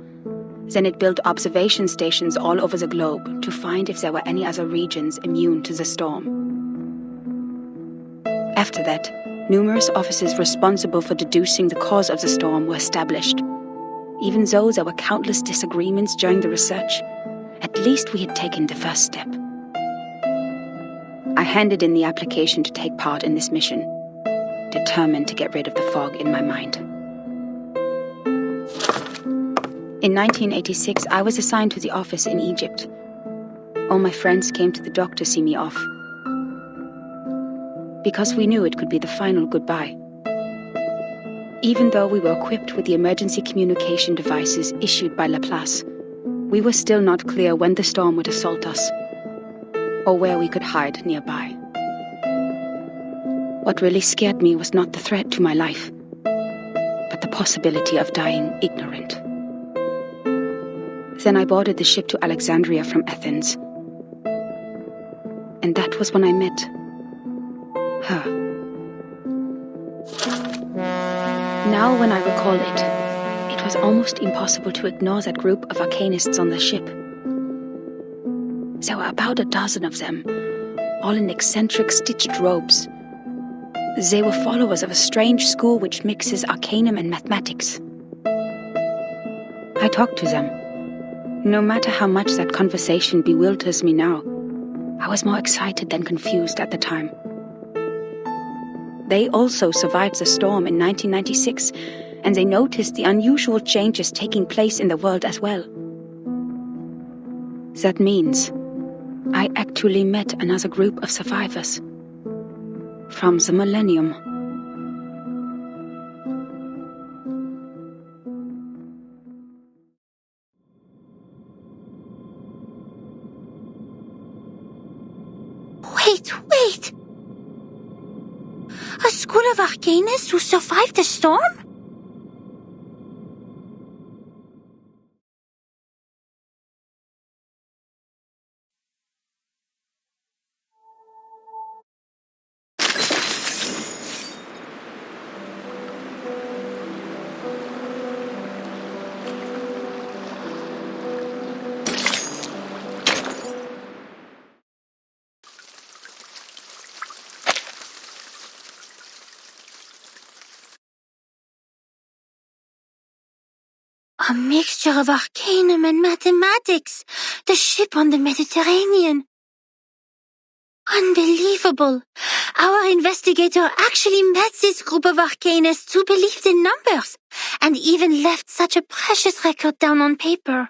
Then it built observation stations all over the globe to find if there were any other regions immune to the storm. After that, numerous offices responsible for deducing the cause of the storm were established. Even though there were countless disagreements during the research, at least we had taken the first step. I handed in the application to take part in this mission, determined to get rid of the fog in my mind. In 1986, I was assigned to the office in Egypt. All my friends came to the dock to see me off, because we knew it could be the final goodbye. Even though we were equipped with the emergency communication devices issued by Laplace, we were still not clear when the storm would assault us, or where we could hide nearby. What really scared me was not the threat to my life, but the possibility of dying ignorant. Then I boarded the ship to Alexandria from Athens, and that was when I met her. Now when I recall it, it was almost impossible to ignore that group of arcanists on the ship. There were about a dozen of them, all in eccentric stitched robes. They were followers of a strange school which mixes arcanum and mathematics. I talked to them. No matter how much that conversation bewilders me now, I was more excited than confused at the time. They also survived the storm in 1996, and they noticed the unusual changes taking place in the world as well. That means I actually met another group of survivors from the Millennium. Wait! A school of arcanists who survived the storm? A mixture of arcanum and mathematics. The ship on the Mediterranean. Unbelievable. Our investigator actually met this group of arcanists who believed in numbers and even left such a precious record down on paper.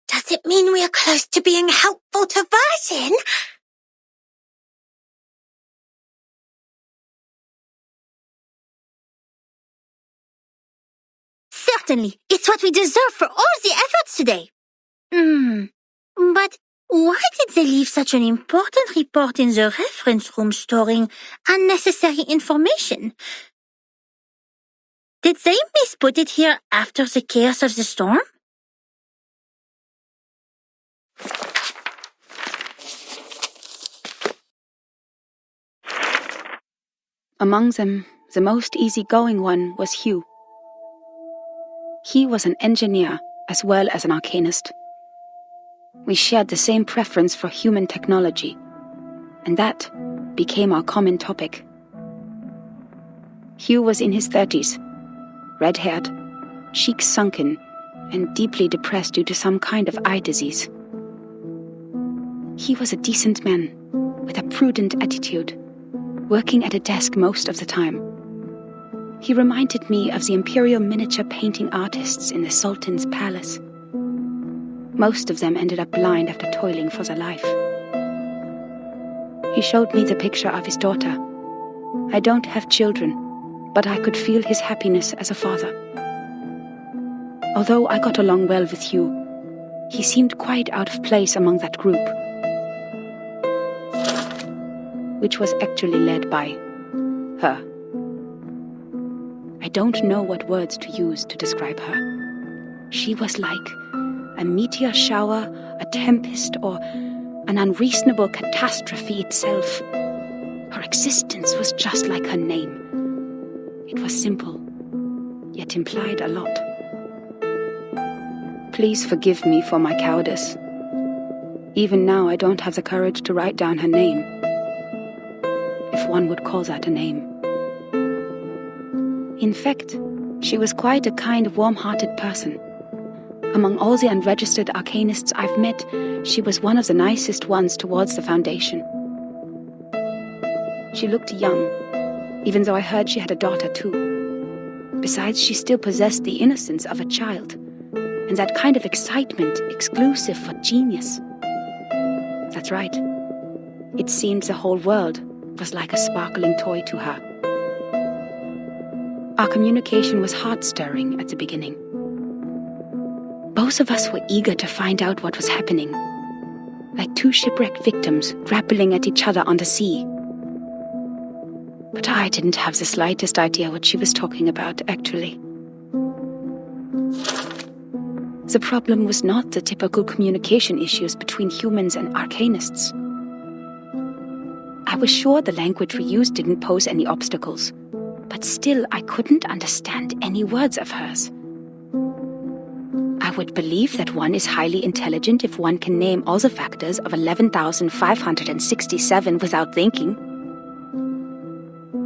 Does it mean we are close to being helpful to Virgin? Certainly, it's what we deserve for all the efforts today. But why did they leave such an important report in the reference room storing unnecessary information? Did they misput it here after the chaos of the storm? Among them, the most easygoing one was Hugh. He was an engineer as well as an arcanist. We shared the same preference for human technology, and that became our common topic. Hugh was in his 30s, red-haired, cheeks sunken, and deeply depressed due to some kind of eye disease. He was a decent man, with a prudent attitude, working at a desk most of the time. He reminded me of the imperial miniature painting artists in the Sultan's palace. Most of them ended up blind after toiling for their life. He showed me the picture of his daughter. I don't have children, but I could feel his happiness as a father. Although I got along well with Hugh, he seemed quite out of place among that group, which was actually led by her. don't know what words to use to describe her. She was like a meteor shower, a tempest, or an unreasonable catastrophe itself. Her existence was just like her name. It was simple, yet implied a lot. Please forgive me for my cowardice. Even now, I don't have the courage to write down her name, if one would call that a name. In fact, she was quite a kind, warm-hearted person. Among all the unregistered arcanists I've met, she was one of the nicest ones towards the Foundation. She looked young, even though I heard she had a daughter too. Besides, she still possessed the innocence of a child, and that kind of excitement exclusive for genius. That's right. It seemed the whole world was like a sparkling toy to her. Our communication was heart-stirring at the beginning. Both of us were eager to find out what was happening, like two shipwrecked victims grappling at each other on the sea. But I didn't have the slightest idea what she was talking about, actually. The problem was not the typical communication issues between humans and arcanists. I was sure the language we used didn't pose any obstacles, but still I couldn't understand any words of hers. I would believe that one is highly intelligent if one can name all the factors of 11,567 without thinking.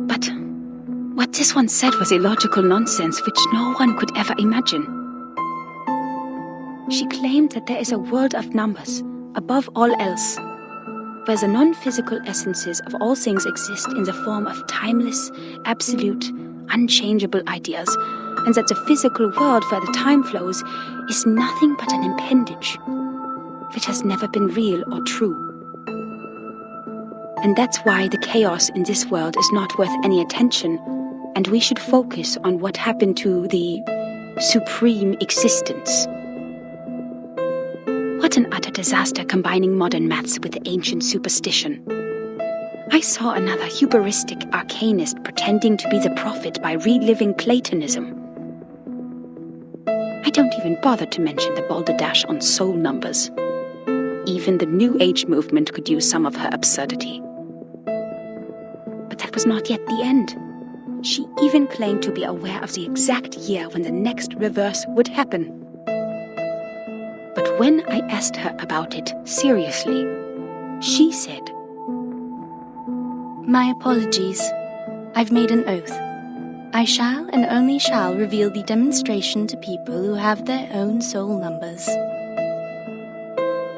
But what this one said was illogical nonsense which no one could ever imagine. She claimed that there is a world of numbers, above all else, where the non-physical essences of all things exist in the form of timeless, absolute, unchangeable ideas, and that the physical world where the time flows is nothing but an appendage, which has never been real or true. And that's why the chaos in this world is not worth any attention, and we should focus on what happened to the supreme existence. What an utter disaster combining modern maths with ancient superstition. I saw another hubristic arcanist pretending to be the prophet by reliving Platonism. I don't even bother to mention the balderdash on soul numbers. Even the New Age movement could use some of her absurdity. But that was not yet the end. She even claimed to be aware of the exact year when the next reverse would happen. But when I asked her about it seriously, she said, My apologies. I've made an oath. I shall and only shall reveal the demonstration to people who have their own soul numbers.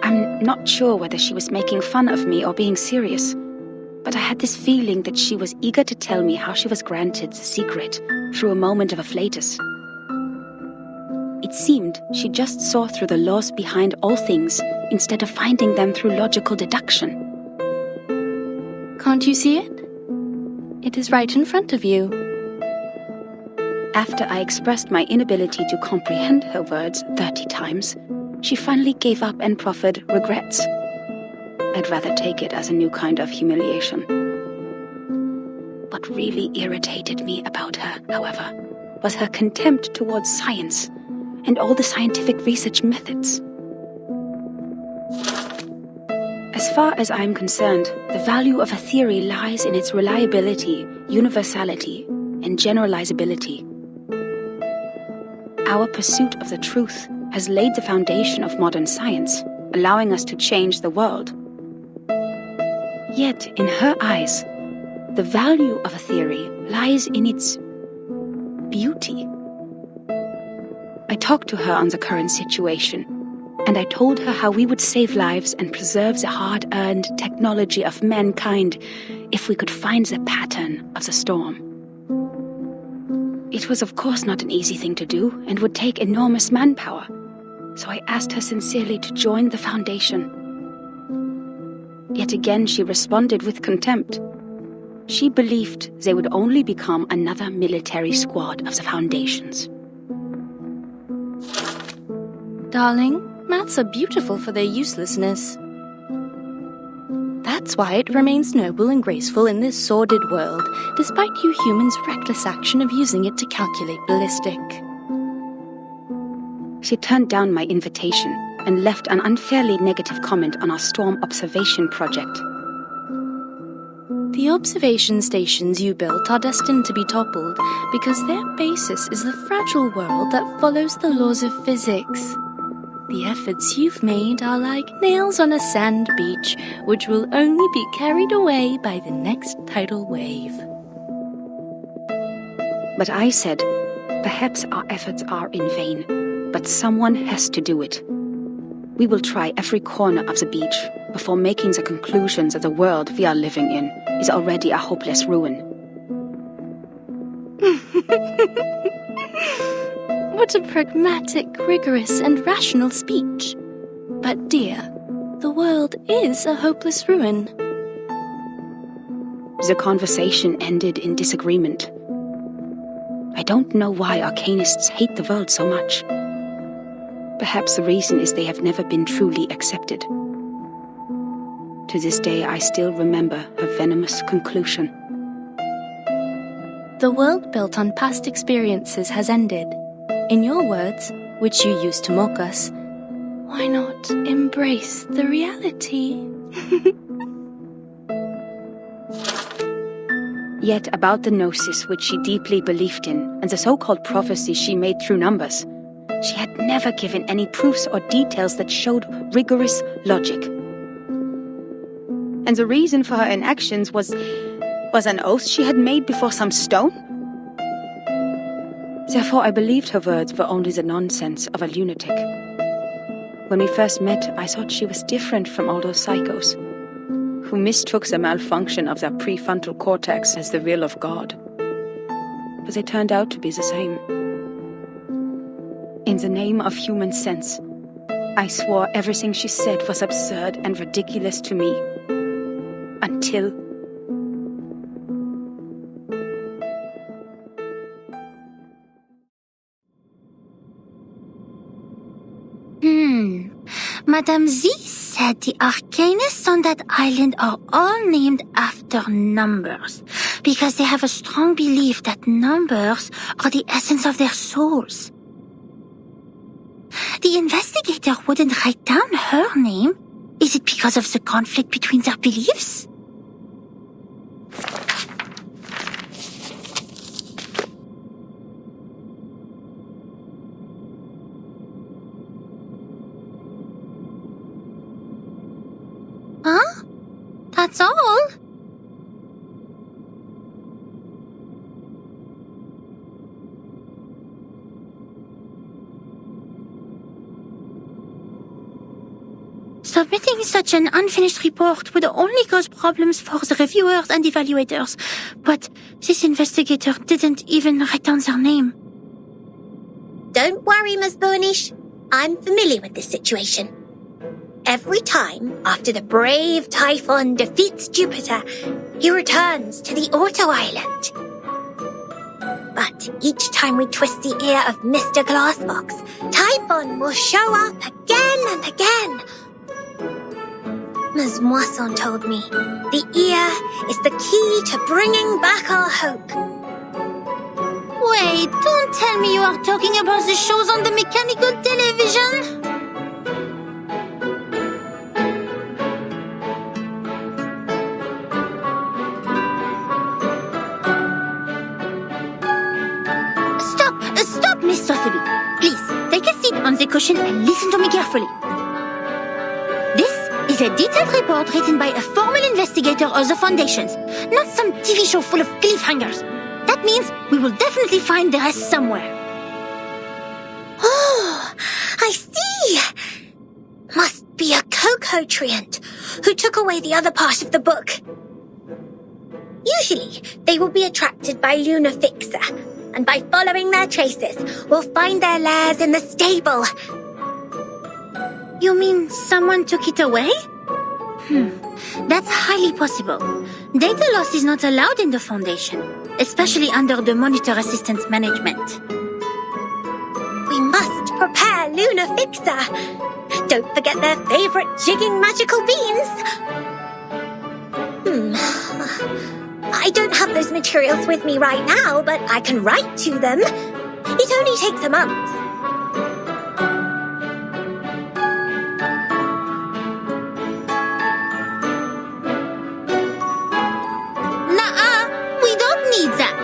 I'm not sure whether she was making fun of me or being serious, but I had this feeling that she was eager to tell me how she was granted the secret through a moment of afflatus. It seemed she just saw through the laws behind all things instead of finding them through logical deduction. Can't you see it? It is right in front of you. After I expressed my inability to comprehend her words 30 times, she finally gave up and proffered regrets. I'd rather take it as a new kind of humiliation. What really irritated me about her, however, was her contempt towards science and all the scientific research methods. As far as I'm concerned, the value of a theory lies in its reliability, universality, and generalizability. Our pursuit of the truth has laid the foundation of modern science, allowing us to change the world. Yet, in her eyes, the value of a theory lies in its beauty. I talked to her on the current situation, and I told her how we would save lives and preserve the hard-earned technology of mankind if we could find the pattern of the storm. It was of course not an easy thing to do and would take enormous manpower, so I asked her sincerely to join the Foundation. Yet again she responded with contempt. She believed they would only become another military squad of the Foundation's. Darling, maths are beautiful for their uselessness. That's That's why it remains noble and graceful in this sordid world, despite you humans' reckless action of using it to calculate ballistic. She turned down my invitation and left an unfairly negative comment on our storm observation project. The observation stations you built are destined to be toppled because their basis is the fragile world that follows the laws of physics. The efforts you've made are like nails on a sand beach, which will only be carried away by the next tidal wave. But I said, perhaps our efforts are in vain, but someone has to do it. We will try every corner of the beach before making the conclusion that the world we are living in is already a hopeless ruin. What a pragmatic, rigorous, and rational speech. But dear, the world is a hopeless ruin. The conversation ended in disagreement. I don't know why arcanists hate the world so much. Perhaps the reason is they have never been truly accepted. To this day, I still remember her venomous conclusion. The world built on past experiences has ended. In your words, which you used to mock us, why not embrace the reality? Yet about the gnosis which she deeply believed in, and the so-called prophecy she made through numbers, she had never given any proofs or details that showed rigorous logic. And the reason for her inactions was an oath she had made before some stone? Therefore, I believed her words were only the nonsense of a lunatic. When we first met, I thought she was different from all those psychos, who mistook the malfunction of their prefrontal cortex as the will of God. But they turned out to be the same. In the name of human sense, I swore everything she said was absurd and ridiculous to me. Until... Madame Z said the arcanists on that island are all named after numbers, because they have a strong belief that numbers are the essence of their souls. The investigator wouldn't write down her name. Is it because of the conflict between their beliefs? Huh? That's all? Submitting such an unfinished report would only cause problems for the reviewers and evaluators, but this investigator didn't even write down their name. Don't worry, Ms. Burnish. I'm familiar with this situation. Every time after the brave Typhon defeats Jupiter, he returns to the Auto Island. But each time we twist the ear of Mr. Glassbox, Typhon will show up again and again. Ms. Moisson told me the ear is the key to bringing back our hope. Wait, don't tell me you are talking about the shows on the mechanical television? Stop, Miss Sotheby. Please, take a seat on the cushion and listen to me carefully. This is a detailed report written by a formal investigator of the Foundations, not some TV show full of cliffhangers. That means we will definitely find the rest somewhere. Oh, I see. Must be a Coco treant who took away the other part of the book. Usually, they will be attracted by Luna Fixer, and by following their traces, we'll find their lairs in the stable. You mean someone took it away? That's highly possible. Data loss is not allowed in the Foundation, especially under the Monitor Assistance Management. We must prepare Luna Fixer. Don't forget their favorite jigging magical beans. I don't have those materials with me right now, but I can write to them. It only takes a month. Nuh-uh, we don't need that.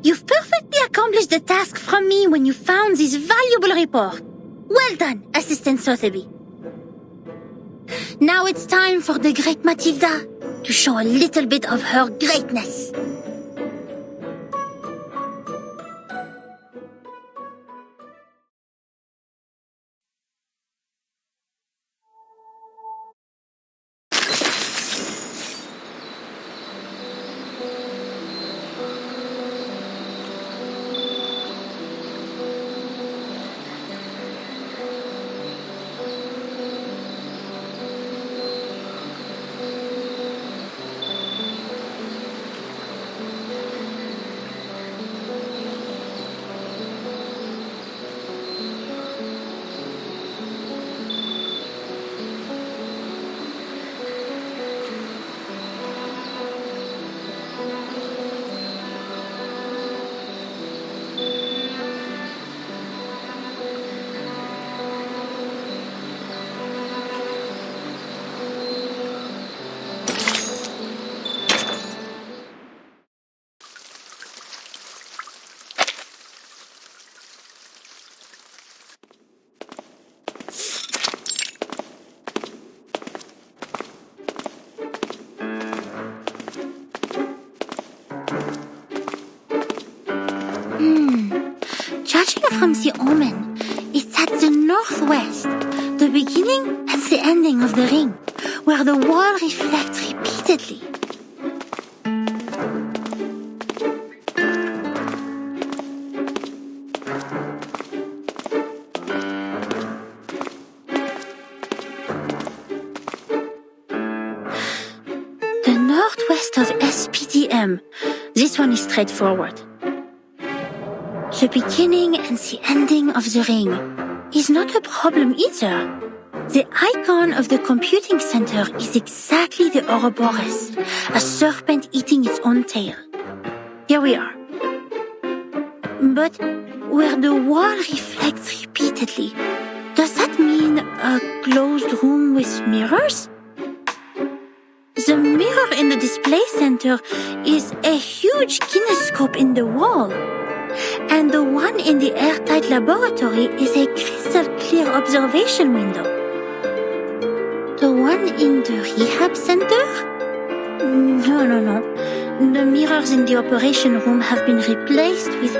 You've perfectly accomplished the task from me when you found this valuable report. Well done, Assistant Sotheby. Now it's time for the great Matilda to show a little bit of her greatness. Judging from the omen, it's at the northwest, the beginning and the ending of the ring, where the wall reflects repeatedly. The northwest of SPDM. This one is straightforward. The beginning and the ending of the ring is not a problem either. The icon of the computing center is exactly the Ouroboros, a serpent eating its own tail. Here we are. But where the wall reflects repeatedly, does that mean a closed room with mirrors? The mirror in the display center is a huge kinescope in the wall. And the one in the airtight laboratory is a crystal clear observation window. The one in the rehab center? No. The mirrors in the operation room have been replaced with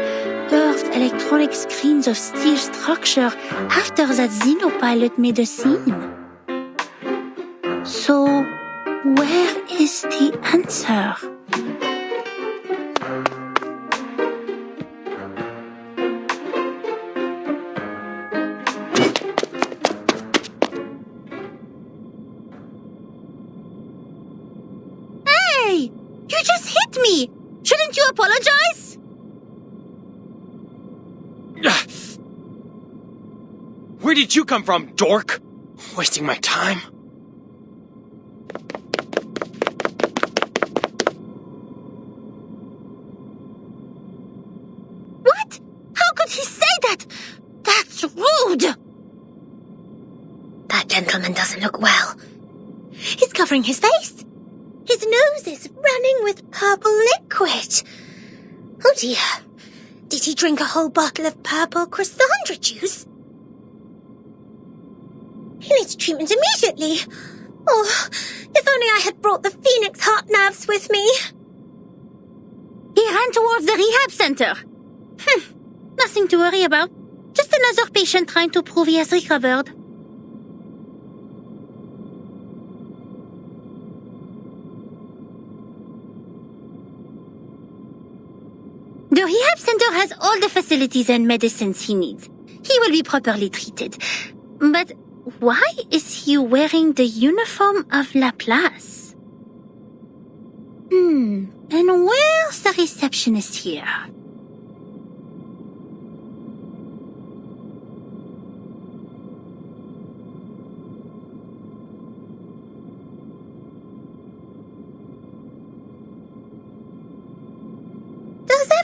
curved electronic screens of steel structure after that xenopilot made a scene. So, where is the answer? You just hit me! Shouldn't you apologize? Where did you come from, dork? Wasting my time. What? How could he say that? That's rude! That gentleman doesn't look well. He's covering his face. His nose is running with purple liquid. Oh dear. Did he drink a whole bottle of purple Chrysandra juice? He needs treatment immediately. Oh, if only I had brought the Phoenix heart nerves with me. He ran towards the rehab center. Nothing to worry about. Just another patient trying to prove he has recovered. The rehab center has all the facilities and medicines he needs. He will be properly treated. But why is he wearing the uniform of Laplace? And where's the receptionist here?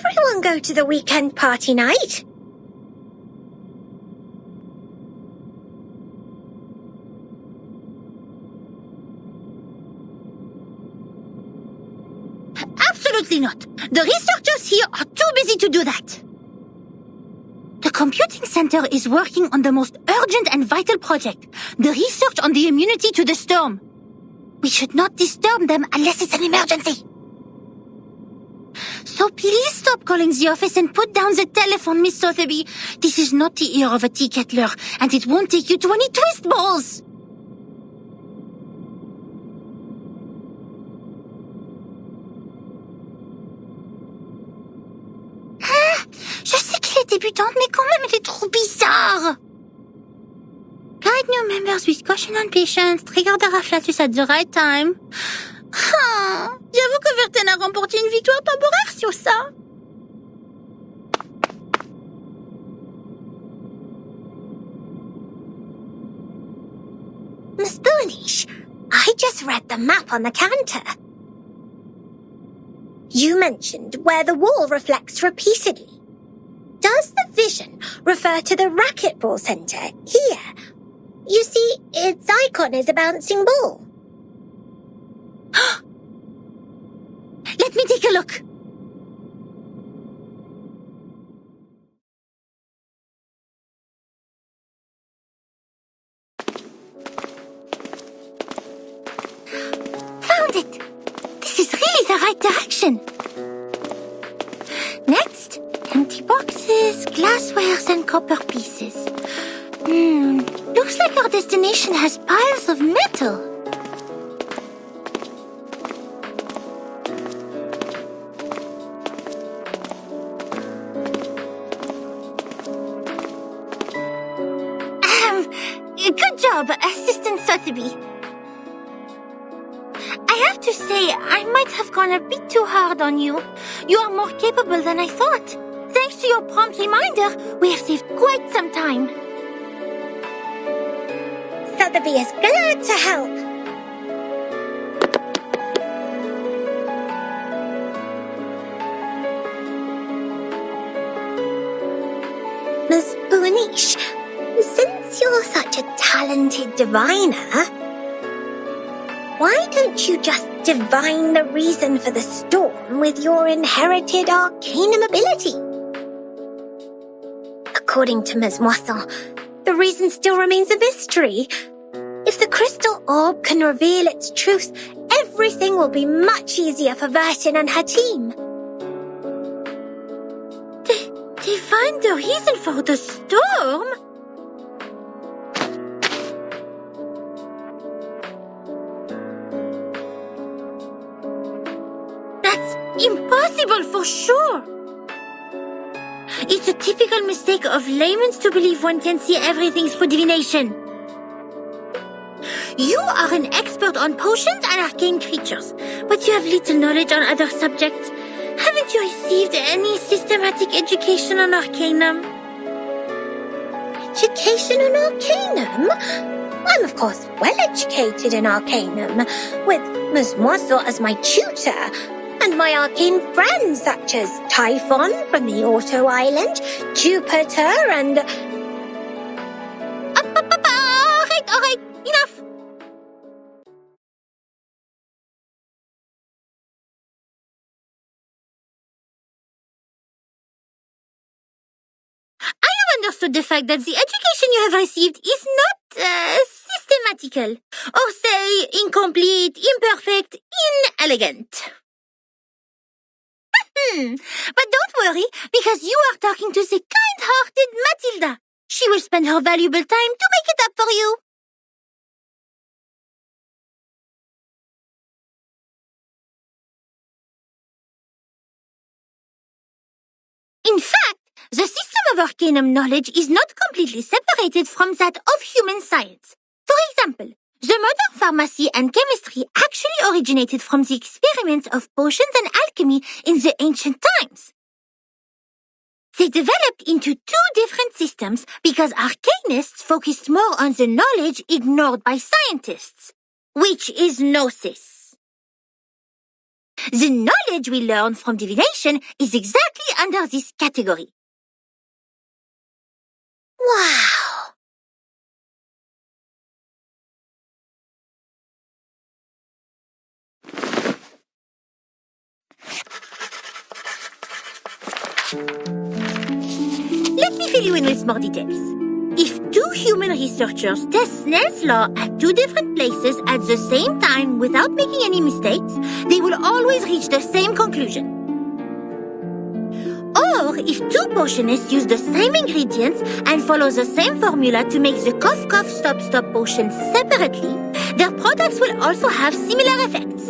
everyone go to the weekend party night? Absolutely not. The researchers here are too busy to do that. The computing center is working on the most urgent and vital project, the research on the immunity to the storm. We should not disturb them unless it's an emergency. So please stop calling the office and put down the telephone, Miss Sotheby. This is not the ear of a tea kettler, and it won't take you to any twist balls. Je sais qu'elle est débutante, mais quand même, elle est trop bizarre. Guide new members with caution and patience. Trigger the Rafflatus at the right time. J'avoue que Verten a remporté une victoire temporaire sur ça. Miss Boonish, I just read the map on the counter. You mentioned where the wall reflects repeatedly. Does the vision refer to the racquetball center here? You see, its icon is a bouncing ball. Let me take a look. Found it! This is really the right direction. Next, empty boxes, glasswares, and copper pieces. Looks like our destination has piles of metal. Good job, Assistant Sotheby. I have to say, I might have gone a bit too hard on you. You are more capable than I thought. Thanks to your prompt reminder, we have saved quite some time. Sotheby is glad to help. Miss Boonish, since you're such a talented diviner, why don't you just divine the reason for the storm with your inherited arcanum ability? According to Ms. Moisson, the reason still remains a mystery. If the crystal orb can reveal its truth, everything will be much easier for Vertin and her team. Divine the reason for the storm? That's impossible for sure. It's a typical mistake of laymen to believe one can see everything through divination. You are an expert on potions and arcane creatures, but you have little knowledge on other subjects. Haven't you received any systematic education on Arcanum? Education on Arcanum? I'm of course well educated in Arcanum, with Ms. Moisson as my tutor, and my arcane friends such as Typhon from the Auto Island, Jupiter, and... Alright, enough! Understood the fact that the education you have received is not systematical, or say incomplete, imperfect, inelegant. But don't worry, because you are talking to the kind-hearted Matilda. She will spend her valuable time to make it up for you. In fact, the system of arcanum knowledge is not completely separated from that of human science. For example, the modern pharmacy and chemistry actually originated from the experiments of potions and alchemy in the ancient times. They developed into two different systems because arcanists focused more on the knowledge ignored by scientists, which is gnosis. The knowledge we learn from divination is exactly under this category. Wow! Let me fill you in with more details. If two human researchers test Snell's law at two different places at the same time without making any mistakes, they will always reach the same conclusion. Or if two potionists use the same ingredients and follow the same formula to make the cough cough stop stop potion separately, their products will also have similar effects.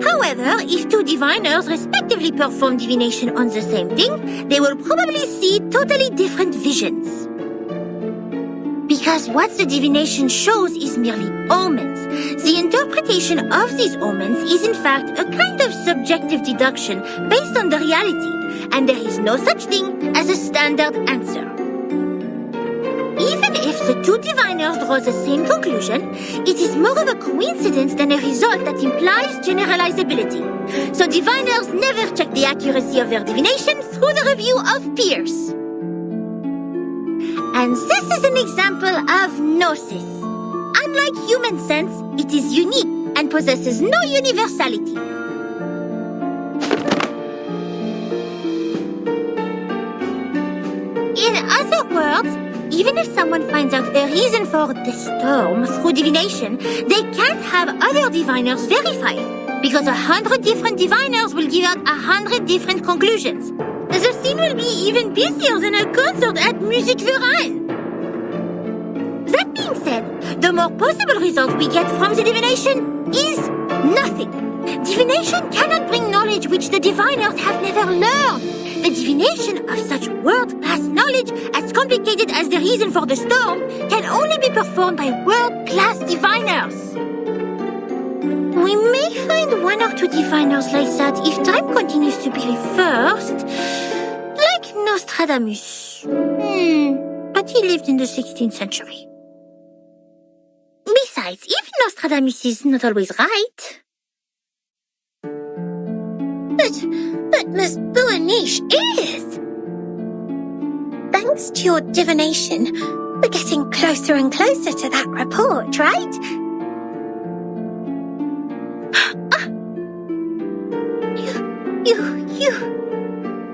However, if two diviners respectively perform divination on the same thing, they will probably see totally different visions. Because what the divination shows is merely omens. The interpretation of these omens is in fact a kind of subjective deduction based on the reality, and there is no such thing as a standard answer. Even if the two diviners draw the same conclusion, it is more of a coincidence than a result that implies generalizability. So diviners never check the accuracy of their divination through the review of peers. And this is an example of gnosis. Unlike human sense, it is unique and possesses no universality. In other words, even if someone finds out a reason for the storm through divination, they can't have other diviners verify it, because 100 different diviners will give out 100 different conclusions. The scene will be even busier than a concert at Musikverein. That being said, the more possible result we get from the divination is nothing. Divination cannot bring knowledge which the diviners have never learned. The divination of such world-class knowledge, as complicated as the reason for the storm, can only be performed by world-class diviners. We may find one or two diviners like that if time continues to be reversed, like Nostradamus. But he lived in the 16th century. Besides, even Nostradamus is not always right. But Miss Buaniche is. Thanks to your divination, we're getting closer and closer to that report, right?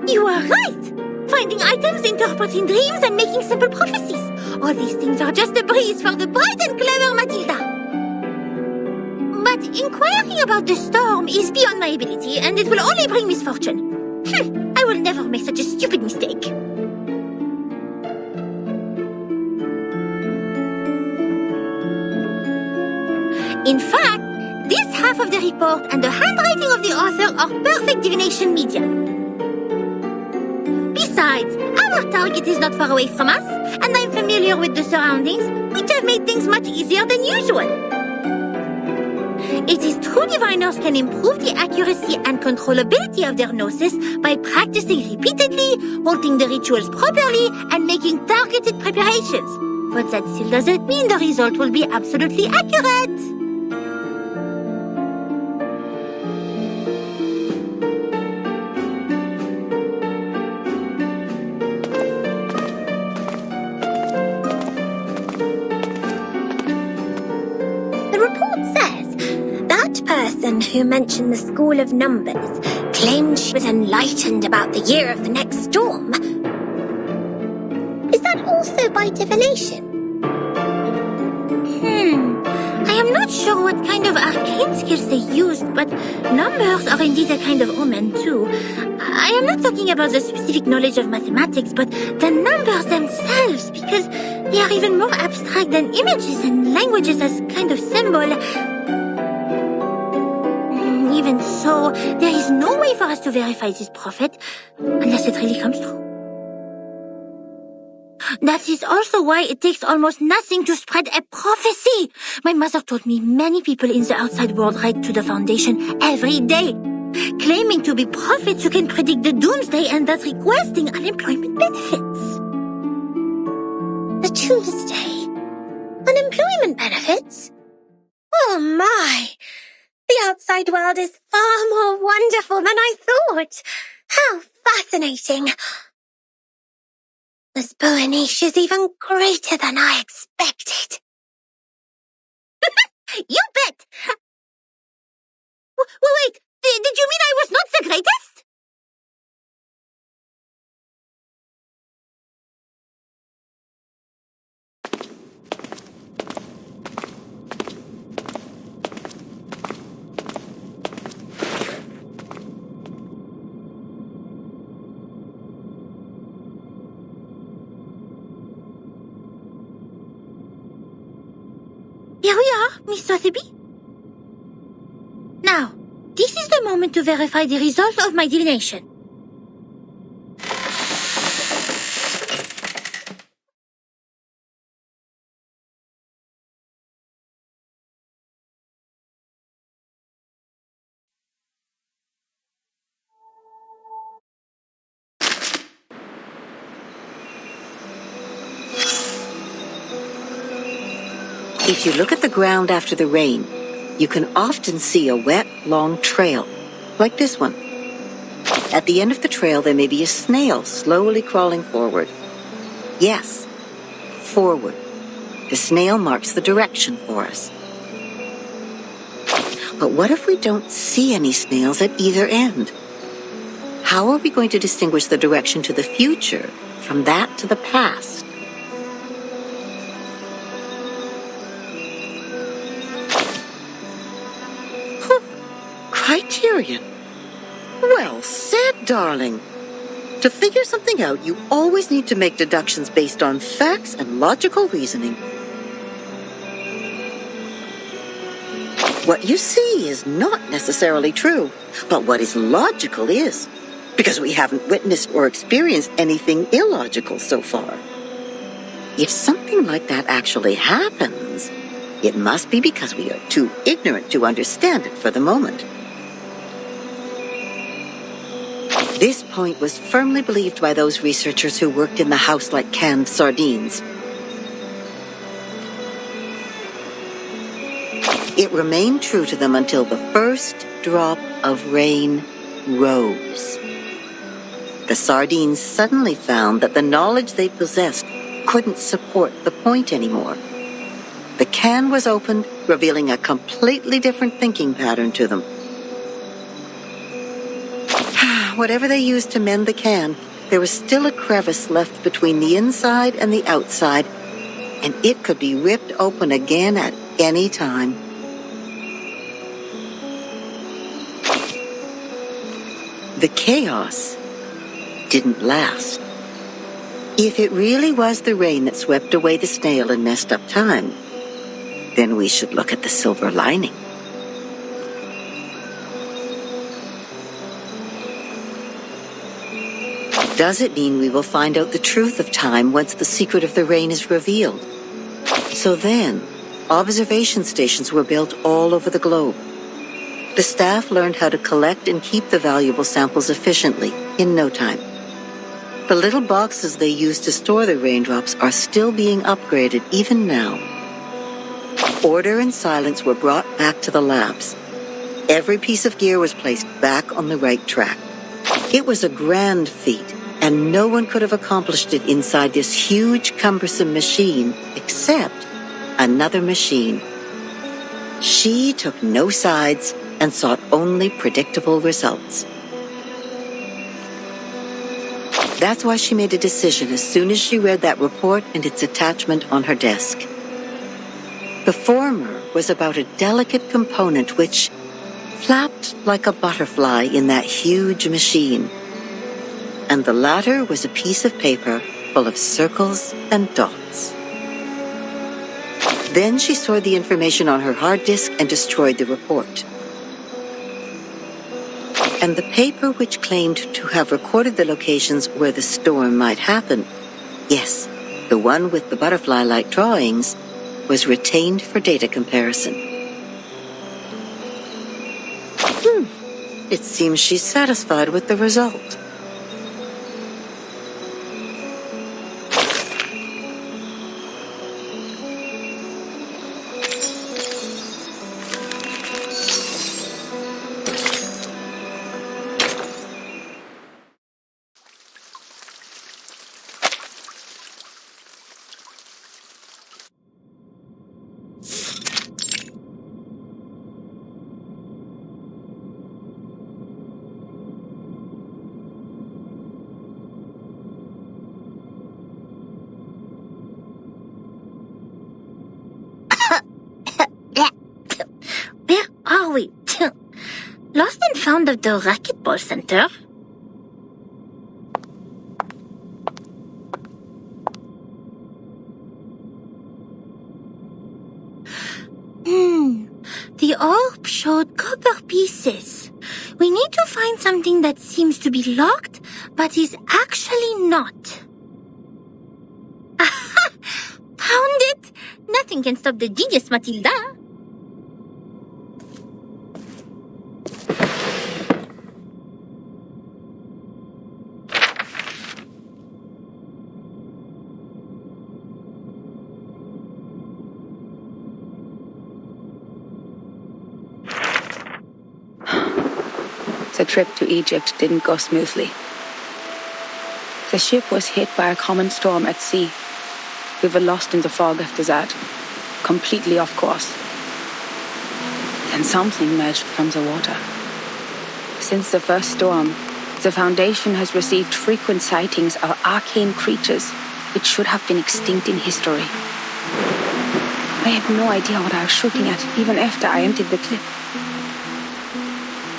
You are right! Finding items, interpreting dreams, and making simple prophecies. All these things are just a breeze for the bright and clever Matilda. But inquiring about the storm is beyond my ability, and it will only bring misfortune. I will never make such a stupid mistake. In fact, this half of the report and the handwriting of the author are perfect divination media. Besides, our target is not far away from us, and I'm familiar with the surroundings, which have made things much easier than usual. It is true diviners can improve the accuracy and controllability of their gnosis by practicing repeatedly, holding the rituals properly, and making targeted preparations. But that still doesn't mean the result will be absolutely accurate. Person who mentioned the School of Numbers claimed she was enlightened about the year of the next storm. Is that also by divination? I am not sure what kind of arcane skills they used, but numbers are indeed a kind of omen too. I am not talking about the specific knowledge of mathematics, but the numbers themselves, because they are even more abstract than images and languages as kind of symbol. Even so, there is no way for us to verify this prophet unless it really comes true. That is also why it takes almost nothing to spread a prophecy. My mother told me many people in the outside world write to the Foundation every day, claiming to be prophets who can predict the doomsday and thus requesting unemployment benefits. The doomsday? Unemployment benefits? Oh my! The outside world is far more wonderful than I thought. How fascinating. This Boanish is even greater than I expected. You bet! Wait, did you mean I was not the greatest? Here we are, Miss Sotheby. Now, this is the moment to verify the result of my divination. If you look at the ground after the rain, you can often see a wet, long trail, like this one. At the end of the trail, there may be a snail slowly crawling forward. Yes, forward. The snail marks the direction for us. But what if we don't see any snails at either end? How are we going to distinguish the direction to the future from that to the past? Criterion. Well said, darling. To figure something out, you always need to make deductions based on facts and logical reasoning. What you see is not necessarily true, but what is logical is, because we haven't witnessed or experienced anything illogical so far. If something like that actually happens, it must be because we are too ignorant to understand it for the moment. This point was firmly believed by those researchers who worked in the house like canned sardines. It remained true to them until the first drop of rain rose. The sardines suddenly found that the knowledge they possessed couldn't support the point anymore. The can was opened, revealing a completely different thinking pattern to them. Whatever they used to mend the can, there was still a crevice left between the inside and the outside, and it could be ripped open again at any time. The chaos didn't last. If it really was the rain that swept away the snail and messed up time, then we should look at the silver lining. Does it mean we will find out the truth of time once the secret of the rain is revealed? So then, observation stations were built all over the globe. The staff learned how to collect and keep the valuable samples efficiently in no time. The little boxes they used to store the raindrops are still being upgraded even now. Order and silence were brought back to the labs. Every piece of gear was placed back on the right track. It was a grand feat, and no one could have accomplished it inside this huge, cumbersome machine except another machine. She took no sides and sought only predictable results. That's why she made a decision as soon as she read that report and its attachment on her desk. The former was about a delicate component which flapped like a butterfly in that huge machine, and the latter was a piece of paper full of circles and dots. Then she stored the information on her hard disk and destroyed the report. And the paper which claimed to have recorded the locations where the storm might happen, yes, the one with the butterfly-like drawings, was retained for data comparison. It seems she's satisfied with the result. we? Lost and found of the racquetball center. The orb showed copper pieces. We need to find something that seems to be locked, but is actually not. Aha! Found it! Nothing can stop the genius, Matilda. The trip to Egypt didn't go smoothly. The ship was hit by a common storm at sea. We were lost in the fog after that, completely off course. Then something emerged from the water. Since the first storm, the Foundation has received frequent sightings of arcane creatures which should have been extinct in history. I had no idea what I was shooting at, even after I emptied the clip.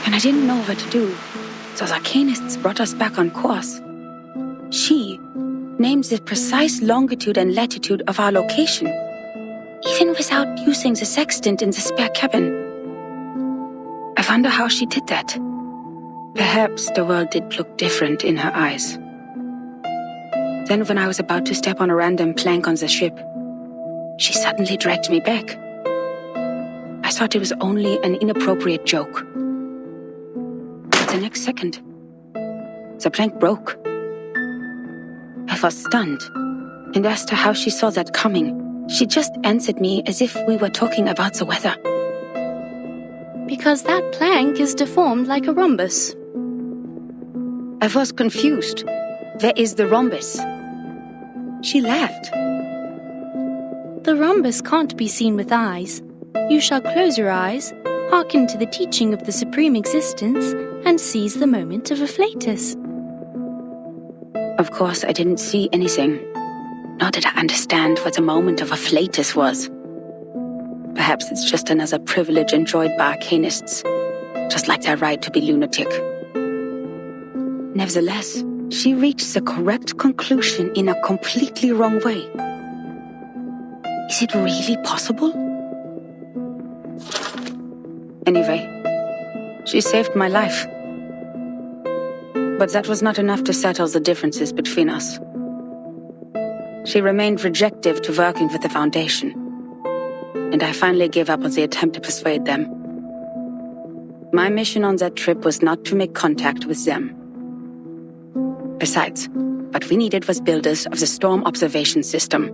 And I didn't know what to do, so the arcanists brought us back on course. She named the precise longitude and latitude of our location, even without using the sextant in the spare cabin. I wonder how she did that. Perhaps the world did look different in her eyes. Then when I was about to step on a random plank on the ship, she suddenly dragged me back. I thought it was only an inappropriate joke. The next second, the plank broke. I was stunned, and asked her how she saw that coming. She just answered me as if we were talking about the weather. Because that plank is deformed like a rhombus. I was confused. Where is the rhombus? She laughed. The rhombus can't be seen with eyes. You shall close your eyes, hearken to the teaching of the Supreme Existence, and seize the moment of afflatus. Of course, I didn't see anything. Nor did I understand what the moment of afflatus was. Perhaps it's just another privilege enjoyed by arcanists, just like their right to be lunatic. Nevertheless, she reached the correct conclusion in a completely wrong way. Is it really possible? Anyway, she saved my life. But that was not enough to settle the differences between us. She remained rejective to working with the Foundation, and I finally gave up on the attempt to persuade them. My mission on that trip was not to make contact with them. Besides, what we needed was builders of the storm observation system,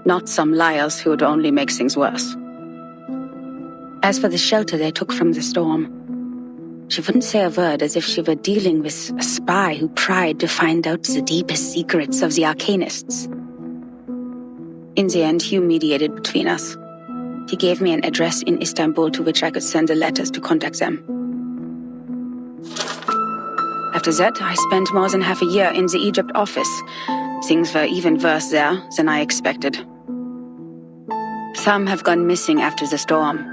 not some liars who would only make things worse. As for the shelter they took from the storm, she wouldn't say a word, as if she were dealing with a spy who pried to find out the deepest secrets of the arcanists. In the end, Hugh mediated between us. He gave me an address in Istanbul to which I could send the letters to contact them. After that, I spent more than half a year in the Egypt office. Things were even worse there than I expected. Some have gone missing after the storm.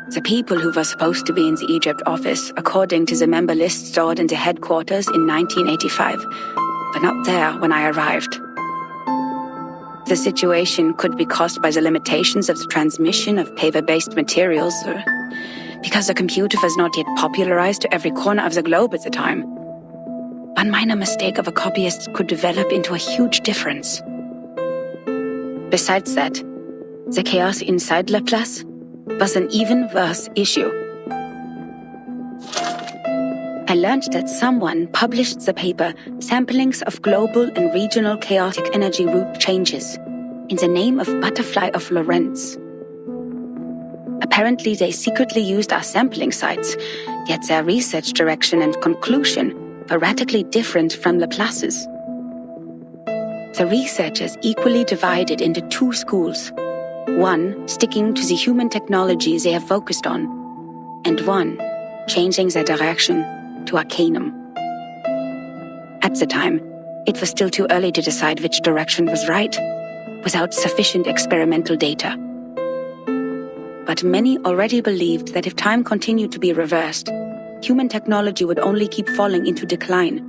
The people who were supposed to be in the Egypt office, according to the member list stored in the headquarters in 1985, were not there when I arrived. The situation could be caused by the limitations of the transmission of paper-based materials, or because the computer was not yet popularized to every corner of the globe at the time. One minor mistake of a copyist could develop into a huge difference. Besides that, the chaos inside Laplace was an even worse issue. I learned that someone published the paper Samplings of Global and Regional Chaotic Energy Route Changes in the name of Butterfly of Lorentz. Apparently they secretly used our sampling sites, yet their research direction and conclusion were radically different from Laplace's. The researchers equally divided into two schools. One sticking to the human technology they have focused on, and one changing their direction to Arcanum. At the time, it was still too early to decide which direction was right, without sufficient experimental data. But many already believed that if time continued to be reversed, human technology would only keep falling into decline,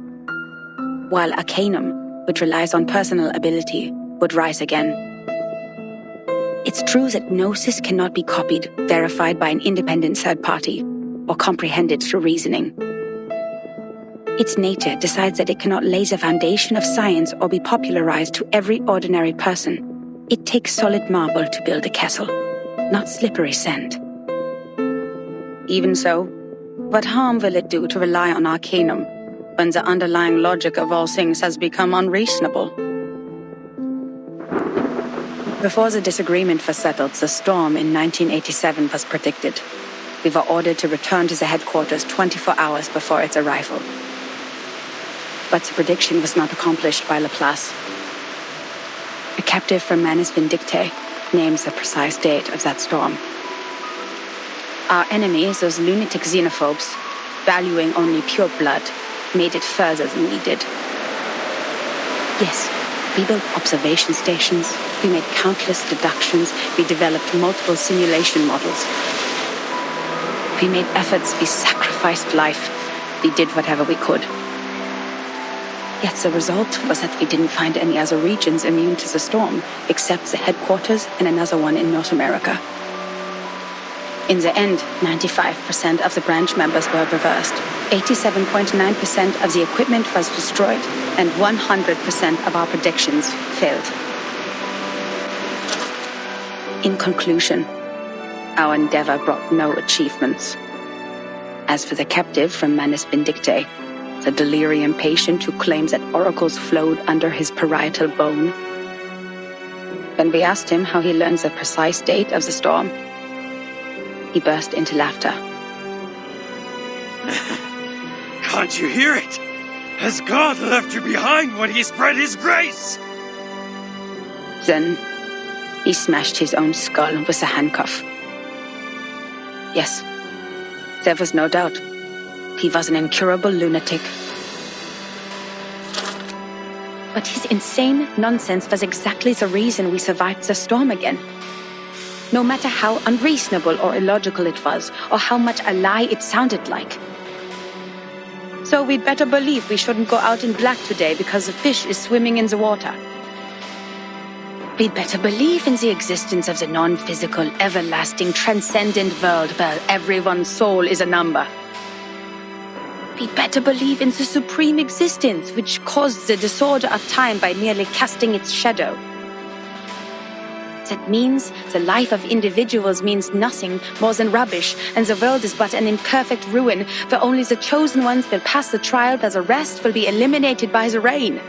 while Arcanum, which relies on personal ability, would rise again. It's true that Gnosis cannot be copied, verified by an independent third party, or comprehended through reasoning. Its nature decides that it cannot lay the foundation of science or be popularized to every ordinary person. It takes solid marble to build a castle, not slippery sand. Even so, what harm will it do to rely on Arcanum when the underlying logic of all things has become unreasonable? Before the disagreement was settled, the storm in 1987 was predicted. We were ordered to return to the headquarters 24 hours before its arrival. But the prediction was not accomplished by Laplace. A captive from Manus Vindictae names the precise date of that storm. Our enemies, those lunatic xenophobes, valuing only pure blood, made it further than we did. Yes, we built observation stations, we made countless deductions, we developed multiple simulation models. We made efforts, we sacrificed life, we did whatever we could. Yet the result was that we didn't find any other regions immune to the storm, except the headquarters and another one in North America. In the end, 95% of the branch members were reversed, 87.9% of the equipment was destroyed, and 100% of our predictions failed. In conclusion, our endeavor brought no achievements. As for the captive from Manus Vindictae, the delirium patient who claims that oracles flowed under his parietal bone, when we asked him how he learned the precise date of the storm, he burst into laughter. Can't you hear it? Has God left you behind when he spread his grace? Then he smashed his own skull with a handcuff. Yes, there was no doubt. He was an incurable lunatic. But his insane nonsense was exactly the reason we survived the storm again. No matter how unreasonable or illogical it was, or how much a lie it sounded like. So we'd better believe we shouldn't go out in black today because the fish is swimming in the water. We'd better believe in the existence of the non-physical, everlasting, transcendent world where everyone's soul is a number. We'd better believe in the supreme existence which caused the disorder of time by merely casting its shadow. That means the life of individuals means nothing more than rubbish, and the world is but an imperfect ruin, where only the chosen ones will pass the trial, where the rest will be eliminated by the rain.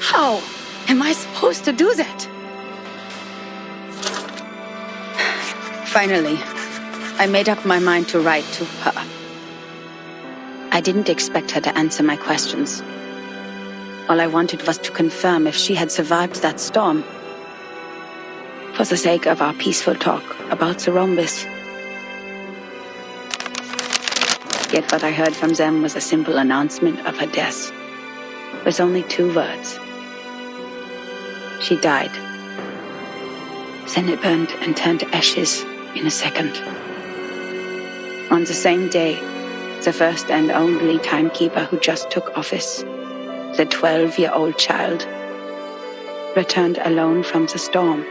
How am I supposed to do that? Finally, I made up my mind to write to her. I didn't expect her to answer my questions. All I wanted was to confirm if she had survived that storm. For the sake of our peaceful talk about the rhombus. Yet what I heard from them was a simple announcement of her death, with only 2 words. She died. Then it burned and turned to ashes in a second. On the same day, the first and only timekeeper who just took office, the 12-year-old child, returned alone from the storm.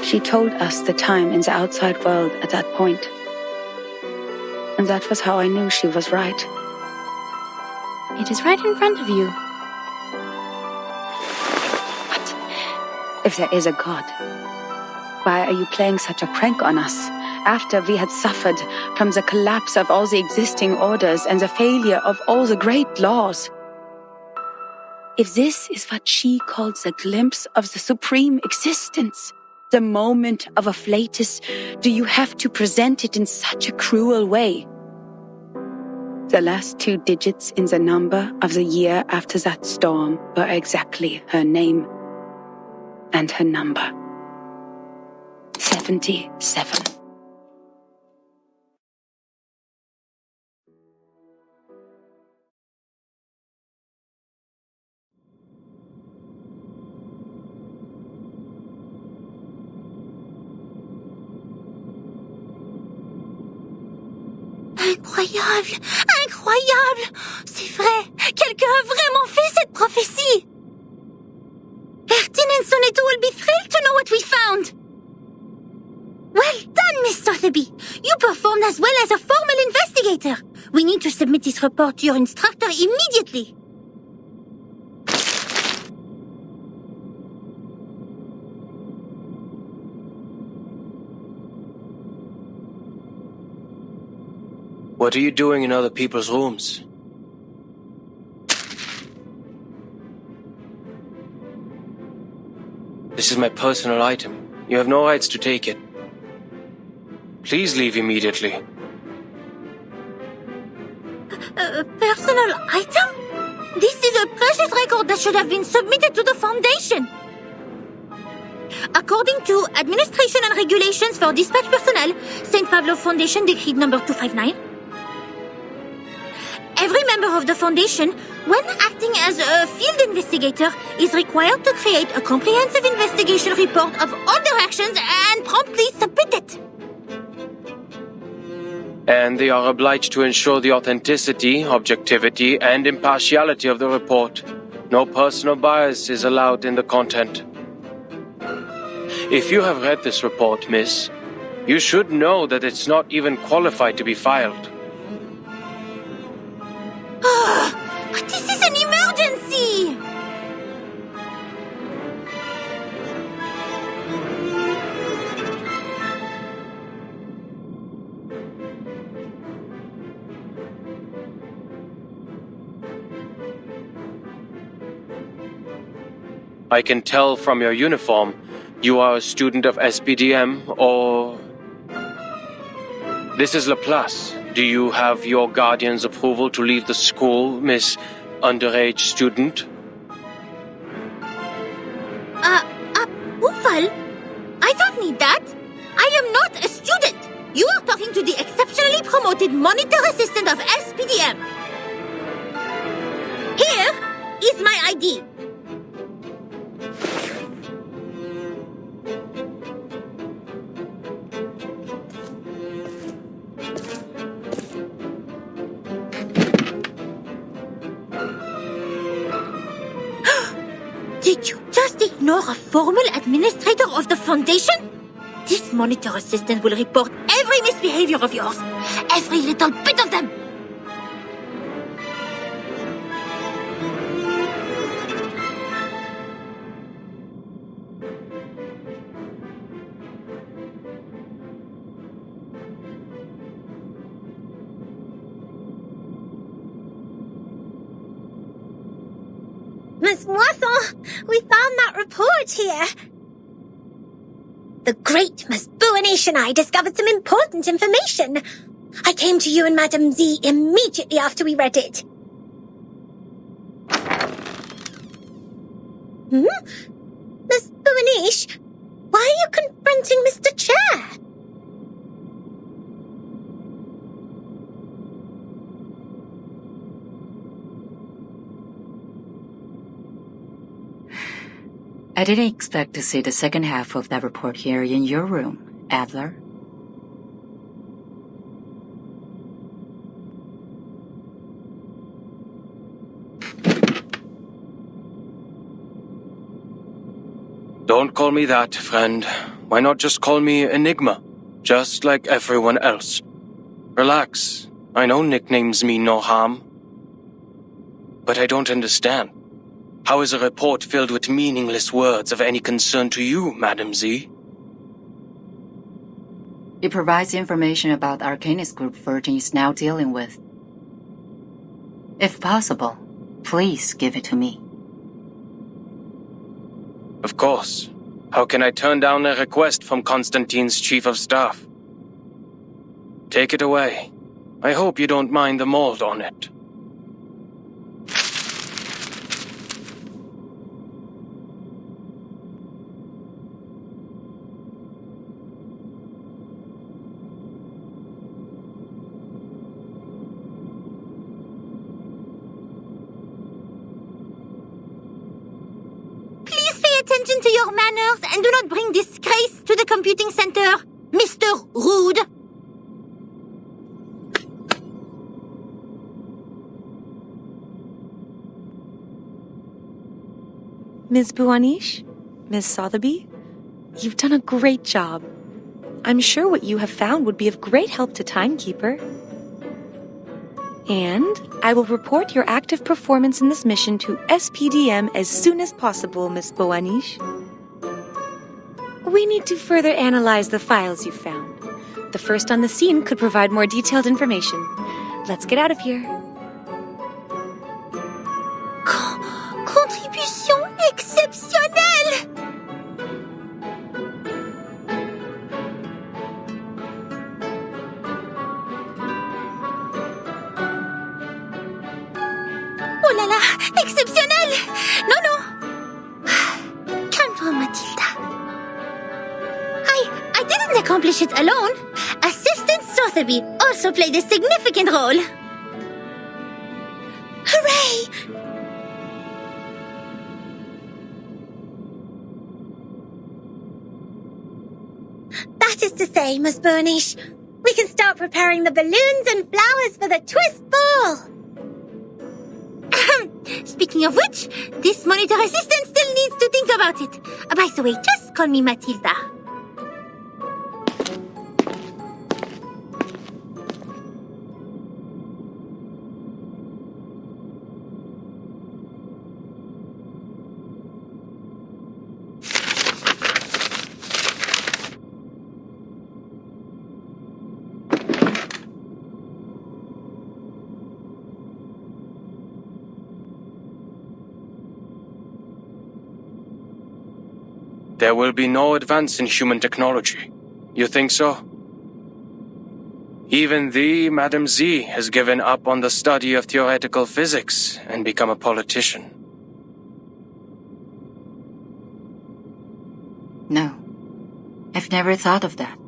She told us the time in the outside world at that point. And that was how I knew she was right. It is right in front of you. But if there is a God, why are you playing such a prank on us after we had suffered from the collapse of all the existing orders and the failure of all the great laws? If this is what she calls a glimpse of the supreme existence, the moment of a flatus, do you have to present it in such a cruel way? The last 2 digits in the number of the year after that storm were exactly her name and her number. 77. Incroyable! Incroyable! C'est vrai! Quelqu'un a vraiment fait cette prophétie! Ertin and Soneto will be thrilled to know what we found! Well done, Miss Sotheby! You performed as well as a formal investigator! We need to submit this report to your instructor immediately! What are you doing in other people's rooms? This is my personal item. You have no rights to take it. Please leave immediately. A personal item? This is a precious record that should have been submitted to the Foundation. According to Administration and Regulations for Dispatch Personnel, St. Pavlov Foundation Decree number 259, every member of the Foundation, when acting as a field investigator, is required to create a comprehensive investigation report of all their actions and promptly submit it. And they are obliged to ensure the authenticity, objectivity, and impartiality of the report. No personal bias is allowed in the content. If you have read this report, miss, you should know that it's not even qualified to be filed. But this is an emergency! I can tell from your uniform you are a student of SPDM or... This is Laplace. Do you have your guardian's approval to leave the school, Miss Underage Student? Approval? I don't need that. I am not a student. You are talking to the exceptionally promoted monitor assistant of SPDM. Here is my ID. Did you just ignore a formal administrator of the Foundation? This monitor assistant will report every misbehavior of yours. Every little bit of them. Miss Moisson, we found that report here. The great Miss Buanish and I discovered some important information. I came to you and Madame Z immediately after we read it. Miss Buanish, why are you confronting Mr. Chair? I didn't expect to see the second half of that report here in your room, Adler. Don't call me that, friend. Why not just call me Enigma? Just like everyone else. Relax. I know nicknames mean no harm. But I don't understand. How is a report filled with meaningless words of any concern to you, Madam Z? It provides information about the Arcanist group Virgin is now dealing with. If possible, please give it to me. Of course. How can I turn down a request from Constantine's chief of staff? Take it away. I hope you don't mind the mold on it. Attention to your manners and do not bring disgrace to the computing center, Mr. Rude. Ms. Buanish, Ms. Sotheby, you've done a great job. I'm sure what you have found would be of great help to Timekeeper. And I will report your active performance in this mission to SPDM as soon as possible, Ms. Buanish. We need to further analyze the files you found. The first on the scene could provide more detailed information. Let's get out of here. Contribution exceptionnelle! Oh là là, exceptionnel! Non, non! Calme-toi, Mathilda. I didn't accomplish it alone. Assistant Sotheby also played a significant role. Hooray! That is to say, Miss Burnish, we can start preparing the balloons and flowers for the twist ball. Speaking of which, this monitor assistant still needs to think about it. By the way, just call me Mathilda. There will be no advance in human technology. You think so? Even thee, Madam Z, has given up on the study of theoretical physics and become a politician. No. I've never thought of that.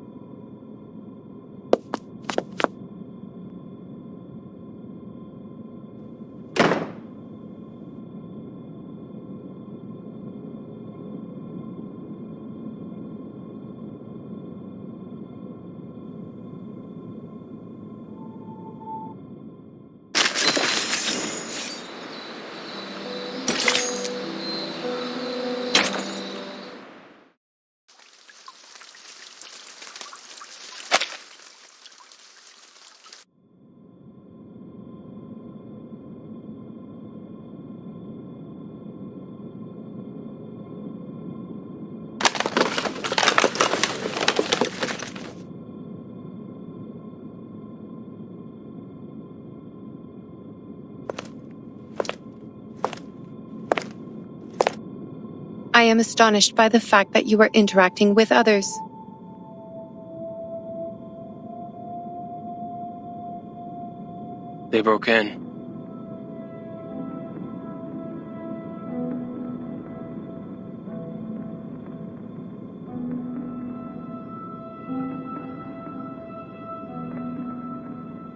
I am astonished by the fact that you are interacting with others. They broke in.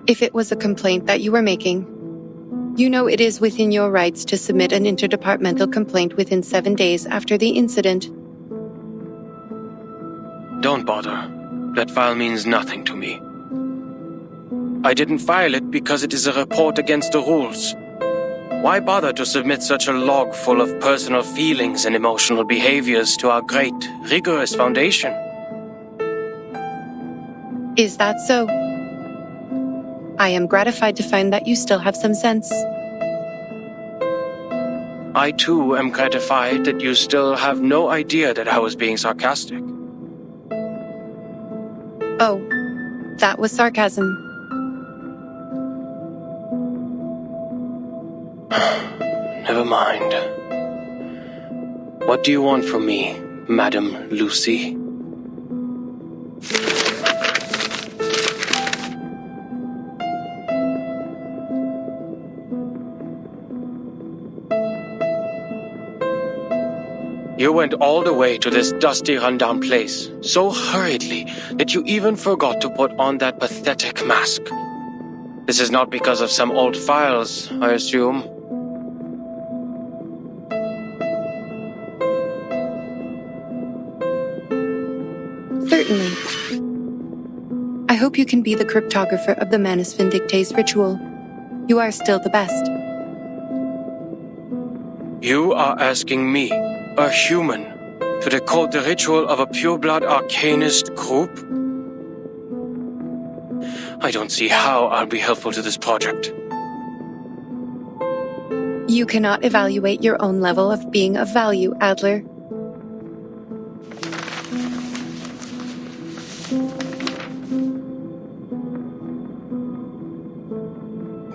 If it was a complaint that you were making, you know it is within your rights to submit an interdepartmental complaint within 7 days after the incident. Don't bother. That file means nothing to me. I didn't file it because it is a report against the rules. Why bother to submit such a log full of personal feelings and emotional behaviors to our great, rigorous foundation? Is that so? I am gratified to find that you still have some sense. I too am gratified that you still have no idea that I was being sarcastic. Oh, that was sarcasm. Never mind. What do you want from me, Madam Lucy? You went all the way to this dusty, rundown place so hurriedly that you even forgot to put on that pathetic mask. This is not because of some old files, I assume. Certainly. I hope you can be the cryptographer of the Manus Vindictae's ritual. You are still the best. You are asking me a human, to decode the ritual of a pureblood arcanist group? I don't see how I'll be helpful to this project. You cannot evaluate your own level of being of value, Adler.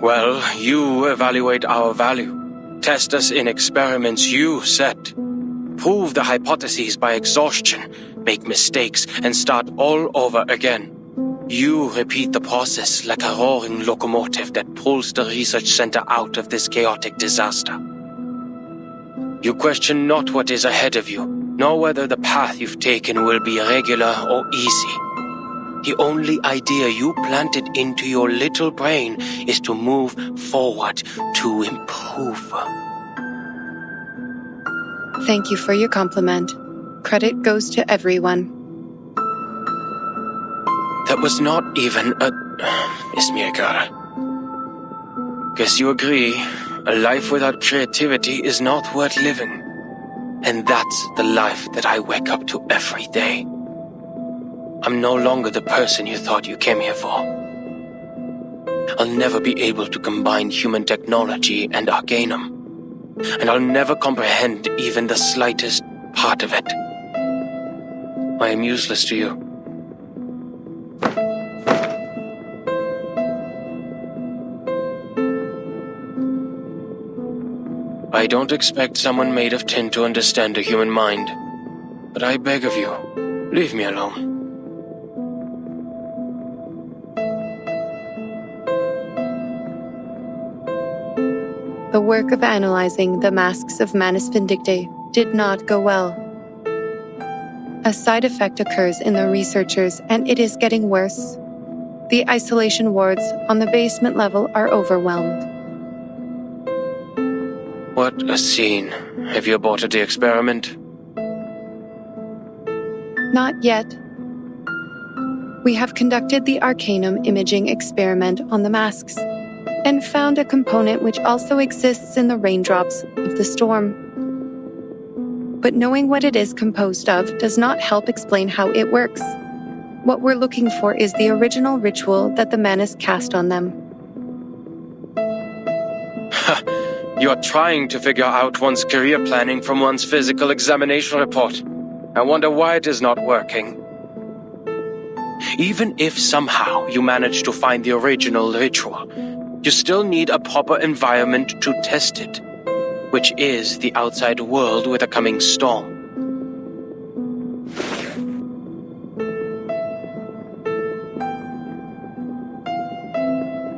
Well, you evaluate our value. Test us in experiments you set. Prove the hypotheses by exhaustion, make mistakes, and start all over again. You repeat the process like a roaring locomotive that pulls the research center out of this chaotic disaster. You question not what is ahead of you, nor whether the path you've taken will be regular or easy. The only idea you planted into your little brain is to move forward, to improve. Thank you for your compliment. Credit goes to everyone. That was not even a... Miss Mirkar. Guess you agree, a life without creativity is not worth living. And that's the life that I wake up to every day. I'm no longer the person you thought you came here for. I'll never be able to combine human technology and Arcanum. And I'll never comprehend even the slightest part of it. I am useless to you. I don't expect someone made of tin to understand a human mind. But I beg of you, leave me alone. The work of analyzing the masks of Manus Vindicte did not go well. A side effect occurs in the researchers, and it is getting worse. The isolation wards on the basement level are overwhelmed. What a scene. Have you aborted the experiment? Not yet. We have conducted the Arcanum imaging experiment on the masks, and found a component which also exists in the raindrops of the storm. But knowing what it is composed of does not help explain how it works. What we're looking for is the original ritual that the Manus cast on them. You're trying to figure out one's career planning from one's physical examination report. I wonder why it is not working. Even if somehow you manage to find the original ritual, you still need a proper environment to test it, which is the outside world with a coming storm.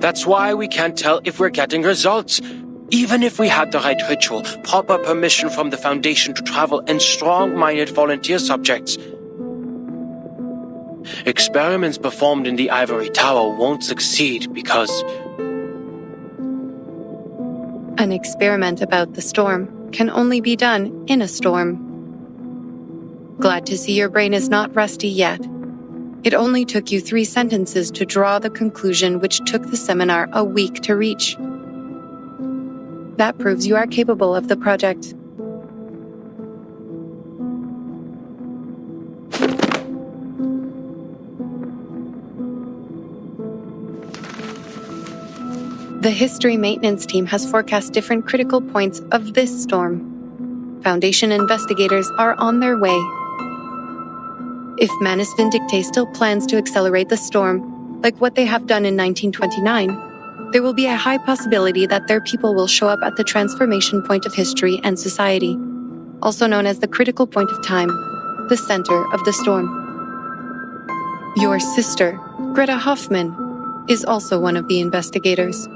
That's why we can't tell if we're getting results. Even if we had the right ritual, proper permission from the Foundation to travel, and strong-minded volunteer subjects. Experiments performed in the Ivory Tower won't succeed because... An experiment about the storm can only be done in a storm. Glad to see your brain is not rusty yet. It only took you 3 sentences to draw the conclusion which took the seminar a week to reach. That proves you are capable of the project. The History Maintenance Team has forecast different critical points of this storm. Foundation investigators are on their way. If Manus Vindicte still plans to accelerate the storm, like what they have done in 1929, there will be a high possibility that their people will show up at the transformation point of history and society, also known as the critical point of time, the center of the storm. Your sister, Greta Hoffman, is also one of the investigators.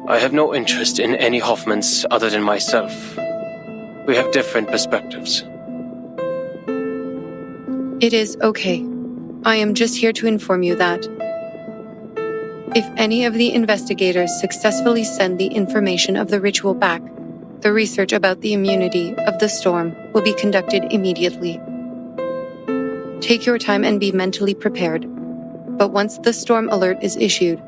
I have no interest in any Hoffmans other than myself. We have different perspectives. It is okay. I am just here to inform you that if any of the investigators successfully send the information of the ritual back, the research about the immunity of the storm will be conducted immediately. Take your time and be mentally prepared. But once the storm alert is issued,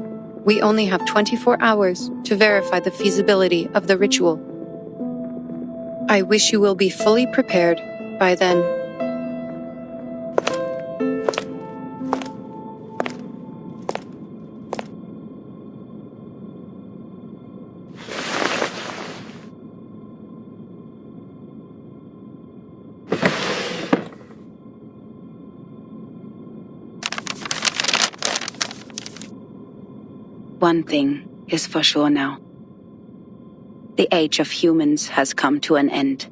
We only have 24 hours to verify the feasibility of the ritual. I wish you will be fully prepared by then. One thing is for sure now. The age of humans has come to an end.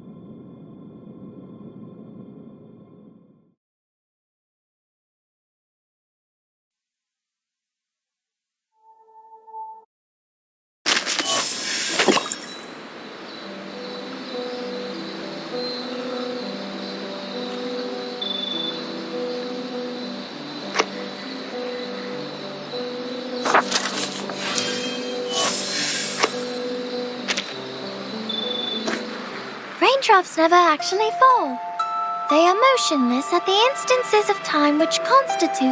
Raindrops never actually fall. They are motionless at the instances of time which constitute